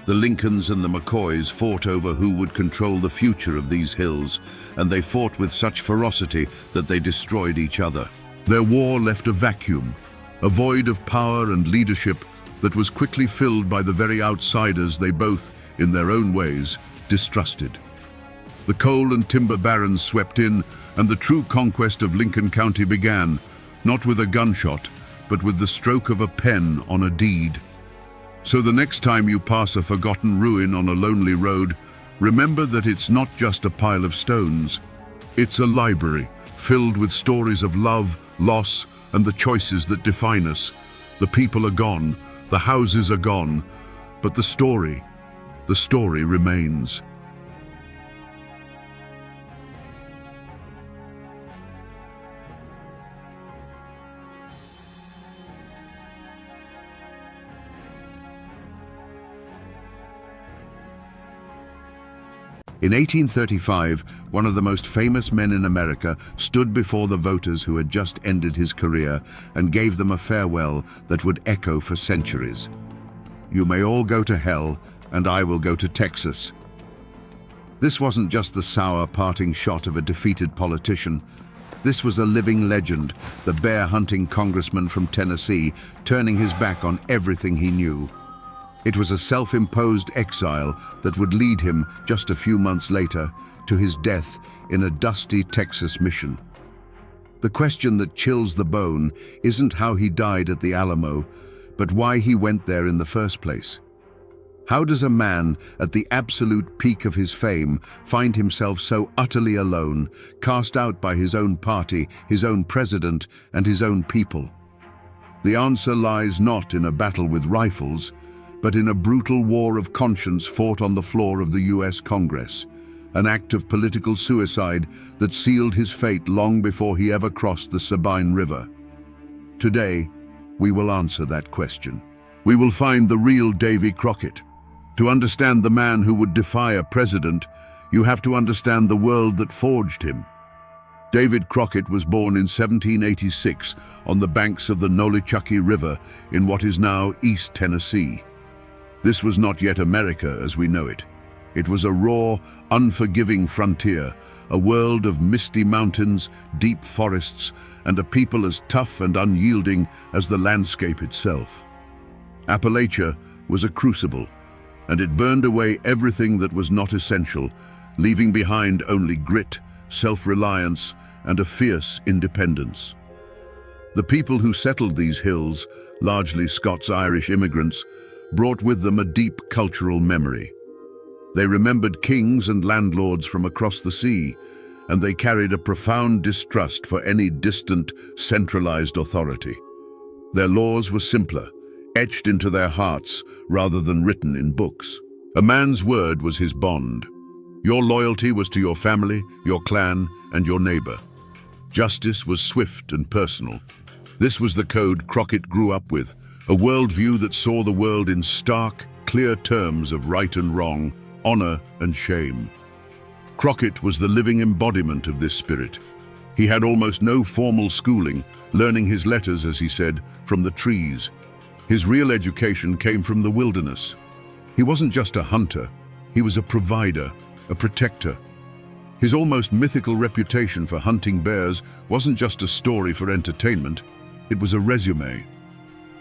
The Lincolns and the McCoys fought over who would control the future of these hills, and they fought with such ferocity that they destroyed each other. Their war left a vacuum, a void of power and leadership that was quickly filled by the very outsiders they both, in their own ways, distrusted. The coal and timber barons swept in, and the true conquest of Lincoln County began, not with a gunshot, but with the stroke of a pen on a deed. So the next time you pass a forgotten ruin on a lonely road, remember that it's not just a pile of stones. It's a library filled with stories of love, loss, and the choices that define us. The people are gone, the houses are gone, but the story remains. In 1835, one of the most famous men in America stood before the voters who had just ended his career and gave them a farewell that would echo for centuries. "You may all go to hell, and I will go to Texas." This wasn't just the sour parting shot of a defeated politician. This was a living legend, the bear-hunting congressman from Tennessee, turning his back on everything he knew. It was a self-imposed exile that would lead him, just a few months later, to his death in a dusty Texas mission. The question that chills the bone isn't how he died at the Alamo, but why he went there in the first place. How does a man at the absolute peak of his fame find himself so utterly alone, cast out by his own party, his own president, and his own people? The answer lies not in a battle with rifles, but in a brutal war of conscience fought on the floor of the US Congress, an act of political suicide that sealed his fate long before he ever crossed the Sabine River. Today, we will answer that question. We will find the real Davy Crockett. To understand the man who would defy a president, you have to understand the world that forged him. David Crockett was born in 1786 on the banks of the Nolichucky River in what is now East Tennessee. This was not yet America as we know it. It was a raw, unforgiving frontier, a world of misty mountains, deep forests, and a people as tough and unyielding as the landscape itself. Appalachia was a crucible, and it burned away everything that was not essential, leaving behind only grit, self-reliance, and a fierce independence. The people who settled these hills, largely Scots-Irish immigrants, brought with them a deep cultural memory. They remembered kings and landlords from across the sea, and they carried a profound distrust for any distant, centralized authority. Their laws were simpler, etched into their hearts rather than written in books. A man's word was his bond. Your loyalty was to your family, your clan, and your neighbor. Justice was swift and personal. This was the code Crockett grew up with, a worldview that saw the world in stark, clear terms of right and wrong, honor and shame. Crockett was the living embodiment of this spirit. He had almost no formal schooling, learning his letters, as he said, from the trees. His real education came from the wilderness. He wasn't just a hunter, he was a provider, a protector. His almost mythical reputation for hunting bears wasn't just a story for entertainment, it was a resume.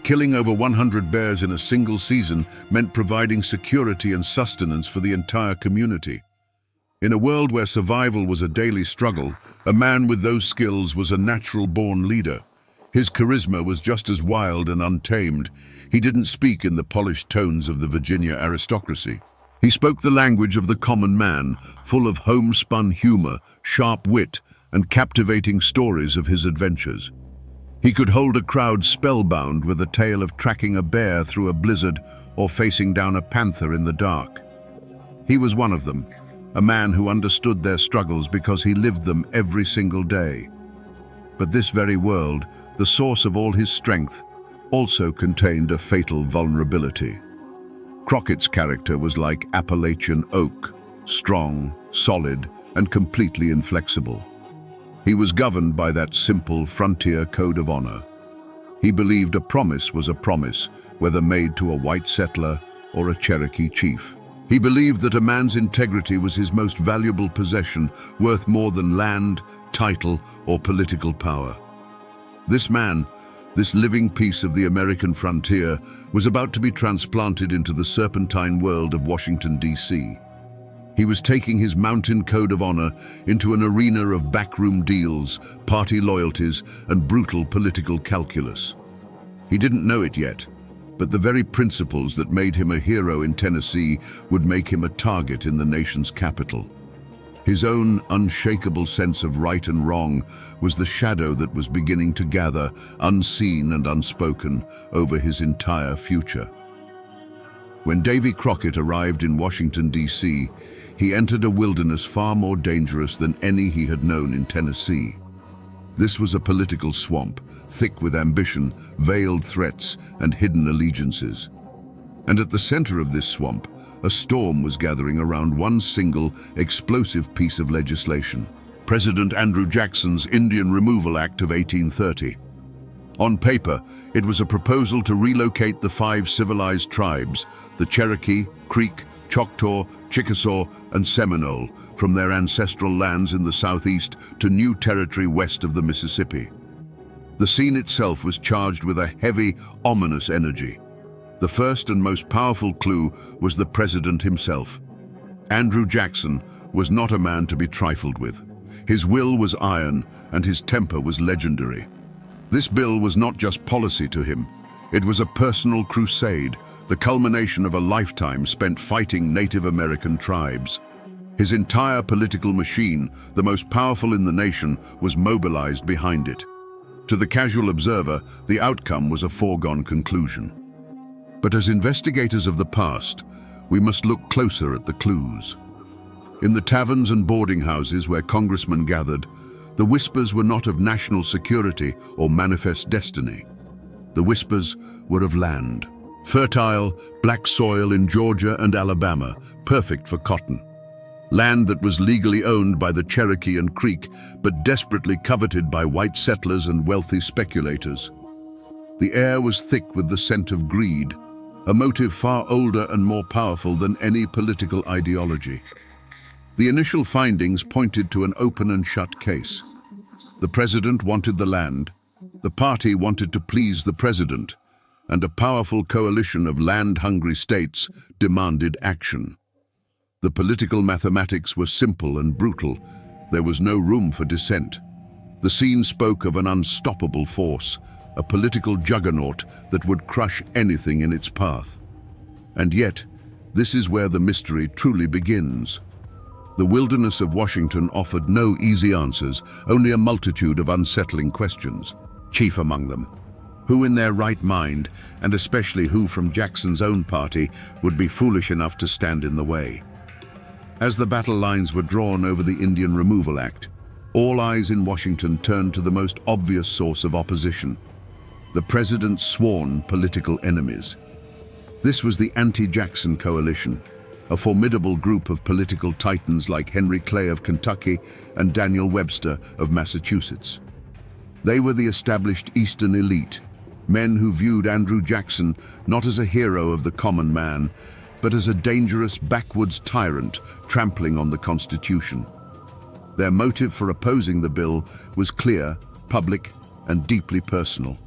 Killing over 100 bears in a single season meant providing security and sustenance for the entire community. In a world where survival was a daily struggle, a man with those skills was a natural-born leader. His charisma was just as wild and untamed. He didn't speak in the polished tones of the Virginia aristocracy. He spoke the language of the common man, full of homespun humor, sharp wit, and captivating stories of his adventures. He could hold a crowd spellbound with a tale of tracking a bear through a blizzard or facing down a panther in the dark. He was one of them, a man who understood their struggles because he lived them every single day. But this very world, the source of all his strength, also contained a fatal vulnerability. Crockett's character was like Appalachian oak, strong, solid, and completely inflexible. He was governed by that simple frontier code of honor. He believed a promise was a promise, whether made to a white settler or a Cherokee chief. He believed that a man's integrity was his most valuable possession, worth more than land, title, or political power. This man, this living piece of the American frontier, was about to be transplanted into the serpentine world of Washington, D.C. He was taking his mountain code of honor into an arena of backroom deals, party loyalties, and brutal political calculus. He didn't know it yet, but the very principles that made him a hero in Tennessee would make him a target in the nation's capital. His own unshakable sense of right and wrong was the shadow that was beginning to gather, unseen and unspoken, over his entire future. When Davy Crockett arrived in Washington, D.C., he entered a wilderness far more dangerous than any he had known in Tennessee. This was a political swamp, thick with ambition, veiled threats, and hidden allegiances. And at the center of this swamp, a storm was gathering around one single, explosive piece of legislation: President Andrew Jackson's Indian Removal Act of 1830. On paper, it was a proposal to relocate the 5 civilized tribes, the Cherokee, Creek, Choctaw, Chickasaw, and Seminole, from their ancestral lands in the southeast to new territory west of the Mississippi. The scene itself was charged with a heavy, ominous energy. The first and most powerful clue was the president himself. Andrew Jackson was not a man to be trifled with. His will was iron, and his temper was legendary. This bill was not just policy to him. It was a personal crusade, the culmination of a lifetime spent fighting Native American tribes. His entire political machine, the most powerful in the nation, was mobilized behind it. To the casual observer, the outcome was a foregone conclusion. But as investigators of the past, we must look closer at the clues. In the taverns and boarding houses where congressmen gathered, the whispers were not of national security or manifest destiny. The whispers were of land. Fertile, black soil in Georgia and Alabama, perfect for cotton. Land that was legally owned by the Cherokee and Creek, but desperately coveted by white settlers and wealthy speculators. The air was thick with the scent of greed, a motive far older and more powerful than any political ideology. The initial findings pointed to an open and shut case. The president wanted the land, the party wanted to please the president, and a powerful coalition of land-hungry states demanded action. The political mathematics were simple and brutal. There was no room for dissent. The scene spoke of an unstoppable force, a political juggernaut that would crush anything in its path. And yet, this is where the mystery truly begins. The wilderness of Washington offered no easy answers, only a multitude of unsettling questions. Chief among them, who in their right mind, and especially who from Jackson's own party, would be foolish enough to stand in the way? As the battle lines were drawn over the Indian Removal Act, all eyes in Washington turned to the most obvious source of opposition: the president's sworn political enemies. This was the anti-Jackson coalition, a formidable group of political titans like Henry Clay of Kentucky and Daniel Webster of Massachusetts. They were the established Eastern elite, men who viewed Andrew Jackson not as a hero of the common man, but as a dangerous backwoods tyrant trampling on the Constitution. Their motive for opposing the bill was clear, public, and deeply personal.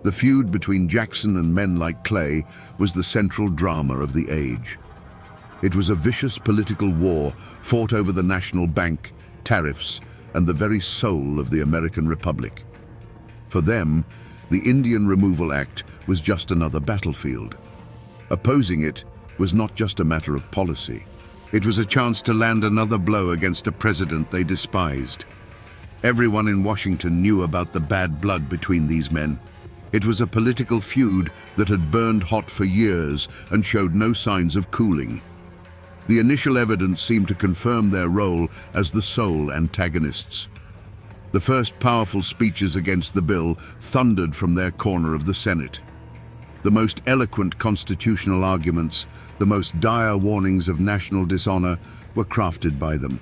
The feud between Jackson and men like Clay was the central drama of the age. It was a vicious political war fought over the national bank, tariffs, and the very soul of the American Republic. For them, the Indian Removal Act was just another battlefield. Opposing it was not just a matter of policy. It was a chance to land another blow against a president they despised. Everyone in Washington knew about the bad blood between these men. It was a political feud that had burned hot for years and showed no signs of cooling. The initial evidence seemed to confirm their role as the sole antagonists. The first powerful speeches against the bill thundered from their corner of the Senate. The most eloquent constitutional arguments, the most dire warnings of national dishonor, were crafted by them.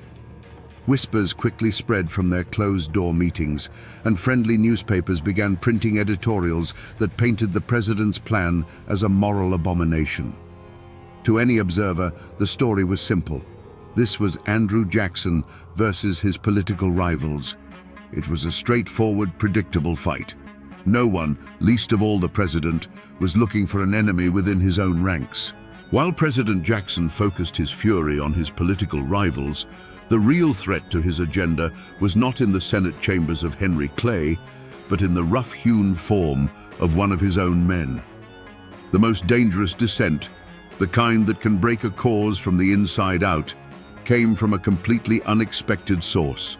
Whispers quickly spread from their closed-door meetings, and friendly newspapers began printing editorials that painted the president's plan as a moral abomination. To any observer, the story was simple. This was Andrew Jackson versus his political rivals. It was a straightforward, predictable fight. No one, least of all the president, was looking for an enemy within his own ranks. While President Jackson focused his fury on his political rivals, the real threat to his agenda was not in the Senate chambers of Henry Clay, but in the rough-hewn form of one of his own men. The most dangerous dissent, the kind that can break a cause from the inside out, came from a completely unexpected source.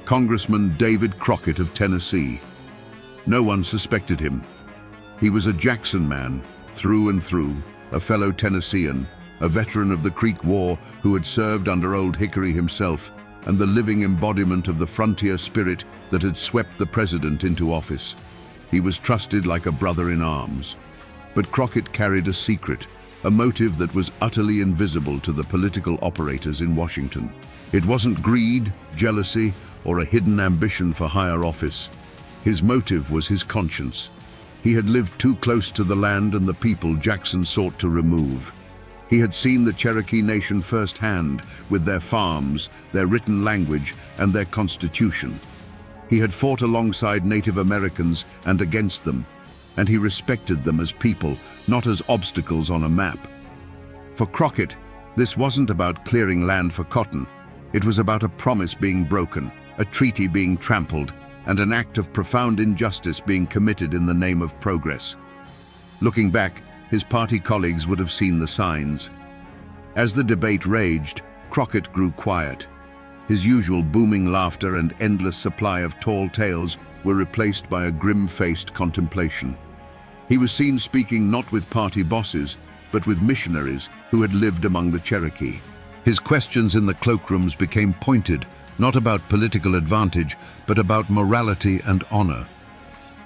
Congressman David Crockett of Tennessee. No one suspected him. He was a Jackson man, through and through, a fellow Tennessean, a veteran of the Creek War who had served under Old Hickory himself, and the living embodiment of the frontier spirit that had swept the president into office. He was trusted like a brother in arms. But Crockett carried a secret, a motive that was utterly invisible to the political operators in Washington. It wasn't greed, jealousy, or a hidden ambition for higher office. His motive was his conscience. He had lived too close to the land and the people Jackson sought to remove. He had seen the Cherokee Nation firsthand, with their farms, their written language, and their constitution. He had fought alongside Native Americans and against them, and he respected them as people, not as obstacles on a map. For Crockett, this wasn't about clearing land for cotton. It was about a promise being broken, a treaty being trampled, and an act of profound injustice being committed in the name of progress. Looking back, his party colleagues would have seen the signs. As the debate raged, Crockett grew quiet. His usual booming laughter and endless supply of tall tales were replaced by a grim-faced contemplation. He was seen speaking not with party bosses, but with missionaries who had lived among the Cherokee. His questions in the cloakrooms became pointed, not about political advantage, but about morality and honor.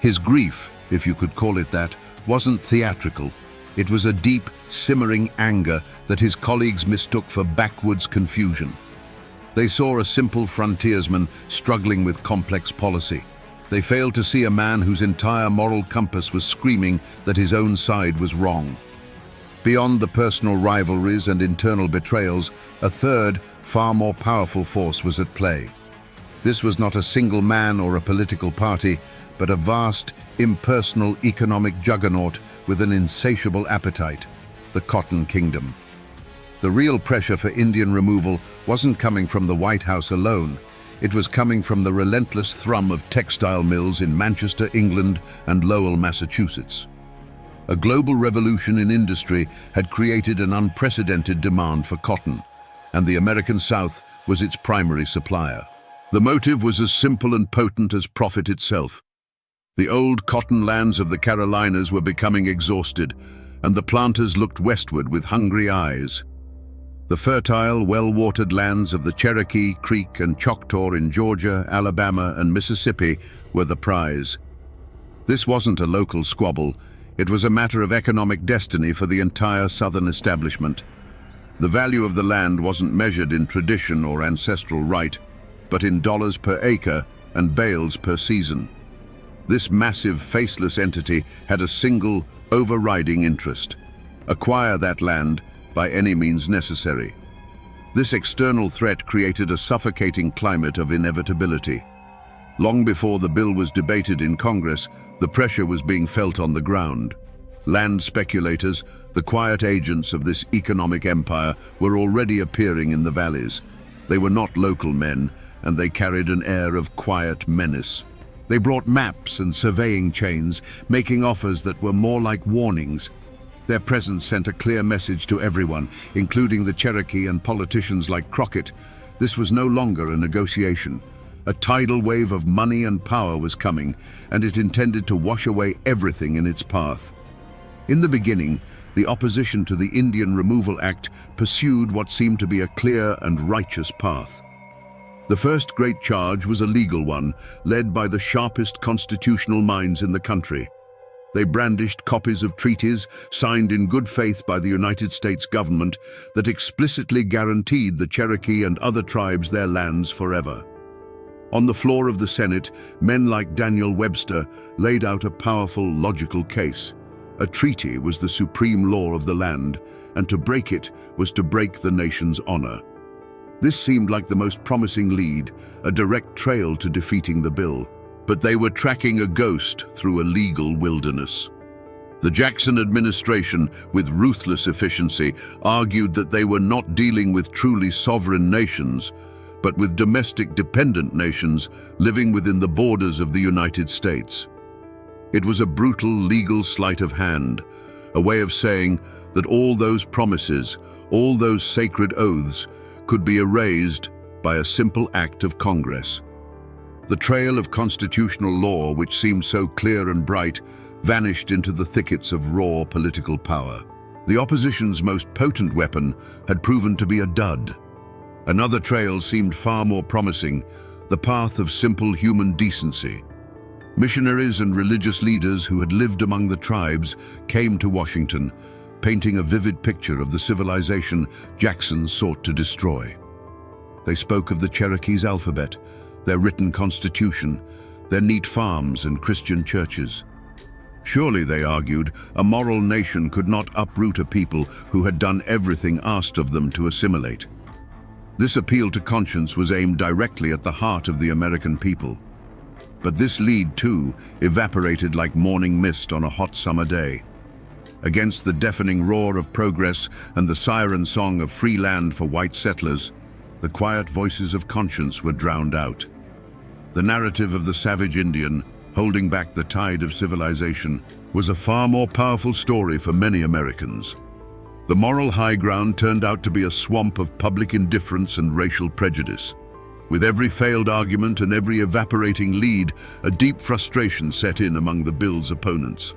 His grief, if you could call it that, wasn't theatrical. It was a deep, simmering anger that his colleagues mistook for backwoods confusion. They saw a simple frontiersman struggling with complex policy. They failed to see a man whose entire moral compass was screaming that his own side was wrong. Beyond the personal rivalries and internal betrayals, a third, far more powerful force was at play. This was not a single man or a political party, but a vast, impersonal economic juggernaut with an insatiable appetite, the Cotton Kingdom. The real pressure for Indian removal wasn't coming from the White House alone. It was coming from the relentless thrum of textile mills in Manchester, England, and Lowell, Massachusetts. A global revolution in industry had created an unprecedented demand for cotton, and the American South was its primary supplier. The motive was as simple and potent as profit itself. The old cotton lands of the Carolinas were becoming exhausted, and the planters looked westward with hungry eyes. The fertile, well-watered lands of the Cherokee, Creek, and Choctaw in Georgia, Alabama, and Mississippi were the prize. This wasn't a local squabble. It was a matter of economic destiny for the entire Southern establishment. The value of the land wasn't measured in tradition or ancestral right, but in dollars per acre and bales per season. This massive, faceless entity had a single, overriding interest: acquire that land by any means necessary. This external threat created a suffocating climate of inevitability. Long before the bill was debated in Congress, the pressure was being felt on the ground. Land speculators, the quiet agents of this economic empire, were already appearing in the valleys. They were not local men, and they carried an air of quiet menace. They brought maps and surveying chains, making offers that were more like warnings. Their presence sent a clear message to everyone, including the Cherokee and politicians like Crockett. This was no longer a negotiation. A tidal wave of money and power was coming, and it intended to wash away everything in its path. In the beginning, the opposition to the Indian Removal Act pursued what seemed to be a clear and righteous path. The first great charge was a legal one, led by the sharpest constitutional minds in the country. They brandished copies of treaties signed in good faith by the United States government that explicitly guaranteed the Cherokee and other tribes their lands forever. On the floor of the Senate, men like Daniel Webster laid out a powerful, logical case. A treaty was the supreme law of the land, and to break it was to break the nation's honor. This seemed like the most promising lead, a direct trail to defeating the bill. But they were tracking a ghost through a legal wilderness. The Jackson administration, with ruthless efficiency, argued that they were not dealing with truly sovereign nations, but with domestic dependent nations living within the borders of the United States. It was a brutal legal sleight of hand, a way of saying that all those promises, all those sacred oaths, could be erased by a simple act of Congress. The trail of constitutional law, which seemed so clear and bright, vanished into the thickets of raw political power. The opposition's most potent weapon had proven to be a dud. Another trail seemed far more promising, the path of simple human decency. Missionaries and religious leaders who had lived among the tribes came to Washington, painting a vivid picture of the civilization Jackson sought to destroy. They spoke of the Cherokee's alphabet, their written constitution, their neat farms and Christian churches. Surely, they argued, a moral nation could not uproot a people who had done everything asked of them to assimilate. This appeal to conscience was aimed directly at the heart of the American people. But this lead, too, evaporated like morning mist on a hot summer day. Against the deafening roar of progress and the siren song of free land for white settlers, the quiet voices of conscience were drowned out. The narrative of the savage Indian, holding back the tide of civilization, was a far more powerful story for many Americans. The moral high ground turned out to be a swamp of public indifference and racial prejudice. With every failed argument and every evaporating lead, a deep frustration set in among the bill's opponents.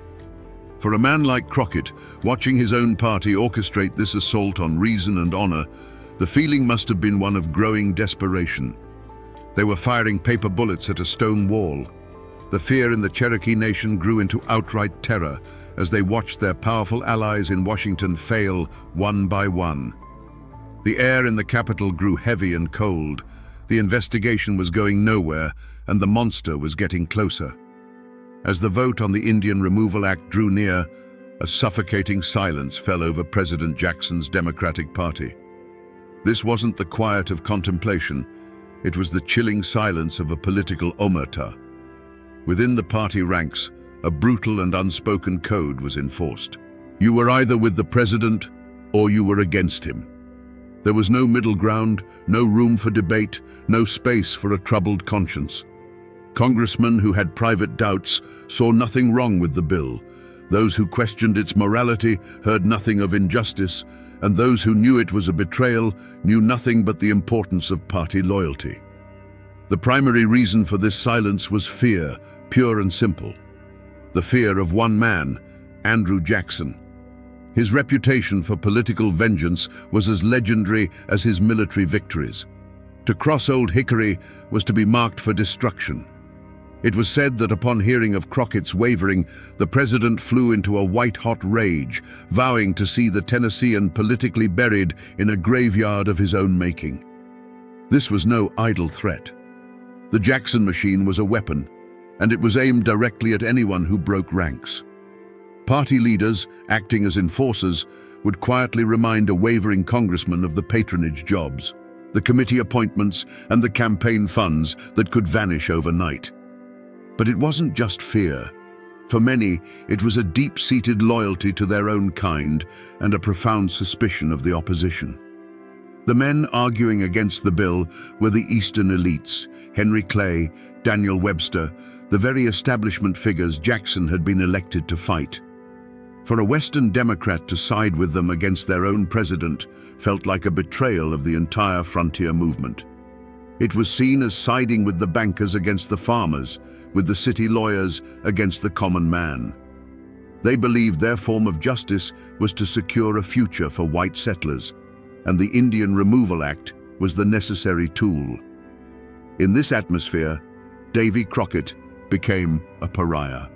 For a man like Crockett, watching his own party orchestrate this assault on reason and honor, the feeling must have been one of growing desperation. They were firing paper bullets at a stone wall. The fear in the Cherokee Nation grew into outright terror as they watched their powerful allies in Washington fail one by one. The air in the capital grew heavy and cold. The investigation was going nowhere, and the monster was getting closer. As the vote on the Indian Removal Act drew near, a suffocating silence fell over President Jackson's Democratic Party. This wasn't the quiet of contemplation. It was the chilling silence of a political omerta. Within the party ranks, a brutal and unspoken code was enforced. You were either with the president or you were against him. There was no middle ground, no room for debate, no space for a troubled conscience. Congressmen who had private doubts saw nothing wrong with the bill. Those who questioned its morality heard nothing of injustice, and those who knew it was a betrayal knew nothing but the importance of party loyalty. The primary reason for this silence was fear, pure and simple. The fear of one man, Andrew Jackson. His reputation for political vengeance was as legendary as his military victories. To cross Old Hickory was to be marked for destruction. It was said that upon hearing of Crockett's wavering, the president flew into a white-hot rage, vowing to see the Tennessean politically buried in a graveyard of his own making. This was no idle threat. The Jackson machine was a weapon, and it was aimed directly at anyone who broke ranks. Party leaders, acting as enforcers, would quietly remind a wavering congressman of the patronage jobs, the committee appointments, and the campaign funds that could vanish overnight. But it wasn't just fear. For many, it was a deep-seated loyalty to their own kind and a profound suspicion of the opposition. The men arguing against the bill were the Eastern elites, Henry Clay, Daniel Webster, the very establishment figures Jackson had been elected to fight. For a Western Democrat to side with them against their own president felt like a betrayal of the entire frontier movement. It was seen as siding with the bankers against the farmers, with the city lawyers against the common man. They believed their form of justice was to secure a future for white settlers, and the Indian Removal Act was the necessary tool. In this atmosphere, Davy Crockett became a pariah.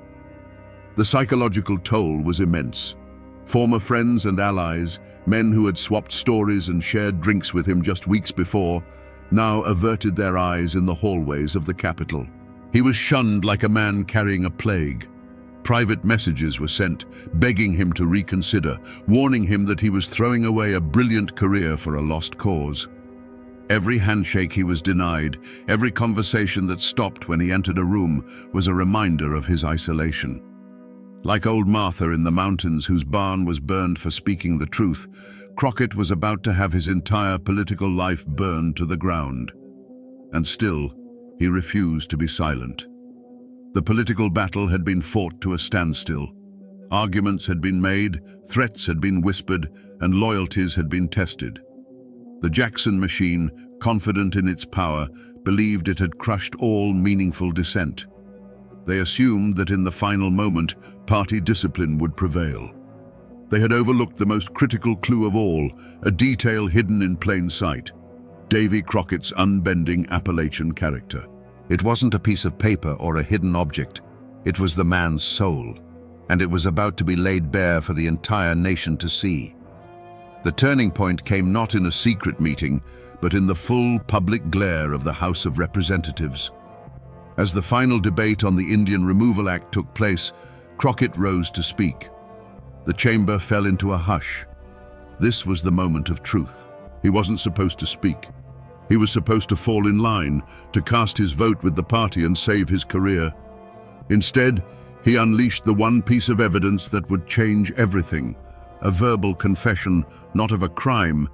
The psychological toll was immense. Former friends and allies, men who had swapped stories and shared drinks with him just weeks before, now averted their eyes in the hallways of the capital. He was shunned like a man carrying a plague. Private messages were sent, begging him to reconsider, warning him that he was throwing away a brilliant career for a lost cause. Every handshake he was denied, every conversation that stopped when he entered a room was a reminder of his isolation. Like old Martha in the mountains whose barn was burned for speaking the truth, Crockett was about to have his entire political life burned to the ground. And still, he refused to be silent. The political battle had been fought to a standstill. Arguments had been made, threats had been whispered, and loyalties had been tested. The Jackson machine, confident in its power, believed it had crushed all meaningful dissent. They assumed that in the final moment, party discipline would prevail. They had overlooked the most critical clue of all, a detail hidden in plain sight: Davy Crockett's unbending Appalachian character. It wasn't a piece of paper or a hidden object. It was the man's soul, and it was about to be laid bare for the entire nation to see. The turning point came not in a secret meeting, but in the full public glare of the House of Representatives. As the final debate on the Indian Removal Act took place, Crockett rose to speak. The chamber fell into a hush. This was the moment of truth. He wasn't supposed to speak. He was supposed to fall in line, to cast his vote with the party and save his career. Instead, he unleashed the one piece of evidence that would change everything, a verbal confession, not of a crime,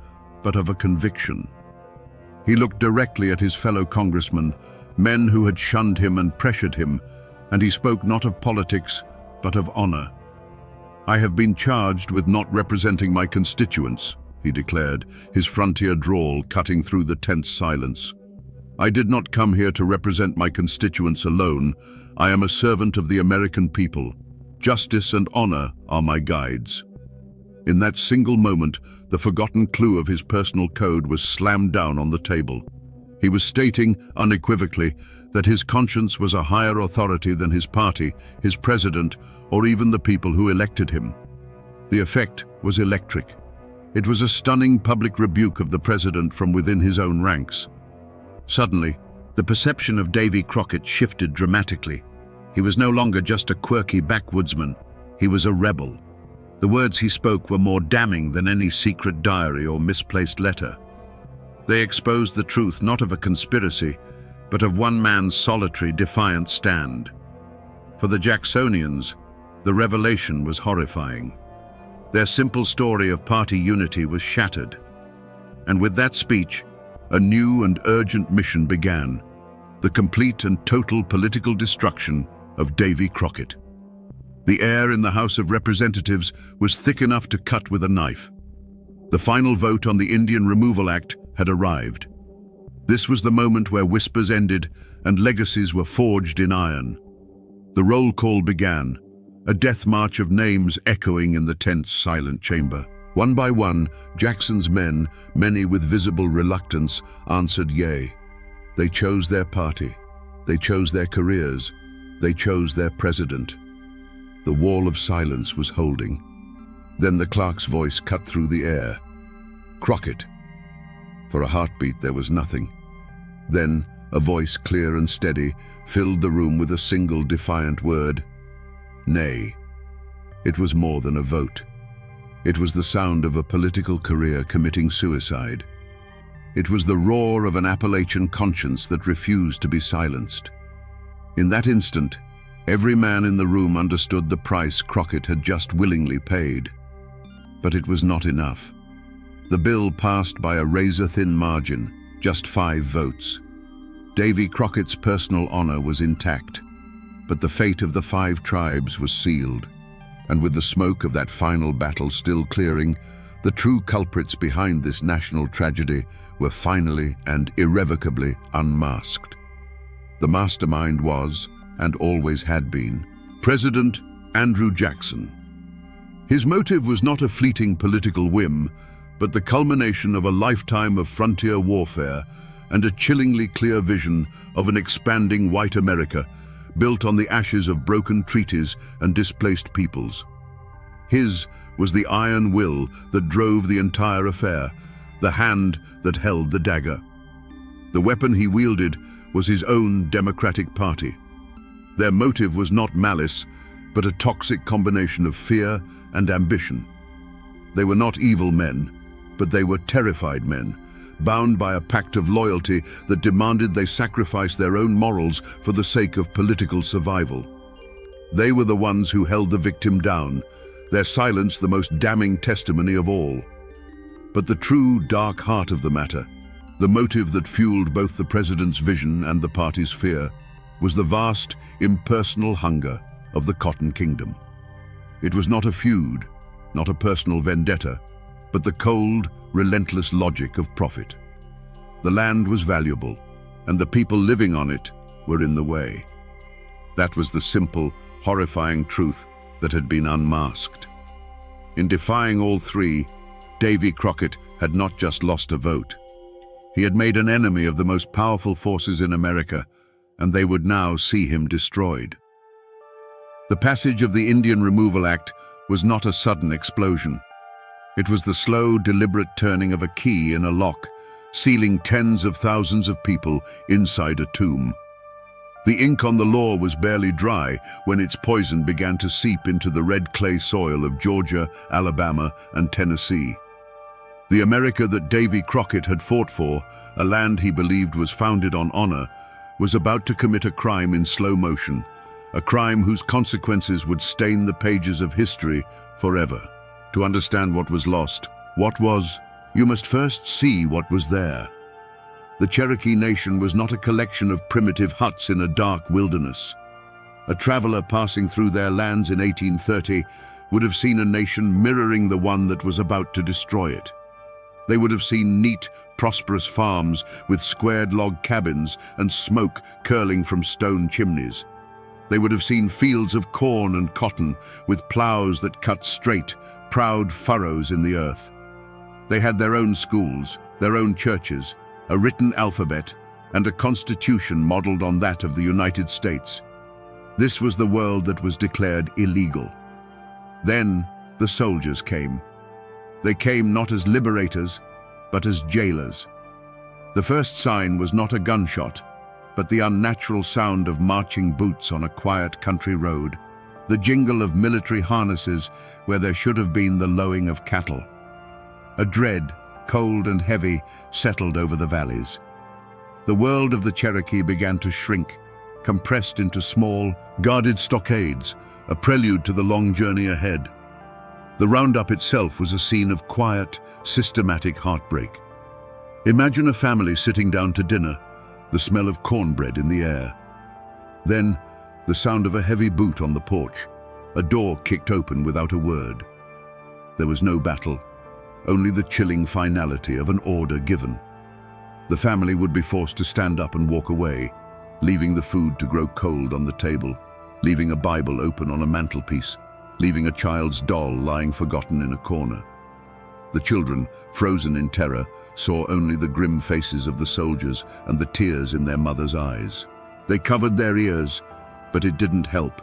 but of a conviction. He looked directly at his fellow congressmen, men who had shunned him and pressured him, and he spoke not of politics, but of honor. "I have been charged with not representing my constituents," he declared, his frontier drawl cutting through the tense silence. "I did not come here to represent my constituents alone. I am a servant of the American people. Justice and honor are my guides." In that single moment, the forgotten clue of his personal code was slammed down on the table. He was stating, unequivocally, that his conscience was a higher authority than his party, his president, or even the people who elected him. The effect was electric. It was a stunning public rebuke of the president from within his own ranks. Suddenly, the perception of Davy Crockett shifted dramatically. He was no longer just a quirky backwoodsman. He was a rebel. The words he spoke were more damning than any secret diary or misplaced letter. They exposed the truth not of a conspiracy, but of one man's solitary, defiant stand. For the Jacksonians, the revelation was horrifying. Their simple story of party unity was shattered. And with that speech, a new and urgent mission began: the complete and total political destruction of Davy Crockett. The air in the House of Representatives was thick enough to cut with a knife. The final vote on the Indian Removal Act had arrived. This was the moment where whispers ended and legacies were forged in iron. The roll call began, a death march of names echoing in the tense, silent chamber. One by one, Jackson's men, many with visible reluctance, answered yea. They chose their party. They chose their careers. They chose their president. The wall of silence was holding. Then the clerk's voice cut through the air. "Crockett." For a heartbeat, there was nothing. Then, a voice clear and steady filled the room with a single defiant word: nay. It was more than a vote. It was the sound of a political career committing suicide. It was the roar of an Appalachian conscience that refused to be silenced. In that instant, every man in the room understood the price Crockett had just willingly paid. But it was not enough. The bill passed by a razor-thin margin, just 5 votes. Davy Crockett's personal honor was intact, but the fate of the 5 tribes was sealed. And with the smoke of that final battle still clearing, the true culprits behind this national tragedy were finally and irrevocably unmasked. The mastermind was, and always had been, President Andrew Jackson. His motive was not a fleeting political whim, but the culmination of a lifetime of frontier warfare and a chillingly clear vision of an expanding white America built on the ashes of broken treaties and displaced peoples. His was the iron will that drove the entire affair, the hand that held the dagger. The weapon he wielded was his own Democratic Party. Their motive was not malice, but a toxic combination of fear and ambition. They were not evil men, but they were terrified men, bound by a pact of loyalty that demanded they sacrifice their own morals for the sake of political survival. They were the ones who held the victim down, their silence the most damning testimony of all. But the true dark heart of the matter, the motive that fueled both the president's vision and the party's fear, was the vast, impersonal hunger of the Cotton Kingdom. It was not a feud, not a personal vendetta, but the cold, relentless logic of profit. The land was valuable, and the people living on it were in the way. That was the simple, horrifying truth that had been unmasked. In defying all 3, Davy Crockett had not just lost a vote. He had made an enemy of the most powerful forces in America, and they would now see him destroyed. The passage of the Indian Removal Act was not a sudden explosion. It was the slow, deliberate turning of a key in a lock, sealing tens of thousands of people inside a tomb. The ink on the law was barely dry when its poison began to seep into the red clay soil of Georgia, Alabama, and Tennessee. The America that Davy Crockett had fought for, a land he believed was founded on honor, was about to commit a crime in slow motion, a crime whose consequences would stain the pages of history forever. To understand what was lost, what was, you must first see what was there. The Cherokee Nation was not a collection of primitive huts in a dark wilderness. A traveler passing through their lands in 1830 would have seen a nation mirroring the one that was about to destroy it. They would have seen neat, prosperous farms with squared log cabins and smoke curling from stone chimneys. They would have seen fields of corn and cotton with plows that cut straight, proud furrows in the earth. They had their own schools, their own churches, a written alphabet, and a constitution modeled on that of the United States. This was the world that was declared illegal. Then the soldiers came. They came not as liberators, but as jailers. The first sign was not a gunshot, but the unnatural sound of marching boots on a quiet country road, the jingle of military harnesses where there should have been the lowing of cattle. A dread, cold and heavy, settled over the valleys. The world of the Cherokee began to shrink, compressed into small, guarded stockades, a prelude to the long journey ahead. The roundup itself was a scene of quiet, systematic heartbreak. Imagine a family sitting down to dinner, the smell of cornbread in the air. Then, the sound of a heavy boot on the porch, a door kicked open without a word. There was no battle, only the chilling finality of an order given. The family would be forced to stand up and walk away, leaving the food to grow cold on the table, leaving a Bible open on a mantelpiece, leaving a child's doll lying forgotten in a corner. The children, frozen in terror, saw only the grim faces of the soldiers and the tears in their mothers' eyes. They covered their ears, but it didn't help.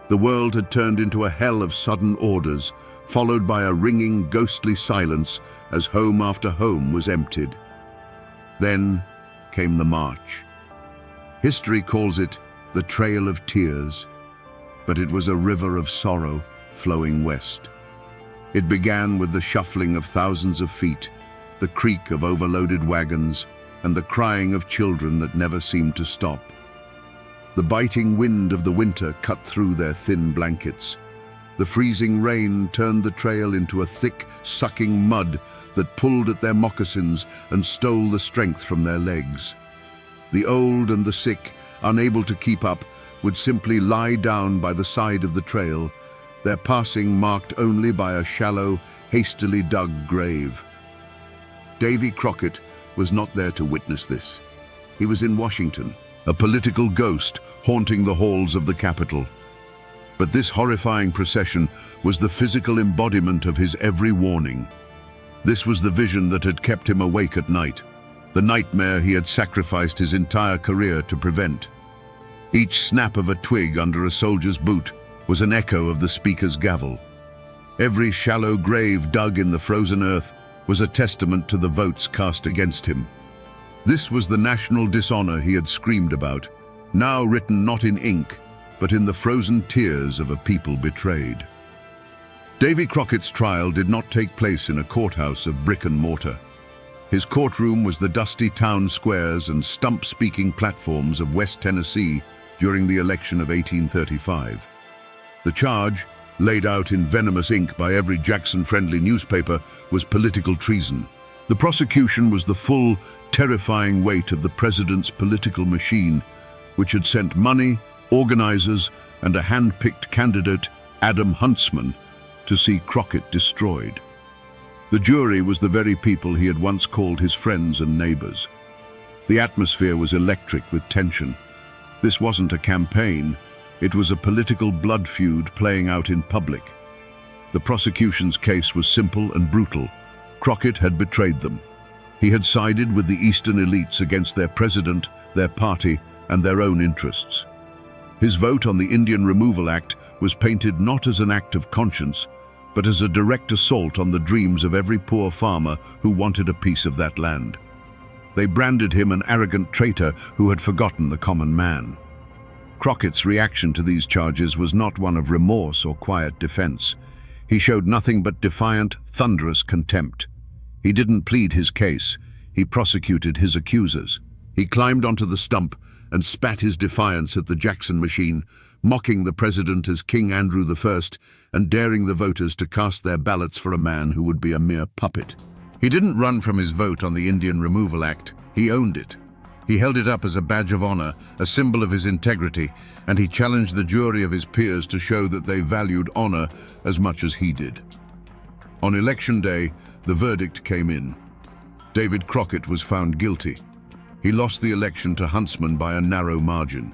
The world had turned into a hell of sudden orders, followed by a ringing, ghostly silence as home after home was emptied. Then came the march. History calls it the Trail of Tears, but it was a river of sorrow flowing west. It began with the shuffling of thousands of feet, the creak of overloaded wagons, and the crying of children that never seemed to stop. The biting wind of the winter cut through their thin blankets. The freezing rain turned the trail into a thick, sucking mud that pulled at their moccasins and stole the strength from their legs. The old and the sick, unable to keep up, would simply lie down by the side of the trail, their passing marked only by a shallow, hastily dug grave. Davy Crockett was not there to witness this. He was in Washington, a political ghost haunting the halls of the Capitol. But this horrifying procession was the physical embodiment of his every warning. This was the vision that had kept him awake at night, the nightmare he had sacrificed his entire career to prevent. Each snap of a twig under a soldier's boot was an echo of the speaker's gavel. Every shallow grave dug in the frozen earth was a testament to the votes cast against him. This was the national dishonor he had screamed about, now written not in ink, but in the frozen tears of a people betrayed. Davy Crockett's trial did not take place in a courthouse of brick and mortar. His courtroom was the dusty town squares and stump-speaking platforms of West Tennessee during the election of 1835. The charge, laid out in venomous ink by every Jackson-friendly newspaper, was political treason. The prosecution was the full, terrifying weight of the president's political machine, which had sent money, organizers, and a hand-picked candidate, Adam Huntsman, to see Crockett destroyed. The jury was the very people he had once called his friends and neighbors. The atmosphere was electric with tension. This wasn't a campaign, it was a political blood feud playing out in public. The prosecution's case was simple and brutal. Crockett had betrayed them. He had sided with the Eastern elites against their president, their party, and their own interests. His vote on the Indian Removal Act was painted not as an act of conscience, but as a direct assault on the dreams of every poor farmer who wanted a piece of that land. They branded him an arrogant traitor who had forgotten the common man. Crockett's reaction to these charges was not one of remorse or quiet defense. He showed nothing but defiant, thunderous contempt. He didn't plead his case, he prosecuted his accusers. He climbed onto the stump and spat his defiance at the Jackson machine, mocking the president as King Andrew I and daring the voters to cast their ballots for a man who would be a mere puppet. He didn't run from his vote on the Indian Removal Act, he owned it. He held it up as a badge of honor, a symbol of his integrity, and he challenged the jury of his peers to show that they valued honor as much as he did. On election day, the verdict came in. David Crockett was found guilty. He lost the election to Huntsman by a narrow margin.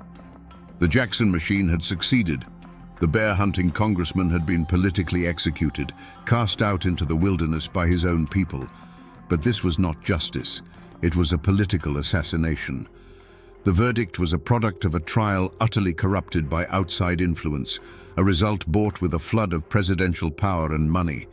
The Jackson machine had succeeded. The bear-hunting congressman had been politically executed, cast out into the wilderness by his own people. But this was not justice. It was a political assassination. The verdict was a product of a trial utterly corrupted by outside influence, a result bought with a flood of presidential power and money.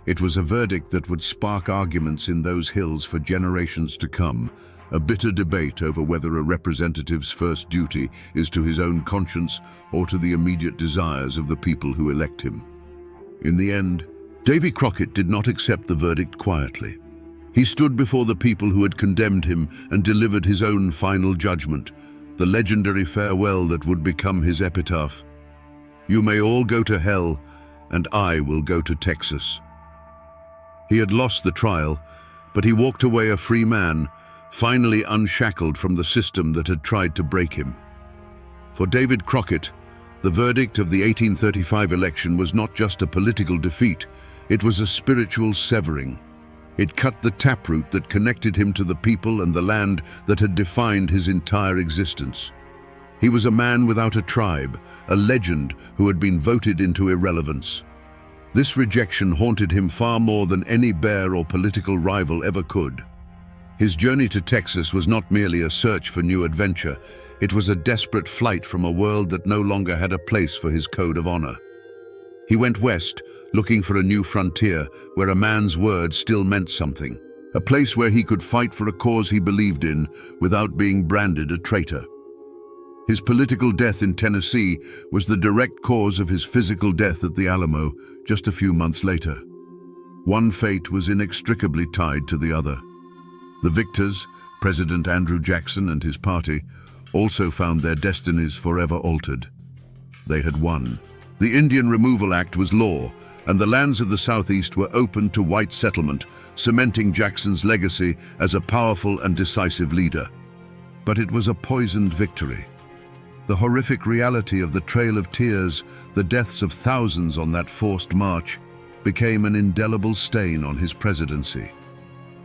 It was a verdict that would spark arguments in those hills for generations to come, a bitter debate over whether a representative's first duty is to his own conscience or to the immediate desires of the people who elect him. In the end, Davy Crockett did not accept the verdict quietly. He stood before the people who had condemned him and delivered his own final judgment, the legendary farewell that would become his epitaph. "You may all go to hell, and I will go to Texas." He had lost the trial, but he walked away a free man, finally unshackled from the system that had tried to break him. For David Crockett, the verdict of the 1835 election was not just a political defeat, it was a spiritual severing. It cut the taproot that connected him to the people and the land that had defined his entire existence. He was a man without a tribe, a legend who had been voted into irrelevance. This rejection haunted him far more than any bear or political rival ever could. His journey to Texas was not merely a search for new adventure, it was a desperate flight from a world that no longer had a place for his code of honor. He went west, looking for a new frontier where a man's word still meant something, a place where he could fight for a cause he believed in without being branded a traitor. His political death in Tennessee was the direct cause of his physical death at the Alamo just a few months later. One fate was inextricably tied to the other. The victors, President Andrew Jackson and his party, also found their destinies forever altered. They had won. The Indian Removal Act was law, and the lands of the Southeast were open to white settlement, cementing Jackson's legacy as a powerful and decisive leader. But it was a poisoned victory. The horrific reality of the Trail of Tears, the deaths of thousands on that forced march, became an indelible stain on his presidency.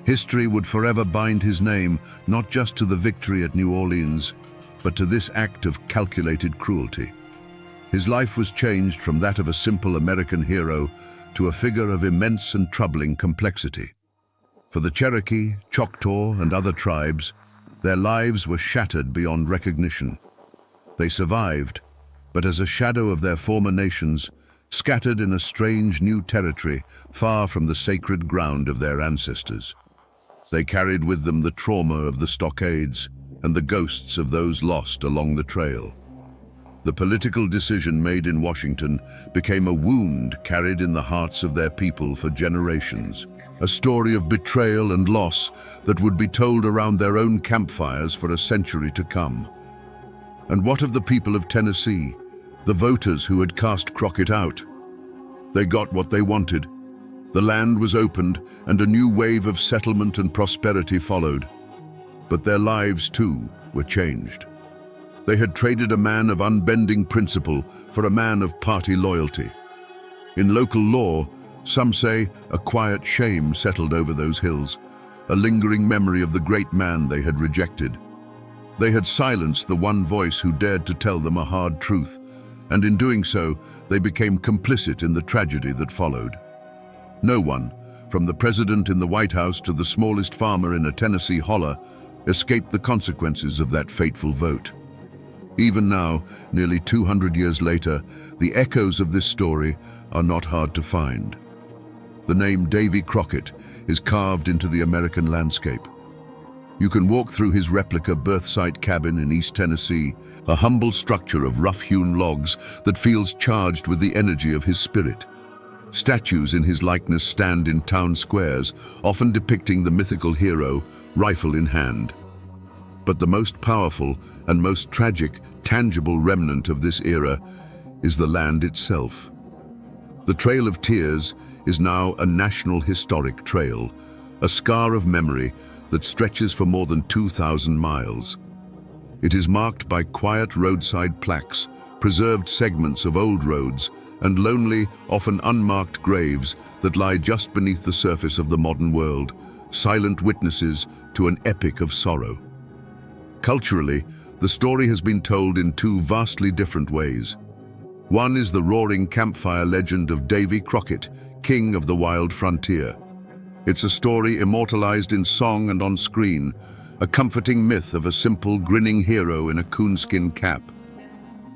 History would forever bind his name not just to the victory at New Orleans, but to this act of calculated cruelty. His life was changed from that of a simple American hero to a figure of immense and troubling complexity. For the Cherokee, Choctaw, and other tribes, their lives were shattered beyond recognition. They survived, but as a shadow of their former nations, scattered in a strange new territory far from the sacred ground of their ancestors. They carried with them the trauma of the stockades and the ghosts of those lost along the trail. The political decision made in Washington became a wound carried in the hearts of their people for generations, a story of betrayal and loss that would be told around their own campfires for a century to come. And what of the people of Tennessee, the voters who had cast Crockett out? They got what they wanted. The land was opened and a new wave of settlement and prosperity followed. But their lives, too, were changed. They had traded a man of unbending principle for a man of party loyalty. In local law, some say a quiet shame settled over those hills, a lingering memory of the great man they had rejected. They had silenced the one voice who dared to tell them a hard truth, and in doing so, they became complicit in the tragedy that followed. No one, from the president in the White House to the smallest farmer in a Tennessee holler, escaped the consequences of that fateful vote. Even now, nearly 200 years later, the echoes of this story are not hard to find. The name Davy Crockett is carved into the American landscape. You can walk through his replica birth site cabin in East Tennessee, a humble structure of rough-hewn logs that feels charged with the energy of his spirit. Statues in his likeness stand in town squares, often depicting the mythical hero, rifle in hand. But the most powerful and most tragic, tangible remnant of this era is the land itself. The Trail of Tears is now a national historic trail, a scar of memory that stretches for more than 2,000 miles. It is marked by quiet roadside plaques, preserved segments of old roads, and lonely, often unmarked graves that lie just beneath the surface of the modern world, silent witnesses to an epic of sorrow. Culturally, the story has been told in two vastly different ways. One is the roaring campfire legend of Davy Crockett, king of the wild frontier. It's a story immortalized in song and on screen, a comforting myth of a simple, grinning hero in a coonskin cap.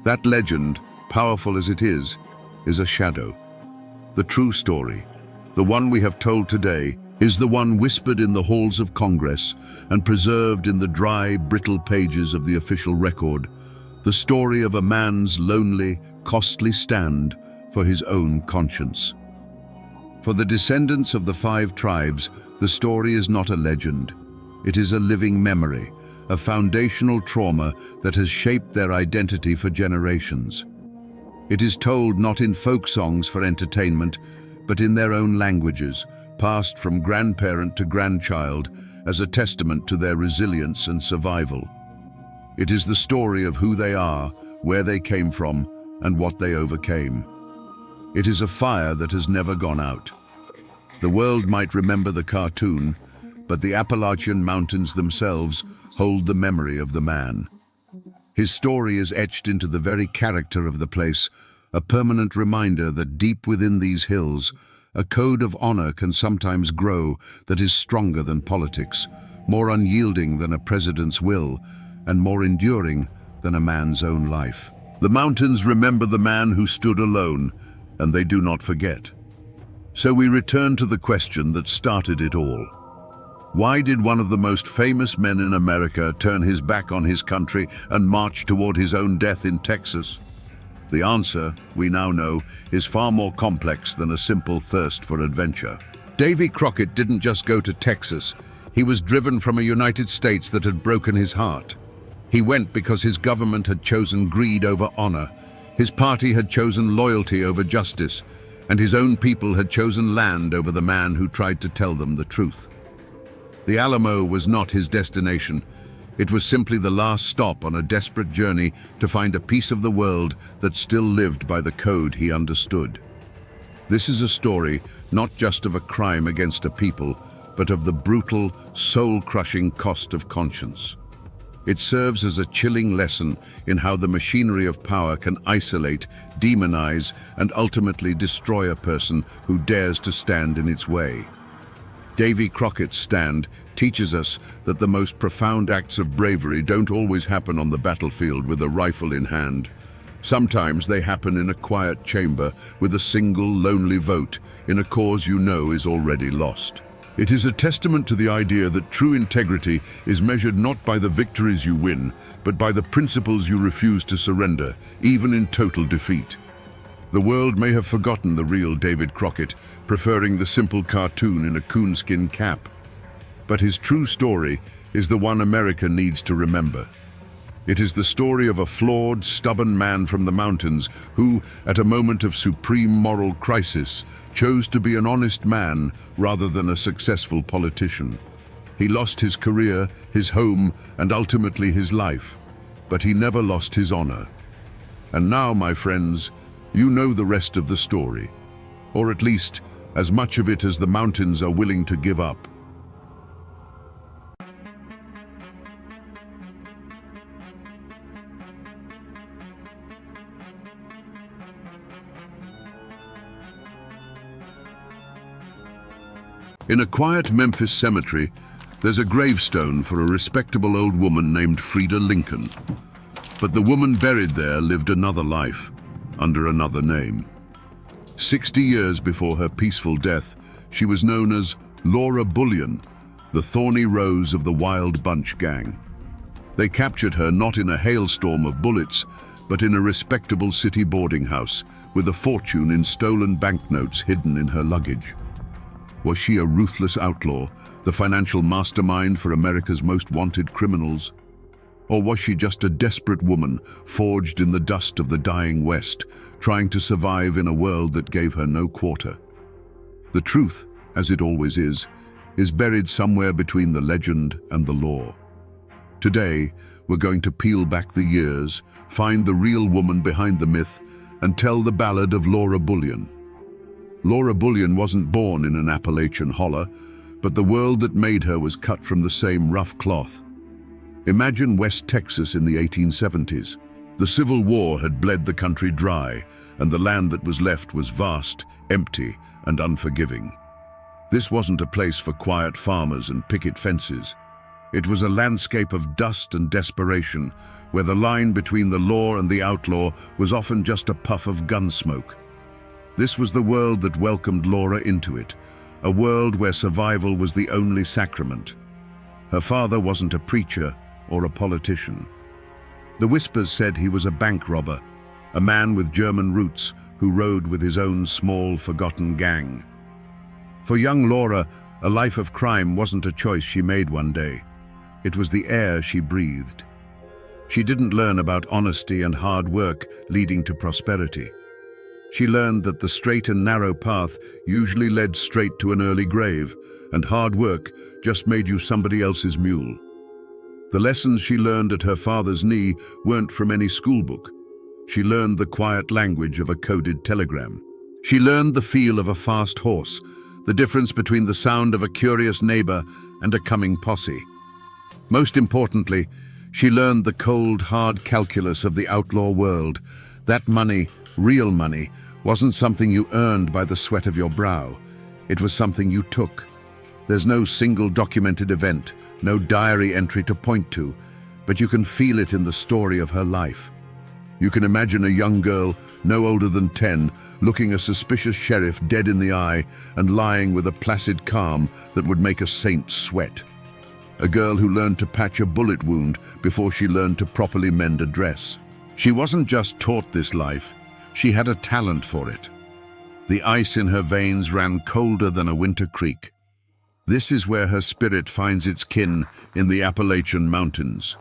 That legend, powerful as it is a shadow. The true story, the one we have told today, is the one whispered in the halls of Congress and preserved in the dry, brittle pages of the official record, the story of a man's lonely, costly stand for his own conscience. For the descendants of the 5 tribes, the story is not a legend. It is a living memory, a foundational trauma that has shaped their identity for generations. It is told not in folk songs for entertainment, but in their own languages, passed from grandparent to grandchild as a testament to their resilience and survival. It is the story of who they are, where they came from, and what they overcame. It is a fire that has never gone out. The world might remember the cartoon, but the Appalachian Mountains themselves hold the memory of the man. His story is etched into the very character of the place, a permanent reminder that deep within these hills, a code of honor can sometimes grow that is stronger than politics, more unyielding than a president's will, and more enduring than a man's own life. The mountains remember the man who stood alone, and they do not forget. So we return to the question that started it all. Why did one of the most famous men in America turn his back on his country and march toward his own death in Texas? The answer, we now know, is far more complex than a simple thirst for adventure. Davy Crockett didn't just go to Texas. He was driven from a United States that had broken his heart. He went because his government had chosen greed over honor, his party had chosen loyalty over justice, and his own people had chosen land over the man who tried to tell them the truth. The Alamo was not his destination. It was simply the last stop on a desperate journey to find a piece of the world that still lived by the code he understood. This is a story not just of a crime against a people, but of the brutal, soul-crushing cost of conscience. It serves as a chilling lesson in how the machinery of power can isolate, demonize, and ultimately destroy a person who dares to stand in its way. Davy Crockett's stand teaches us that the most profound acts of bravery don't always happen on the battlefield with a rifle in hand. Sometimes they happen in a quiet chamber with a single lonely vote in a cause you know is already lost. It is a testament to the idea that true integrity is measured not by the victories you win, but by the principles you refuse to surrender, even in total defeat. The world may have forgotten the real David Crockett, preferring the simple cartoon in a coonskin cap. But his true story is the one America needs to remember. It is the story of a flawed, stubborn man from the mountains who, at a moment of supreme moral crisis, chose to be an honest man rather than a successful politician. He lost his career, his home, and ultimately his life, but he never lost his honor. And now, my friends, you know the rest of the story, or at least as much of it as the mountains are willing to give up. In a quiet Memphis cemetery, there's a gravestone for a respectable old woman named Frida Lincoln. But the woman buried there lived another life, under another name. 60 years before her peaceful death, she was known as Laura Bullion, the thorny rose of the Wild Bunch gang. They captured her not in a hailstorm of bullets, but in a respectable city boarding house, with a fortune in stolen banknotes hidden in her luggage. Was she a ruthless outlaw, the financial mastermind for America's most wanted criminals? Or was she just a desperate woman, forged in the dust of the dying West, trying to survive in a world that gave her no quarter? The truth, as it always is buried somewhere between the legend and the law. Today, we're going to peel back the years, find the real woman behind the myth, and tell the ballad of Laura Bullion. Laura Bullion wasn't born in an Appalachian holler, but the world that made her was cut from the same rough cloth. Imagine West Texas in the 1870s. The Civil War had bled the country dry, and the land that was left was vast, empty, and unforgiving. This wasn't a place for quiet farmers and picket fences. It was a landscape of dust and desperation, where the line between the law and the outlaw was often just a puff of gun smoke. This was the world that welcomed Laura into it, a world where survival was the only sacrament. Her father wasn't a preacher or a politician. The whispers said he was a bank robber, a man with German roots who rode with his own small, forgotten gang. For young Laura, a life of crime wasn't a choice she made one day. It was the air she breathed. She didn't learn about honesty and hard work leading to prosperity. She learned that the straight and narrow path usually led straight to an early grave, and hard work just made you somebody else's mule. The lessons she learned at her father's knee weren't from any schoolbook. She learned the quiet language of a coded telegram. She learned the feel of a fast horse, the difference between the sound of a curious neighbor and a coming posse. Most importantly, she learned the cold, hard calculus of the outlaw world. That money, real money, wasn't something you earned by the sweat of your brow. It was something you took. There's no single documented event, no diary entry to point to, but you can feel it in the story of her life. You can imagine a young girl, no older than 10, looking a suspicious sheriff dead in the eye and lying with a placid calm that would make a saint sweat. A girl who learned to patch a bullet wound before she learned to properly mend a dress. She wasn't just taught this life, she had a talent for it. The ice in her veins ran colder than a winter creek. This is where her spirit finds its kin in the Appalachian mountains.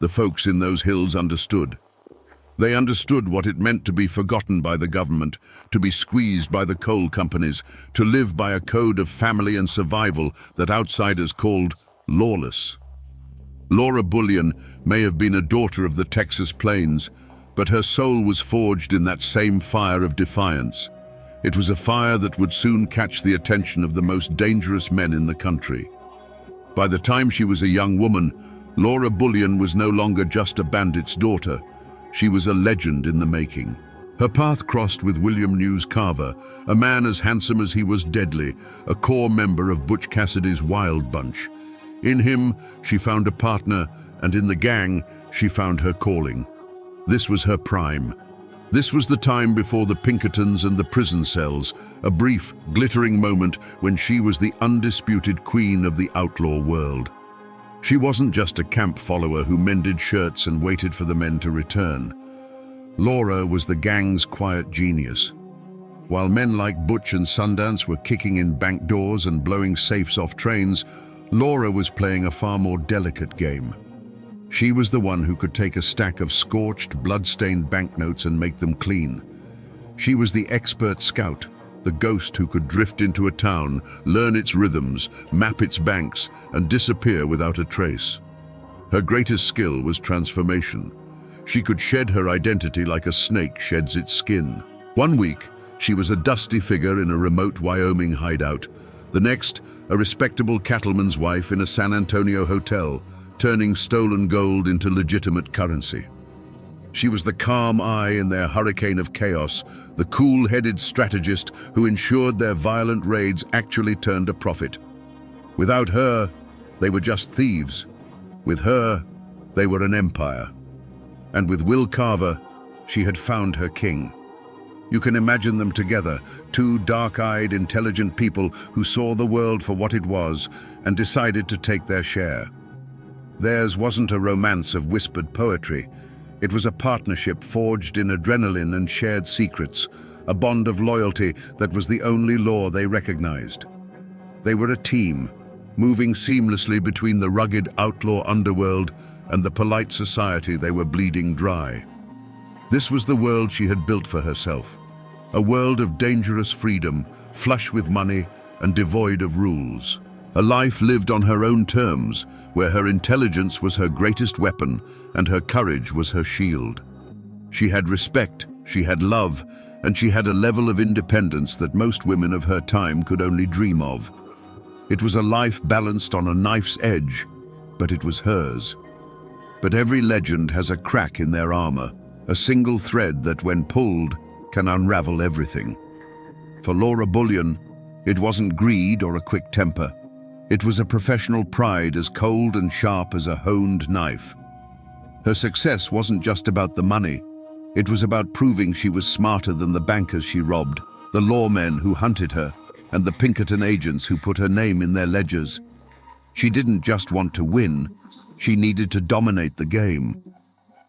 The folks in those hills understood. They understood what it meant to be forgotten by the government, to be squeezed by the coal companies, to live by a code of family and survival that outsiders called lawless. Laura Bullion may have been a daughter of the Texas plains, but her soul was forged in that same fire of defiance. It was a fire that would soon catch the attention of the most dangerous men in the country. By the time she was a young woman, Laura Bullion was no longer just a bandit's daughter. She was a legend in the making. Her path crossed with William News Carver, a man as handsome as he was deadly, a core member of Butch Cassidy's Wild Bunch. In him, she found a partner, and in the gang, she found her calling. This was her prime. This was the time before the Pinkertons and the prison cells, a brief, glittering moment when she was the undisputed queen of the outlaw world. She wasn't just a camp follower who mended shirts and waited for the men to return. Laura was the gang's quiet genius. While men like Butch and Sundance were kicking in bank doors and blowing safes off trains, Laura was playing a far more delicate game. She was the one who could take a stack of scorched, blood-stained banknotes and make them clean. She was the expert scout, the ghost who could drift into a town, learn its rhythms, map its banks, and disappear without a trace. Her greatest skill was transformation. She could shed her identity like a snake sheds its skin. One week, she was a dusty figure in a remote Wyoming hideout. The next, a respectable cattleman's wife in a San Antonio hotel, turning stolen gold into legitimate currency. She was the calm eye in their hurricane of chaos, the cool-headed strategist who ensured their violent raids actually turned a profit. Without her, they were just thieves. With her, they were an empire. And with Will Carver, she had found her king. You can imagine them together, two dark-eyed, intelligent people who saw the world for what it was and decided to take their share. Theirs wasn't a romance of whispered poetry. It was a partnership forged in adrenaline and shared secrets, a bond of loyalty that was the only law they recognized. They were a team, moving seamlessly between the rugged outlaw underworld and the polite society they were bleeding dry. This was the world she had built for herself, a world of dangerous freedom, flush with money and devoid of rules. A life lived on her own terms, where her intelligence was her greatest weapon and her courage was her shield. She had respect, she had love, and she had a level of independence that most women of her time could only dream of. It was a life balanced on a knife's edge, but it was hers. But every legend has a crack in their armor, a single thread that, when pulled, can unravel everything. For Laura Bullion, it wasn't greed or a quick temper. It was a professional pride as cold and sharp as a honed knife. Her success wasn't just about the money. It was about proving she was smarter than the bankers she robbed, the lawmen who hunted her, and the Pinkerton agents who put her name in their ledgers. She didn't just want to win, she needed to dominate the game.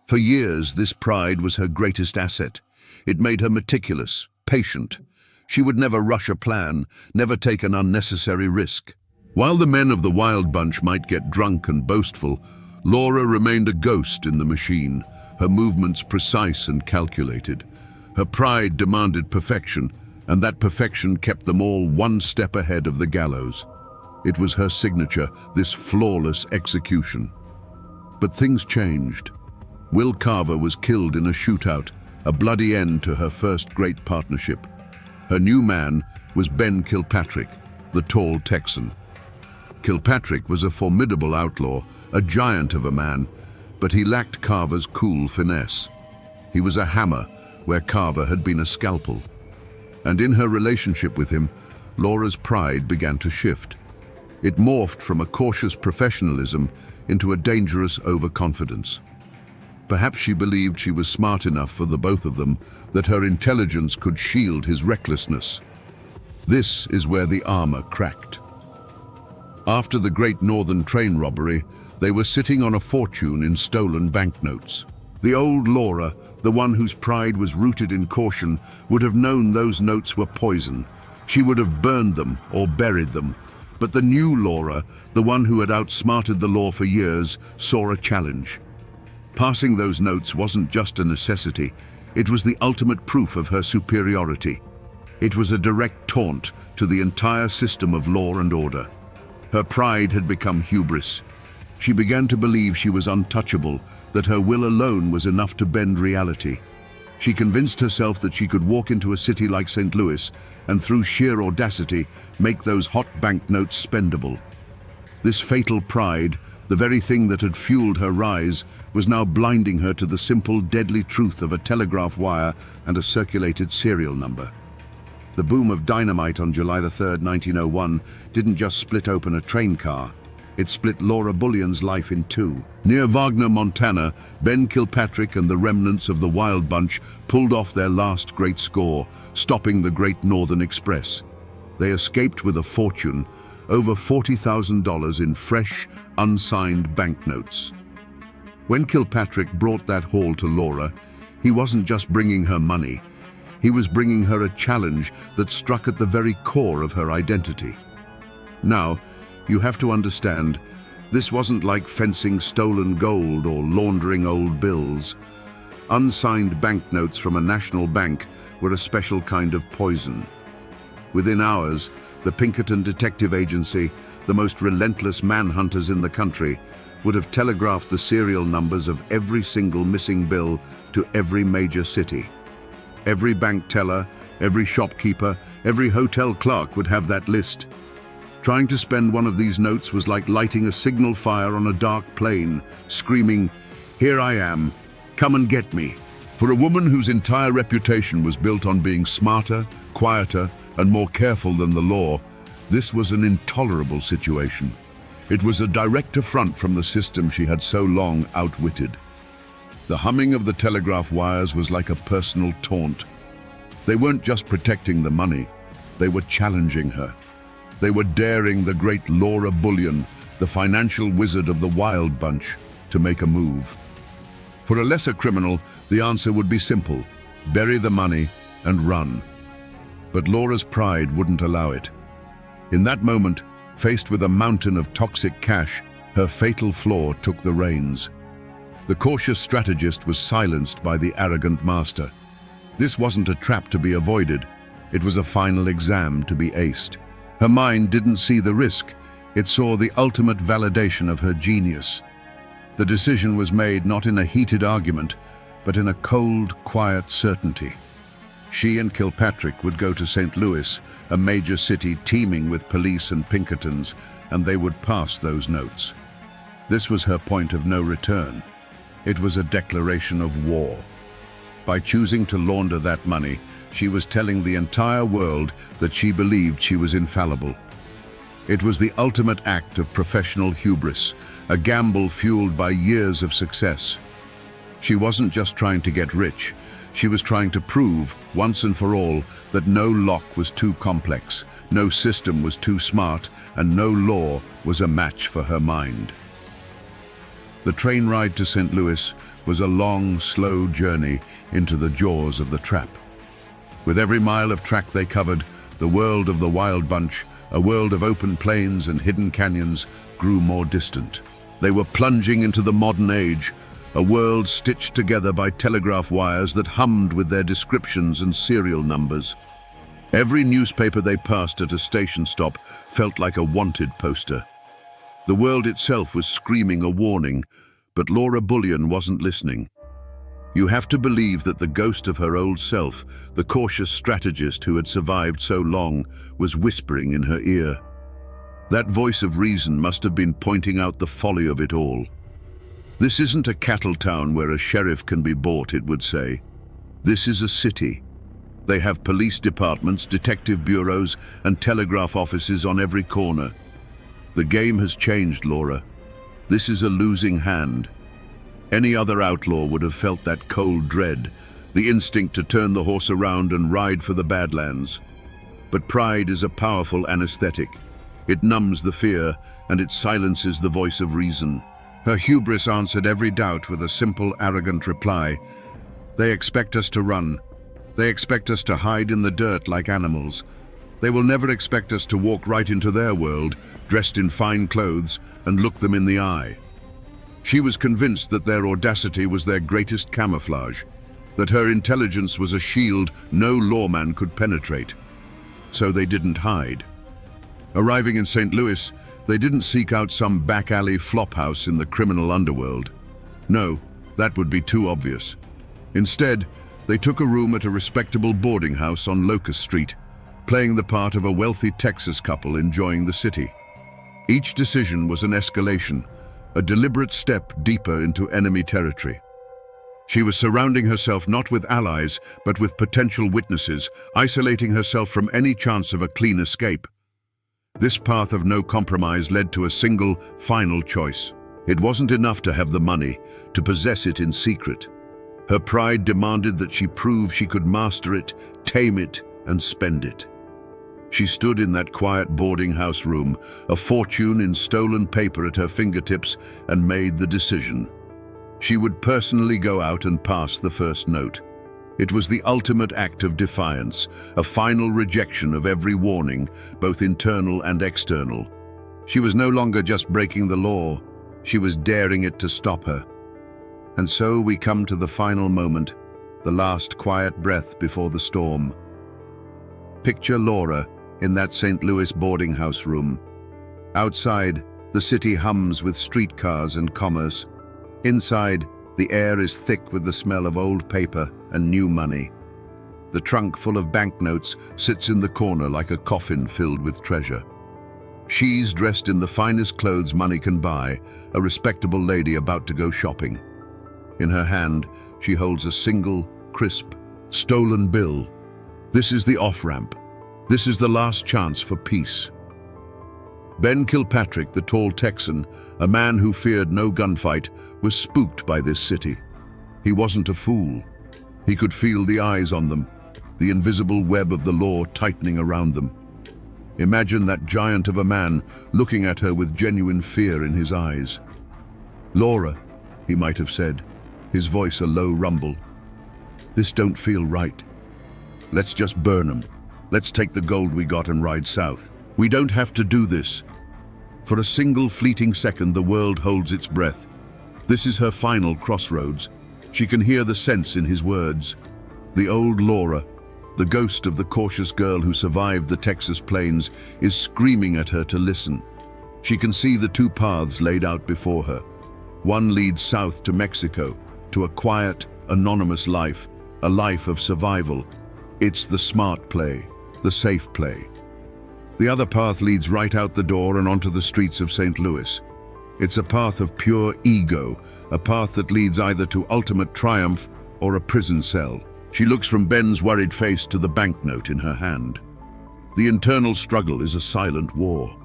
For years, this pride was her greatest asset. It made her meticulous, patient. She would never rush a plan, never take an unnecessary risk. While the men of the Wild Bunch might get drunk and boastful, Laura remained a ghost in the machine, her movements precise and calculated. Her pride demanded perfection, and that perfection kept them all one step ahead of the gallows. It was her signature, this flawless execution. But things changed. Will Carver was killed in a shootout, a bloody end to her first great partnership. Her new man was Ben Kilpatrick, the tall Texan. Kilpatrick was a formidable outlaw, a giant of a man, but he lacked Carver's cool finesse. He was a hammer where Carver had been a scalpel. And in her relationship with him, Laura's pride began to shift. It morphed from a cautious professionalism into a dangerous overconfidence. Perhaps she believed she was smart enough for the both of them, that her intelligence could shield his recklessness. This is where the armor cracked. After the Great Northern train robbery, they were sitting on a fortune in stolen banknotes. The old Laura The one whose pride was rooted in caution would have known those notes were poison. She would have burned them or buried them. But the new Laura, the one who had outsmarted the law for years, saw a challenge. Passing those notes wasn't just a necessity, it was the ultimate proof of her superiority. It was a direct taunt to the entire system of law and order. Her pride had become hubris. She began to believe she was untouchable, that her will alone was enough to bend reality. She convinced herself that she could walk into a city like St. Louis and through sheer audacity make those hot banknotes spendable. This fatal pride, the very thing that had fueled her rise, was now blinding her to the simple, deadly truth of a telegraph wire and a circulated serial number. The boom of dynamite on July 3rd, 1901 didn't just split open a train car. It split Laura Bullion's life in two. Near Wagner, Montana, Ben Kilpatrick and the remnants of the Wild Bunch pulled off their last great score, stopping the Great Northern Express. They escaped with a fortune, over $40,000 in fresh, unsigned banknotes. When Kilpatrick brought that haul to Laura, he wasn't just bringing her money. He was bringing her a challenge that struck at the very core of her identity. Now, you have to understand, this wasn't like fencing stolen gold or laundering old bills. Unsigned banknotes from a national bank were a special kind of poison. Within hours, the Pinkerton Detective Agency, the most relentless manhunters in the country, would have telegraphed the serial numbers of every single missing bill to every major city. Every bank teller, every shopkeeper, every hotel clerk would have that list. Trying to spend one of these notes was like lighting a signal fire on a dark plain, screaming, "Here I am, come and get me." For a woman whose entire reputation was built on being smarter, quieter, and more careful than the law, this was an intolerable situation. It was a direct affront from the system she had so long outwitted. The humming of the telegraph wires was like a personal taunt. They weren't just protecting the money, they were challenging her. They were daring the great Laura Bullion, the financial wizard of the Wild Bunch, to make a move. For a lesser criminal, the answer would be simple: bury the money and run. But Laura's pride wouldn't allow it. In that moment, faced with a mountain of toxic cash, her fatal flaw took the reins. The cautious strategist was silenced by the arrogant master. This wasn't a trap to be avoided. It was a final exam to be aced. Her mind didn't see the risk. It saw the ultimate validation of her genius. The decision was made not in a heated argument, but in a cold, quiet certainty. She and Kilpatrick would go to St. Louis, a major city teeming with police and Pinkertons, and they would pass those notes. This was her point of no return. It was a declaration of war. By choosing to launder that money, she was telling the entire world that she believed she was infallible. It was the ultimate act of professional hubris, a gamble fueled by years of success. She wasn't just trying to get rich. She was trying to prove, once and for all, that no lock was too complex, no system was too smart, and no law was a match for her mind. The train ride to St. Louis was a long, slow journey into the jaws of the trap. With every mile of track they covered, the world of the Wild Bunch, a world of open plains and hidden canyons, grew more distant. They were plunging into the modern age, a world stitched together by telegraph wires that hummed with their descriptions and serial numbers. Every newspaper they passed at a station stop felt like a wanted poster. The world itself was screaming a warning, but Laura Bullion wasn't listening. You have to believe that the ghost of her old self, the cautious strategist who had survived so long, was whispering in her ear. That voice of reason must have been pointing out the folly of it all. This isn't a cattle town where a sheriff can be bought, it would say. This is a city. They have police departments, detective bureaus, and telegraph offices on every corner. The game has changed, Laura. This is a losing hand. Any other outlaw would have felt that cold dread, the instinct to turn the horse around and ride for the Badlands. But pride is a powerful anesthetic. It numbs the fear, and it silences the voice of reason. Her hubris answered every doubt with a simple, arrogant reply. They expect us to run. They expect us to hide in the dirt like animals. They will never expect us to walk right into their world, dressed in fine clothes, and look them in the eye. She was convinced that their audacity was their greatest camouflage, that her intelligence was a shield no lawman could penetrate. So they didn't hide. Arriving in St. Louis, they didn't seek out some back alley flophouse in the criminal underworld. No, that would be too obvious. Instead, they took a room at a respectable boarding house on Locust Street, playing the part of a wealthy Texas couple enjoying the city. Each decision was an escalation, a deliberate step deeper into enemy territory. She was surrounding herself not with allies, but with potential witnesses, isolating herself from any chance of a clean escape. This path of no compromise led to a single, final choice. It wasn't enough to have the money, to possess it in secret. Her pride demanded that she prove she could master it, tame it, and spend it. She stood in that quiet boarding house room, a fortune in stolen paper at her fingertips, and made the decision. She would personally go out and pass the first note. It was the ultimate act of defiance, a final rejection of every warning, both internal and external. She was no longer just breaking the law, she was daring it to stop her. And so we come to the final moment, the last quiet breath before the storm. Picture Laura in that St. Louis boarding house room. Outside, the city hums with streetcars and commerce. Inside, the air is thick with the smell of old paper and new money. The trunk full of banknotes sits in the corner like a coffin filled with treasure. She's dressed in the finest clothes money can buy, a respectable lady about to go shopping. In her hand, she holds a single, crisp, stolen bill. This is the off-ramp. This is the last chance for peace. Ben Kilpatrick, the tall Texan, a man who feared no gunfight, was spooked by this city. He wasn't a fool. He could feel the eyes on them, the invisible web of the law tightening around them. Imagine that giant of a man looking at her with genuine fear in his eyes. "Laura," he might have said, his voice a low rumble. "This don't feel right. Let's just burn 'em. Let's take the gold we got and ride south. We don't have to do this." For a single fleeting second, the world holds its breath. This is her final crossroads. She can hear the sense in his words. The old Laura, the ghost of the cautious girl who survived the Texas plains, is screaming at her to listen. She can see the two paths laid out before her. One leads south to Mexico, to a quiet, anonymous life, a life of survival. It's the smart play, the safe play. The other path leads right out the door and onto the streets of St. Louis. It's a path of pure ego, a path that leads either to ultimate triumph or a prison cell. She looks from Ben's worried face to the banknote in her hand. The internal struggle is a silent war.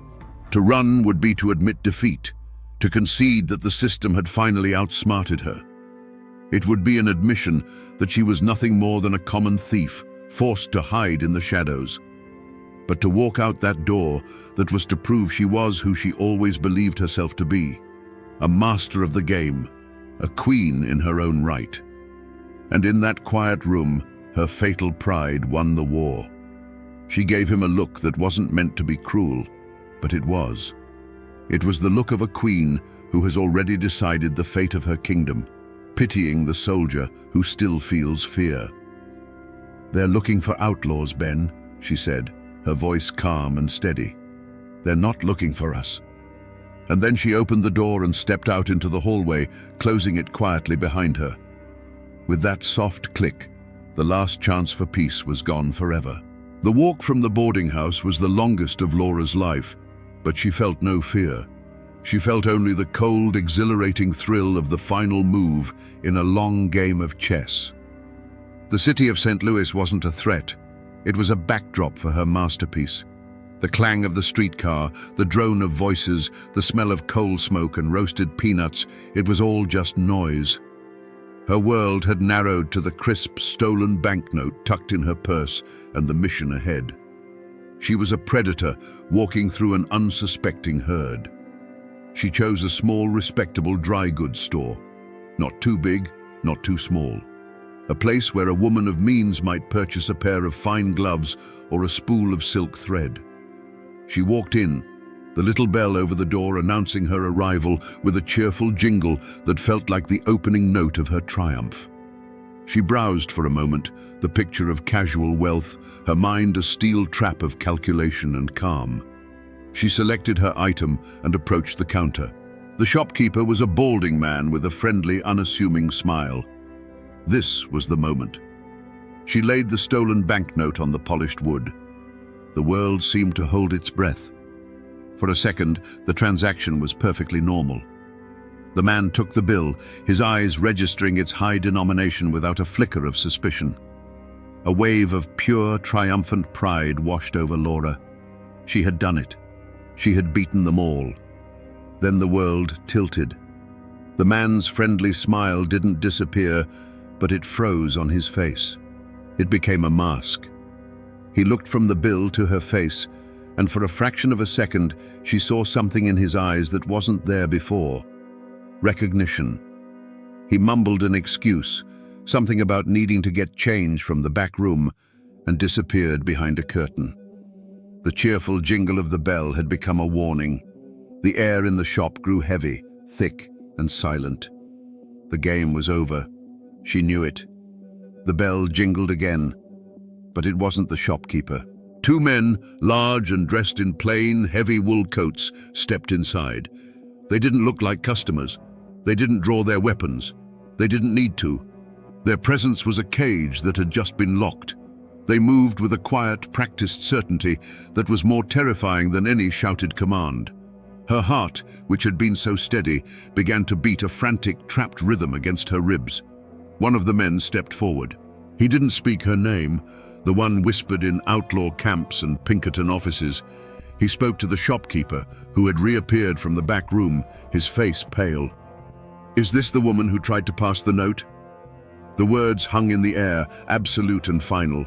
To run would be to admit defeat, to concede that the system had finally outsmarted her. It would be an admission that she was nothing more than a common thief, forced to hide in the shadows. But to walk out that door, that was to prove she was who she always believed herself to be, a master of the game, a queen in her own right. And in that quiet room, her fatal pride won the war. She gave him a look that wasn't meant to be cruel, but it was. It was the look of a queen who has already decided the fate of her kingdom, pitying the soldier who still feels fear. "They're looking for outlaws, Ben," she said, her voice calm and steady. "They're not looking for us." And then she opened the door and stepped out into the hallway, closing it quietly behind her. With that soft click, the last chance for peace was gone forever. The walk from the boarding house was the longest of Laura's life, but she felt no fear. She felt only the cold, exhilarating thrill of the final move in a long game of chess. The city of St. Louis wasn't a threat. It was a backdrop for her masterpiece. The clang of the streetcar, the drone of voices, the smell of coal smoke and roasted peanuts, it was all just noise. Her world had narrowed to the crisp, stolen banknote tucked in her purse and the mission ahead. She was a predator walking through an unsuspecting herd. She chose a small, respectable dry goods store. Not too big, not too small. a place where a woman of means might purchase a pair of fine gloves or a spool of silk thread. She walked in, the little bell over the door announcing her arrival with a cheerful jingle that felt like the opening note of her triumph. She browsed for a moment, the picture of casual wealth, her mind a steel trap of calculation and calm. She selected her item and approached the counter. The shopkeeper was a balding man with a friendly, unassuming smile. This was the moment. She laid the stolen banknote on the polished wood. The world seemed to hold its breath. For a second, the transaction was perfectly normal. The man took the bill, his eyes registering its high denomination without a flicker of suspicion. A wave of pure, triumphant pride washed over Laura. She had done it. She had beaten them all. Then the world tilted. The man's friendly smile didn't disappear, but it froze on his face. It became a mask. He looked from the bill to her face, and for a fraction of a second, she saw something in his eyes that wasn't there before. Recognition. He mumbled an excuse, something about needing to get change from the back room, and disappeared behind a curtain. The cheerful jingle of the bell had become a warning. The air in the shop grew heavy, thick, and silent. The game was over. She knew it. The bell jingled again, but it wasn't the shopkeeper. Two men, large and dressed in plain, heavy wool coats, stepped inside. They didn't look like customers. They didn't draw their weapons. They didn't need to. Their presence was a cage that had just been locked. They moved with a quiet, practiced certainty that was more terrifying than any shouted command. Her heart, which had been so steady, began to beat a frantic, trapped rhythm against her ribs. One of the men stepped forward. He didn't speak her name, the one whispered in outlaw camps and Pinkerton offices. He spoke to the shopkeeper, who had reappeared from the back room, his face pale. "Is this the woman who tried to pass the note?" The words hung in the air, absolute and final.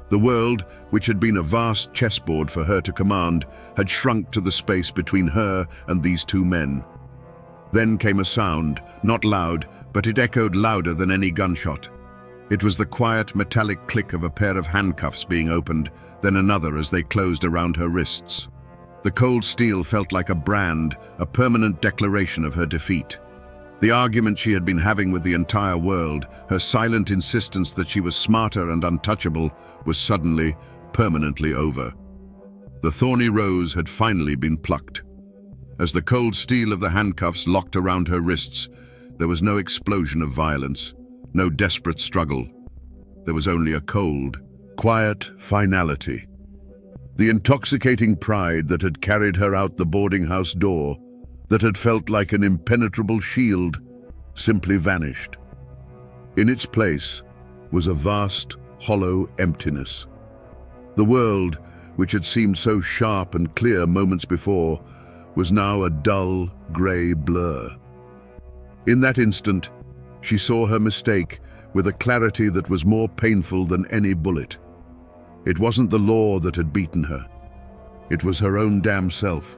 The world, which had been a vast chessboard for her to command, had shrunk to the space between her and these two men. Then came a sound, not loud, but it echoed louder than any gunshot. It was the quiet, metallic click of a pair of handcuffs being opened, then another as they closed around her wrists. The cold steel felt like a brand, a permanent declaration of her defeat. The argument she had been having with the entire world, her silent insistence that she was smarter and untouchable, was suddenly, permanently over. The thorny rose had finally been plucked. As the cold steel of the handcuffs locked around her wrists, there was no explosion of violence, no desperate struggle. There was only a cold, quiet finality. The intoxicating pride that had carried her out the boarding house door, that had felt like an impenetrable shield, simply vanished. In its place was a vast, hollow emptiness. The world, which had seemed so sharp and clear moments before, was now a dull, grey blur. In that instant, she saw her mistake with a clarity that was more painful than any bullet. It wasn't the law that had beaten her. It was her own damn self.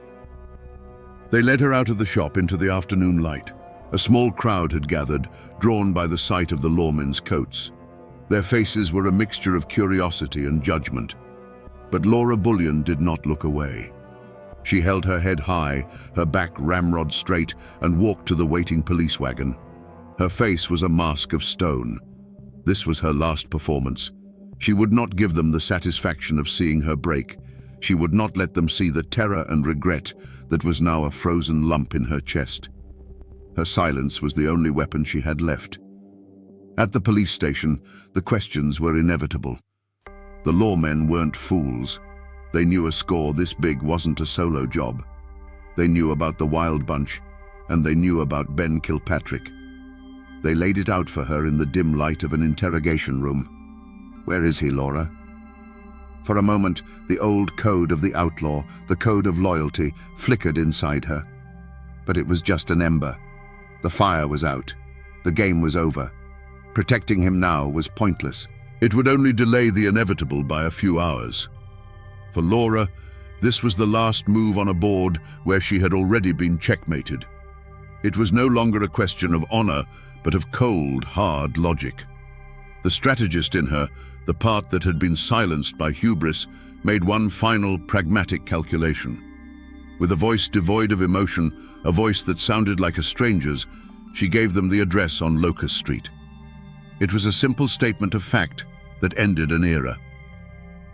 They led her out of the shop into the afternoon light. A small crowd had gathered, drawn by the sight of the lawmen's coats. Their faces were a mixture of curiosity and judgment. But Laura Bullion did not look away. She held her head high, her back ramrod straight, and walked to the waiting police wagon. Her face was a mask of stone. This was her last performance. She would not give them the satisfaction of seeing her break. She would not let them see the terror and regret that was now a frozen lump in her chest. Her silence was the only weapon she had left. At the police station, the questions were inevitable. The lawmen weren't fools. They knew a score this big wasn't a solo job. They knew about the Wild Bunch, and they knew about Ben Kilpatrick. They laid it out for her in the dim light of an interrogation room. "Where is he, Laura?" For a moment, the old code of the outlaw, the code of loyalty, flickered inside her. But it was just an ember. The fire was out. The game was over. Protecting him now was pointless. It would only delay the inevitable by a few hours. For Laura, this was the last move on a board where she had already been checkmated. It was no longer a question of honor, but of cold, hard logic. The strategist in her, the part that had been silenced by hubris, made one final pragmatic calculation. With a voice devoid of emotion, a voice that sounded like a stranger's, she gave them the address on Locust Street. It was a simple statement of fact that ended an era.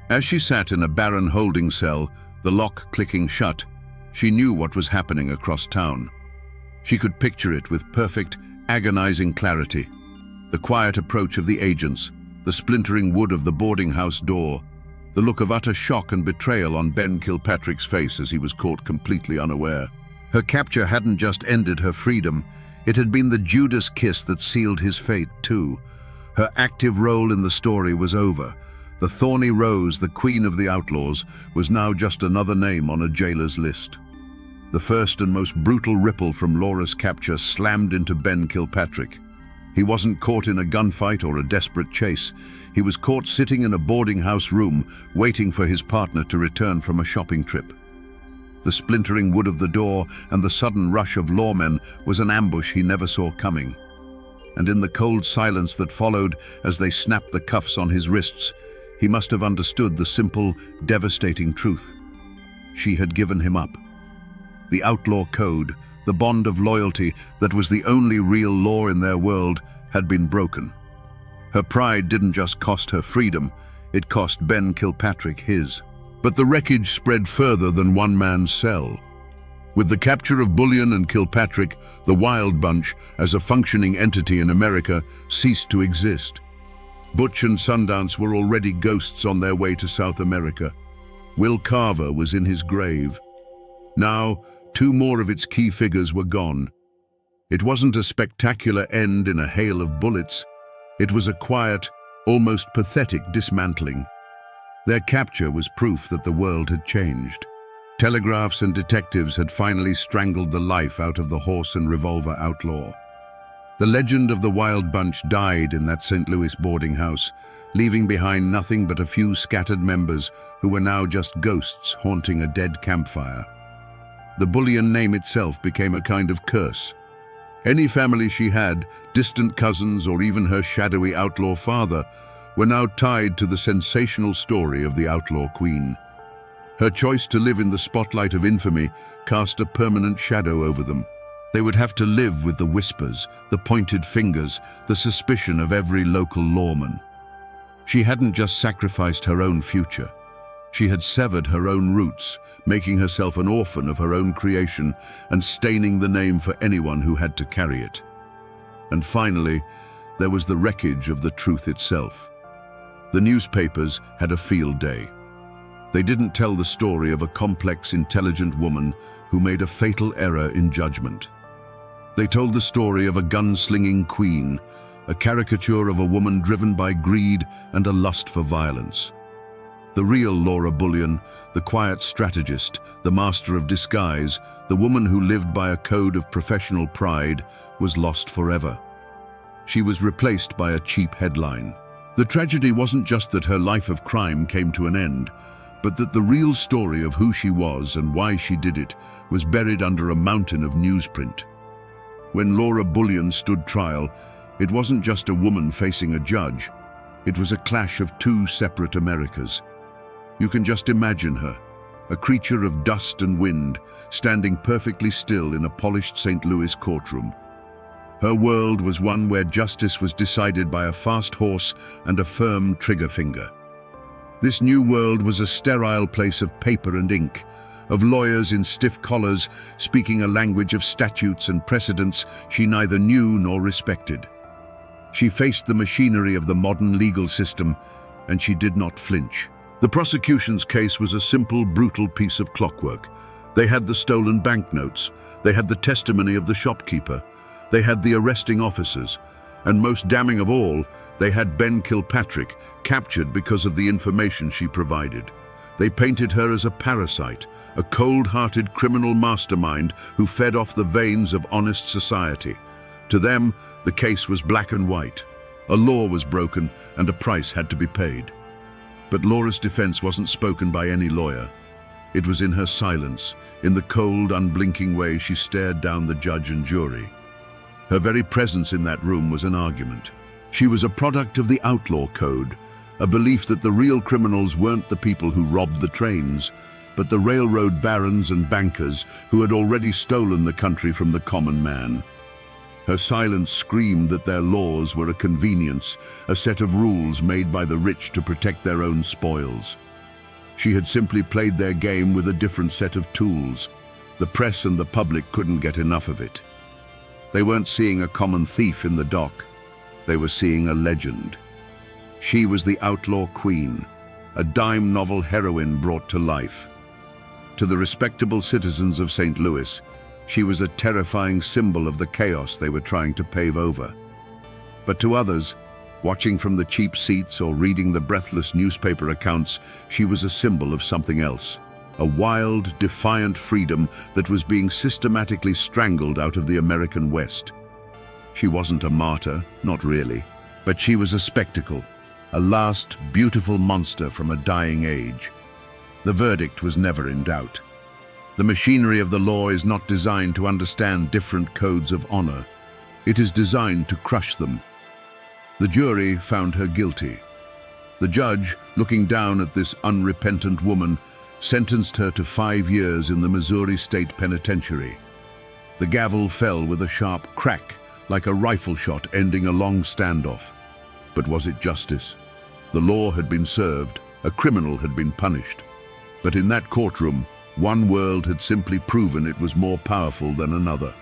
As she sat in a barren holding cell, the lock clicking shut, she knew what was happening across town. She could picture it with perfect, agonizing clarity. The quiet approach of the agents, the splintering wood of the boarding house door, the look of utter shock and betrayal on Ben Kilpatrick's face as he was caught completely unaware. Her capture hadn't just ended her freedom, it had been the Judas kiss that sealed his fate too. Her active role in the story was over. The thorny rose, the queen of the outlaws, was now just another name on a jailer's list. The first and most brutal ripple from Laura's capture slammed into Ben Kilpatrick. He wasn't caught in a gunfight or a desperate chase. He was caught sitting in a boarding house room, waiting for his partner to return from a shopping trip. The splintering wood of the door and the sudden rush of lawmen was an ambush he never saw coming. And in the cold silence that followed as they snapped the cuffs on his wrists, he must have understood the simple, devastating truth. She had given him up. The outlaw code, the bond of loyalty that was the only real law in their world, had been broken. Her pride didn't just cost her freedom, it cost Ben Kilpatrick his. But the wreckage spread further than one man's cell. With the capture of Bullion and Kilpatrick, the Wild Bunch, as a functioning entity in America, ceased to exist. Butch and Sundance were already ghosts on their way to South America. Will Carver was in his grave. Now, 2 more of its key figures were gone. It wasn't a spectacular end in a hail of bullets. It was a quiet, almost pathetic dismantling. Their capture was proof that the world had changed. Telegraphs and detectives had finally strangled the life out of the horse and revolver outlaw. The legend of the Wild Bunch died in that St. Louis boarding house, leaving behind nothing but a few scattered members who were now just ghosts haunting a dead campfire. The Bullion name itself became a kind of curse. Any family she had, distant cousins or even her shadowy outlaw father, were now tied to the sensational story of the outlaw queen. Her choice to live in the spotlight of infamy cast a permanent shadow over them. They would have to live with the whispers, the pointed fingers, the suspicion of every local lawman. She hadn't just sacrificed her own future. She had severed her own roots, making herself an orphan of her own creation and staining the name for anyone who had to carry it. And finally, there was the wreckage of the truth itself. The newspapers had a field day. They didn't tell the story of a complex, intelligent woman who made a fatal error in judgment. They told the story of a gunslinging queen, a caricature of a woman driven by greed and a lust for violence. The real Laura Bullion, the quiet strategist, the master of disguise, the woman who lived by a code of professional pride, was lost forever. She was replaced by a cheap headline. The tragedy wasn't just that her life of crime came to an end, but that the real story of who she was and why she did it was buried under a mountain of newsprint. When Laura Bullion stood trial, it wasn't just a woman facing a judge. It was a clash of 2 separate Americas. You can just imagine her, a creature of dust and wind, standing perfectly still in a polished St. Louis courtroom. Her world was one where justice was decided by a fast horse and a firm trigger finger. This new world was a sterile place of paper and ink, of lawyers in stiff collars speaking a language of statutes and precedents she neither knew nor respected. She faced the machinery of the modern legal system, and she did not flinch. The prosecution's case was a simple, brutal piece of clockwork. They had the stolen banknotes, they had the testimony of the shopkeeper, they had the arresting officers, and most damning of all, they had Ben Kilpatrick, captured because of the information she provided. They painted her as a parasite, a cold-hearted criminal mastermind who fed off the veins of honest society. To them, the case was black and white. A law was broken and a price had to be paid. But Laura's defense wasn't spoken by any lawyer. It was in her silence, in the cold, unblinking way she stared down the judge and jury. Her very presence in that room was an argument. She was a product of the outlaw code, a belief that the real criminals weren't the people who robbed the trains, but the railroad barons and bankers who had already stolen the country from the common man. Her silence screamed that their laws were a convenience, a set of rules made by the rich to protect their own spoils. She had simply played their game with a different set of tools. The press and the public couldn't get enough of it. They weren't seeing a common thief in the dock. They were seeing a legend. She was the outlaw queen, a dime novel heroine brought to life. To the respectable citizens of St. Louis, she was a terrifying symbol of the chaos they were trying to pave over. But to others, watching from the cheap seats or reading the breathless newspaper accounts, she was a symbol of something else. A wild, defiant freedom that was being systematically strangled out of the American West. She wasn't a martyr, not really, but she was a spectacle, a last beautiful monster from a dying age. The verdict was never in doubt. The machinery of the law is not designed to understand different codes of honor. It is designed to crush them. The jury found her guilty. The judge, looking down at this unrepentant woman, sentenced her to 5 years in the Missouri State Penitentiary. The gavel fell with a sharp crack, like a rifle shot ending a long standoff. But was it justice? The law had been served, a criminal had been punished. But in that courtroom, one world had simply proven it was more powerful than another.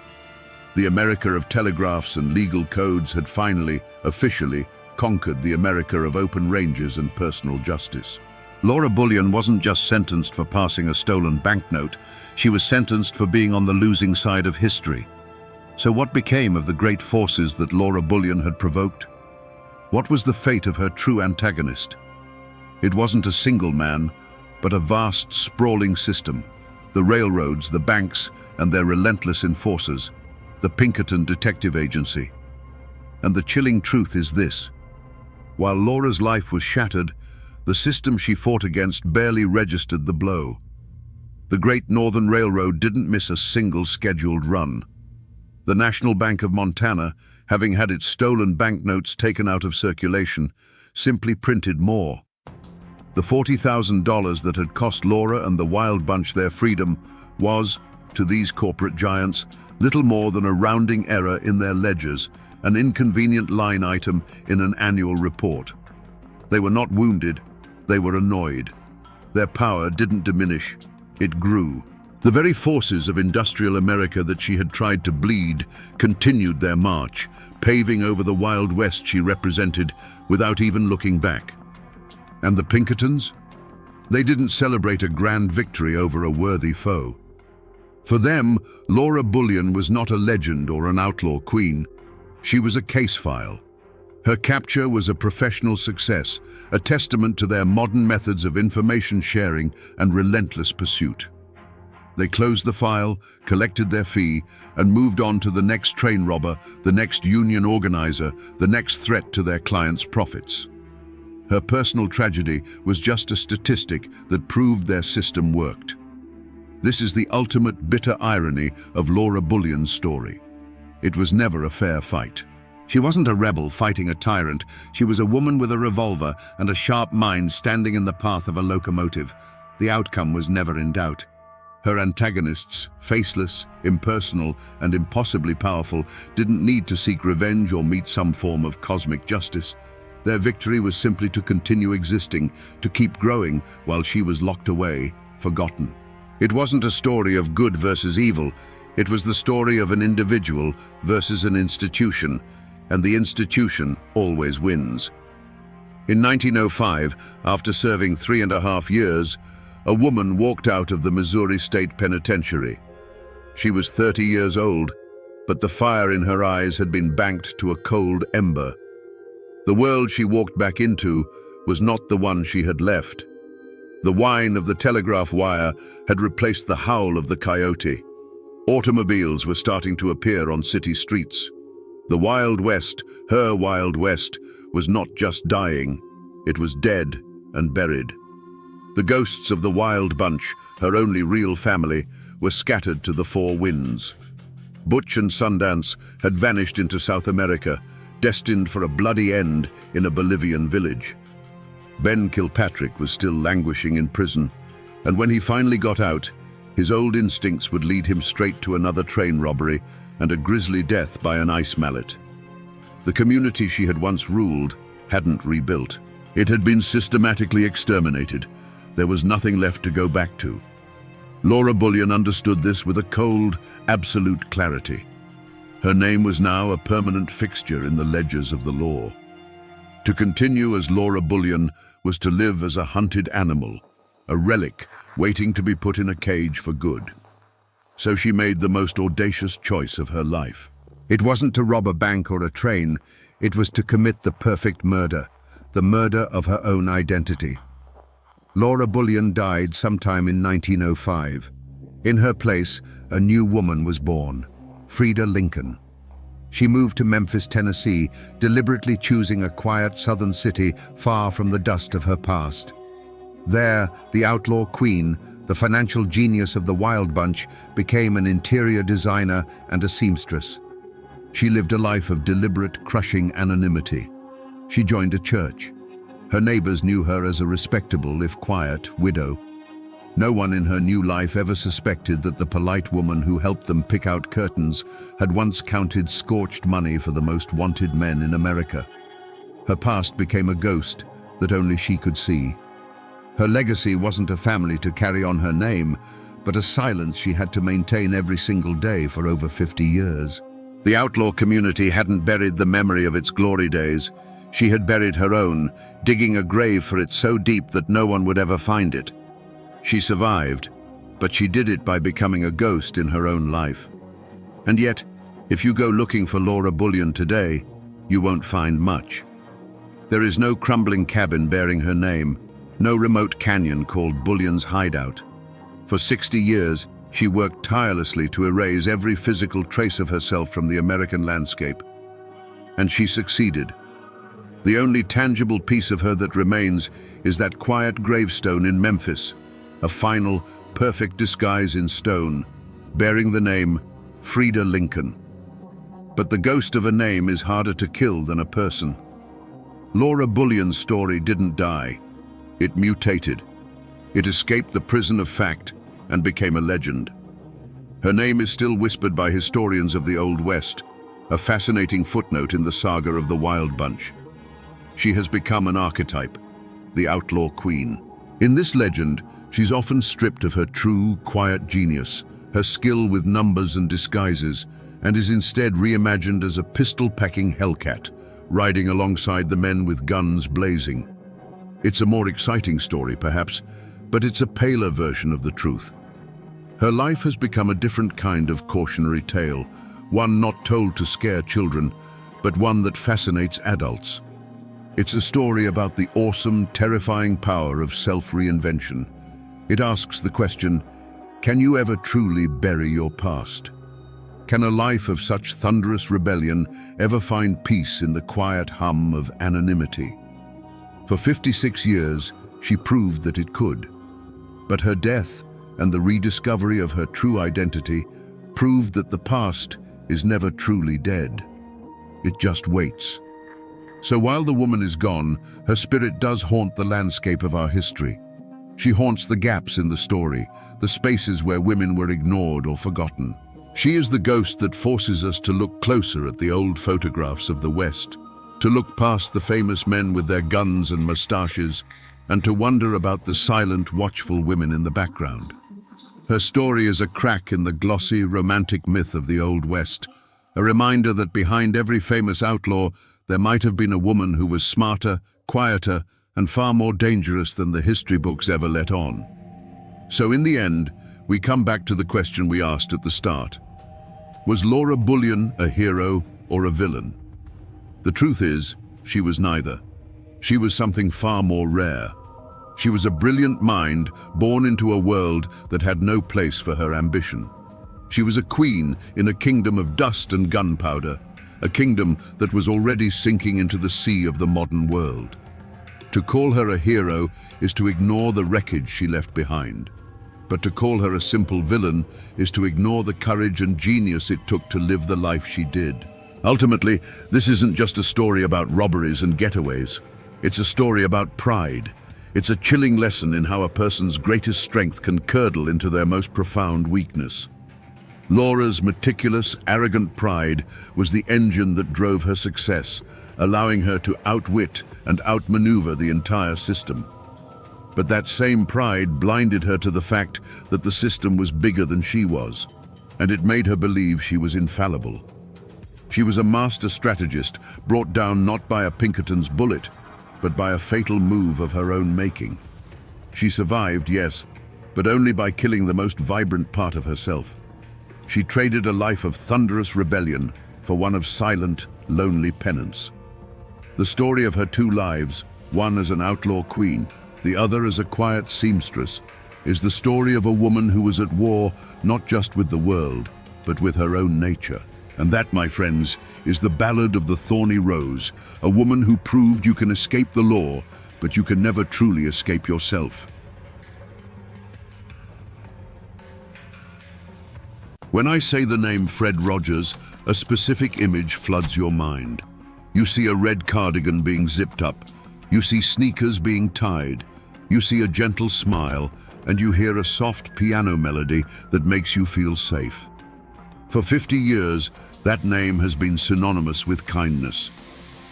The America of telegraphs and legal codes had finally, officially, conquered the America of open ranges and personal justice. Laura Bullion wasn't just sentenced for passing a stolen banknote, she was sentenced for being on the losing side of history. So what became of the great forces that Laura Bullion had provoked? What was the fate of her true antagonist? It wasn't a single man, but a vast, sprawling system. The railroads, the banks, and their relentless enforcers, the Pinkerton Detective Agency. And the chilling truth is this: while Laura's life was shattered, the system she fought against barely registered the blow. The Great Northern Railroad didn't miss a single scheduled run. The National Bank of Montana, having had its stolen banknotes taken out of circulation, simply printed more. The $40,000 that had cost Laura and the Wild Bunch their freedom was, to these corporate giants, little more than a rounding error in their ledgers, an inconvenient line item in an annual report. They were not wounded, they were annoyed. Their power didn't diminish, it grew. The very forces of industrial America that she had tried to bleed continued their march, paving over the Wild West she represented without even looking back. And the Pinkertons? They didn't celebrate a grand victory over a worthy foe. For them, Laura Bullion was not a legend or an outlaw queen. She was a case file. Her capture was a professional success, a testament to their modern methods of information sharing and relentless pursuit. They closed the file, collected their fee, and moved on to the next train robber, the next union organizer, the next threat to their clients' profits. Her personal tragedy was just a statistic that proved their system worked. This is the ultimate bitter irony of Laura Bullion's story. It was never a fair fight. She wasn't a rebel fighting a tyrant. She was a woman with a revolver and a sharp mind standing in the path of a locomotive. The outcome was never in doubt. Her antagonists, faceless, impersonal, and impossibly powerful, didn't need to seek revenge or meet some form of cosmic justice. Their victory was simply to continue existing, to keep growing while she was locked away, forgotten. It wasn't a story of good versus evil. It was the story of an individual versus an institution, and the institution always wins. In 1905, after serving 3.5 years, a woman walked out of the Missouri State Penitentiary. She was 30 years old, but the fire in her eyes had been banked to a cold ember. The world she walked back into was not the one she had left. The whine of the telegraph wire had replaced the howl of the coyote. Automobiles were starting to appear on city streets. The Wild West, her Wild West, was not just dying, it was dead and buried. The ghosts of the Wild Bunch, her only real family, were scattered to the four winds. Butch and Sundance had vanished into South America, destined for a bloody end in a Bolivian village. Ben Kilpatrick was still languishing in prison, and when he finally got out, his old instincts would lead him straight to another train robbery and a grisly death by an ice mallet. The community she had once ruled hadn't rebuilt. It had been systematically exterminated. There was nothing left to go back to. Laura Bullion understood this with a cold, absolute clarity. Her name was now a permanent fixture in the ledgers of the law. To continue as Laura Bullion was to live as a hunted animal, a relic waiting to be put in a cage for good. So she made the most audacious choice of her life. It wasn't to rob a bank or a train, it was to commit the perfect murder, the murder of her own identity. Laura Bullion died sometime in 1905. In her place, a new woman was born, Frida Lincoln. She moved to Memphis, Tennessee, deliberately choosing a quiet southern city far from the dust of her past. There, the outlaw queen, the financial genius of the Wild Bunch, became an interior designer and a seamstress. She lived a life of deliberate, crushing anonymity. She joined a church. Her neighbors knew her as a respectable, if quiet, widow. No one in her new life ever suspected that the polite woman who helped them pick out curtains had once counted scorched money for the most wanted men in America. Her past became a ghost that only she could see. Her legacy wasn't a family to carry on her name, but a silence she had to maintain every single day for over 50 years. The outlaw community hadn't buried the memory of its glory days. She had buried her own, digging a grave for it so deep that no one would ever find it. She survived, but she did it by becoming a ghost in her own life. And yet, if you go looking for Laura Bullion today, you won't find much. There is no crumbling cabin bearing her name, no remote canyon called Bullion's hideout. For 60 years, she worked tirelessly to erase every physical trace of herself from the American landscape. And she succeeded. The only tangible piece of her that remains is that quiet gravestone in Memphis, a final, perfect disguise in stone, bearing the name Frida Lincoln. But the ghost of a name is harder to kill than a person. Laura Bullion's story didn't die. It mutated. It escaped the prison of fact and became a legend. Her name is still whispered by historians of the Old West, a fascinating footnote in the saga of the Wild Bunch. She has become an archetype, the outlaw queen. In this legend, she's often stripped of her true, quiet genius, her skill with numbers and disguises, and is instead reimagined as a pistol-packing hellcat, riding alongside the men with guns blazing. It's a more exciting story, perhaps, but it's a paler version of the truth. Her life has become a different kind of cautionary tale, one not told to scare children, but one that fascinates adults. It's a story about the awesome, terrifying power of self-reinvention. It asks the question, can you ever truly bury your past? Can a life of such thunderous rebellion ever find peace in the quiet hum of anonymity? For 56 years, she proved that it could. But her death and the rediscovery of her true identity proved that the past is never truly dead. It just waits. So while the woman is gone, her spirit does haunt the landscape of our history. She haunts the gaps in the story, the spaces where women were ignored or forgotten. She is the ghost that forces us to look closer at the old photographs of the West, to look past the famous men with their guns and mustaches, and to wonder about the silent, watchful women in the background. Her story is a crack in the glossy, romantic myth of the Old West, a reminder that behind every famous outlaw, there might have been a woman who was smarter, quieter, and far more dangerous than the history books ever let on. So in the end, we come back to the question we asked at the start. Was Laura Bullion a hero or a villain? The truth is, she was neither. She was something far more rare. She was a brilliant mind born into a world that had no place for her ambition. She was a queen in a kingdom of dust and gunpowder, a kingdom that was already sinking into the sea of the modern world. To call her a hero is to ignore the wreckage she left behind. But to call her a simple villain is to ignore the courage and genius it took to live the life she did. Ultimately, this isn't just a story about robberies and getaways. It's a story about pride. It's a chilling lesson in how a person's greatest strength can curdle into their most profound weakness. Laura's meticulous, arrogant pride was the engine that drove her success, allowing her to outwit and outmaneuver the entire system. But that same pride blinded her to the fact that the system was bigger than she was, and it made her believe she was infallible. She was a master strategist, brought down not by a Pinkerton's bullet, but by a fatal move of her own making. She survived, yes, but only by killing the most vibrant part of herself. She traded a life of thunderous rebellion for one of silent, lonely penance. The story of her two lives, one as an outlaw queen, the other as a quiet seamstress, is the story of a woman who was at war not just with the world, but with her own nature. And that, my friends, is the ballad of the Thorny Rose, a woman who proved you can escape the law, but you can never truly escape yourself. When I say the name Fred Rogers, a specific image floods your mind. You see a red cardigan being zipped up, you see sneakers being tied, you see a gentle smile, and you hear a soft piano melody that makes you feel safe. For 50 years, that name has been synonymous with kindness.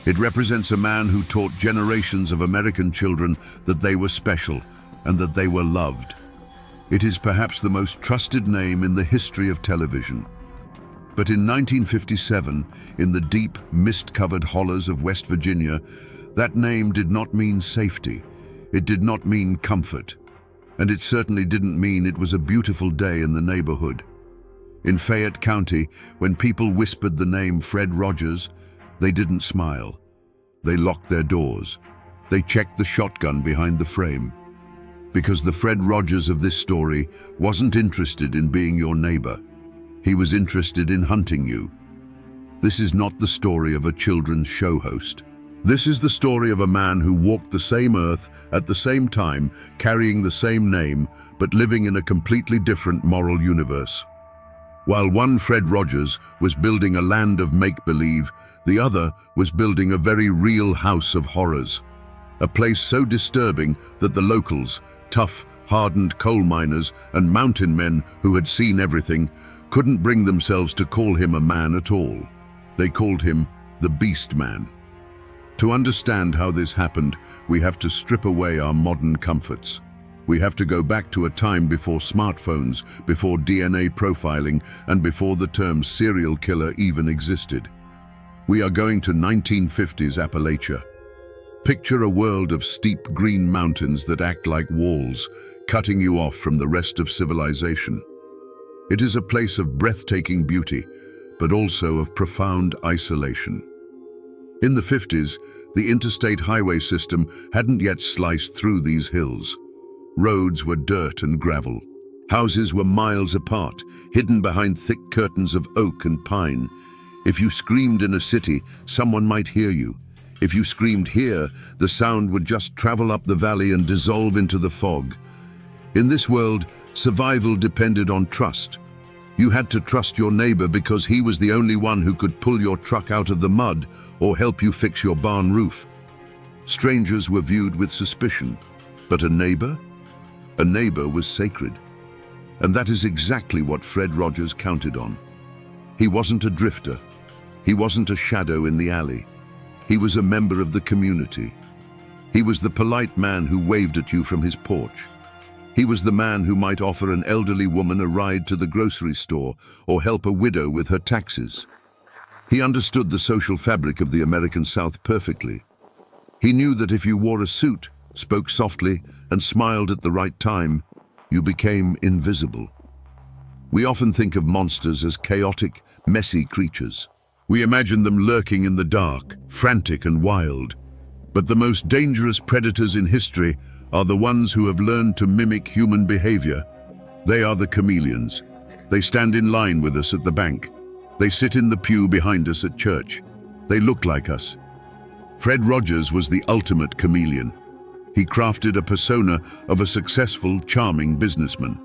It represents a man who taught generations of American children that they were special and that they were loved. It is perhaps the most trusted name in the history of television. But in 1957, in the deep, mist-covered hollows of West Virginia, that name did not mean safety. It did not mean comfort. And it certainly didn't mean it was a beautiful day in the neighborhood. In Fayette County, when people whispered the name Fred Rogers, they didn't smile. They locked their doors. They checked the shotgun behind the frame. Because the Fred Rogers of this story wasn't interested in being your neighbor. He was interested in hunting you. This is not the story of a children's show host. This is the story of a man who walked the same earth at the same time, carrying the same name, but living in a completely different moral universe. While one Fred Rogers was building a land of make-believe, the other was building a very real house of horrors. A place so disturbing that the locals, tough, hardened coal miners and mountain men who had seen everything, couldn't bring themselves to call him a man at all. They called him the Beast Man. To understand how this happened, we have to strip away our modern comforts. We have to go back to a time before smartphones, before DNA profiling, and before the term serial killer even existed. We are going to 1950s Appalachia. Picture a world of steep green mountains that act like walls, cutting you off from the rest of civilization. It is a place of breathtaking beauty, but also of profound isolation. In the 50s, the interstate highway system hadn't yet sliced through these hills. Roads were dirt and gravel. Houses were miles apart, hidden behind thick curtains of oak and pine. If you screamed in a city, someone might hear you. If you screamed here, the sound would just travel up the valley and dissolve into the fog. In this world, survival depended on trust. You had to trust your neighbor because he was the only one who could pull your truck out of the mud or help you fix your barn roof. Strangers were viewed with suspicion, but a neighbor was sacred. And that is exactly what Fred Rogers counted on. He wasn't a drifter. He wasn't a shadow in the alley. He was a member of the community. He was the polite man who waved at you from his porch. He was the man who might offer an elderly woman a ride to the grocery store or help a widow with her taxes. He understood the social fabric of the American South perfectly. He knew that if you wore a suit, spoke softly, and smiled at the right time, you became invisible. We often think of monsters as chaotic, messy creatures. We imagine them lurking in the dark, frantic and wild. But the most dangerous predators in history are the ones who have learned to mimic human behavior. They are the chameleons. They stand in line with us at the bank. They sit in the pew behind us at church. They look like us. Fred Rogers was the ultimate chameleon. He crafted a persona of a successful, charming businessman.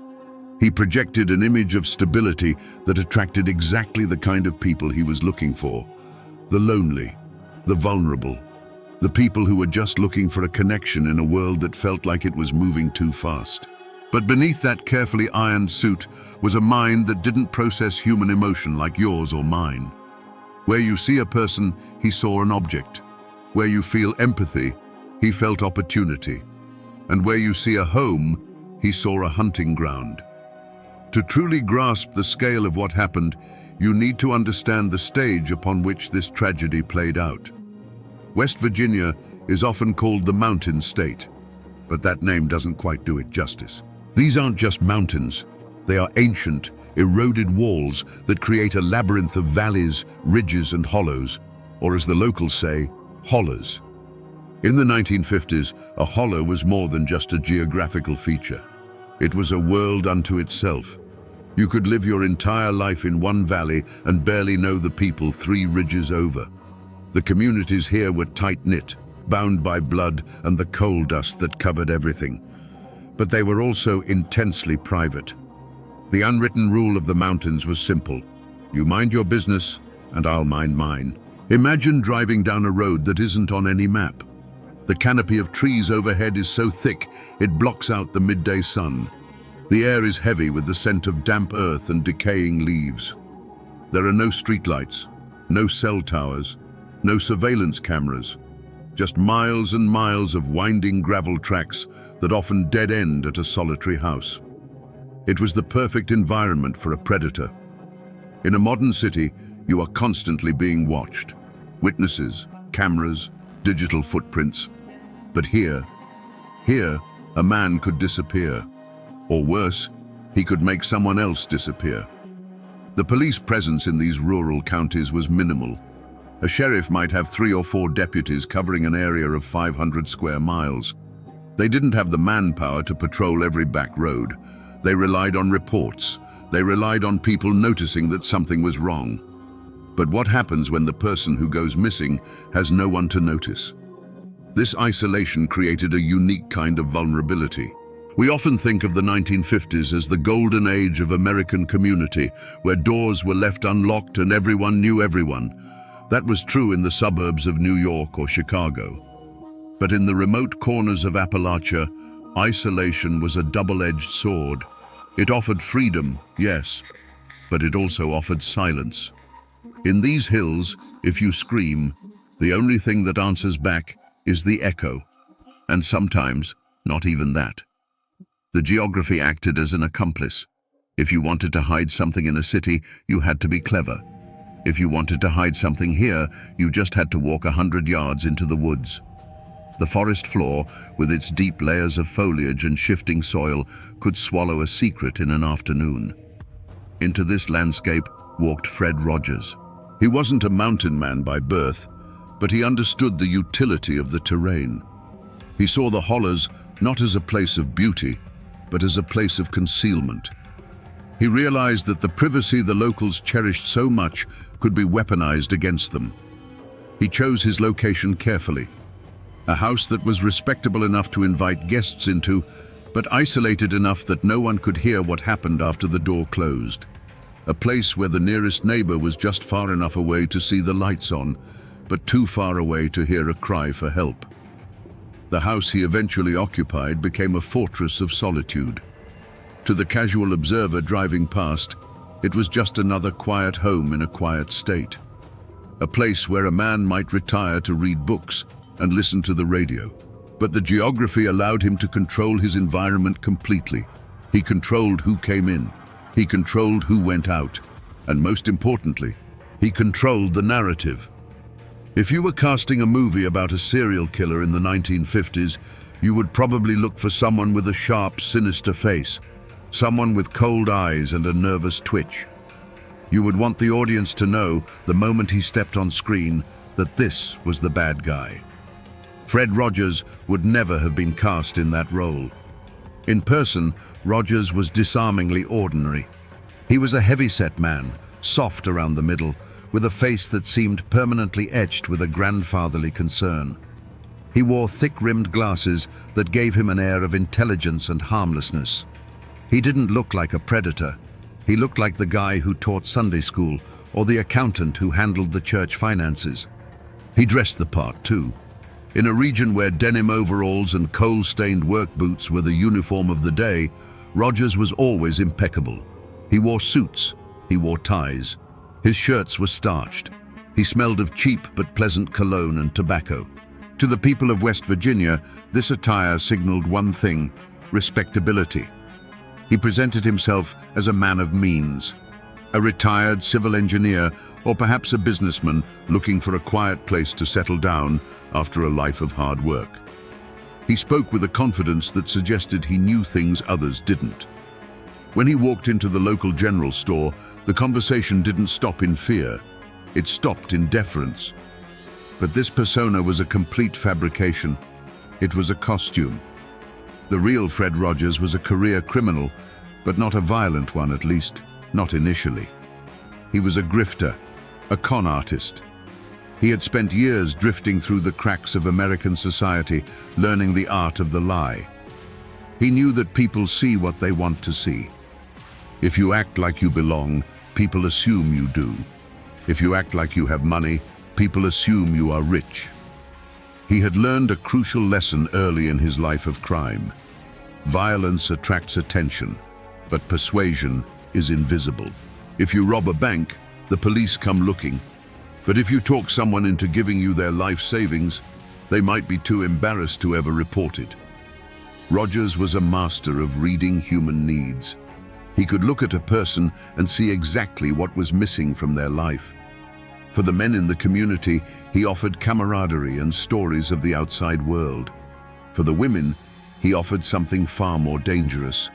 He projected an image of stability that attracted exactly the kind of people he was looking for. the lonely, the vulnerable, the people who were just looking for a connection in a world that felt like it was moving too fast. But beneath that carefully ironed suit was a mind that didn't process human emotion like yours or mine. Where you see a person, he saw an object. Where you feel empathy, he felt opportunity. And where you see a home, he saw a hunting ground. To truly grasp the scale of what happened, you need to understand the stage upon which this tragedy played out. West Virginia is often called the Mountain State, but that name doesn't quite do it justice. These aren't just mountains. They are ancient, eroded walls that create a labyrinth of valleys, ridges, and hollows, or as the locals say, hollers. In the 1950s, a holler was more than just a geographical feature. It was a world unto itself. You could live your entire life in one valley and barely know the people 3 ridges over. The communities here were tight-knit, bound by blood and the coal dust that covered everything. But they were also intensely private. The unwritten rule of the mountains was simple. You mind your business, and I'll mind mine. Imagine driving down a road that isn't on any map. The canopy of trees overhead is so thick, it blocks out the midday sun. The air is heavy with the scent of damp earth and decaying leaves. There are no streetlights, no cell towers, no surveillance cameras, just miles and miles of winding gravel tracks that often dead end at a solitary house. It was the perfect environment for a predator. In a modern city, you are constantly being watched. Witnesses, cameras, digital footprints. But here, a man could disappear. Or worse, he could make someone else disappear. The police presence in these rural counties was minimal. A sheriff might have 3 or 4 deputies covering an area of 500 square miles. They didn't have the manpower to patrol every back road. They relied on reports. They relied on people noticing that something was wrong. But what happens when the person who goes missing has no one to notice? This isolation created a unique kind of vulnerability. We often think of the 1950s as the golden age of American community, where doors were left unlocked and everyone knew everyone. That was true in the suburbs of New York or Chicago. But in the remote corners of Appalachia, isolation was a double-edged sword. It offered freedom, yes, but it also offered silence. In these hills, if you scream, the only thing that answers back is the echo, and sometimes not even that. The geography acted as an accomplice. If you wanted to hide something in a city, you had to be clever. If you wanted to hide something here, you just had to walk 100 yards into the woods. The forest floor, with its deep layers of foliage and shifting soil, could swallow a secret in an afternoon. Into this landscape walked Fred Rogers. He wasn't a mountain man by birth, but he understood the utility of the terrain. He saw the hollers not as a place of beauty, but as a place of concealment. He realized that the privacy the locals cherished so much could be weaponized against them. He chose his location carefully. A house that was respectable enough to invite guests into, but isolated enough that no one could hear what happened after the door closed. A place where the nearest neighbor was just far enough away to see the lights on, but too far away to hear a cry for help. The house he eventually occupied became a fortress of solitude. To the casual observer driving past, it was just another quiet home in a quiet state. A place where a man might retire to read books and listen to the radio. But the geography allowed him to control his environment completely. He controlled who came in. He controlled who went out. And most importantly, he controlled the narrative. If you were casting a movie about a serial killer in the 1950s, you would probably look for someone with a sharp, sinister face, someone with cold eyes and a nervous twitch. You would want the audience to know, the moment he stepped on screen, that this was the bad guy. Fred Rogers would never have been cast in that role. In person, Rogers was disarmingly ordinary. He was a heavy-set man, soft around the middle, with a face that seemed permanently etched with a grandfatherly concern. He wore thick-rimmed glasses that gave him an air of intelligence and harmlessness. He didn't look like a predator. He looked like the guy who taught Sunday school or the accountant who handled the church finances. He dressed the part too. In a region where denim overalls and coal-stained work boots were the uniform of the day, Rogers was always impeccable. He wore suits, he wore ties. His shirts were starched. He smelled of cheap but pleasant cologne and tobacco. To the people of West Virginia, this attire signaled one thing: respectability. He presented himself as a man of means, a retired civil engineer, or perhaps a businessman looking for a quiet place to settle down after a life of hard work. He spoke with a confidence that suggested he knew things others didn't. When he walked into the local general store, the conversation didn't stop in fear. It stopped in deference. But this persona was a complete fabrication. It was a costume. The real Fred Rogers was a career criminal, but not a violent one, at least, not initially. He was a grifter, a con artist. He had spent years drifting through the cracks of American society, learning the art of the lie. He knew that people see what they want to see. If you act like you belong, people assume you do. If you act like you have money, people assume you are rich. He had learned a crucial lesson early in his life of crime. Violence attracts attention, but persuasion is invisible. If you rob a bank, the police come looking. But if you talk someone into giving you their life savings, they might be too embarrassed to ever report it. Rogers was a master of reading human needs. He could look at a person and see exactly what was missing from their life. For the men in the community, he offered camaraderie and stories of the outside world. For the women, he offered something far more dangerous: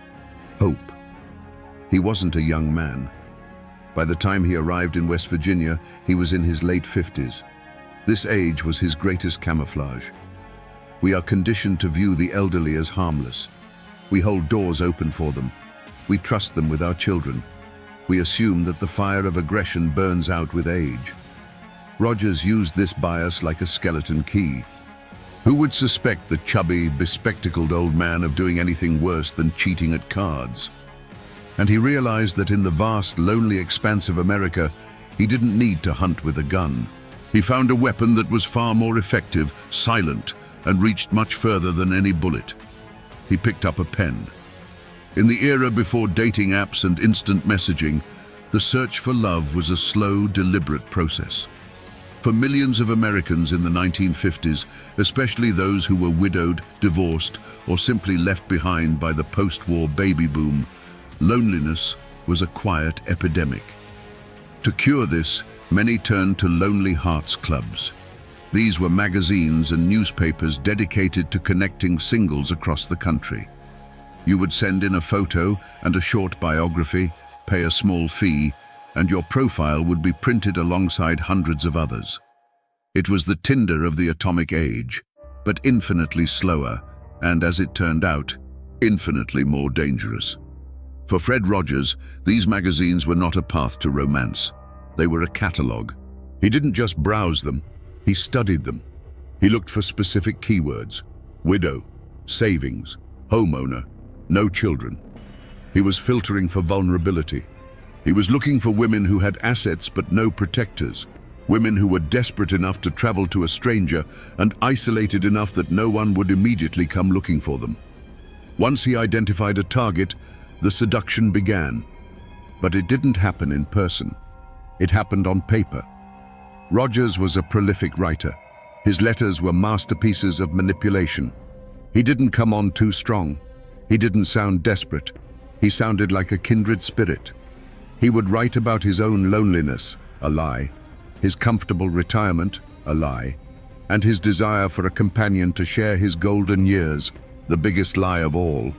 hope. He wasn't a young man. By the time he arrived in West Virginia, he was in his late 50s. This age was his greatest camouflage. We are conditioned to view the elderly as harmless. We hold doors open for them. We trust them with our children. We assume that the fire of aggression burns out with age. Rogers used this bias like a skeleton key. Who would suspect the chubby, bespectacled old man of doing anything worse than cheating at cards? And he realized that in the vast, lonely expanse of America, he didn't need to hunt with a gun. He found a weapon that was far more effective, silent, and reached much further than any bullet. He picked up a pen. In the era before dating apps and instant messaging, the search for love was a slow, deliberate process. For millions of Americans in the 1950s, especially those who were widowed, divorced, or simply left behind by the post-war baby boom, loneliness was a quiet epidemic. To cure this, many turned to Lonely Hearts Clubs. These were magazines and newspapers dedicated to connecting singles across the country. You would send in a photo and a short biography, pay a small fee, and your profile would be printed alongside hundreds of others. It was the Tinder of the atomic age, but infinitely slower, and as it turned out, infinitely more dangerous. For Fred Rogers, these magazines were not a path to romance. They were a catalogue. He didn't just browse them, he studied them. He looked for specific keywords: widow, savings, homeowner, no children. He was filtering for vulnerability. He was looking for women who had assets but no protectors, women who were desperate enough to travel to a stranger and isolated enough that no one would immediately come looking for them. Once he identified a target, the seduction began. But it didn't happen in person. It happened on paper. Rogers was a prolific writer. His letters were masterpieces of manipulation. He didn't come on too strong. He didn't sound desperate. He sounded like a kindred spirit. He would write about his own loneliness, a lie, his comfortable retirement, a lie, and his desire for a companion to share his golden years, the biggest lie of all.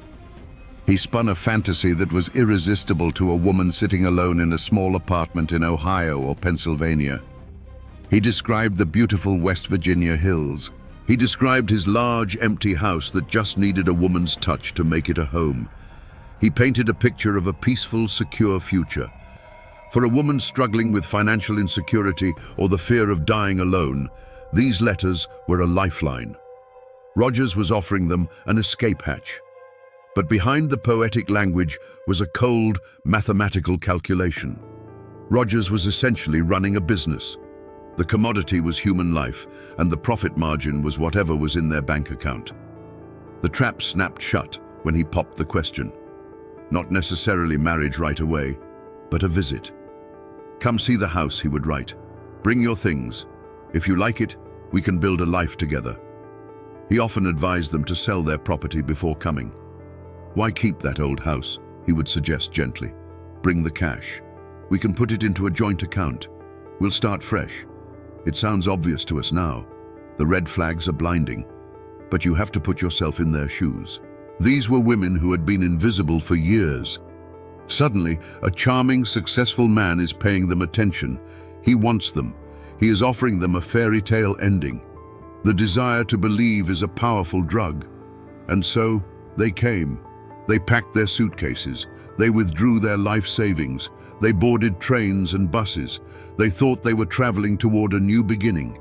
He spun a fantasy that was irresistible to a woman sitting alone in a small apartment in Ohio or Pennsylvania. He described the beautiful West Virginia hills. He described his large, empty house that just needed a woman's touch to make it a home. He painted a picture of a peaceful, secure future. For a woman struggling with financial insecurity or the fear of dying alone, these letters were a lifeline. Rogers was offering them an escape hatch. But behind the poetic language was a cold, mathematical calculation. Rogers was essentially running a business. The commodity was human life, and the profit margin was whatever was in their bank account. The trap snapped shut when he popped the question. Not necessarily marriage right away, but a visit. "Come see the house," he would write. "Bring your things. If you like it, we can build a life together." He often advised them to sell their property before coming. "Why keep that old house?" he would suggest gently. "Bring the cash. We can put it into a joint account. We'll start fresh." It sounds obvious to us now. The red flags are blinding. But you have to put yourself in their shoes. These were women who had been invisible for years. Suddenly, a charming, successful man is paying them attention. He wants them. He is offering them a fairy tale ending. The desire to believe is a powerful drug. And so, they came. They packed their suitcases. They withdrew their life savings. They boarded trains and buses. They thought they were traveling toward a new beginning.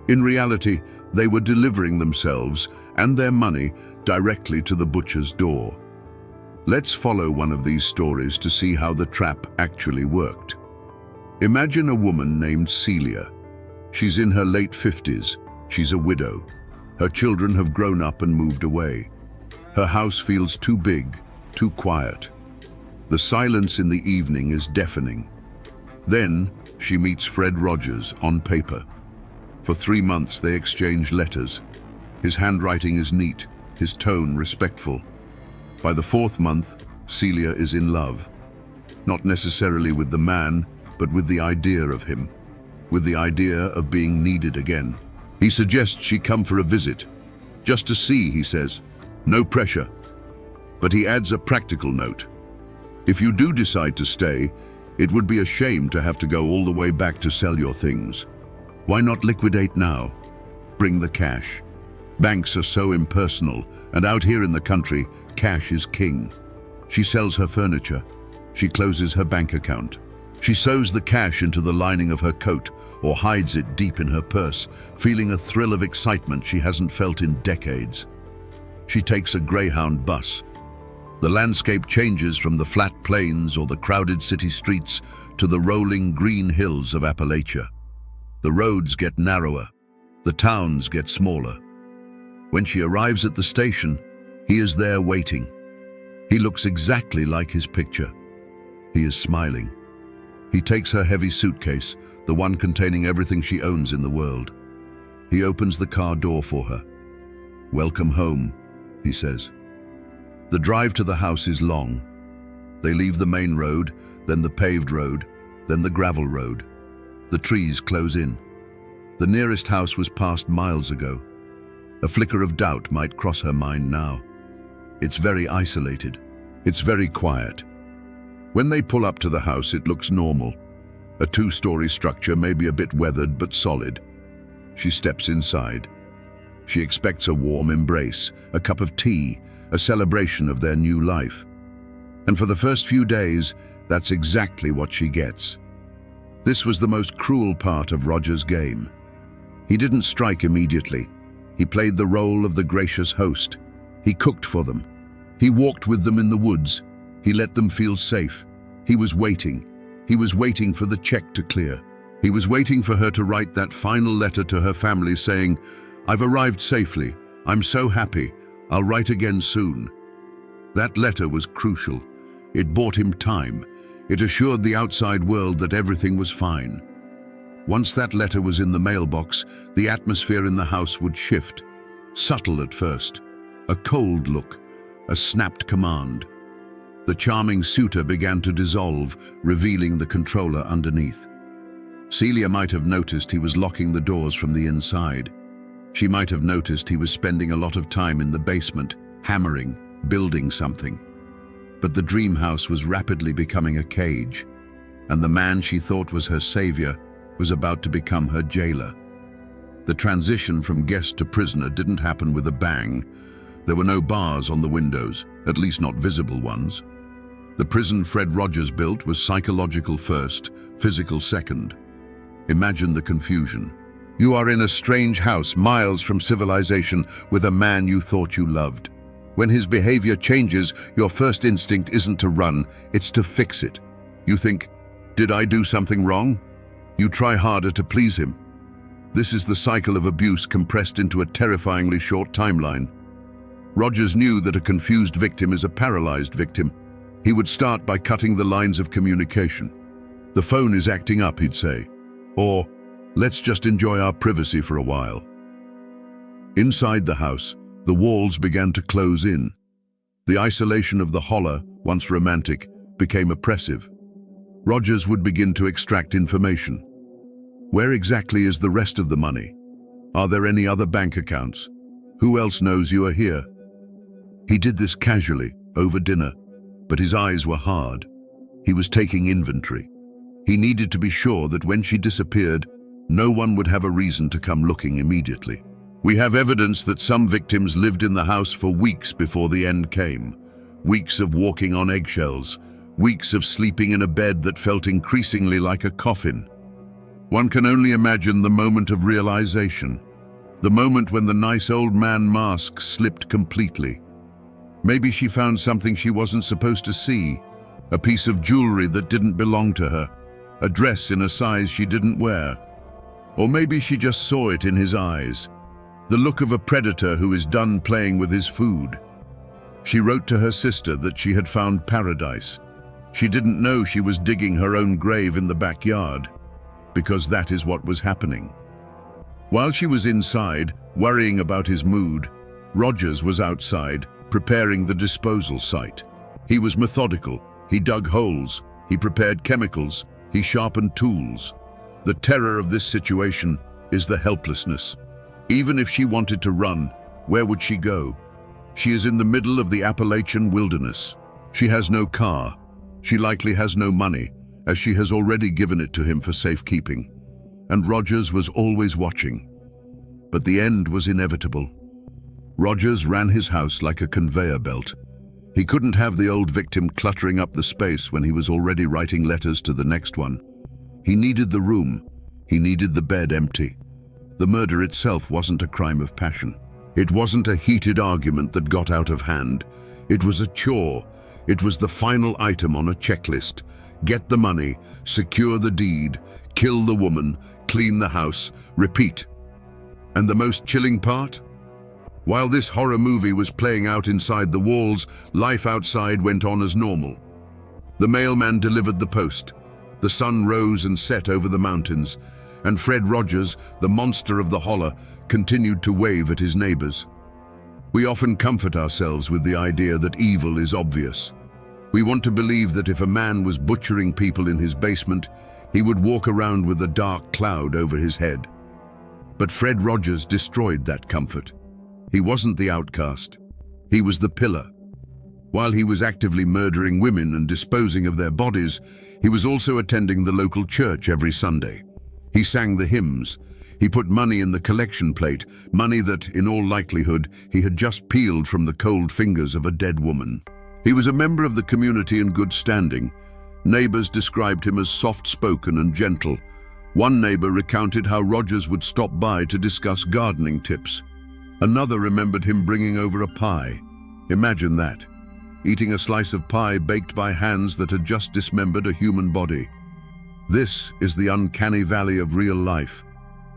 In reality, they were delivering themselves and their money directly to the butcher's door. Let's follow one of these stories to see how the trap actually worked. Imagine a woman named Celia. She's in her late 50s. She's a widow. Her children have grown up and moved away. Her house feels too big, too quiet. The silence in the evening is deafening. Then she meets Fred Rogers on paper. For 3 months they exchange letters. His handwriting is neat, his tone respectful. By the 4th month, Celia is in love. Not necessarily with the man, but with the idea of him. With the idea of being needed again. He suggests she come for a visit. Just to see, he says. No pressure. But he adds a practical note. If you do decide to stay, it would be a shame to have to go all the way back to sell your things. Why not liquidate now? Bring the cash. Banks are so impersonal, and out here in the country, cash is king. She sells her furniture. She closes her bank account. She sews the cash into the lining of her coat or hides it deep in her purse, feeling a thrill of excitement she hasn't felt in decades. She takes a Greyhound bus. The landscape changes from the flat plains or the crowded city streets to the rolling green hills of Appalachia. The roads get narrower. The towns get smaller. When she arrives at the station, he is there waiting. He looks exactly like his picture. He is smiling. He takes her heavy suitcase, the one containing everything she owns in the world. He opens the car door for her. "Welcome home," he says. The drive to the house is long. They leave the main road, then the paved road, then the gravel road. The trees close in. The nearest house was passed miles ago. A flicker of doubt might cross her mind now. It's very isolated. It's very quiet. When they pull up to the house, it looks normal. A 2-story structure, maybe a bit weathered but solid. She steps inside. She expects a warm embrace, a cup of tea, a celebration of their new life. And for the first few days, that's exactly what she gets. This was the most cruel part of Roger's game. He didn't strike immediately. He played the role of the gracious host. He cooked for them. He walked with them in the woods. He let them feel safe. He was waiting. He was waiting for the check to clear. He was waiting for her to write that final letter to her family saying, "I've arrived safely. I'm so happy. I'll write again soon." That letter was crucial. It bought him time. It assured the outside world that everything was fine. Once that letter was in the mailbox, the atmosphere in the house would shift. Subtle at first. A cold look. A snapped command. The charming suitor began to dissolve, revealing the controller underneath. Celia might have noticed he was locking the doors from the inside. She might have noticed he was spending a lot of time in the basement, hammering, building something. But the dream house was rapidly becoming a cage, and the man she thought was her savior was about to become her jailer. The transition from guest to prisoner didn't happen with a bang. There were no bars on the windows, at least not visible ones. The prison Fred Rogers built was psychological first, physical second. Imagine the confusion. You are in a strange house, miles from civilization, with a man you thought you loved. When his behavior changes, your first instinct isn't to run, it's to fix it. You think, Did I do something wrong? You try harder to please him. This is the cycle of abuse compressed into a terrifyingly short timeline. Rogers knew that a confused victim is a paralyzed victim. He would start by cutting the lines of communication. The phone is acting up, he'd say. Or, let's just enjoy our privacy for a while. Inside the house, the walls began to close in. The isolation of the holler, once romantic, became oppressive. Rogers would begin to extract information. Where exactly is the rest of the money? Are there any other bank accounts? Who else knows you are here? He did this casually, over dinner, but his eyes were hard. He was taking inventory. He needed to be sure that when she disappeared, no one would have a reason to come looking immediately. We have evidence that some victims lived in the house for weeks before the end came. Weeks of walking on eggshells. Weeks of sleeping in a bed that felt increasingly like a coffin. One can only imagine the moment of realization. The moment when the nice old man mask slipped completely. Maybe she found something she wasn't supposed to see. A piece of jewelry that didn't belong to her. A dress in a size she didn't wear. Or maybe she just saw it in his eyes. The look of a predator who is done playing with his food. She wrote to her sister that she had found paradise. She didn't know she was digging her own grave in the backyard, because that is what was happening. While she was inside, worrying about his mood, Rogers was outside, preparing the disposal site. He was methodical. He dug holes. He prepared chemicals. He sharpened tools. The terror of this situation is the helplessness. Even if she wanted to run, where would she go? She is in the middle of the Appalachian wilderness. She has no car. She likely has no money, as she has already given it to him for safekeeping. And Rogers was always watching. But the end was inevitable. Rogers ran his house like a conveyor belt. He couldn't have the old victim cluttering up the space when he was already writing letters to the next one. He needed the room. He needed the bed empty. The murder itself wasn't a crime of passion. It wasn't a heated argument that got out of hand. It was a chore. It was the final item on a checklist. Get the money, secure the deed, kill the woman, clean the house, repeat. And the most chilling part? While this horror movie was playing out inside the walls, life outside went on as normal. The mailman delivered the post. The sun rose and set over the mountains, and Fred Rogers, the monster of the holler, continued to wave at his neighbors. We often comfort ourselves with the idea that evil is obvious. We want to believe that if a man was butchering people in his basement, he would walk around with a dark cloud over his head. But Fred Rogers destroyed that comfort. He wasn't the outcast. He was the pillar. While he was actively murdering women and disposing of their bodies, he was also attending the local church every Sunday. He sang the hymns. He put money in the collection plate, money that, in all likelihood, he had just peeled from the cold fingers of a dead woman. He was a member of the community in good standing. Neighbors described him as soft-spoken and gentle. One neighbor recounted how Rogers would stop by to discuss gardening tips. Another remembered him bringing over a pie. Imagine that, eating a slice of pie baked by hands that had just dismembered a human body. This is the uncanny valley of real life.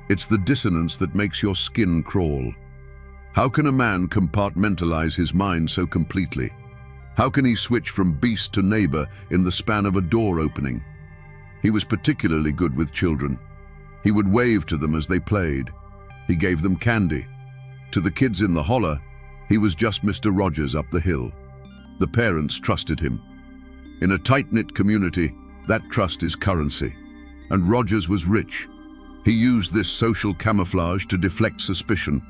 It's the dissonance that makes your skin crawl. How can a man compartmentalize his mind so completely? How can he switch from beast to neighbor in the span of a door opening? He was particularly good with children. He would wave to them as they played. He gave them candy. To the kids in the holler, he was just Mr. Rogers up the hill. The parents trusted him. In a tight-knit community, that trust is currency. And Rogers was rich. He used this social camouflage to deflect suspicion.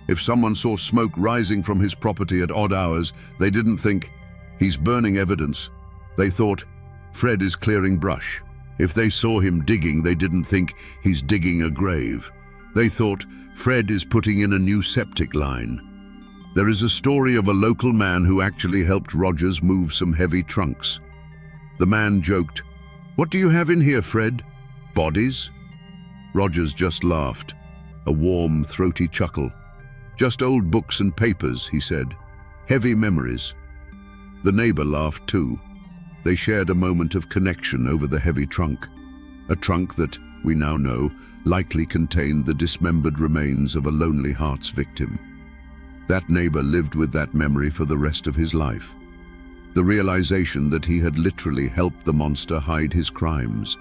If someone saw smoke rising from his property at odd hours, they didn't think, he's burning evidence. They thought, Fred is clearing brush. If they saw him digging, they didn't think, he's digging a grave. They thought, Fred is putting in a new septic line. There is a story of a local man who actually helped Rogers move some heavy trunks. The man joked, "What do you have in here, Fred? Bodies?" Rogers just laughed, a warm, throaty chuckle. "Just old books and papers," he said. "Heavy memories." The neighbor laughed too. They shared a moment of connection over the heavy trunk, a trunk that, we now know, likely contained the dismembered remains of a Lonely Hearts victim. That neighbor lived with that memory for the rest of his life. The realization that he had literally helped the monster hide his crimes,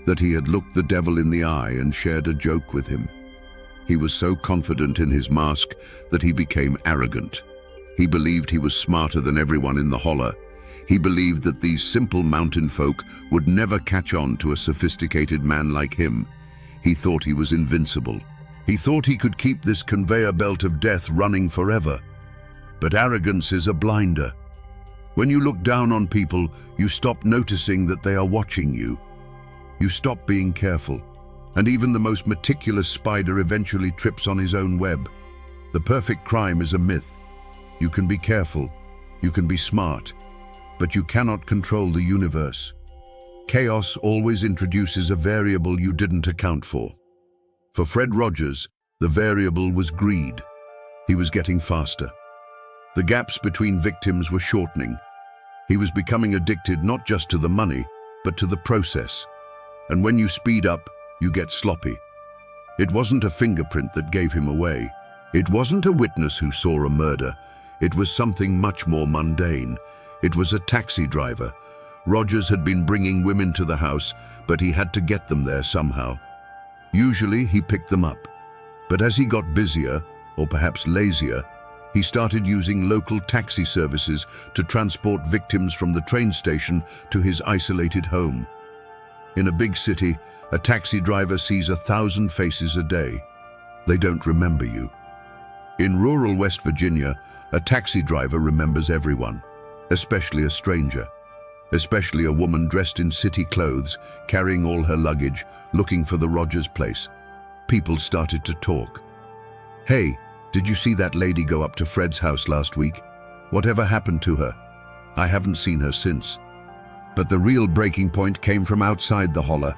that he had looked the devil in the eye and shared a joke with him. He was so confident in his mask that he became arrogant. He believed he was smarter than everyone in the holler. He believed that these simple mountain folk would never catch on to a sophisticated man like him. He thought he was invincible. He thought he could keep this conveyor belt of death running forever. But arrogance is a blinder. When you look down on people, you stop noticing that they are watching you. You stop being careful, and even the most meticulous spider eventually trips on his own web. The perfect crime is a myth. You can be careful, you can be smart, but you cannot control the universe. Chaos always introduces a variable you didn't account for. For Fred Rogers, the variable was greed. He was getting faster. The gaps between victims were shortening. He was becoming addicted not just to the money, but to the process. And when you speed up, you get sloppy. It wasn't a fingerprint that gave him away. It wasn't a witness who saw a murder. It was something much more mundane. It was a taxi driver. Rogers had been bringing women to the house, but he had to get them there somehow. Usually, he picked them up. But as he got busier, or perhaps lazier, he started using local taxi services to transport victims from the train station to his isolated home. In a big city, a taxi driver sees 1,000 faces a day. They don't remember you. In rural West Virginia, a taxi driver remembers everyone, especially a stranger, especially a woman dressed in city clothes, carrying all her luggage, looking for the Rogers place. People started to talk. "Hey, did you see that lady go up to Fred's house last week? Whatever happened to her? I haven't seen her since." But the real breaking point came from outside the holler.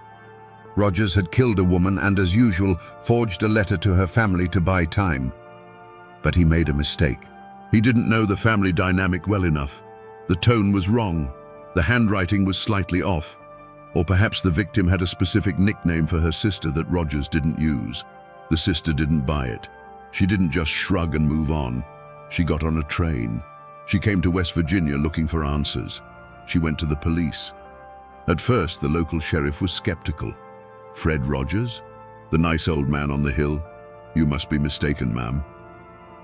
Rogers had killed a woman and, as usual, forged a letter to her family to buy time. But he made a mistake. He didn't know the family dynamic well enough. The tone was wrong. The handwriting was slightly off. Or perhaps the victim had a specific nickname for her sister that Rogers didn't use. The sister didn't buy it. She didn't just shrug and move on. She got on a train. She came to West Virginia looking for answers. She went to the police. At first, the local sheriff was skeptical. "Fred Rogers? The nice old man on the hill? You must be mistaken, ma'am."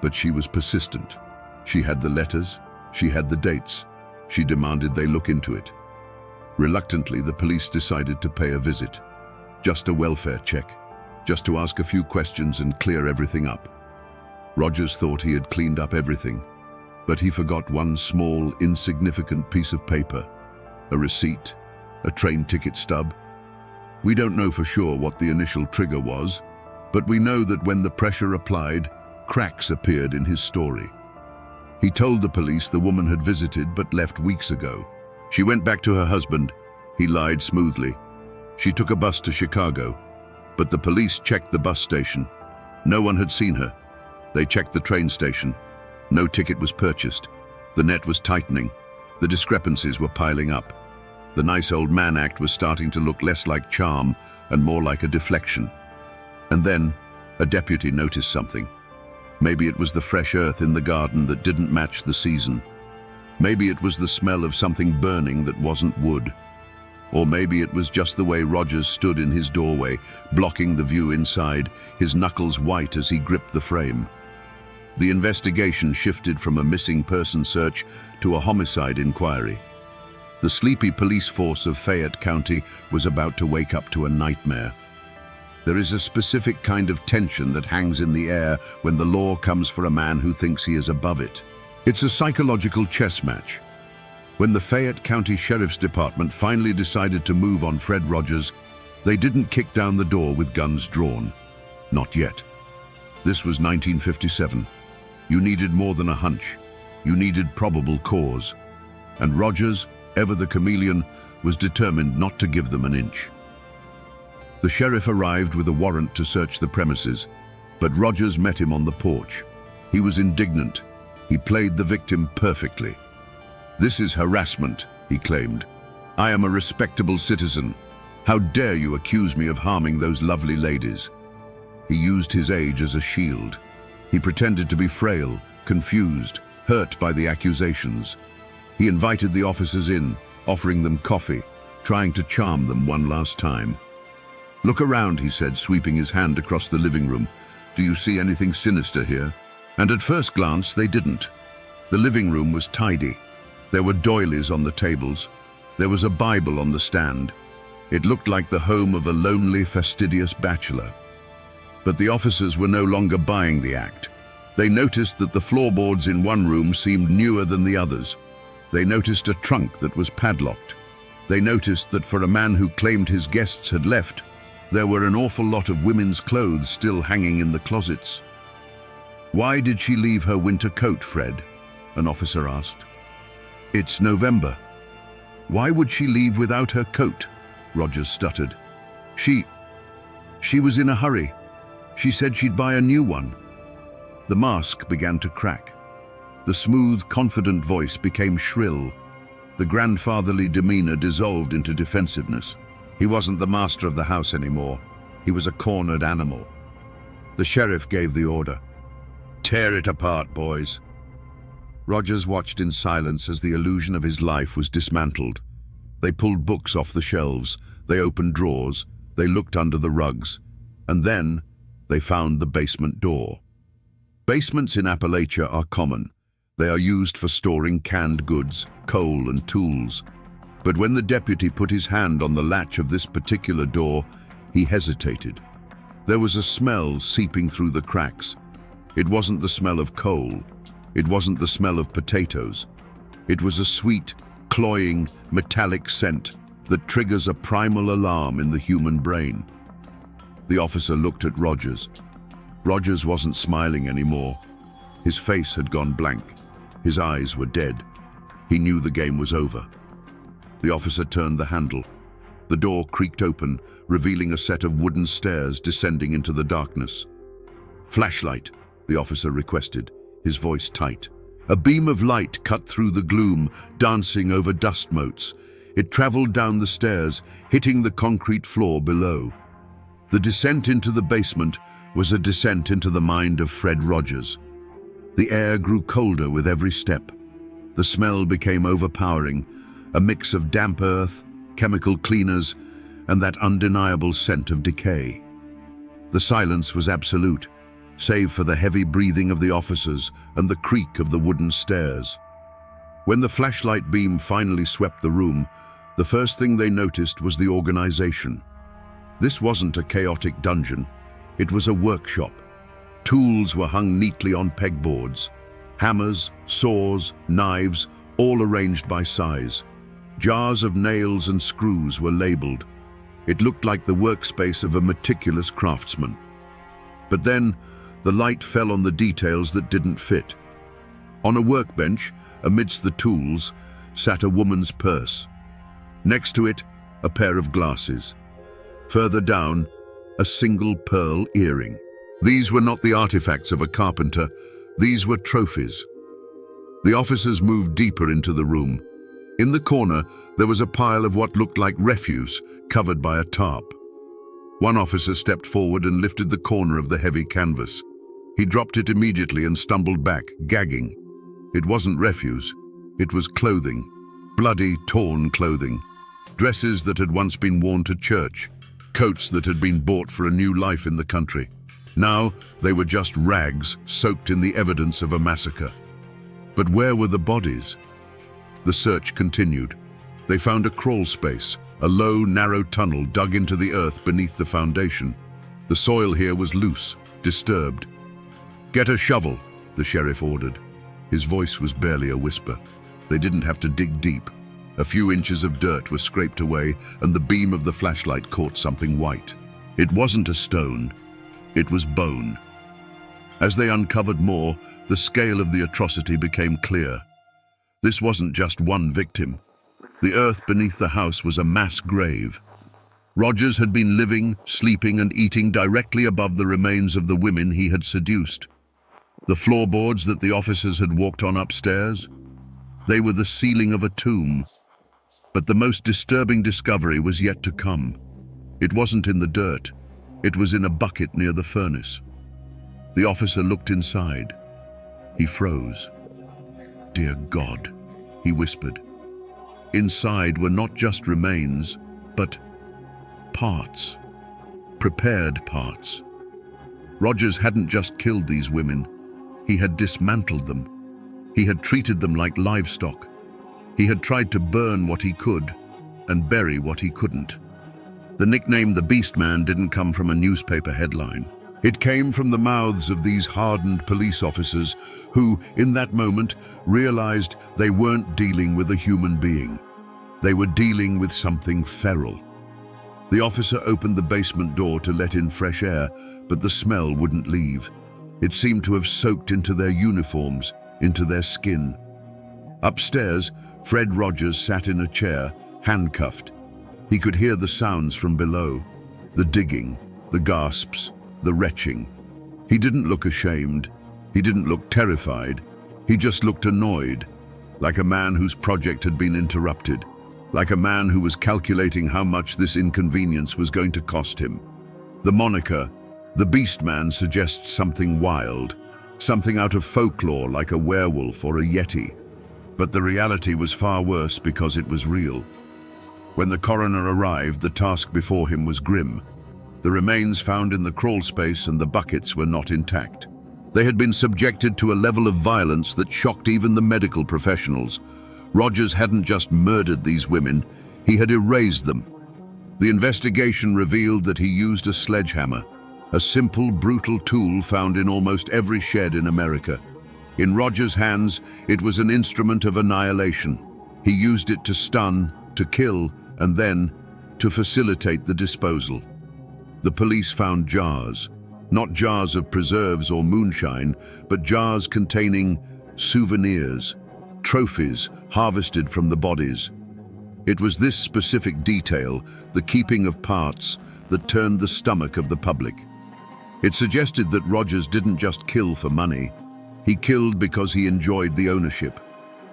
But she was persistent. She had the letters. She had the dates. She demanded they look into it. Reluctantly, the police decided to pay a visit. Just a welfare check. Just to ask a few questions and clear everything up. Rogers thought he had cleaned up everything, but he forgot one small, insignificant piece of paper. A receipt, a train ticket stub. We don't know for sure what the initial trigger was, but we know that when the pressure applied, cracks appeared in his story. He told the police the woman had visited but left weeks ago. She went back to her husband. He lied smoothly. She took a bus to Chicago, but the police checked the bus station. No one had seen her. They checked the train station. No ticket was purchased. The net was tightening. The discrepancies were piling up. The nice old man act was starting to look less like charm and more like a deflection. And then, a deputy noticed something. Maybe it was the fresh earth in the garden that didn't match the season. Maybe it was the smell of something burning that wasn't wood. Or maybe it was just the way Rogers stood in his doorway, blocking the view inside, his knuckles white as he gripped the frame. The investigation shifted from a missing person search to a homicide inquiry. The sleepy police force of Fayette County was about to wake up to a nightmare. There is a specific kind of tension that hangs in the air when the law comes for a man who thinks he is above it. It's a psychological chess match. When the Fayette County Sheriff's Department finally decided to move on Fred Rogers, they didn't kick down the door with guns drawn. Not yet. This was 1957. You needed more than a hunch. You needed probable cause. And Rogers, ever the chameleon, was determined not to give them an inch. The sheriff arrived with a warrant to search the premises, but Rogers met him on the porch. He was indignant. He played the victim perfectly. "This is harassment," he claimed. I am a respectable citizen. How dare you accuse me of harming those lovely ladies? He used his age as a shield. He pretended to be frail, confused, hurt by the accusations. He invited the officers in, offering them coffee, trying to charm them one last time. "Look around," he said, sweeping his hand across the living room. "Do you see anything sinister here?" And at first glance, they didn't. The living room was tidy. There were doilies on the tables. There was a Bible on the stand. It looked like the home of a lonely, fastidious bachelor. But the officers were no longer buying the act. They noticed that the floorboards in one room seemed newer than the others. They noticed a trunk that was padlocked. They noticed that for a man who claimed his guests had left, there were an awful lot of women's clothes still hanging in the closets. "Why did she leave her winter coat, Fred?" an officer asked. "It's November." "Why would she leave without her coat?" Rogers stuttered. She was in a hurry. She said she'd buy a new one." The mask began to crack. The smooth, confident voice became shrill. The grandfatherly demeanor dissolved into defensiveness. He wasn't the master of the house anymore. He was a cornered animal. The sheriff gave the order. "Tear it apart, boys." Rogers watched in silence as the illusion of his life was dismantled. They pulled books off the shelves. They opened drawers. They looked under the rugs. And then they found the basement door. Basements in Appalachia are common. They are used for storing canned goods, coal and tools. But when the deputy put his hand on the latch of this particular door, he hesitated. There was a smell seeping through the cracks. It wasn't the smell of coal. It wasn't the smell of potatoes. It was a sweet, cloying, metallic scent that triggers a primal alarm in the human brain. The officer looked at Rogers. Rogers wasn't smiling anymore. His face had gone blank. His eyes were dead. He knew the game was over. The officer turned the handle. The door creaked open, revealing a set of wooden stairs descending into the darkness. "Flashlight," the officer requested, his voice tight. A beam of light cut through the gloom, dancing over dust motes. It traveled down the stairs, hitting the concrete floor below. The descent into the basement was a descent into the mind of Fred Rogers. The air grew colder with every step. The smell became overpowering, a mix of damp earth, chemical cleaners, and that undeniable scent of decay. The silence was absolute, save for the heavy breathing of the officers and the creak of the wooden stairs. When the flashlight beam finally swept the room, the first thing they noticed was the organization. This wasn't a chaotic dungeon. It was a workshop. Tools were hung neatly on pegboards. Hammers, saws, knives, all arranged by size. Jars of nails and screws were labeled. It looked like the workspace of a meticulous craftsman. But then, the light fell on the details that didn't fit. On a workbench, amidst the tools, sat a woman's purse. Next to it, a pair of glasses. Further down, a single pearl earring. These were not the artifacts of a carpenter. These were trophies. The officers moved deeper into the room. In the corner, there was a pile of what looked like refuse, covered by a tarp. One officer stepped forward and lifted the corner of the heavy canvas. He dropped it immediately and stumbled back, gagging. It wasn't refuse. It was clothing. Bloody, torn clothing. Dresses that had once been worn to church. Coats that had been bought for a new life in the country. Now, they were just rags soaked in the evidence of a massacre. But where were the bodies? The search continued. They found a crawl space, a low, narrow tunnel dug into the earth beneath the foundation. The soil here was loose, disturbed. "Get a shovel," the sheriff ordered. His voice was barely a whisper. They didn't have to dig deep. A few inches of dirt were scraped away, and the beam of the flashlight caught something white. It wasn't a stone. It was bone. As they uncovered more, the scale of the atrocity became clear. This wasn't just one victim. The earth beneath the house was a mass grave. Rogers had been living, sleeping, and eating directly above the remains of the women he had seduced. The floorboards that the officers had walked on upstairs, they were the ceiling of a tomb. But the most disturbing discovery was yet to come. It wasn't in the dirt. It was in a bucket near the furnace. The officer looked inside. He froze. "Dear God," he whispered. Inside were not just remains, but parts. Prepared parts. Rogers hadn't just killed these women. He had dismantled them. He had treated them like livestock. He had tried to burn what he could and bury what he couldn't. The nickname the Beast Man didn't come from a newspaper headline. It came from the mouths of these hardened police officers who, in that moment, realized they weren't dealing with a human being. They were dealing with something feral. The officer opened the basement door to let in fresh air, but the smell wouldn't leave. It seemed to have soaked into their uniforms, into their skin. Upstairs, Fred Rogers sat in a chair, handcuffed. He could hear the sounds from below, the digging, the gasps, the retching. He didn't look ashamed. He didn't look terrified. He just looked annoyed, like a man whose project had been interrupted, like a man who was calculating how much this inconvenience was going to cost him. The moniker, the Beast Man, suggests something wild, something out of folklore like a werewolf or a yeti. But the reality was far worse because it was real. When the coroner arrived, the task before him was grim. The remains found in the crawl space and the buckets were not intact. They had been subjected to a level of violence that shocked even the medical professionals. Rogers hadn't just murdered these women, he had erased them. The investigation revealed that he used a sledgehammer, a simple, brutal tool found in almost every shed in America. In Rogers' hands, it was an instrument of annihilation. He used it to stun, to kill, and then to facilitate the disposal. The police found jars, not jars of preserves or moonshine, but jars containing souvenirs, trophies harvested from the bodies. It was this specific detail, the keeping of parts, that turned the stomach of the public. It suggested that Rogers didn't just kill for money. He killed because he enjoyed the ownership.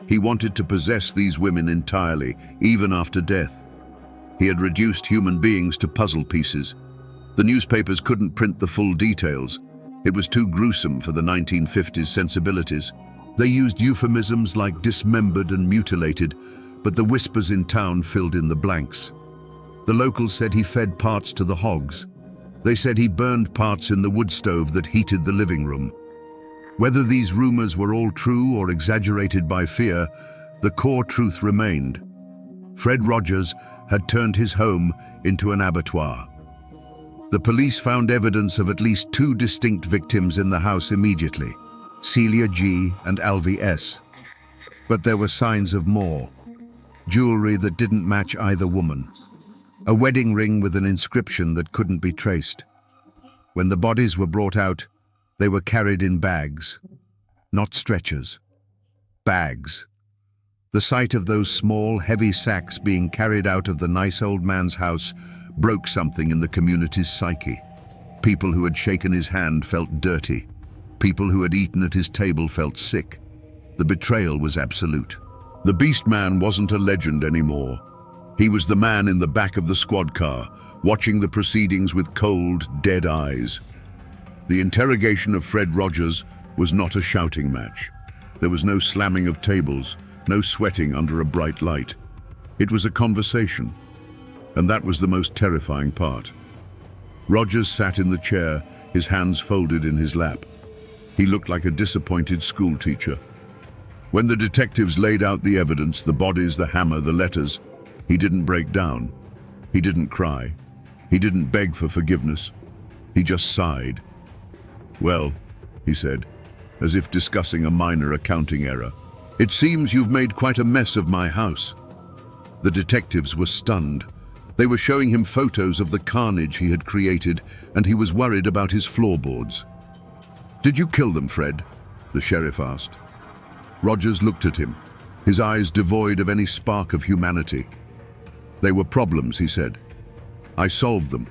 He wanted to possess these women entirely, even after death. He had reduced human beings to puzzle pieces. The newspapers couldn't print the full details. It was too gruesome for the 1950s sensibilities. They used euphemisms like dismembered and mutilated, but the whispers in town filled in the blanks. The locals said he fed parts to the hogs. They said he burned parts in the wood stove that heated the living room. Whether these rumors were all true or exaggerated by fear, the core truth remained. Fred Rogers had turned his home into an abattoir. The police found evidence of at least 2 distinct victims in the house immediately, Celia G. and Alvy S. But there were signs of more. Jewelry that didn't match either woman. A wedding ring with an inscription that couldn't be traced. When the bodies were brought out, they were carried in bags, not stretchers. Bags. The sight of those small, heavy sacks being carried out of the nice old man's house broke something in the community's psyche. People who had shaken his hand felt dirty. People who had eaten at his table felt sick. The betrayal was absolute. The Beast Man wasn't a legend anymore. He was the man in the back of the squad car, watching the proceedings with cold, dead eyes. The interrogation of Fred Rogers was not a shouting match. There was no slamming of tables, no sweating under a bright light. It was a conversation, and that was the most terrifying part. Rogers sat in the chair, his hands folded in his lap. He looked like a disappointed schoolteacher. When the detectives laid out the evidence, the bodies, the hammer, the letters, he didn't break down. He didn't cry. He didn't beg for forgiveness. He just sighed. "Well," he said, as if discussing a minor accounting error, "it seems you've made quite a mess of my house." The detectives were stunned. They were showing him photos of the carnage he had created, and he was worried about his floorboards. "Did you kill them, Fred?" the sheriff asked. Rogers looked at him, his eyes devoid of any spark of humanity. "They were problems," he said. "I solved them."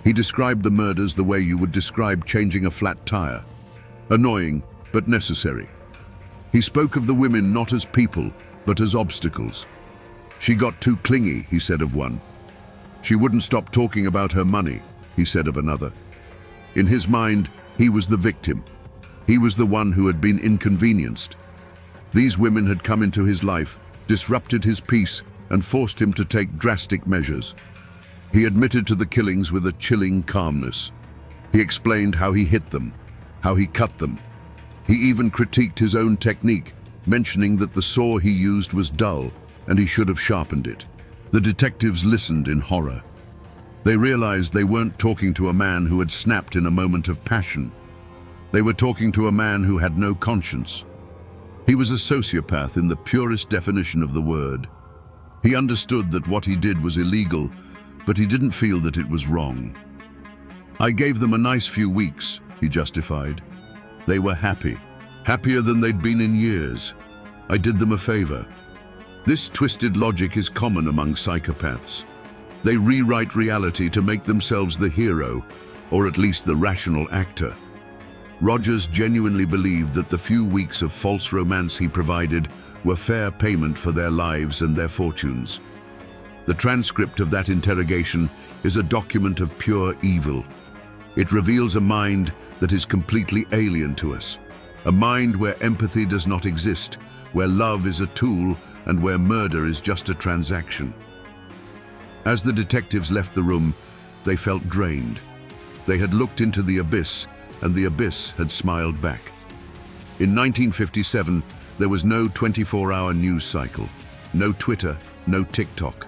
He described the murders the way you would describe changing a flat tire. Annoying, but necessary. He spoke of the women not as people, but as obstacles. She got too clingy, he said of one. She wouldn't stop talking about her money, he said of another. In his mind, he was the victim. He was the one who had been inconvenienced. These women had come into his life, disrupted his peace, and forced him to take drastic measures. He admitted to the killings with a chilling calmness. He explained how he hit them, how he cut them. He even critiqued his own technique, mentioning that the saw he used was dull and he should have sharpened it. The detectives listened in horror. They realized they weren't talking to a man who had snapped in a moment of passion. They were talking to a man who had no conscience. He was a sociopath in the purest definition of the word. He understood that what he did was illegal, but he didn't feel that it was wrong. I gave them a nice few weeks, he justified. They were happy, happier than they'd been in years. I did them a favor. This twisted logic is common among psychopaths. They rewrite reality to make themselves the hero, or at least the rational actor. Rogers genuinely believed that the few weeks of false romance he provided were fair payment for their lives and their fortunes. The transcript of that interrogation is a document of pure evil. It reveals a mind that is completely alien to us, a mind where empathy does not exist, where love is a tool, and where murder is just a transaction. As the detectives left the room, they felt drained. They had looked into the abyss, and the abyss had smiled back. In 1957, there was no 24-hour news cycle, no Twitter, no TikTok.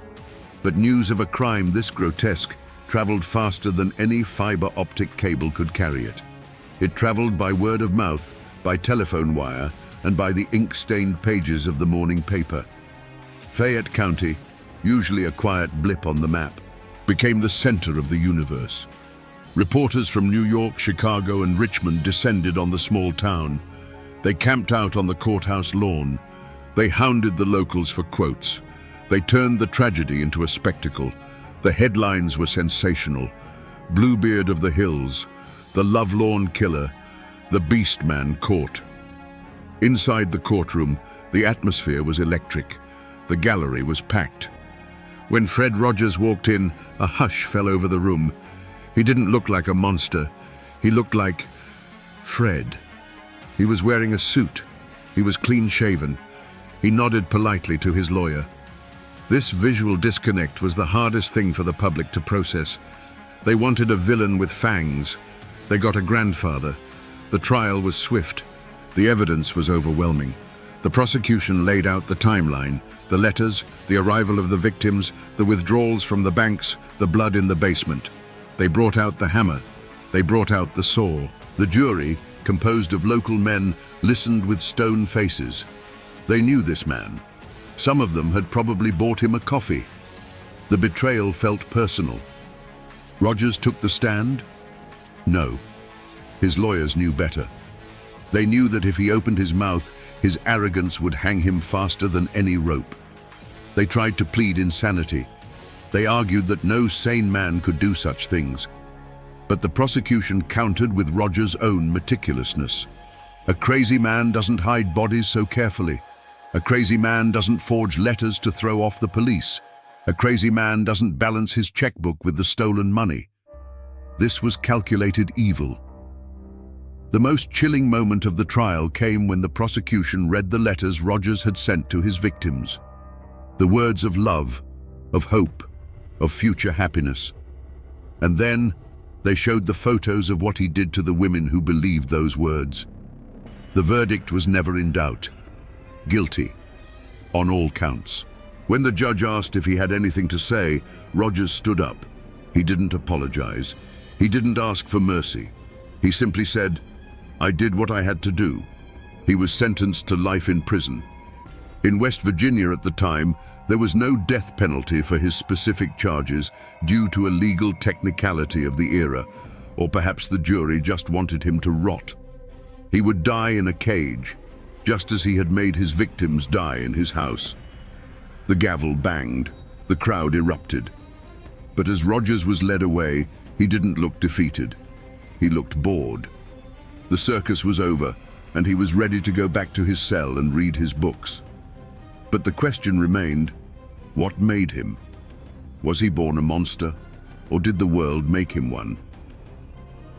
But news of a crime this grotesque traveled faster than any fiber optic cable could carry it. It traveled by word of mouth, by telephone wire, and by the ink-stained pages of the morning paper. Fayette County, usually a quiet blip on the map, became the center of the universe. Reporters from New York, Chicago, and Richmond descended on the small town. They camped out on the courthouse lawn. They hounded the locals for quotes. They turned the tragedy into a spectacle. The headlines were sensational. Bluebeard of the Hills, the lovelorn killer, the beast man caught. Inside the courtroom, the atmosphere was electric. The gallery was packed. When Fred Rogers walked in, a hush fell over the room. He didn't look like a monster. He looked like Fred. He was wearing a suit. He was clean-shaven. He nodded politely to his lawyer. This visual disconnect was the hardest thing for the public to process. They wanted a villain with fangs. They got a grandfather. The trial was swift. The evidence was overwhelming. The prosecution laid out the timeline, the letters, the arrival of the victims, the withdrawals from the banks, the blood in the basement. They brought out the hammer. They brought out the saw. The jury, composed of local men, listened with stone faces. They knew this man. Some of them had probably bought him a coffee. The betrayal felt personal. Rogers took the stand? No. His lawyers knew better. They knew that if he opened his mouth, his arrogance would hang him faster than any rope. They tried to plead insanity. They argued that no sane man could do such things. But the prosecution countered with Rogers' own meticulousness. A crazy man doesn't hide bodies so carefully. A crazy man doesn't forge letters to throw off the police. A crazy man doesn't balance his checkbook with the stolen money. This was calculated evil. The most chilling moment of the trial came when the prosecution read the letters Rogers had sent to his victims. The words of love, of hope, of future happiness. And then they showed the photos of what he did to the women who believed those words. The verdict was never in doubt. Guilty, on all counts. When the judge asked if he had anything to say, Rogers stood up. He didn't apologize. He didn't ask for mercy. He simply said, "I did what I had to do." He was sentenced to life in prison. In West Virginia at the time, there was no death penalty for his specific charges due to a legal technicality of the era, or perhaps the jury just wanted him to rot. He would die in a cage, just as he had made his victims die in his house. The gavel banged. The crowd erupted. But as Rogers was led away, he didn't look defeated. He looked bored. The circus was over, and he was ready to go back to his cell and read his books. But the question remained, What made him? Was he born a monster, or did the world make him one?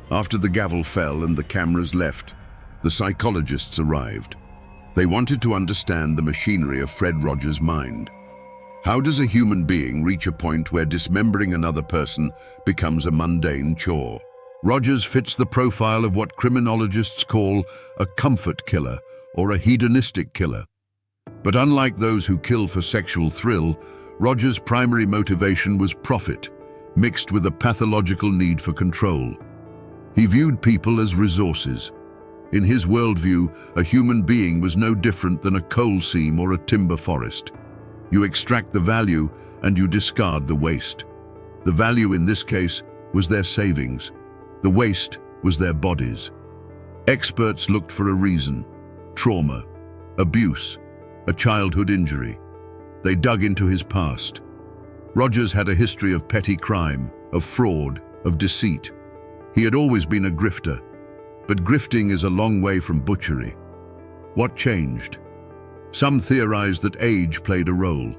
After the gavel fell and the cameras left, the psychologists arrived. They wanted to understand the machinery of Fred Rogers' mind. How does a human being reach a point where dismembering another person becomes a mundane chore? Rogers fits the profile of what criminologists call a comfort killer or a hedonistic killer. But unlike those who kill for sexual thrill, Rogers' primary motivation was profit, mixed with a pathological need for control. He viewed people as resources. In his worldview, a human being was no different than a coal seam or a timber forest. You extract the value and you discard the waste. The value in this case was their savings. The waste was their bodies. Experts looked for a reason: trauma, abuse, a childhood injury. They dug into his past. Rogers had a history of petty crime, of fraud, of deceit. He had always been a grifter, but grifting is a long way from butchery. What changed? Some theorized that age played a role.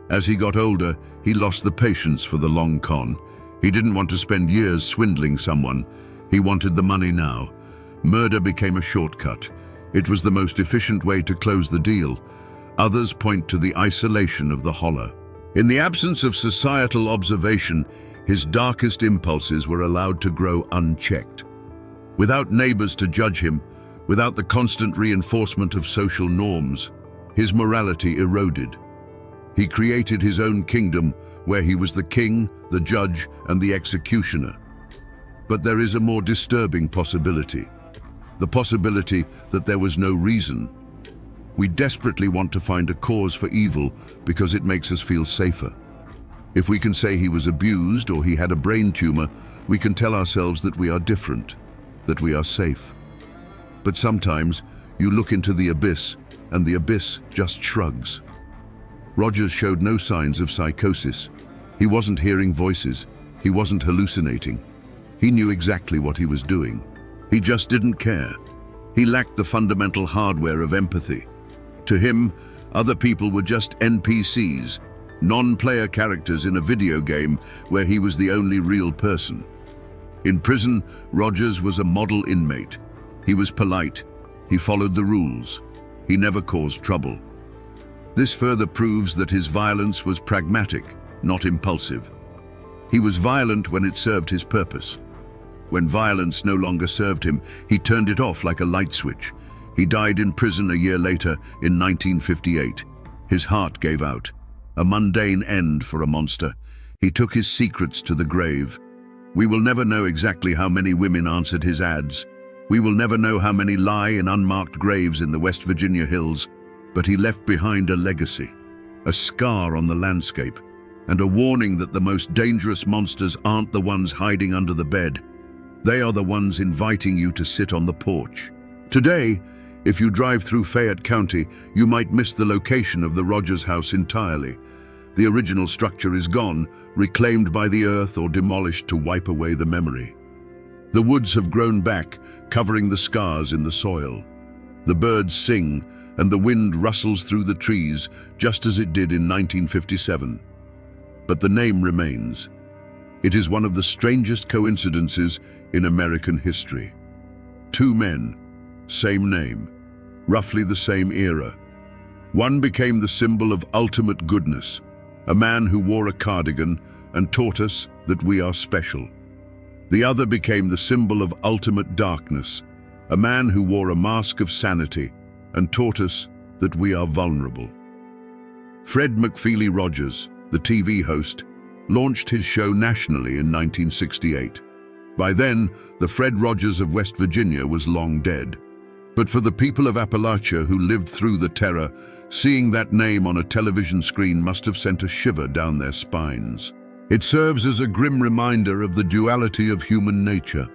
As he got older, he lost the patience for the long con. He didn't want to spend years swindling someone. He wanted the money now. Murder became a shortcut. It was the most efficient way to close the deal. Others point to the isolation of the Holler. In the absence of societal observation, his darkest impulses were allowed to grow unchecked. Without neighbors to judge him, without the constant reinforcement of social norms, his morality eroded. He created his own kingdom where he was the king, the judge, and the executioner. But there is a more disturbing possibility. The possibility that there was no reason. We desperately want to find a cause for evil because it makes us feel safer. If we can say he was abused or he had a brain tumor, we can tell ourselves that we are different, that we are safe. But sometimes you look into the abyss and the abyss just shrugs. Rogers showed no signs of psychosis. He wasn't hearing voices. He wasn't hallucinating. He knew exactly what he was doing. He just didn't care. He lacked the fundamental hardware of empathy. To him, other people were just NPCs, non-player characters in a video game where he was the only real person. In prison, Rogers was a model inmate. He was polite. He followed the rules. He never caused trouble. This further proves that his violence was pragmatic, not impulsive. He was violent when it served his purpose. When violence no longer served him, he turned it off like a light switch. He died in prison a year later, in 1958. His heart gave out. A mundane end for a monster. He took his secrets to the grave. We will never know exactly how many women answered his ads. We will never know how many lie in unmarked graves in the West Virginia hills, but he left behind a legacy, a scar on the landscape, and a warning that the most dangerous monsters aren't the ones hiding under the bed. They are the ones inviting you to sit on the porch. Today, if you drive through Fayette County, you might miss the location of the Rogers house entirely. The original structure is gone, reclaimed by the earth or demolished to wipe away the memory. The woods have grown back, covering the scars in the soil. The birds sing, and the wind rustles through the trees, just as it did in 1957. But the name remains. It is one of the strangest coincidences in American history. Two men, same name, roughly the same era. One became the symbol of ultimate goodness, a man who wore a cardigan and taught us that we are special. The other became the symbol of ultimate darkness, a man who wore a mask of sanity and taught us that we are vulnerable. Fred McFeely Rogers, the TV host, launched his show nationally in 1968. By then, the Fred Rogers of West Virginia was long dead. But for the people of Appalachia who lived through the terror, seeing that name on a television screen must have sent a shiver down their spines. It serves as a grim reminder of the duality of human nature.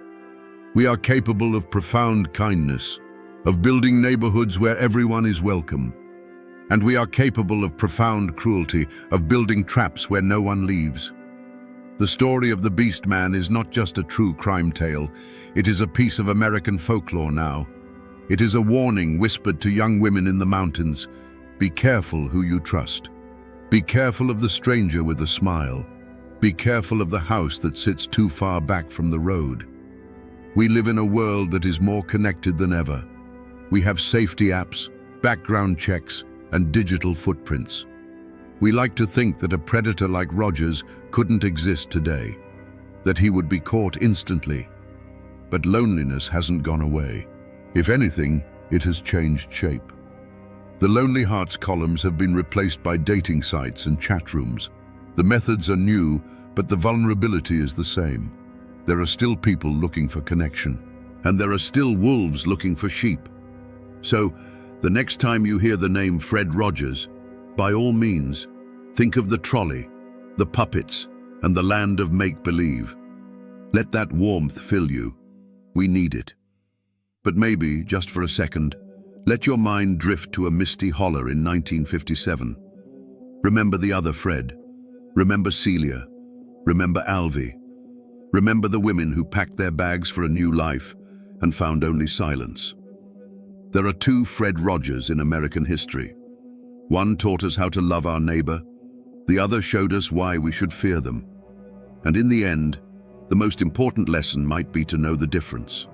We are capable of profound kindness, of building neighborhoods where everyone is welcome. And we are capable of profound cruelty, of building traps where no one leaves. The story of the Beast Man is not just a true crime tale. It is a piece of American folklore now. It is a warning whispered to young women in the mountains. Be careful who you trust. Be careful of the stranger with a smile. Be careful of the house that sits too far back from the road. We live in a world that is more connected than ever. We have safety apps, background checks, and digital footprints. We like to think that a predator like Rogers couldn't exist today, that he would be caught instantly. But loneliness hasn't gone away. If anything, it has changed shape. The Lonely Hearts columns have been replaced by dating sites and chat rooms. The methods are new, but the vulnerability is the same. There are still people looking for connection, and there are still wolves looking for sheep. So, the next time you hear the name Fred Rogers, by all means, think of the trolley, the puppets, and the land of make-believe. Let that warmth fill you. We need it. But maybe, just for a second, let your mind drift to a misty holler in 1957. Remember the other Fred. Remember Celia. Remember Alvy. Remember the women who packed their bags for a new life and found only silence. There are two Fred Rogers in American history. One taught us how to love our neighbor. The other showed us why we should fear them. And in the end, the most important lesson might be to know the difference.